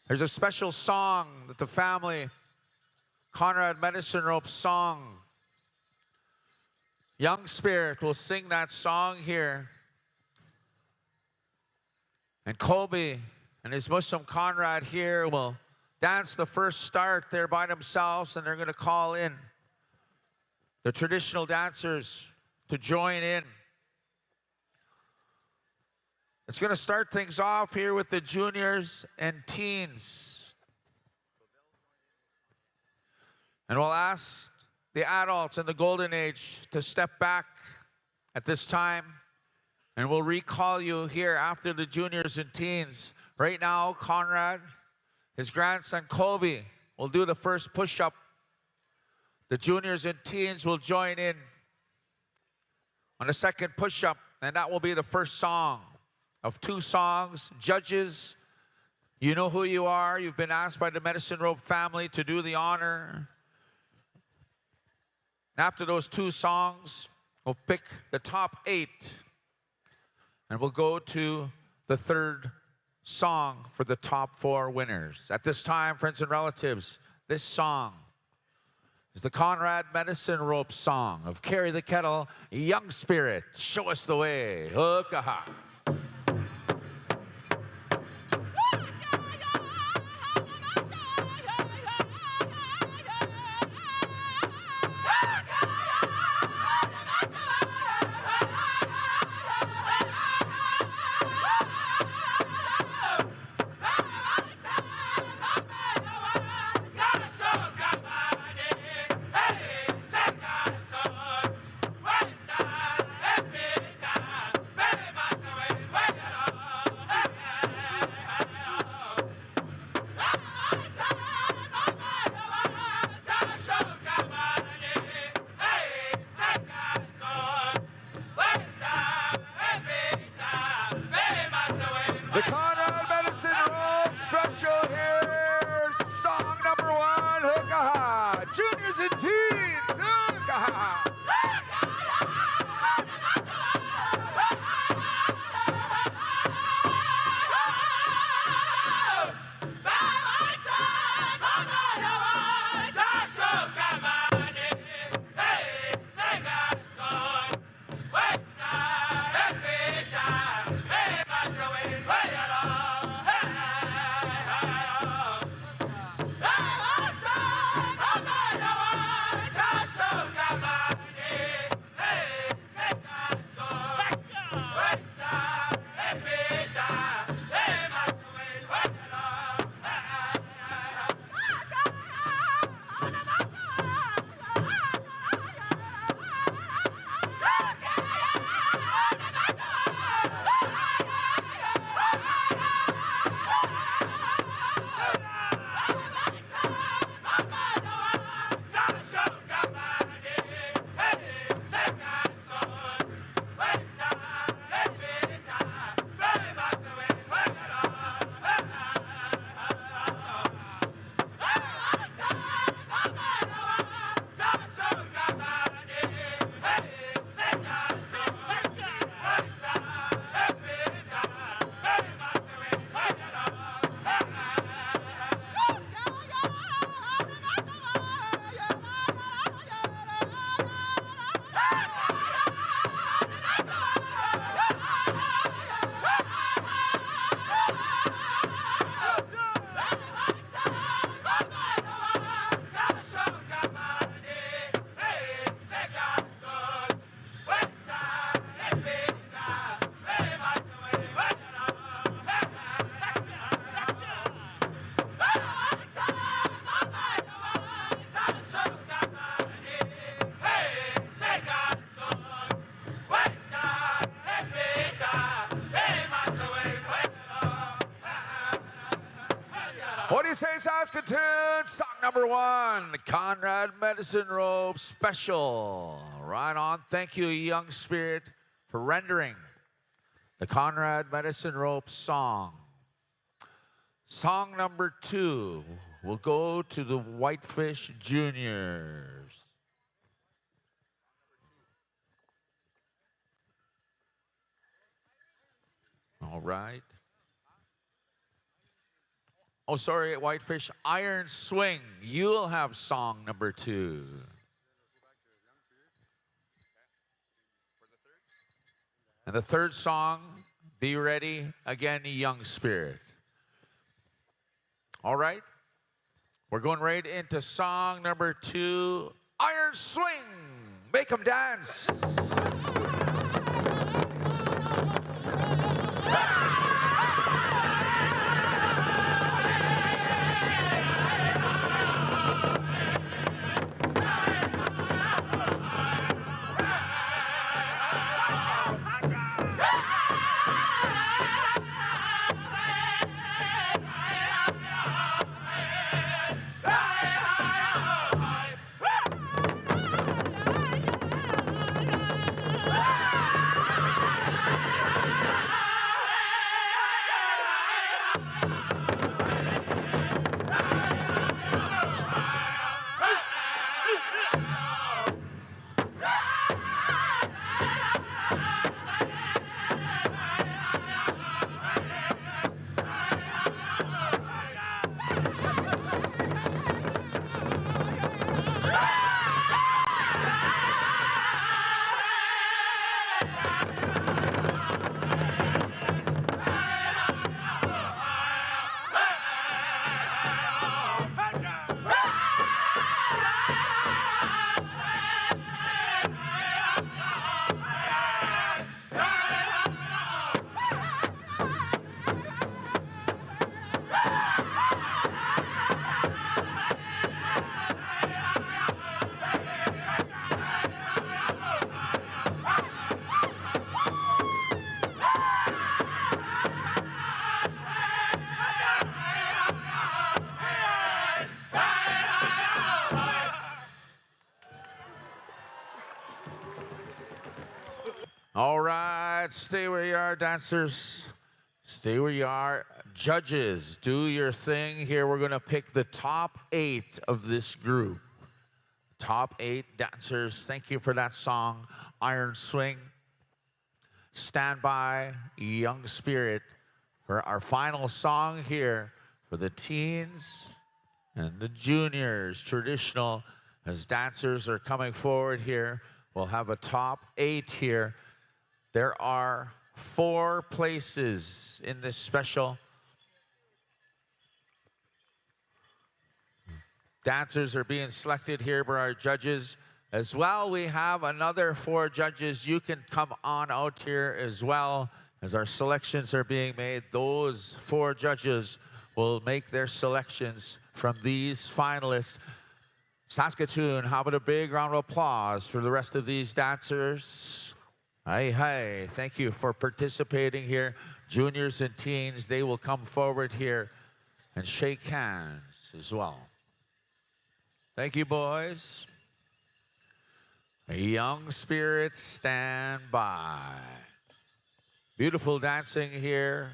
There's a special song that the family, Conrad Medicine Rope song. Young Spirit will sing that song here. And Colby and his Muslim Conrad here will dance the first start there by themselves, and they're going to call in the traditional dancers to join in. It's going to start things off here with the juniors and teens. And we'll ask the adults in the golden age to step back at this time, and we'll recall you here after the juniors and teens. Right now, Conrad, his grandson Colby, will do the first push-up. The juniors and teens will join in on the second push-up, and that will be the first song of 2 songs. Judges, you know who you are. You've been asked by the Medicine Rope family to do the honor. After those 2 songs, we'll pick the top 8, and we'll go to the third song for the top 4 winners. At this time, friends and relatives, this song is the Conrad Medicine Rope song of Carry the Kettle, Young Spirit, Show Us the Way. Hook-a-ha. The Conrad Medicine Rope special here, song number 1, Hook-a-ha. Juniors and teens, Hook-a-ha. you say, Saskatoon? Song number 1, the Conrad Medicine Robe Special. Right on. Thank you, Young Spirit, for rendering the Conrad Medicine Robe song. Song number 2 will go to the Whitefish Juniors. All right. Oh, sorry, Whitefish. Iron Swing. You'll have song number 2. And the third song, be ready. Again, Young Spirit. All right. We're going right into song number 2, Iron Swing. Make them dance. All right, stay where you are, dancers. Stay where you are. Judges, do your thing. Here we're going to pick the top 8 of this group. Top 8 dancers. Thank you for that song, Iron Swing. Stand by, Young Spirit, for our final song here for the teens and the juniors. Traditional, as dancers are coming forward here, we'll have a top 8 here. There are 4 places in this special. Dancers are being selected here by our judges. As well, we have another 4 judges. You can come on out here as well as our selections are being made. Those 4 judges will make their selections from these finalists. Saskatoon, how about a big round of applause for the rest of these dancers? Hi, thank you for participating here. Juniors and teens, they will come forward here and shake hands as well. Thank you, boys. Young spirits, stand by. Beautiful dancing here.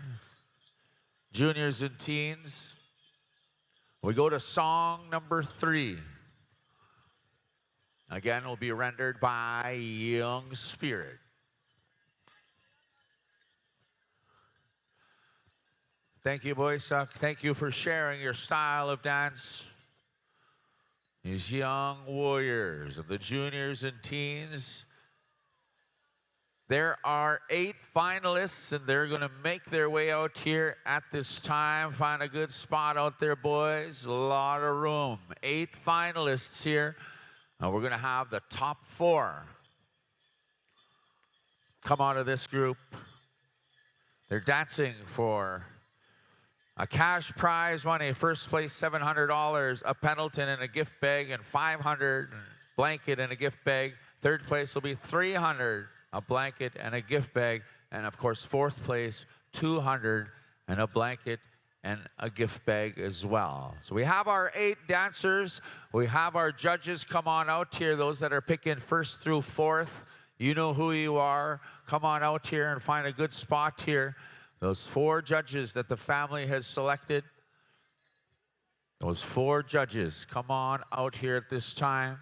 Juniors and teens. We go to song number 3. Again, will be rendered by Young Spirit. Thank you, boys. Thank you for sharing your style of dance. These young warriors of the juniors and teens. There are 8 finalists, and they're going to make their way out here at this time. Find a good spot out there, boys. A lot of room. 8 finalists here. And we're going to have the top 4 come out of this group. They're dancing for a cash prize money. First place, $700, a Pendleton and a gift bag, and $500 blanket and a gift bag. Third place will be $300, a blanket and a gift bag. And of course, fourth place, $200 and a blanket and a gift bag as well. So we have our 8 dancers. We have our judges. Come on out here, those that are picking 1st through 4th. You know who you are. Come on out here and find a good spot here. Those 4 judges that the family has selected. Those 4 judges, come on out here at this time.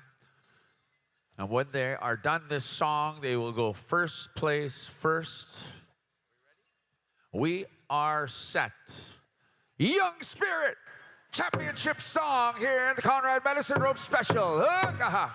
And when they are done this song, they will go first place first. We are set. Young Spirit Championship song here in the Conrad Medicine Rope Special. Hook-aha.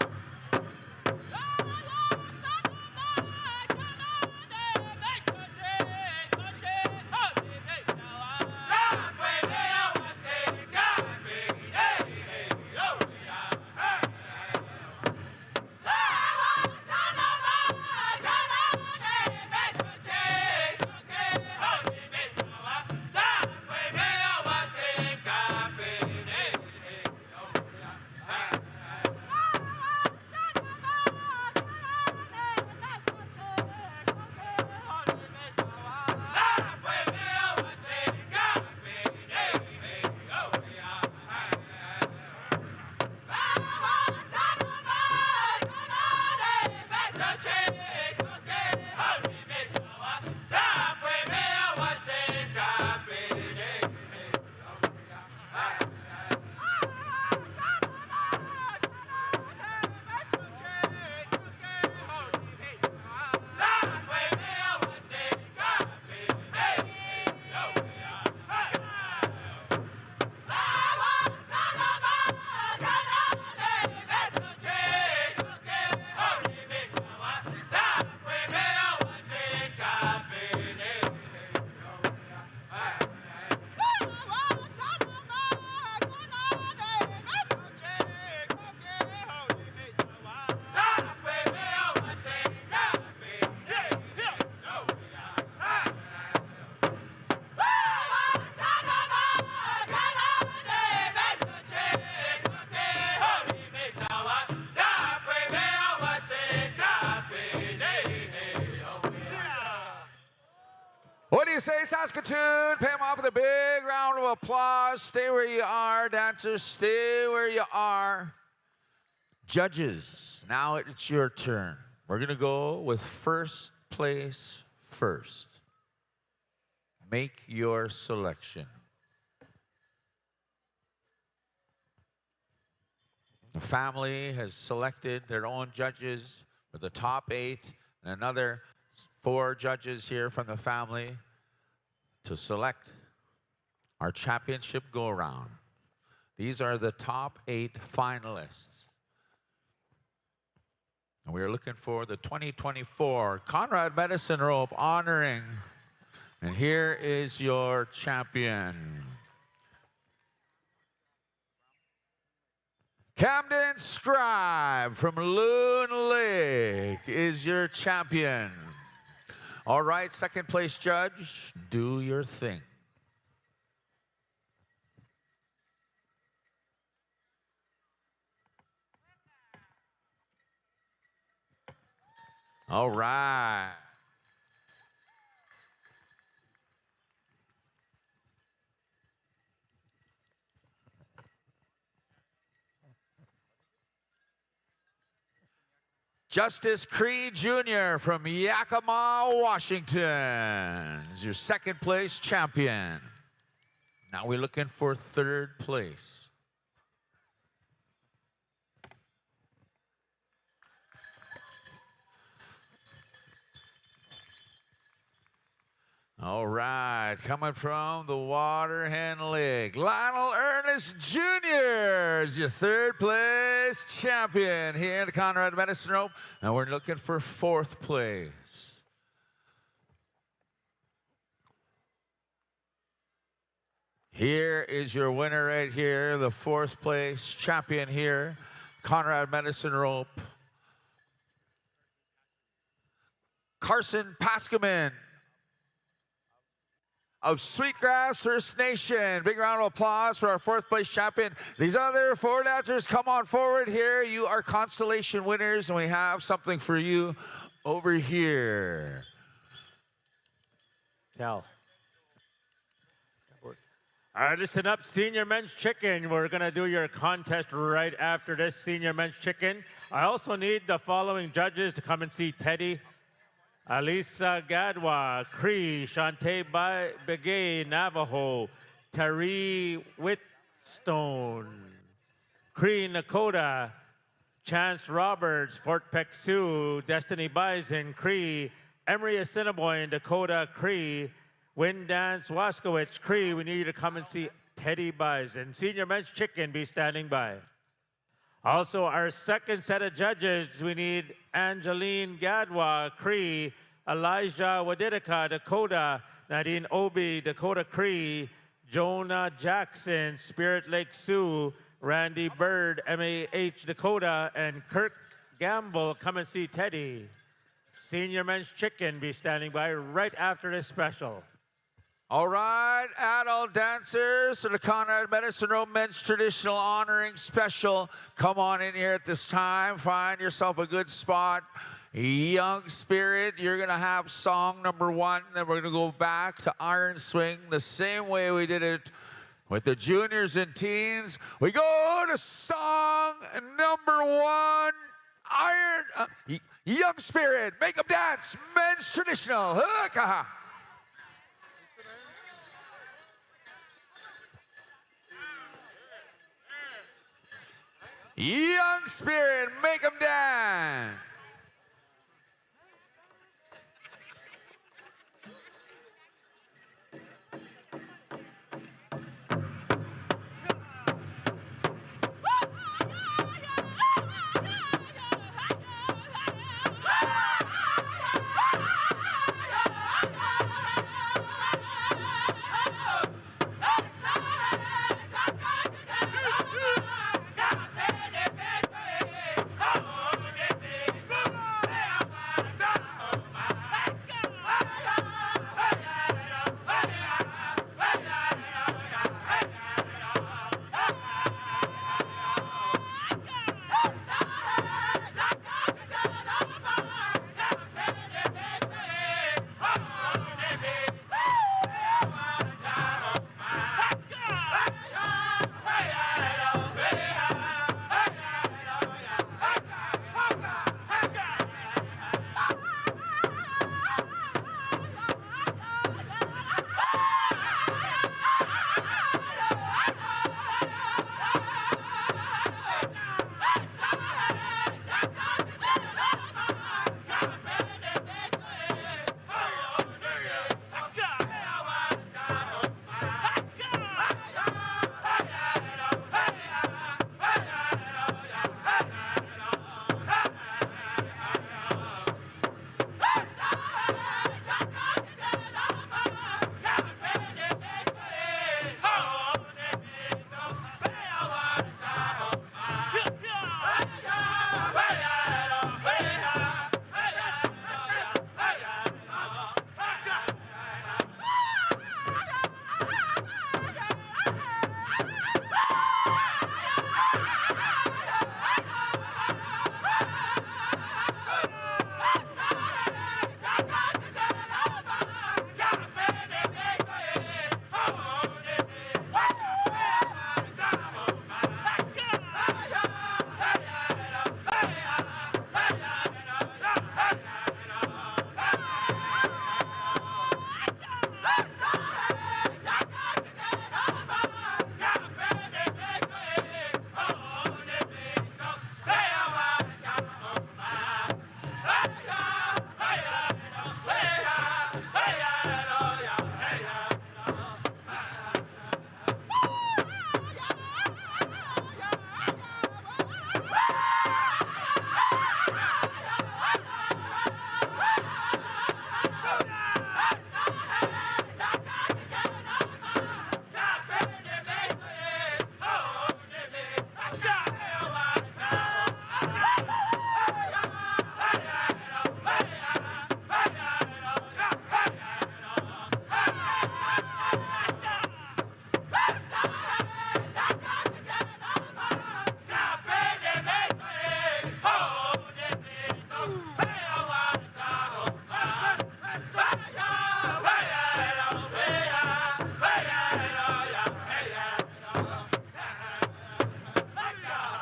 What do you say, Saskatoon? Pay them off with a big round of applause. Stay where you are, dancers. Stay where you are. Judges, now it's your turn. We're going to go with first place first. Make your selection. The family has selected their own judges for the top 8 and another 4 judges here from the family to select our championship go-around. These are the top 8 finalists. And we are looking for the 2024 Conrad Medicine Rope honoring. And here is your champion. Camden Scribe from Loon Lake is your champion. All right, second place judge, do your thing. All right. Justice Cree Jr. from Yakima, Washington is your second place champion. Now we're looking for third place. All right, coming from the Waterhen Lake, Lionel Ernest Jr. is your third place champion here in the Conrad Medicine Rope, and we're looking for fourth place. Here is your winner right here, the fourth place champion here, Conrad Medicine Rope, Carson Paskaman of Sweetgrass First Nation. Big round of applause for our fourth place champion. These other 4 dancers, come on forward here. You are constellation winners, and we have something for you over here. Tell. All right, listen up, Senior Men's Chicken. We're going to do your contest right after this, Senior Men's Chicken. I also need the following judges to come and see Teddy. Alisa Gadwa, Cree, Shantae Begay, Navajo, Tari Whitstone, Cree Nakota, Chance Roberts, Fort Peck Sioux, Destiny Bison, Cree, Emery Assiniboine, Dakota, Cree, Wind Dance Waskowicz, Cree. We need you to come and see Teddy Bison. Senior Men's Chicken, be standing by. Also, our second set of judges, we need Angeline Gadwa, Cree, Elijah Wadidika, Dakota, Nadine Obi, Dakota Cree, Jonah Jackson, Spirit Lake Sioux, Randy Bird, MAH Dakota, and Kirk Gamble. Come and see Teddy. Senior Men's Chicken, be standing by right after this special. All right, adult dancers to the Conrad Medicine Room Men's Traditional Honoring Special. Come on in here at this time. Find yourself a good spot. Young Spirit, you're going to have song number 1. Then we're going to go back to Iron Swing the same way we did it with the juniors and teens. We go to song number 1, Young Spirit, Make 'em Dance, Men's Traditional. Hook-a-ha. Young Spirit, Make 'em Dance.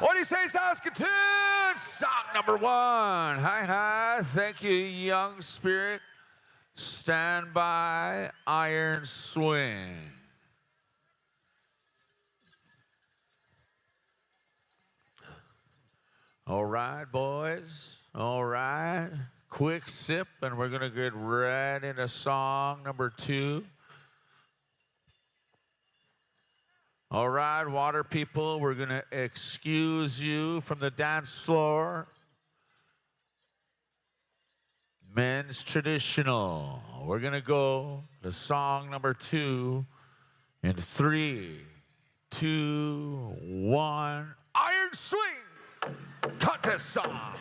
What do you say, Saskatoon? Song number 1. Hi. Thank you, Young Spirit. Stand by, Iron Swing. All right, boys. All right. Quick sip, and we're going to get right into song number 2. All right, water people, we're going to excuse you from the dance floor. Men's traditional. We're going to go to song number 2 in 3, 2, 1. Iron Swing contest song.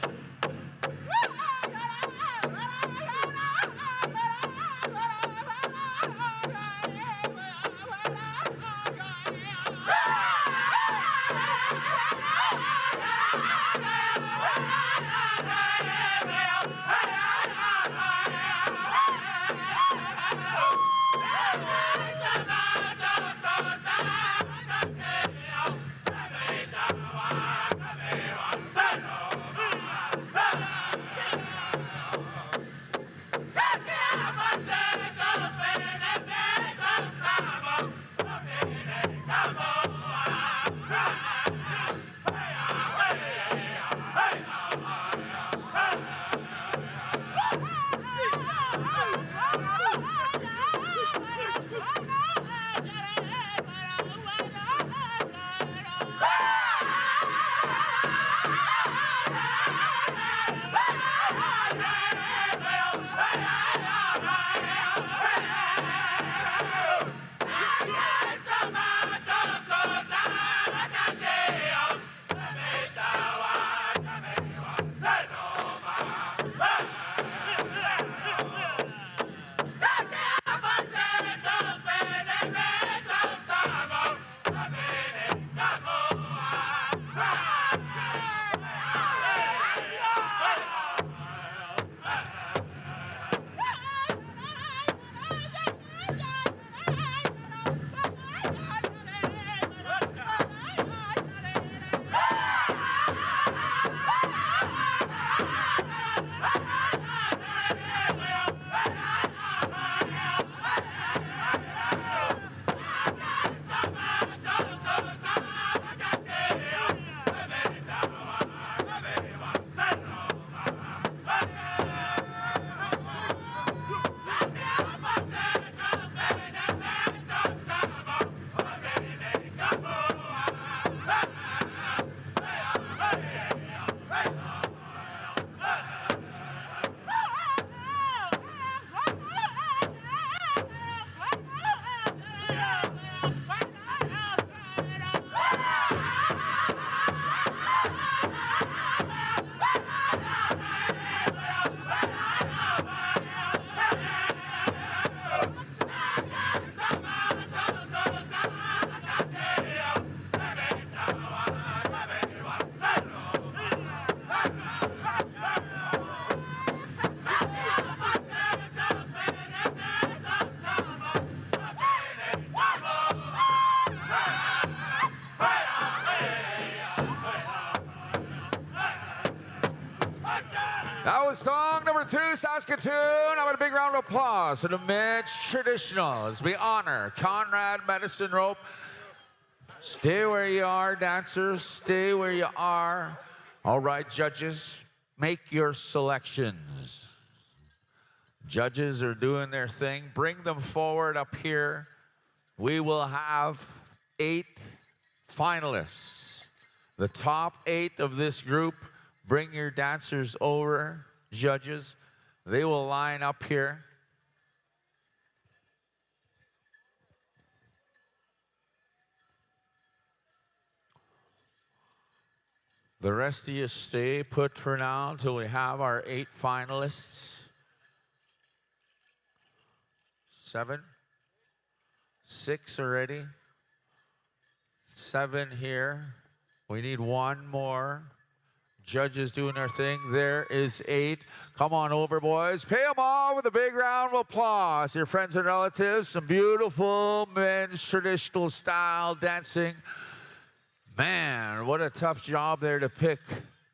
That was song number 2, Saskatoon. I want a big round of applause to the men's traditional as we honor Conrad Medicine Rope. Stay where you are, dancers. Stay where you are. All right, judges, make your selections. Judges are doing their thing. Bring them forward up here. We will have 8 finalists. The top 8 of this group. Bring your dancers over, judges. They will line up here. The rest of you stay put for now until we have our 8 finalists. 7, 6 already. 7 here. We need 1 more. Judges doing their thing. There is 8. Come on over, boys. Pay them all with a big round of applause. Your friends and relatives, some beautiful men's traditional style dancing. Man, what a tough job there to pick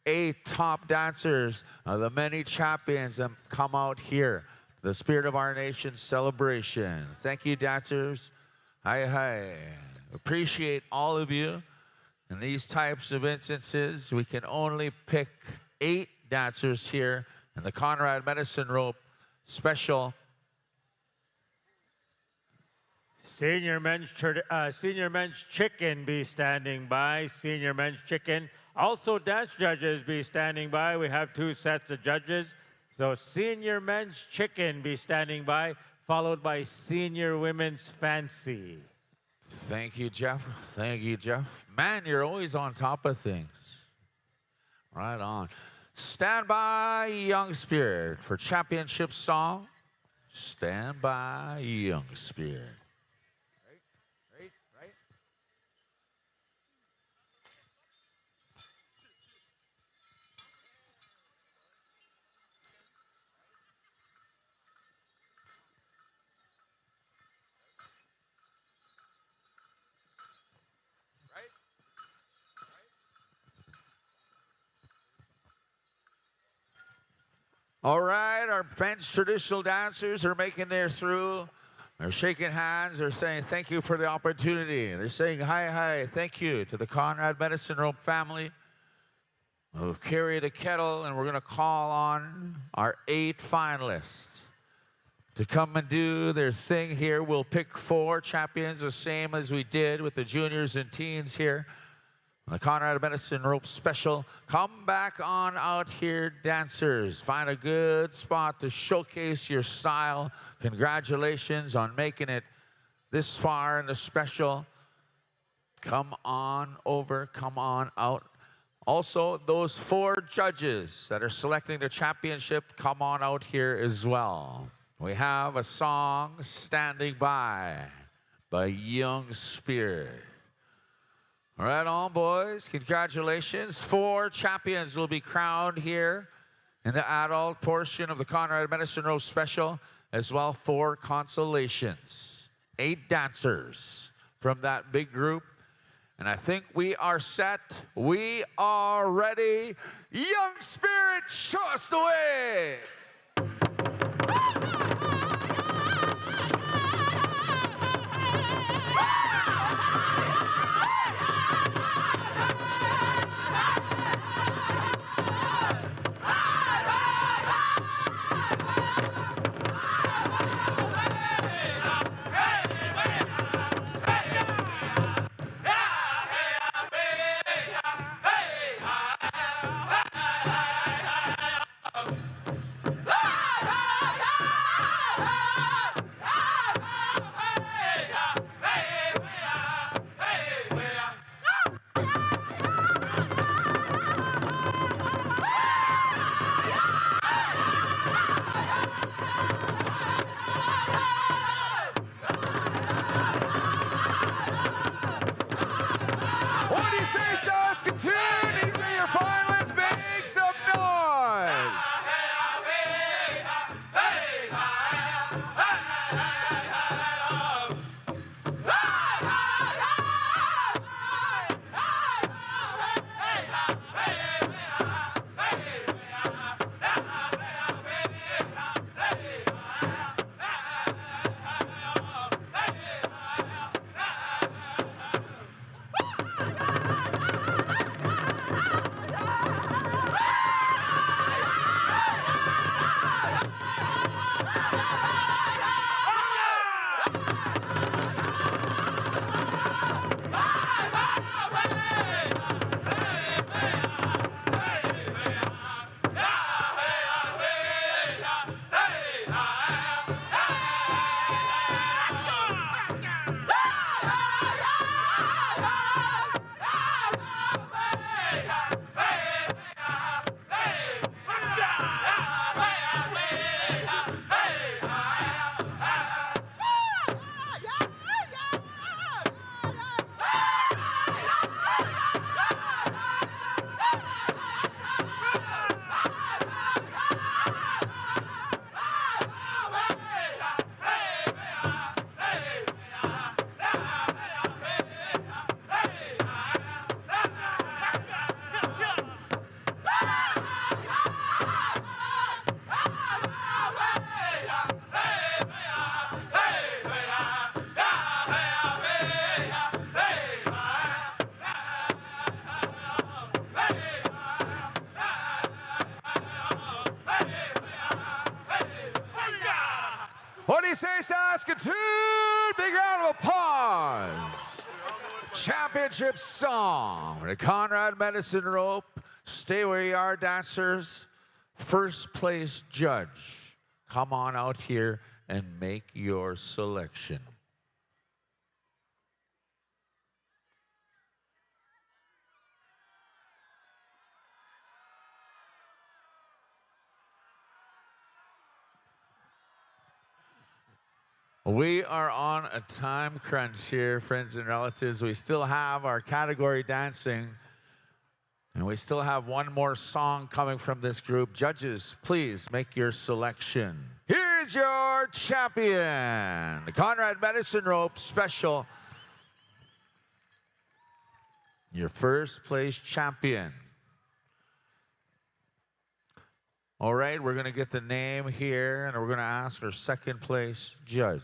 8 top dancers of the many champions that come out here. The Spirit of Our Nation celebration. Thank you, dancers. Hi, hi. Appreciate all of you. In these types of instances, we can only pick 8 dancers here in the Conrad Medicine Rope Special. Senior men's chicken be standing by. Senior men's chicken. Also, dance judges be standing by. We have 2 sets of judges. So senior men's chicken be standing by, followed by senior women's fancy. Thank you, Jeff. Thank you, Jeff. Man, you're always on top of things. Right on. Stand by, Young Spirit, for championship song. Stand by, Young Spirit. All right, our French traditional dancers are making their through. They're shaking hands. They're saying thank you for the opportunity. They're saying hi, hi, thank you to the Conrad Medicine Rope family who carry the kettle, and we're going to call on our 8 finalists to come and do their thing here. We'll pick 4 champions, the same as we did with the juniors and teens here. The Conrad Medicine Rope Special. Come back on out here, dancers. Find a good spot to showcase your style. Congratulations on making it this far in the special. Come on over, come on out. Also, those 4 judges that are selecting the championship, come on out here as well. We have a song standing by Young Spirit. Right on, boys. Congratulations. 4 champions will be crowned here in the adult portion of the Conrad Medicine Rope Special, as well 4 consolations. 8 dancers from that big group. And I think we are set. We are ready. Young Spirit, show us the way. Saskatoon! Big round of applause. Championship song, the Conrad Medicine Rope. Stay where you are, dancers. First place judge. Come on out here and make your selection. We are on a time crunch here, friends and relatives. We still have our category dancing, and we still have one more song coming from this group. Judges, please make your selection. Here's your champion, the Conrad Medicine Rope Special. Your first place champion. All right, we're going to get the name here, and we're going to ask our second place judge.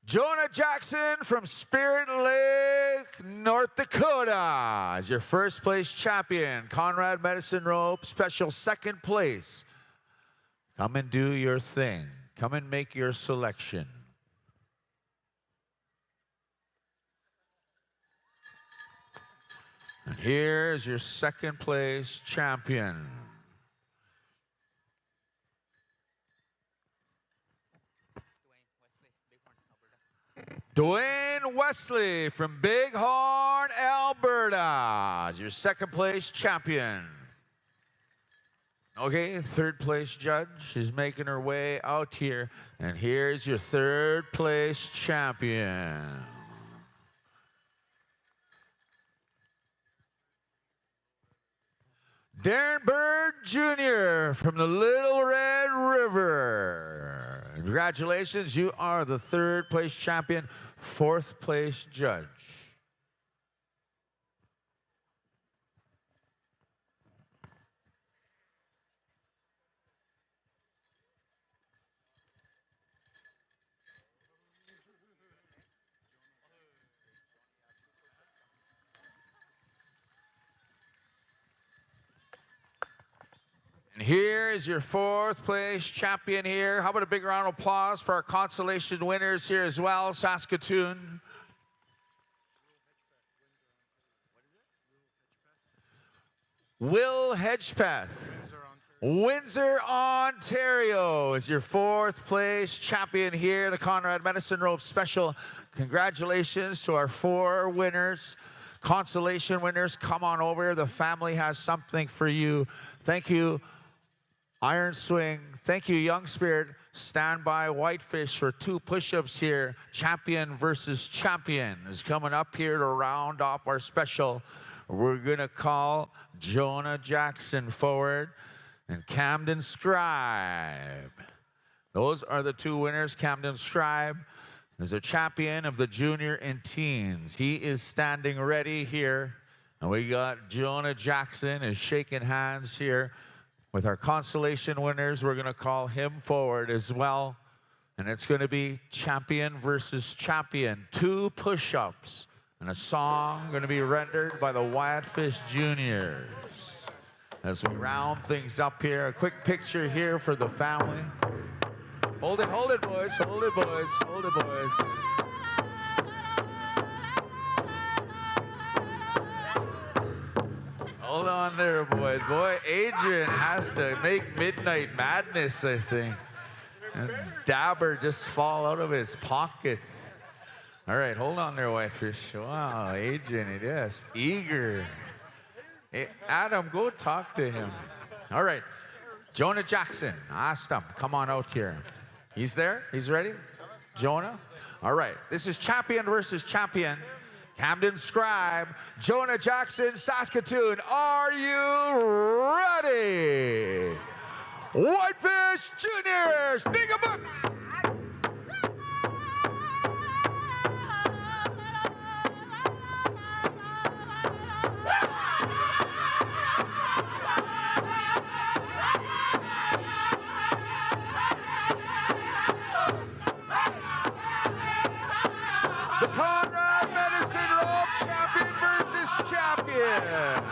Jonah Jackson from Spirit Lake, North Dakota is your first place champion. Conrad Medicine Rope, special second place. Come and do your thing. Come and make your selection. And here's your second place champion. Dwayne Wesley from Bighorn, Alberta is your second place champion. Okay, third place judge. She's making her way out here. And here's your third place champion. Darren Bird Jr. from the Little Red River. Congratulations, you are the third place champion, fourth place judge. And here is your fourth place champion here. How about a big round of applause for our consolation winners here as well, Saskatoon. Will Hedgepeth, Windsor, Ontario is your fourth place champion here, the Conrad Medicine Rope Special. Congratulations to our four winners. Consolation winners, come on over. The family has something for you. Thank you, Iron Swing. Thank you, Young Spirit. Stand by, Whitefish, for 2 push-ups here. Champion versus champion is coming up here to round off our special. We're going to call Jonah Jackson forward and Camden Scribe. Those are the 2 winners. Camden Scribe is a champion of the junior and teens. He is standing ready here. And we got Jonah Jackson is shaking hands here with our consolation winners. We're going to call him forward as well. And it's going to be champion versus champion. 2 push-ups and a song going to be rendered by the Whitefish Juniors. As we round things up here, a quick picture here for the family. Hold it, boys. Hold it, boys. Hold it, boys. Hold on there, boys. Boy, Adrian has to make Midnight Madness, I think. And Dabber just fall out of his pocket. All right, hold on there, Whitefish. Wow, Adrian, it is eager. Hey, Adam, go talk to him. All right, Jonah Jackson, asked him, come on out here. He's there? He's ready? Jonah? All right, this is champion versus champion. Camden Scribe, Jonah Jackson, Saskatoon. Are you ready? Whitefish Juniors, dig 'em up. The Conrad Medicine Rope champion versus champion.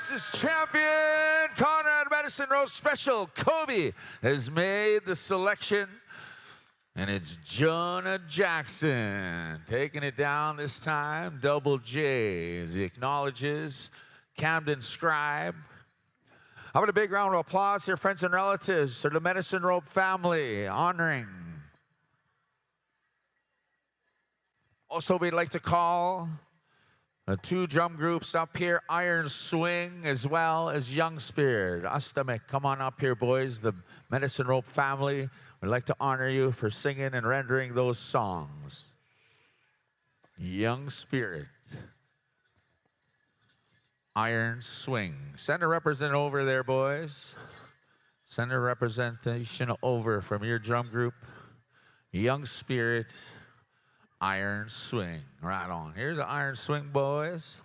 versus champion Conrad Medicine Row Special. Kobe has made the selection. And it's Jonah Jackson taking it down this time. Double J as he acknowledges Camden Scribe. How about a big round of applause here, friends and relatives, for the Medicine Robe family, honoring. Also, we'd like to call the two drum groups up here, Iron Swing as well as Young Spirit. Astamik, come on up here, boys, the Medicine Robe family. We'd like to honor you for singing and rendering those songs. Young Spirit. Iron Swing. Send a representative over there, boys. Send a representation over from your drum group. Young Spirit. Iron Swing. Right on. Here's the Iron Swing, boys.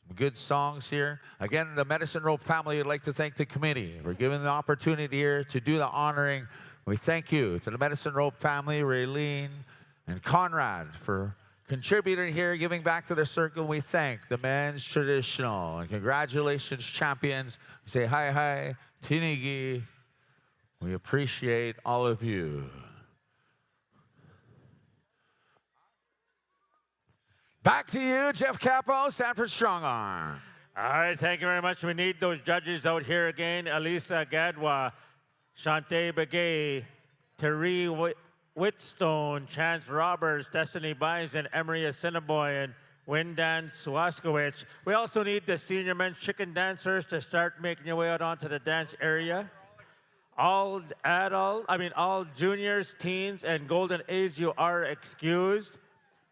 Some good songs here. Again, the Medicine Robe family would like to thank the committee for giving the opportunity here to do the honoring. We thank you to the Medicine Robe family, Raylene and Conrad, for contributing here, giving back to the circle. We thank the men's traditional. And congratulations, champions. We say hi, hi, Tinigi. We appreciate all of you. Back to you, Jeff Capo, Sanford Strong Arm. All right, thank you very much. We need those judges out here again. Elisa Gadwa, Shante Begay, Terry Whitstone, Chance Roberts, Destiny Bison, Emery Assiniboy, and Windan Swaskowicz. We also need the senior men's chicken dancers to start making your way out onto the dance area. All juniors, teens, and golden age, you are excused.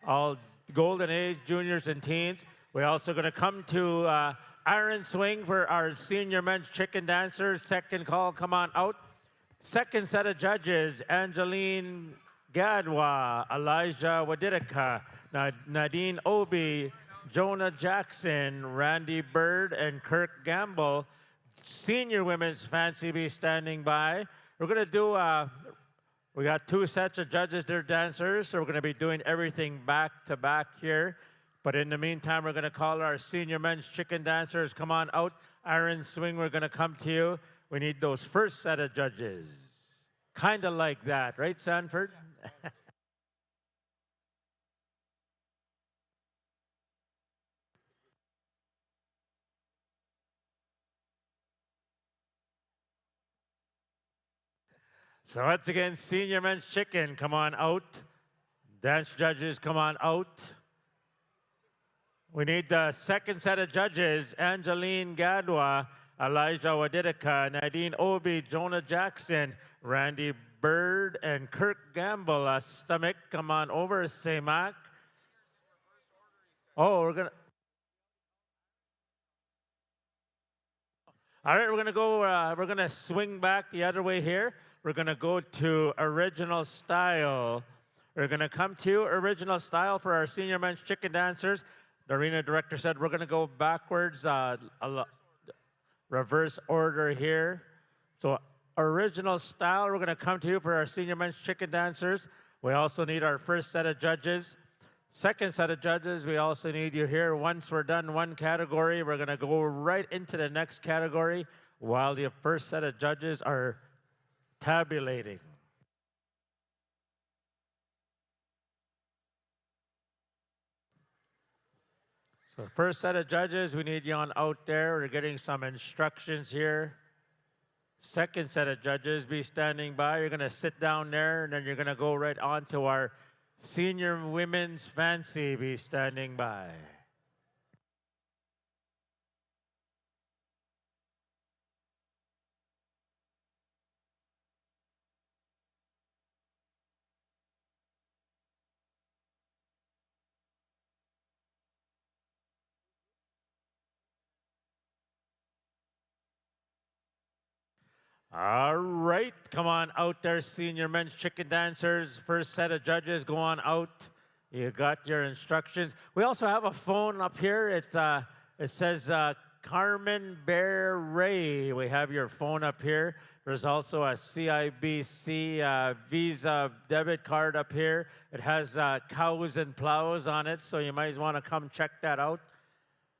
All golden age, juniors, and teens. We're also going to come to Iron Swing for our senior men's chicken dancers. Second call, come on out. Second set of judges, Angeline Gadwa, Elijah Wadidika, Nadine Obi, Jonah Jackson, Randy Bird, and Kirk Gamble. Senior women's fancy be standing by. We're going to do, we got two sets of judges, they're dancers, so we're going to be doing everything back to back here. But in the meantime, we're going to call our senior men's chicken dancers. Come on out. Iron Swing, we're going to come to you. We need those first set of judges. Kind of like that, right, Sanford? So once again, senior men's chicken, come on out. Dance judges, come on out. We need the second set of judges, Angeline Gadwa, Elijah Wadidika, Nadine Obi, Jonah Jackson, Randy Bird, and Kirk Gamble. Stomach, come on over, Semak. Oh, we're going to... All right, we're going to swing back the other way here. We're going to go to original style. We're going to come to original style for our senior men's chicken dancers. The arena director said we're going to go backwards, reverse order here. So original style, we're going to come to you for our senior men's chicken dancers. We also need our first set of judges. Second set of judges, we also need you here. Once we're done one category, we're going to go right into the next category while the first set of judges are tabulating. So first set of judges, we need you on out there. We're getting some instructions here. Second set of judges, be standing by. You're going to sit down there, and then you're going to go right on to our senior women's fancy. Be standing by. All right, come on out there, senior men's chicken dancers. First set of judges, go on out. You got your instructions. We also have a phone up here. It says Carmen Bear Ray. We have your phone up here. There's also a CIBC Visa debit card up here. It has cows and plows on it, so you might want to come check that out.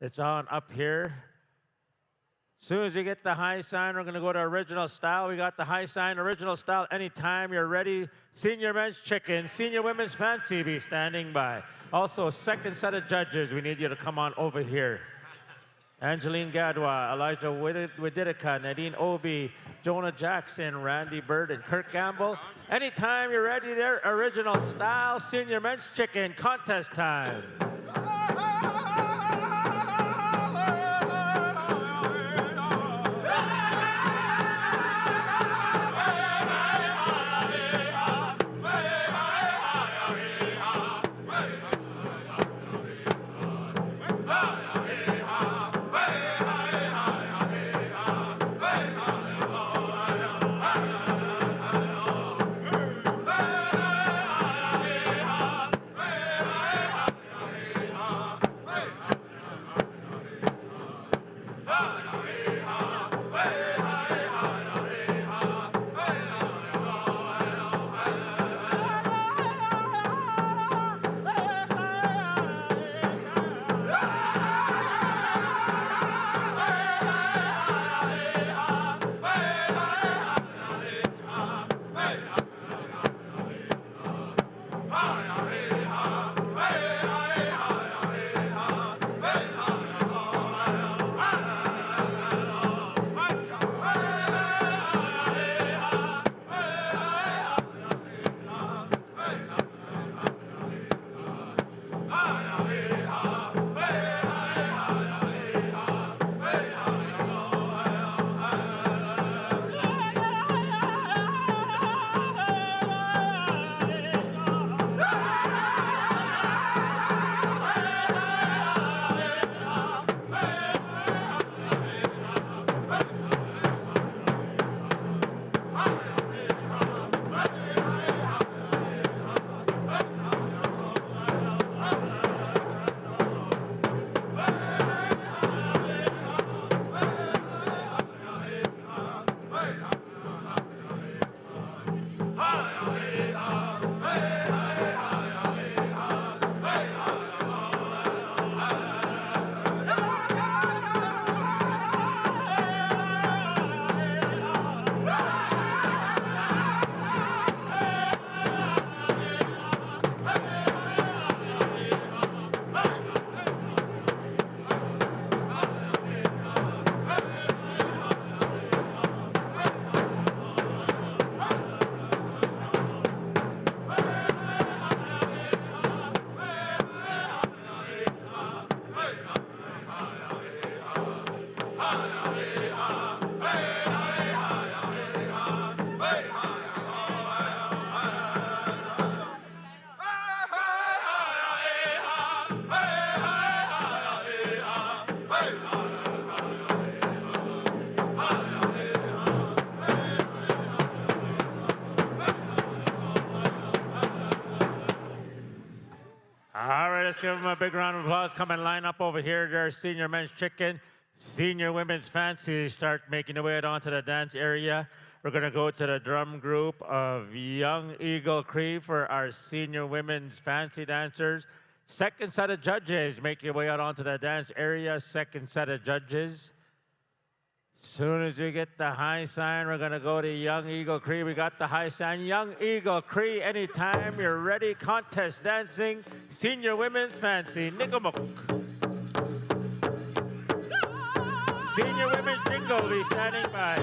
It's on up here. Soon as we get the high sign, we're going to go to original style. We got the high sign, original style. Anytime you're ready. Senior men's chicken, senior women's fancy, be standing by. Also, second set of judges, we need you to come on over here. Angeline Gadwa, Elijah Widitica, Nadine Obi, Jonah Jackson, Randy Bird, and Kirk Gamble. Anytime you're ready there, original style, senior men's chicken, contest time. Let's give them a big round of applause. Come and line up over here. There's senior men's chicken, senior women's fancy. Start making their way onto the dance area. We're going to go to the drum group of Young Eagle Cree for our senior women's fancy dancers. Second set of judges. Make your way out onto the dance area. Second set of judges. Soon as we get the high sign, we're going to go to Young Eagle Cree. We got the high sign. Young Eagle Cree, anytime you're ready. Contest dancing, senior women's fancy. Nikamuk. Senior women's jingle will be standing by.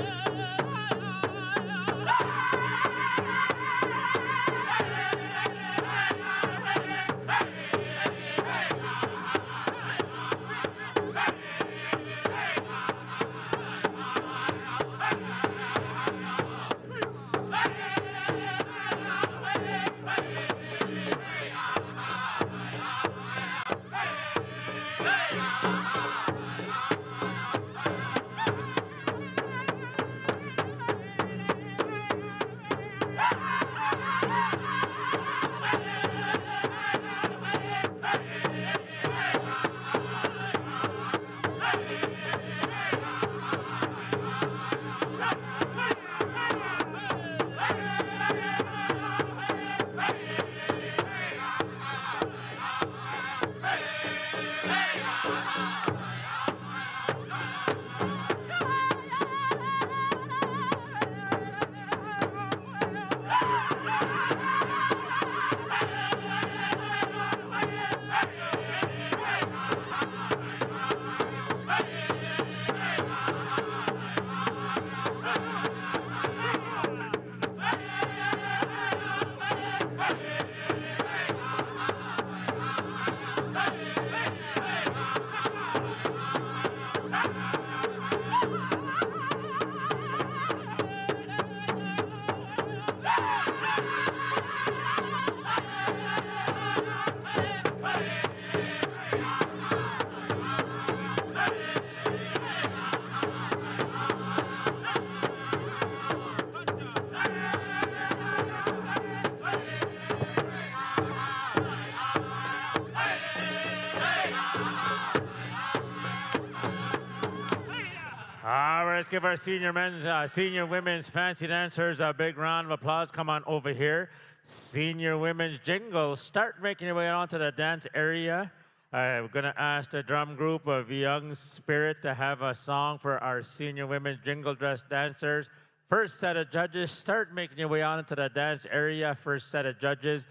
right, let's give our senior men's, senior women's fancy dancers a big round of applause. Come on over here. Senior women's jingle. Start making your way onto the dance area. We're going to ask the drum group of Young Spirit to have a song for our senior women's jingle dress dancers. First set of judges, start making your way on into the dance area. First set of judges.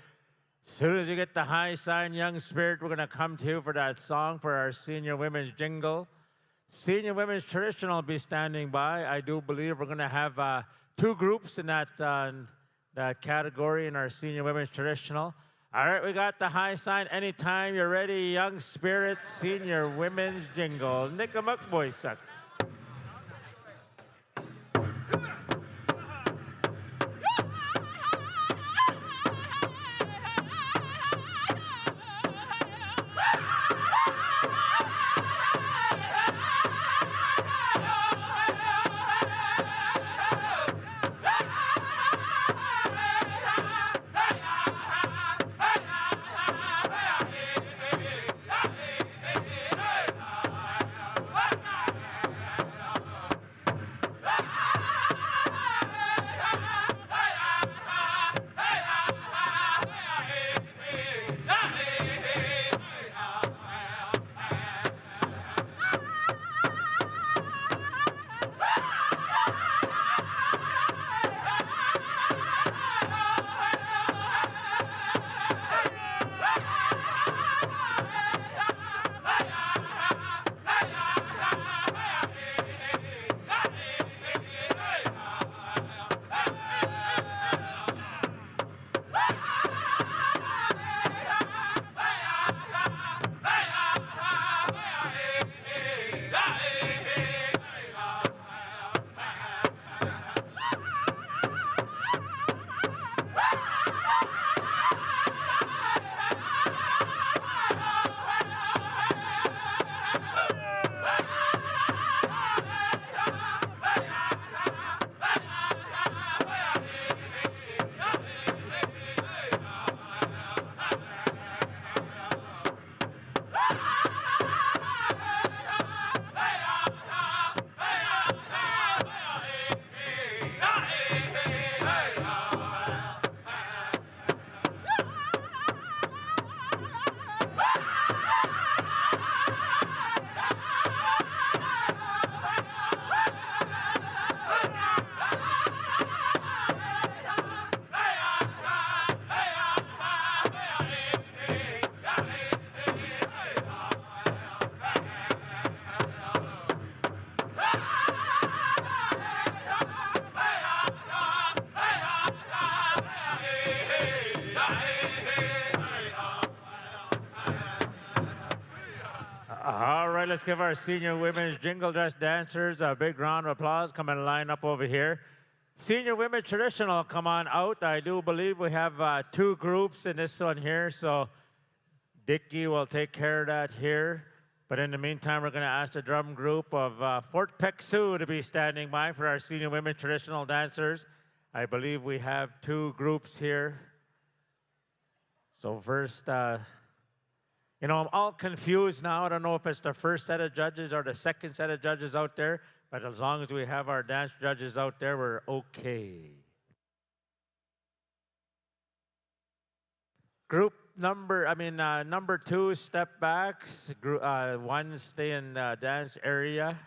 As soon as you get the high sign, Young Spirit, we're going to come to you for that song for our senior women's jingle. Senior women's traditional will be standing by. I do believe we're going to have two groups in that category in our senior women's traditional. All right, we got the high sign. Anytime you're ready, Young Spirit, senior women's jingle. Nikamukboysak. Let's give our senior women's jingle dress dancers a big round of applause. Come and line up over here. Senior women traditional, come on out. I do believe we have two groups in this one here, so Dickie will take care of that here. But in the meantime, we're going to ask the drum group of Fort Peck Sioux to be standing by for our senior women traditional dancers. I believe we have two groups here. So first, you know, I'm all confused now. I don't know if it's the first set of judges or the second set of judges out there, but as long as we have our dance judges out there, we're okay. Group number two, step backs. One stay in dance area.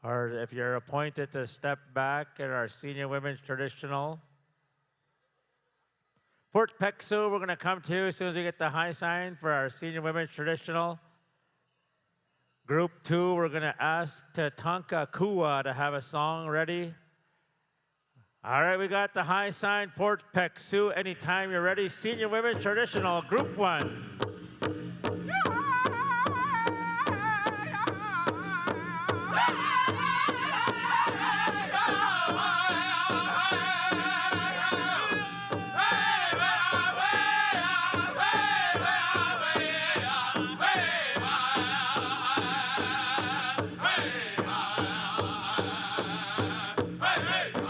Or if you're appointed to step back in our senior women's traditional. Fort Peck Sioux, we're going to come to as soon as we get the high sign for our senior women's traditional. Group two, we're going to ask Tatanka Kua to have a song ready. All right, we got the high sign, Fort Peck Sioux. Anytime you're ready, senior women's traditional, group one. Hey!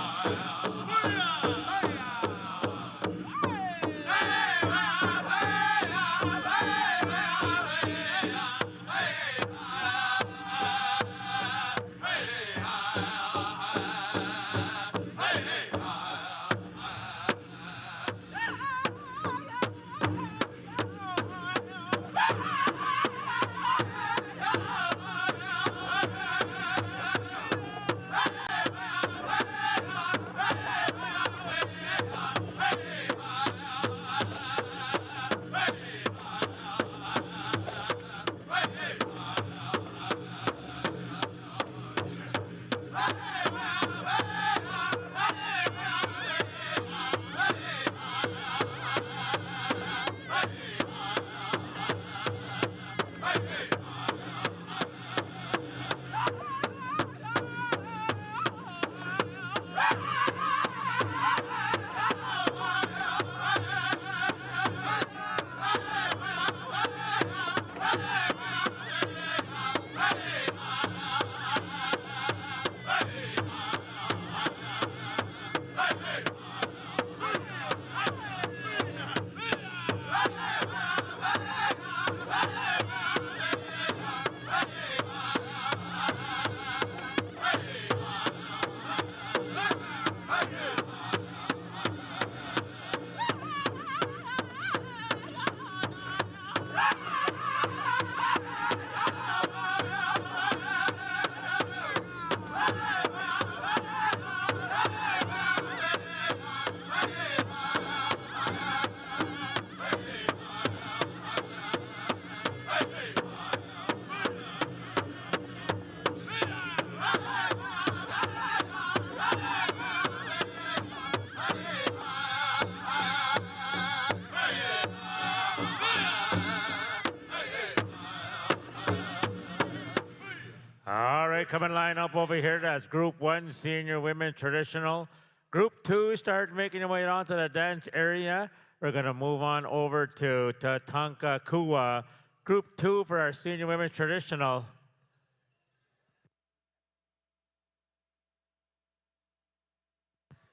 right, come and line up over here. That's Group 1, Senior Women Traditional. Group 2, start making your way onto the dance area. We're going to move on over to Tatanka Kua. Group 2 for our Senior Women Traditional.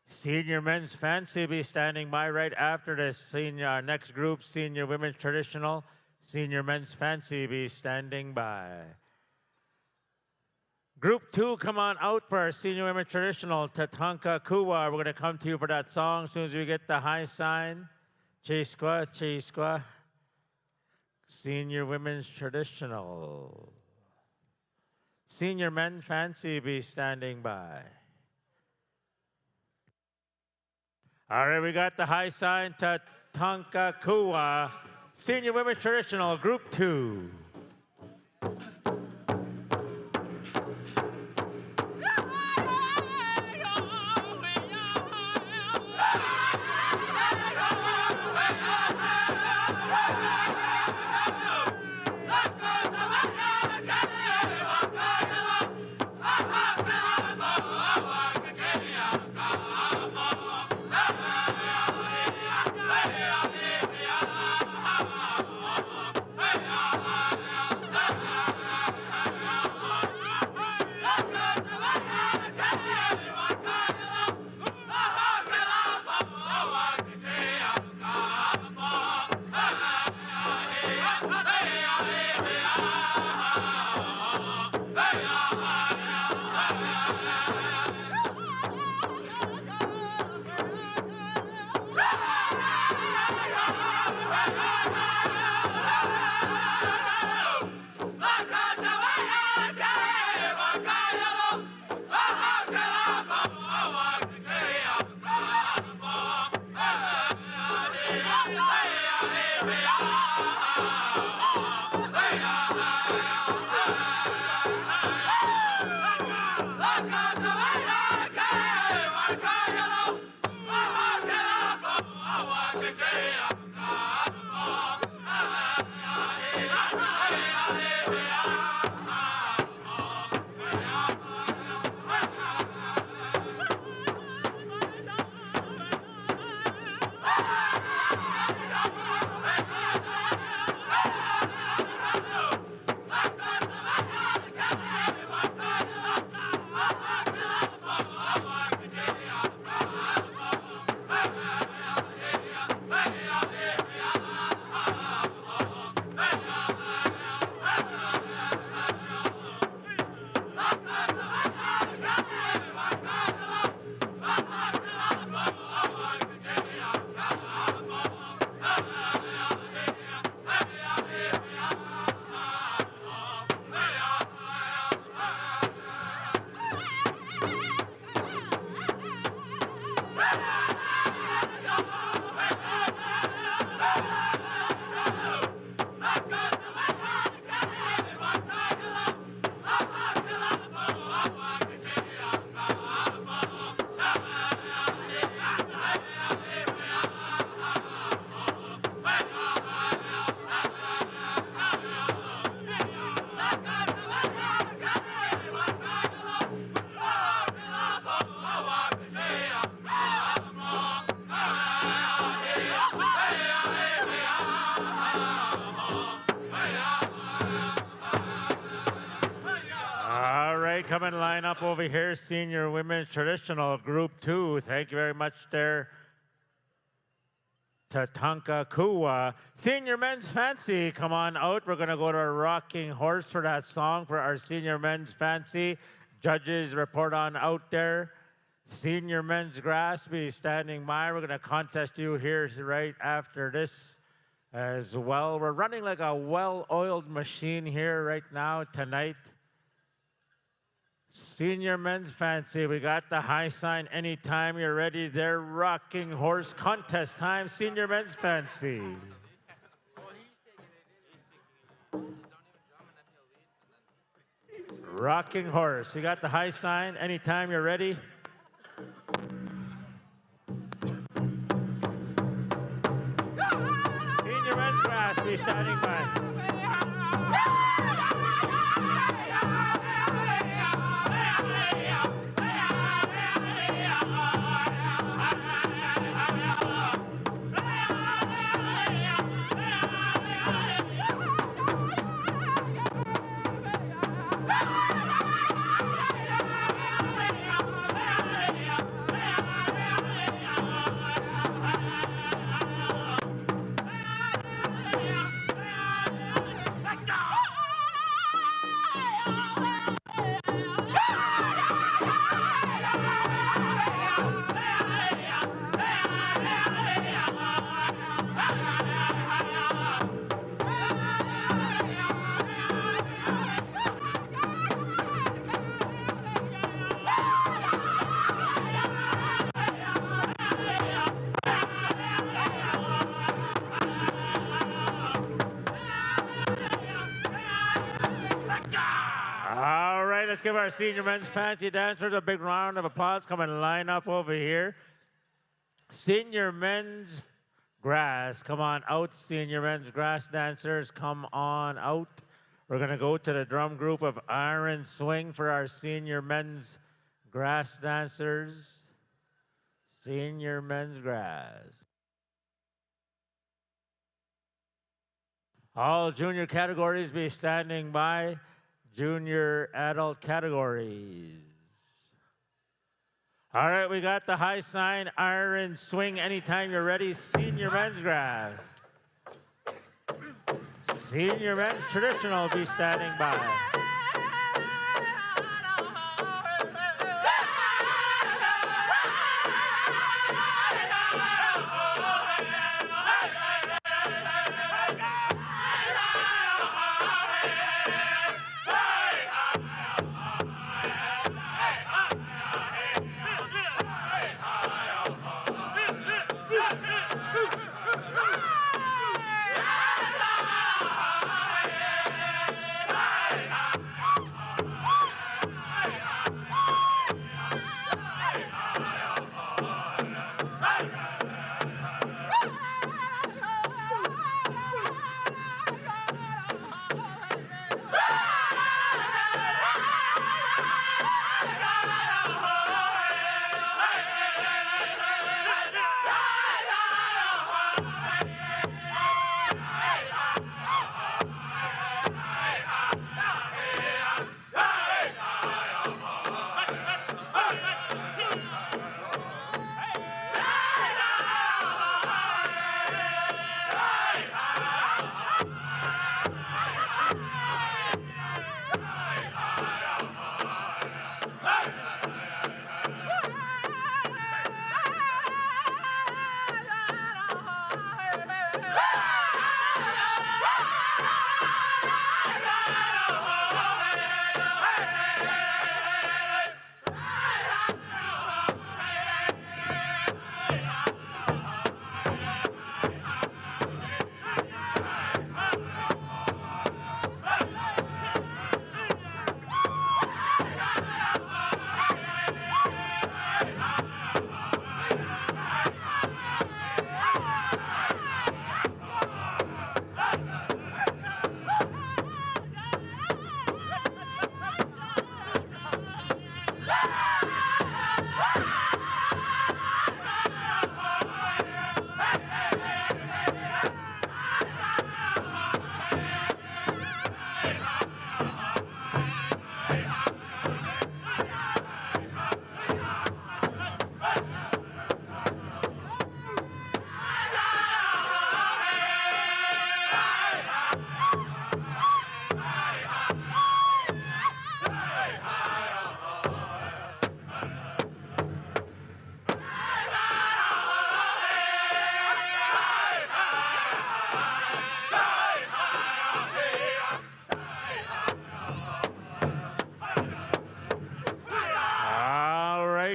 Senior Men's Fancy be standing by right after this. Senior, next group, Senior Women's Traditional. Senior Men's Fancy be standing by. Group 2, come on out for our Senior Women Traditional, Tatanka Kua. We're going to come to you for that song as soon as we get the high sign. Chisqua, Chisqua. Senior Women's Traditional. Senior Men Fancy be standing by. All right, we got the high sign, Tatanka Kua. Senior Women's Traditional, Group 2. Come and line up over here, Senior Women's Traditional, Group 2. Thank you very much there, Tatanka Kua. Senior Men's Fancy, come on out. We're going to go to a rocking horse for that song for our Senior Men's Fancy. Judges, report on out there. Senior Men's Grass, be standing by. We're going to contest you here right after this as well. We're running like a well-oiled machine here right now tonight. Senior Men's Fancy, we got the high sign anytime you're ready. They're rocking horse contest time, Senior Men's Fancy. Rocking horse, we got the high sign anytime you're ready. Senior Men's Grass, be standing by. give our senior men's fancy dancers a big round of applause. Come and line up over here. Senior men's grass, come on out. Senior men's grass dancers, come on out. We're going to go to the drum group of Iron Swing for our senior men's grass dancers. Senior men's grass. All junior categories be standing by. Junior adult categories. All right, we got the high sign, Iron Swing. Anytime you're ready, senior men's grass. Senior men's traditional be standing by.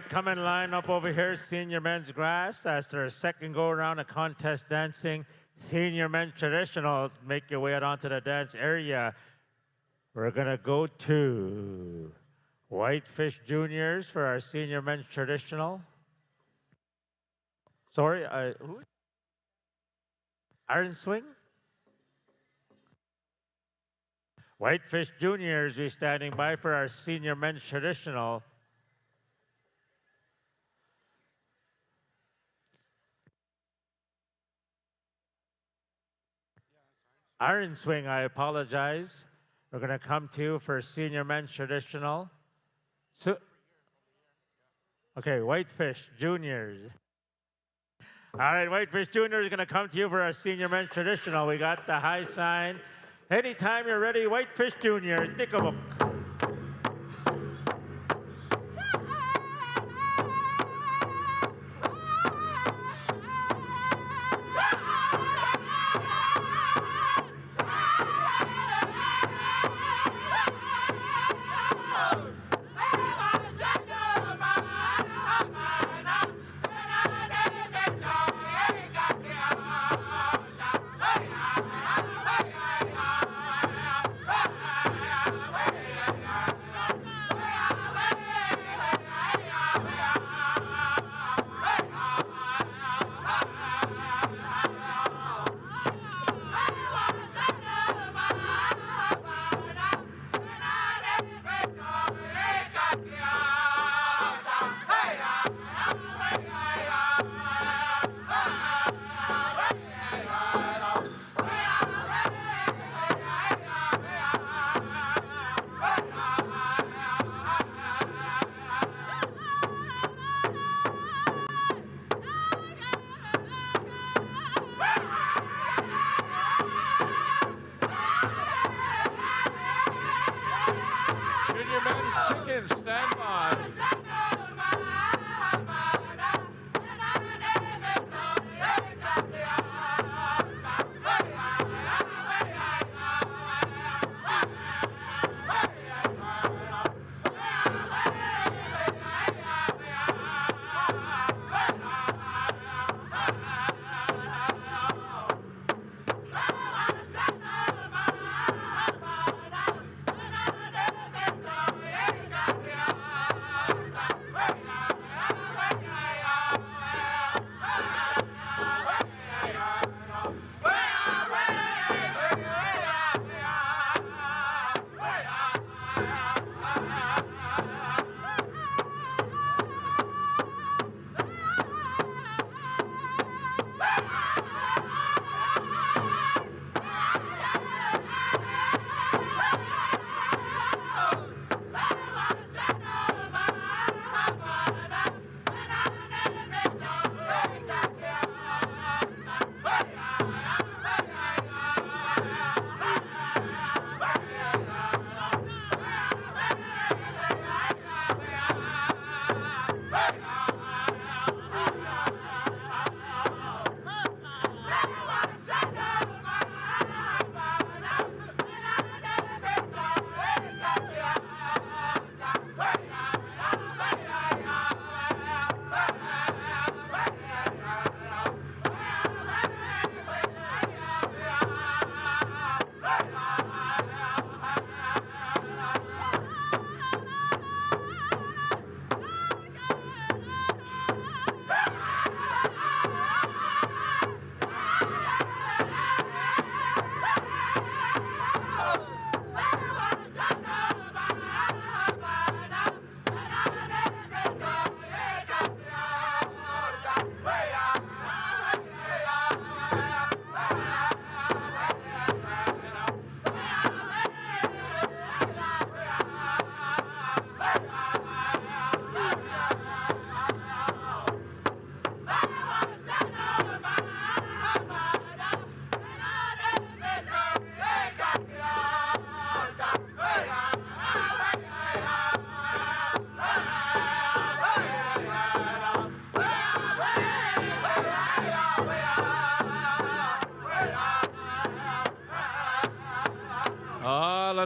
Come and line up over here, senior men's grass. After a second go around of contest dancing, senior men's traditional. Make your way out onto the dance area. We're gonna go to Whitefish Juniors for our senior men's traditional. Sorry, who? Iron Swing? Whitefish Juniors be standing by for our senior men's traditional. Iron Swing, I apologize. We're going to come to you for senior men's traditional. Okay, Whitefish Juniors. All right, Whitefish Juniors is going to come to you for our senior men's traditional. We got the high sign. Anytime you're ready, Whitefish Junior, Nickabook.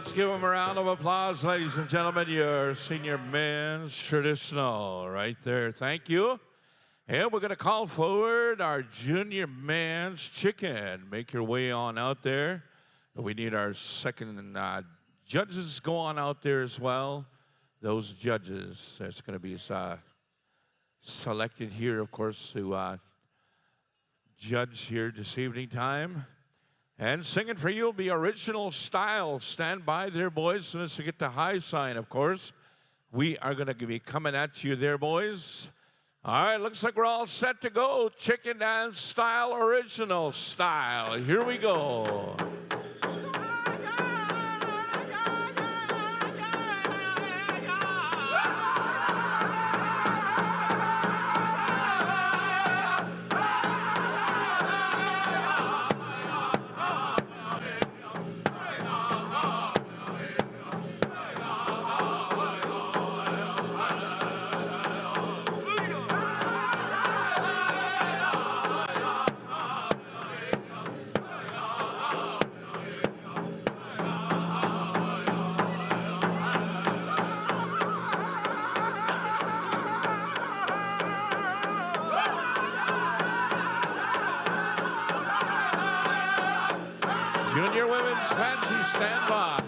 let's give them a round of applause, ladies and gentlemen. Your senior men's traditional right there. Thank you. And we're going to call forward our junior men's chicken. Make your way on out there. We need our second judges go on out there as well. Those judges, that's going to be selected here, of course, to judge here this evening time. And singing for you will be Original Style. Stand by there, boys. As soon as you get the high sign, of course, we are going to be coming at you there, boys. All right, looks like we're all set to go. Chicken Dance Style, Original Style. Here we go. Junior women's fancy, stand by.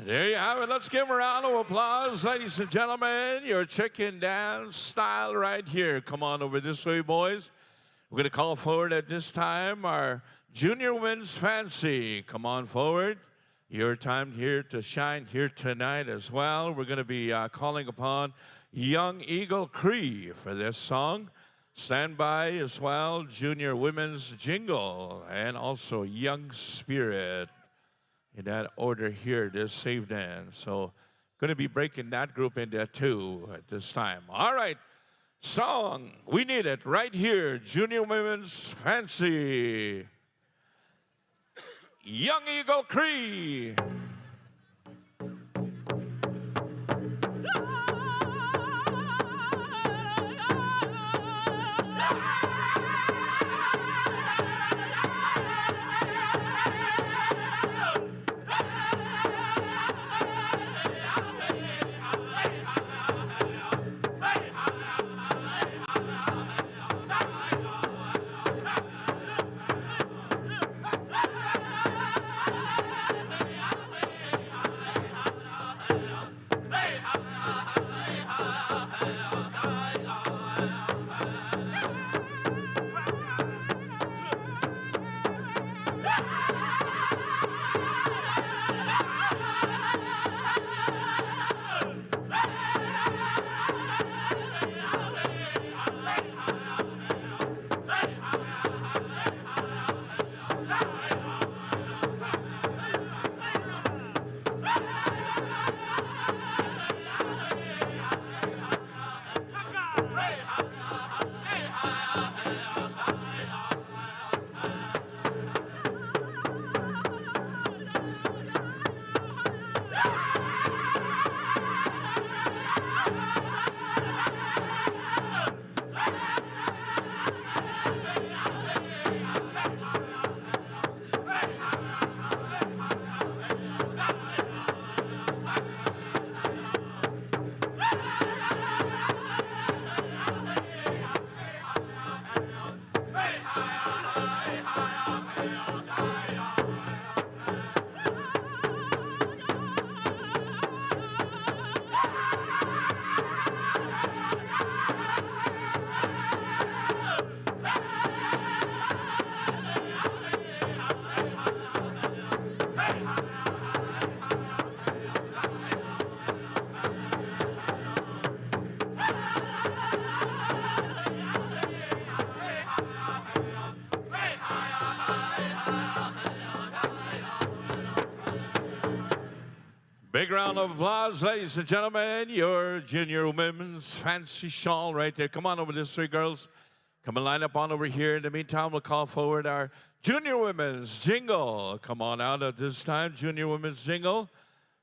There you have it. Let's give them a round of applause, ladies and gentlemen. Your chicken dance style right here. Come on over this way, boys. We're going to call forward at this time our junior women's fancy. Come on forward. Your time here to shine here tonight as well. We're going to be calling upon Young Eagle Cree for this song. Stand by as well, junior women's Jingle and also Young Spirit. In that order here, this save dance. So going to be breaking that group into two at this time. All right, song, we need it right here. Junior Women's Fancy. Young Eagle Cree. Big round of applause, ladies and gentlemen. Your junior women's fancy shawl right there. Come on over this way, girls. Come and line up on over here. In the meantime, we'll call forward our junior women's jingle. Come on out at this time, junior women's jingle.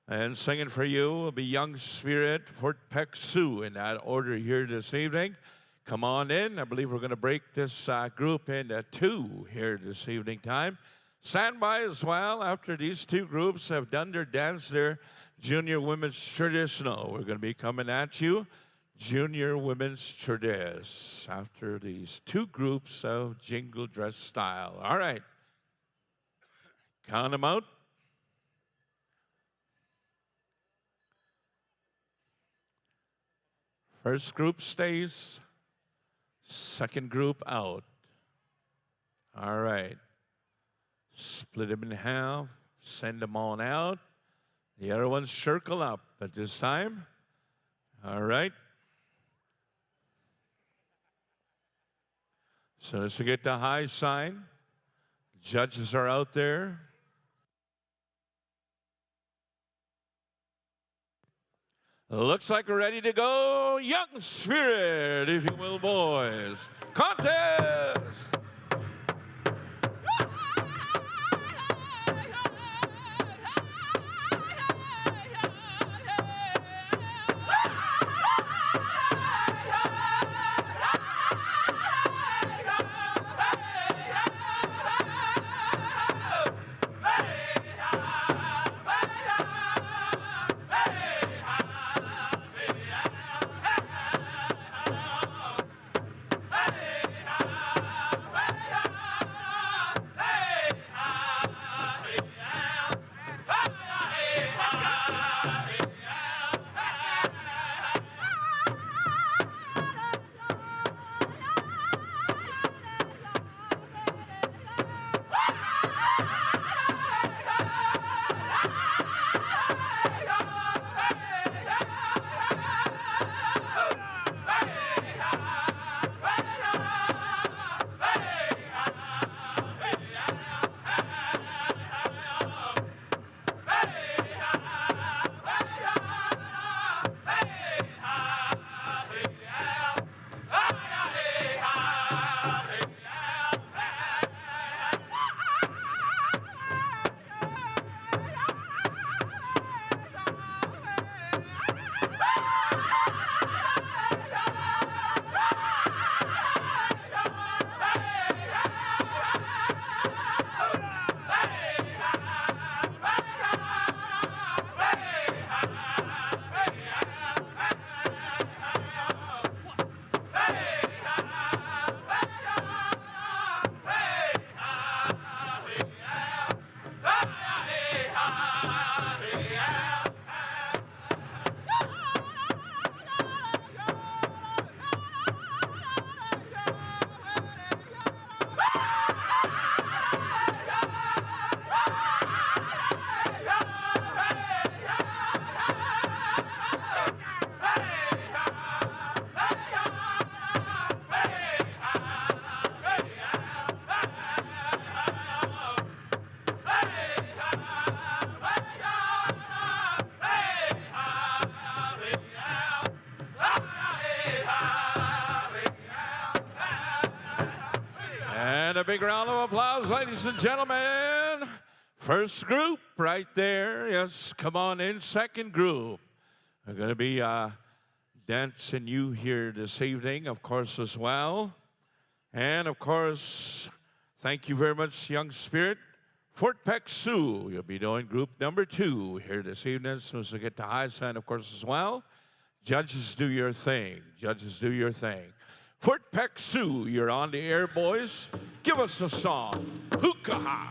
And singing for you will be Young Spirit, Fort Peck Sioux, in that order here this evening. Come on in. I believe we're going to break this group into two here this evening time. Stand by as well after these two groups have done their dance, their junior women's traditional. We're going to be coming at you, junior women's tradis, after these two groups of jingle dress style. All right. Count them out. First group stays, second group out. All right. Split them in half, send them on out. The other ones circle up at this time. All right. As soon as we get the high sign, judges are out there. Looks like we're ready to go. Young Spirit, if you will, boys. Contest! And a big round of applause, ladies and gentlemen. First group right there. Yes, come on in. Second group. We're going to be dancing you here this evening, of course, as well. And, of course, thank you very much, Young Spirit. Fort Peck Sioux, you'll be doing group number 2 here this evening. As soon as we get to high sign, of course, as well. Judges, do your thing. Judges, do your thing. Fort Peck Sioux, you're on the air, boys. Give us a song. Hookah!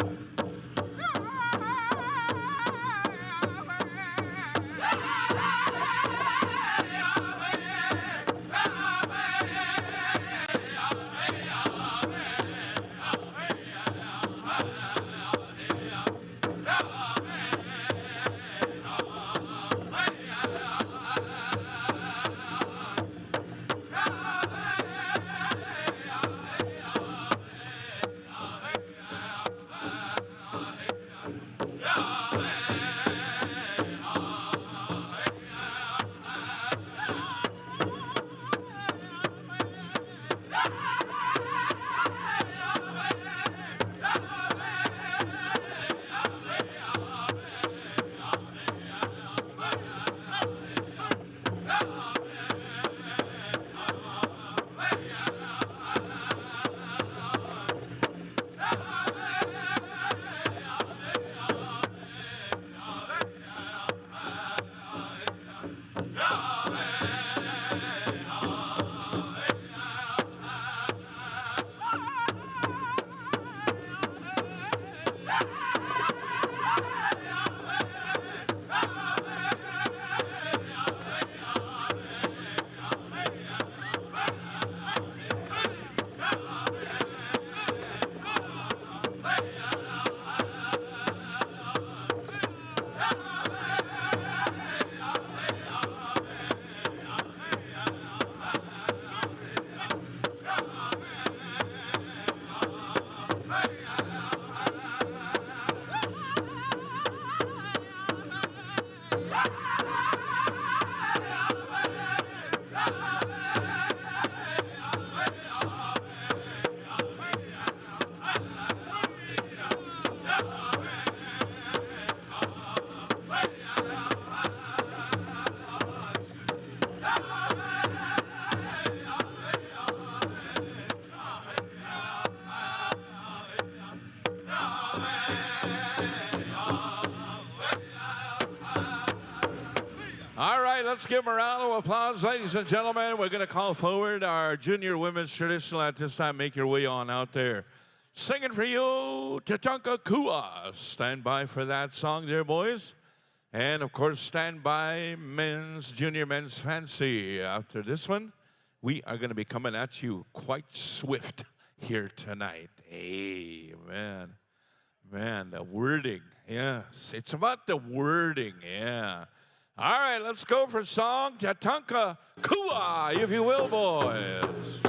let's give them a round of applause, ladies and gentlemen. We're going to call forward our junior women's traditional at this time. Make your way on out there. Singing for you, Tatanka Kua. Stand by for that song there, boys. And, of course, stand by junior men's fancy. After this one, we are going to be coming at you quite swift here tonight. Hey, man. Man, the wording. Yes, it's about the wording, yeah. All right, let's go for song Tatanka Kua, if you will, boys.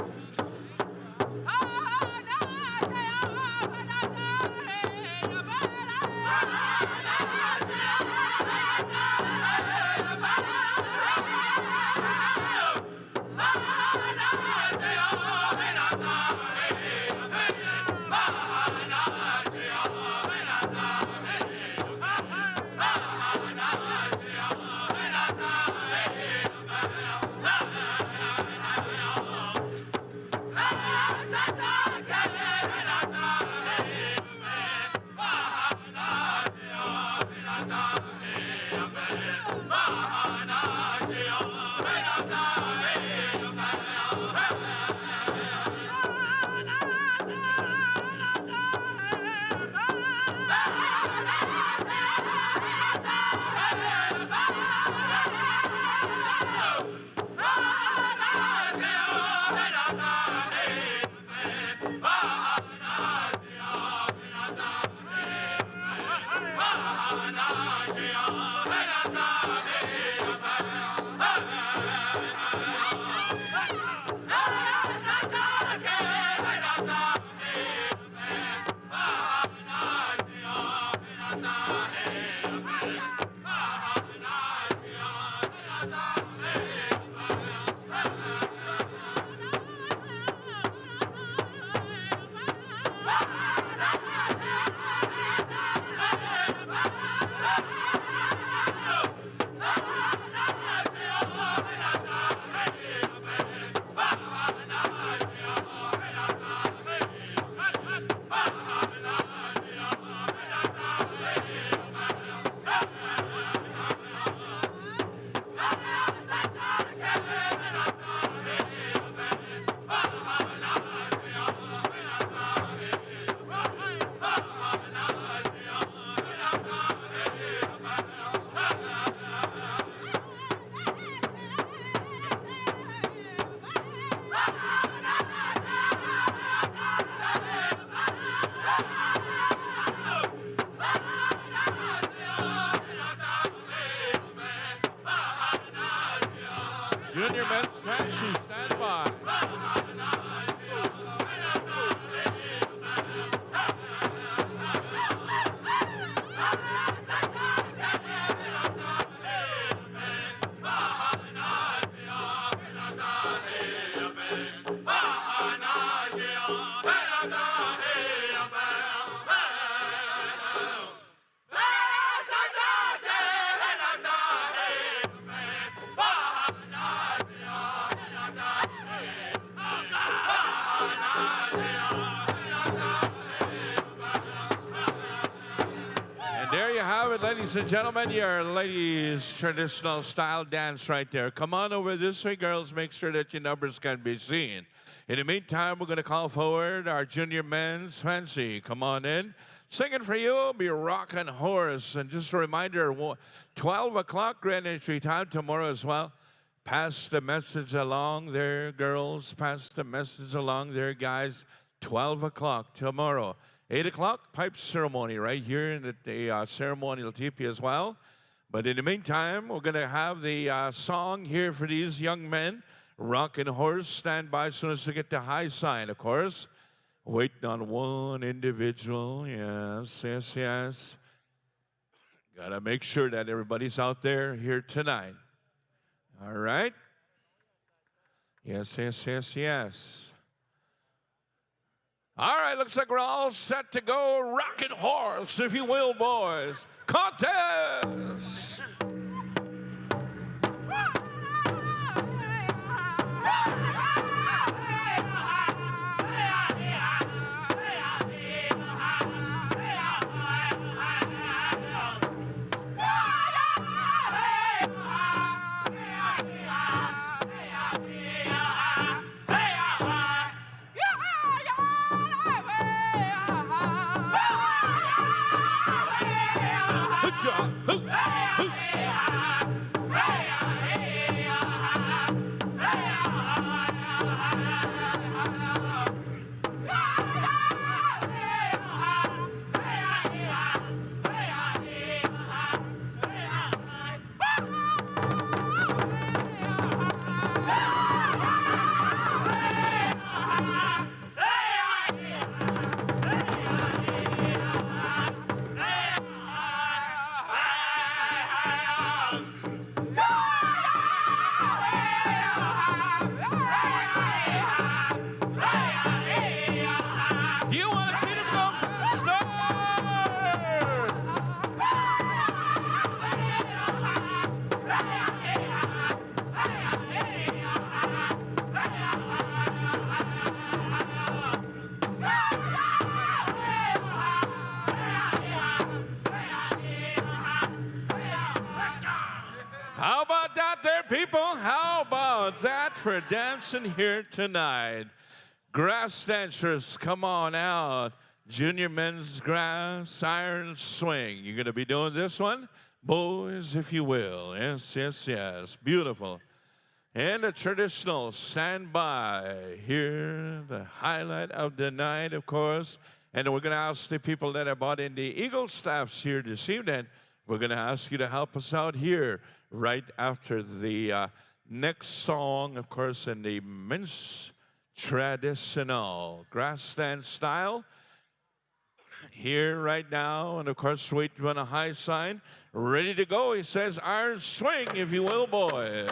Junior men's fancy, stand by. Ladies and gentlemen, your ladies' traditional style dance right there. Come on over this way, girls. Make sure that your numbers can be seen. In the meantime, we're going to call forward our junior men's fancy. Come on in. Singing for you will be Rockin' Horse. And just a reminder, 12 o'clock grand entry time tomorrow as well. Pass the message along there, girls. Pass the message along there, guys. 12 o'clock tomorrow. 8 o'clock, pipe ceremony right here in the ceremonial teepee as well. But in the meantime, we're going to have the song here for these young men. Rockin' Horse, stand by as soon as we get the high sign, of course. Waiting on one individual, yes, yes, yes. Got to make sure that everybody's out there here tonight. All right? Yes, yes, yes, yes. All right, looks like we're all set to go. Rockin' Horse, if you will, boys. Contest! Do you want to see them go faster? How about that there, people? How about that for dancing here tonight? Grass dancers, come on out. Junior men's grass iron swing. You're going to be doing this one? Boys, if you will. Yes, yes, yes. Beautiful. And a traditional standby. Here, the highlight of the night, of course. And we're going to ask the people that have bought in the Eagle staffs here this evening, we're going to ask you to help us out here right after the next song, of course, in the men's traditional grass dance style. Here right now, and of course, wait on a high sign. Ready to go, he says, iron swing, if you will, boys.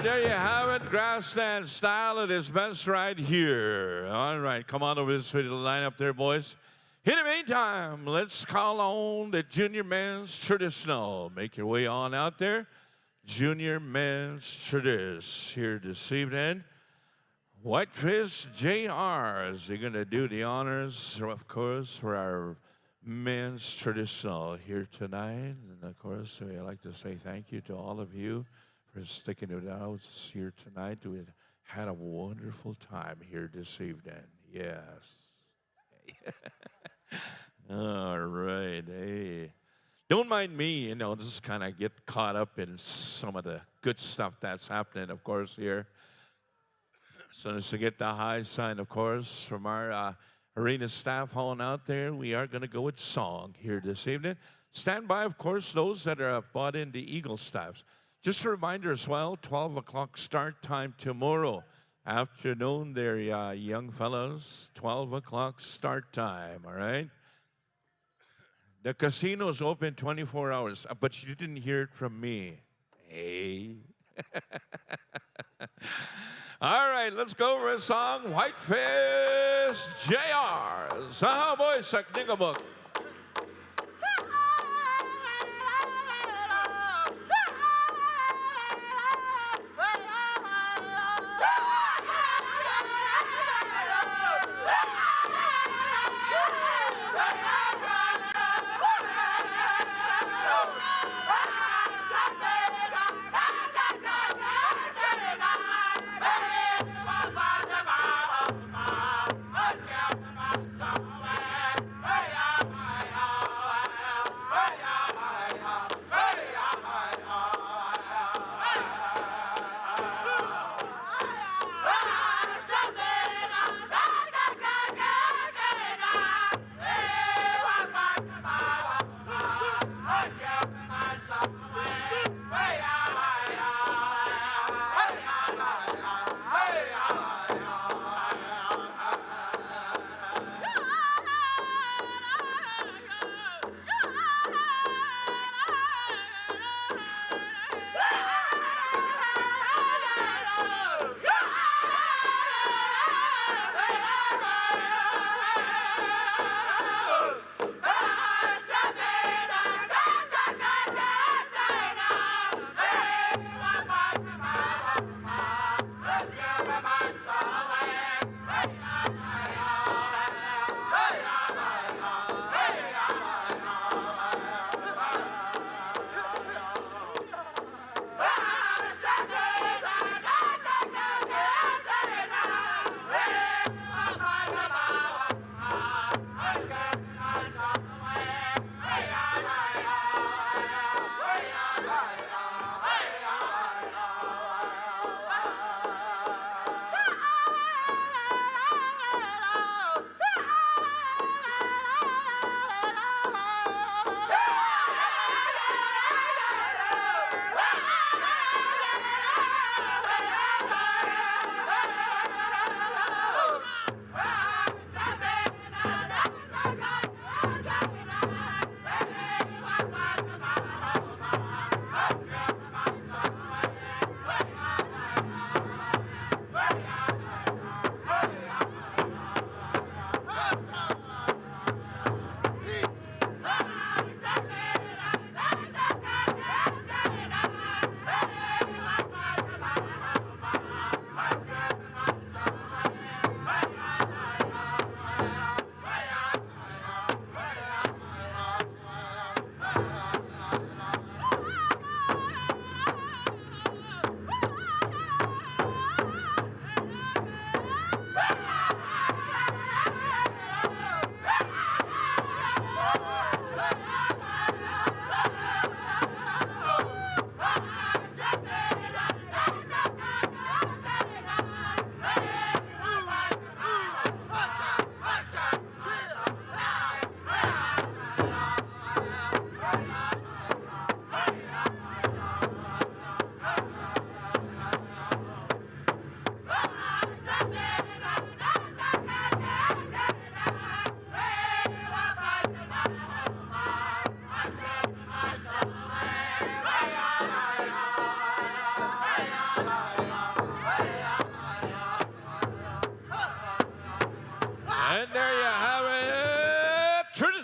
There you have it, grassland style at its best right here. All right, come on over this way to the lineup there, boys. In the meantime, let's call on the junior men's traditional. Make your way on out there. Junior men's tradis here this evening. Whitefish JR is going to do the honors, of course, for our men's traditional here tonight. And of course, I'd like to say thank you to all of you for sticking it out here tonight. We had a wonderful time here this evening. Yes. All right. Hey. Don't mind me, just kind of get caught up in some of the good stuff that's happening, of course, here. As soon as we get the high sign, of course, from our arena staff hauling out there, we are going to go with song here this evening. Stand by, of course, those that are bought into Eagle staffs. Just a reminder as well, 12 o'clock start time tomorrow afternoon there, young fellows. 12 o'clock start time, all right? The casino's open 24 hours, but you didn't hear it from me. Hey. All right, let's go over a song. Whitefish JR. Saha boy sa Jingle book.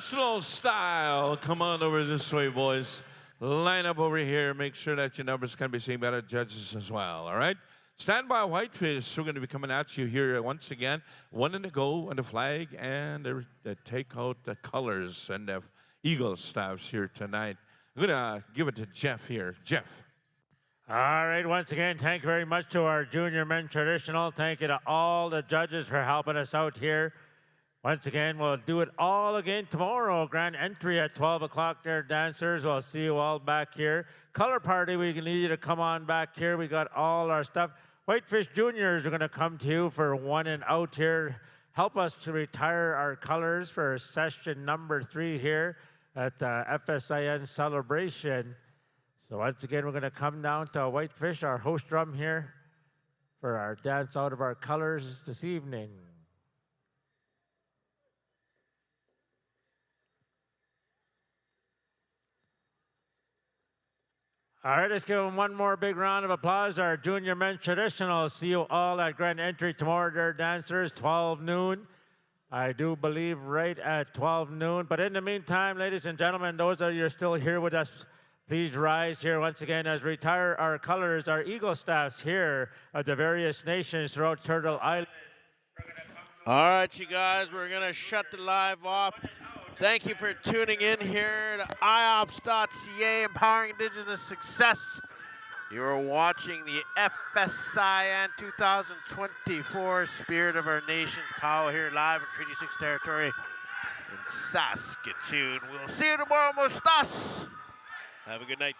traditional style. Come on over this way, boys. Line up over here. Make sure that your numbers can be seen by the judges as well, all right? Stand by, Whitefish. We're going to be coming at you here once again. One in the go on the flag, and they take out the colors and the Eagle staffs here tonight. I'm going to give it to Jeff here. Jeff. All right, once again, thank you very much to our junior men traditional. Thank you to all the judges for helping us out here. Once again, we'll do it all again tomorrow. Grand entry at 12 o'clock there, dancers. We'll see you all back here. Color party, we need you to come on back here. We got all our stuff. Whitefish Juniors are going to come to you for one and out here. Help us to retire our colors for session number 3 here at the FSIN celebration. So once again, we're going to come down to Whitefish, our host drum here, for our dance out of our colors this evening. All right, let's give them one more big round of applause. Our junior men traditional. See you all at grand entry tomorrow, dear dancers, 12 noon. I do believe right at 12 noon. But in the meantime, ladies and gentlemen, those of you still here with us, please rise here once again as we retire our colors, our Eagle staffs here of the various nations throughout Turtle Island. All right, you guys, we're going to shut the live off. Thank you for tuning in here to IOPS.ca, Empowering Indigenous Success. You are watching the FSIN 2024 Spirit of Our Nation's Power here live in Treaty 6 territory in Saskatoon. We'll see you tomorrow, Mustas. Have a good night.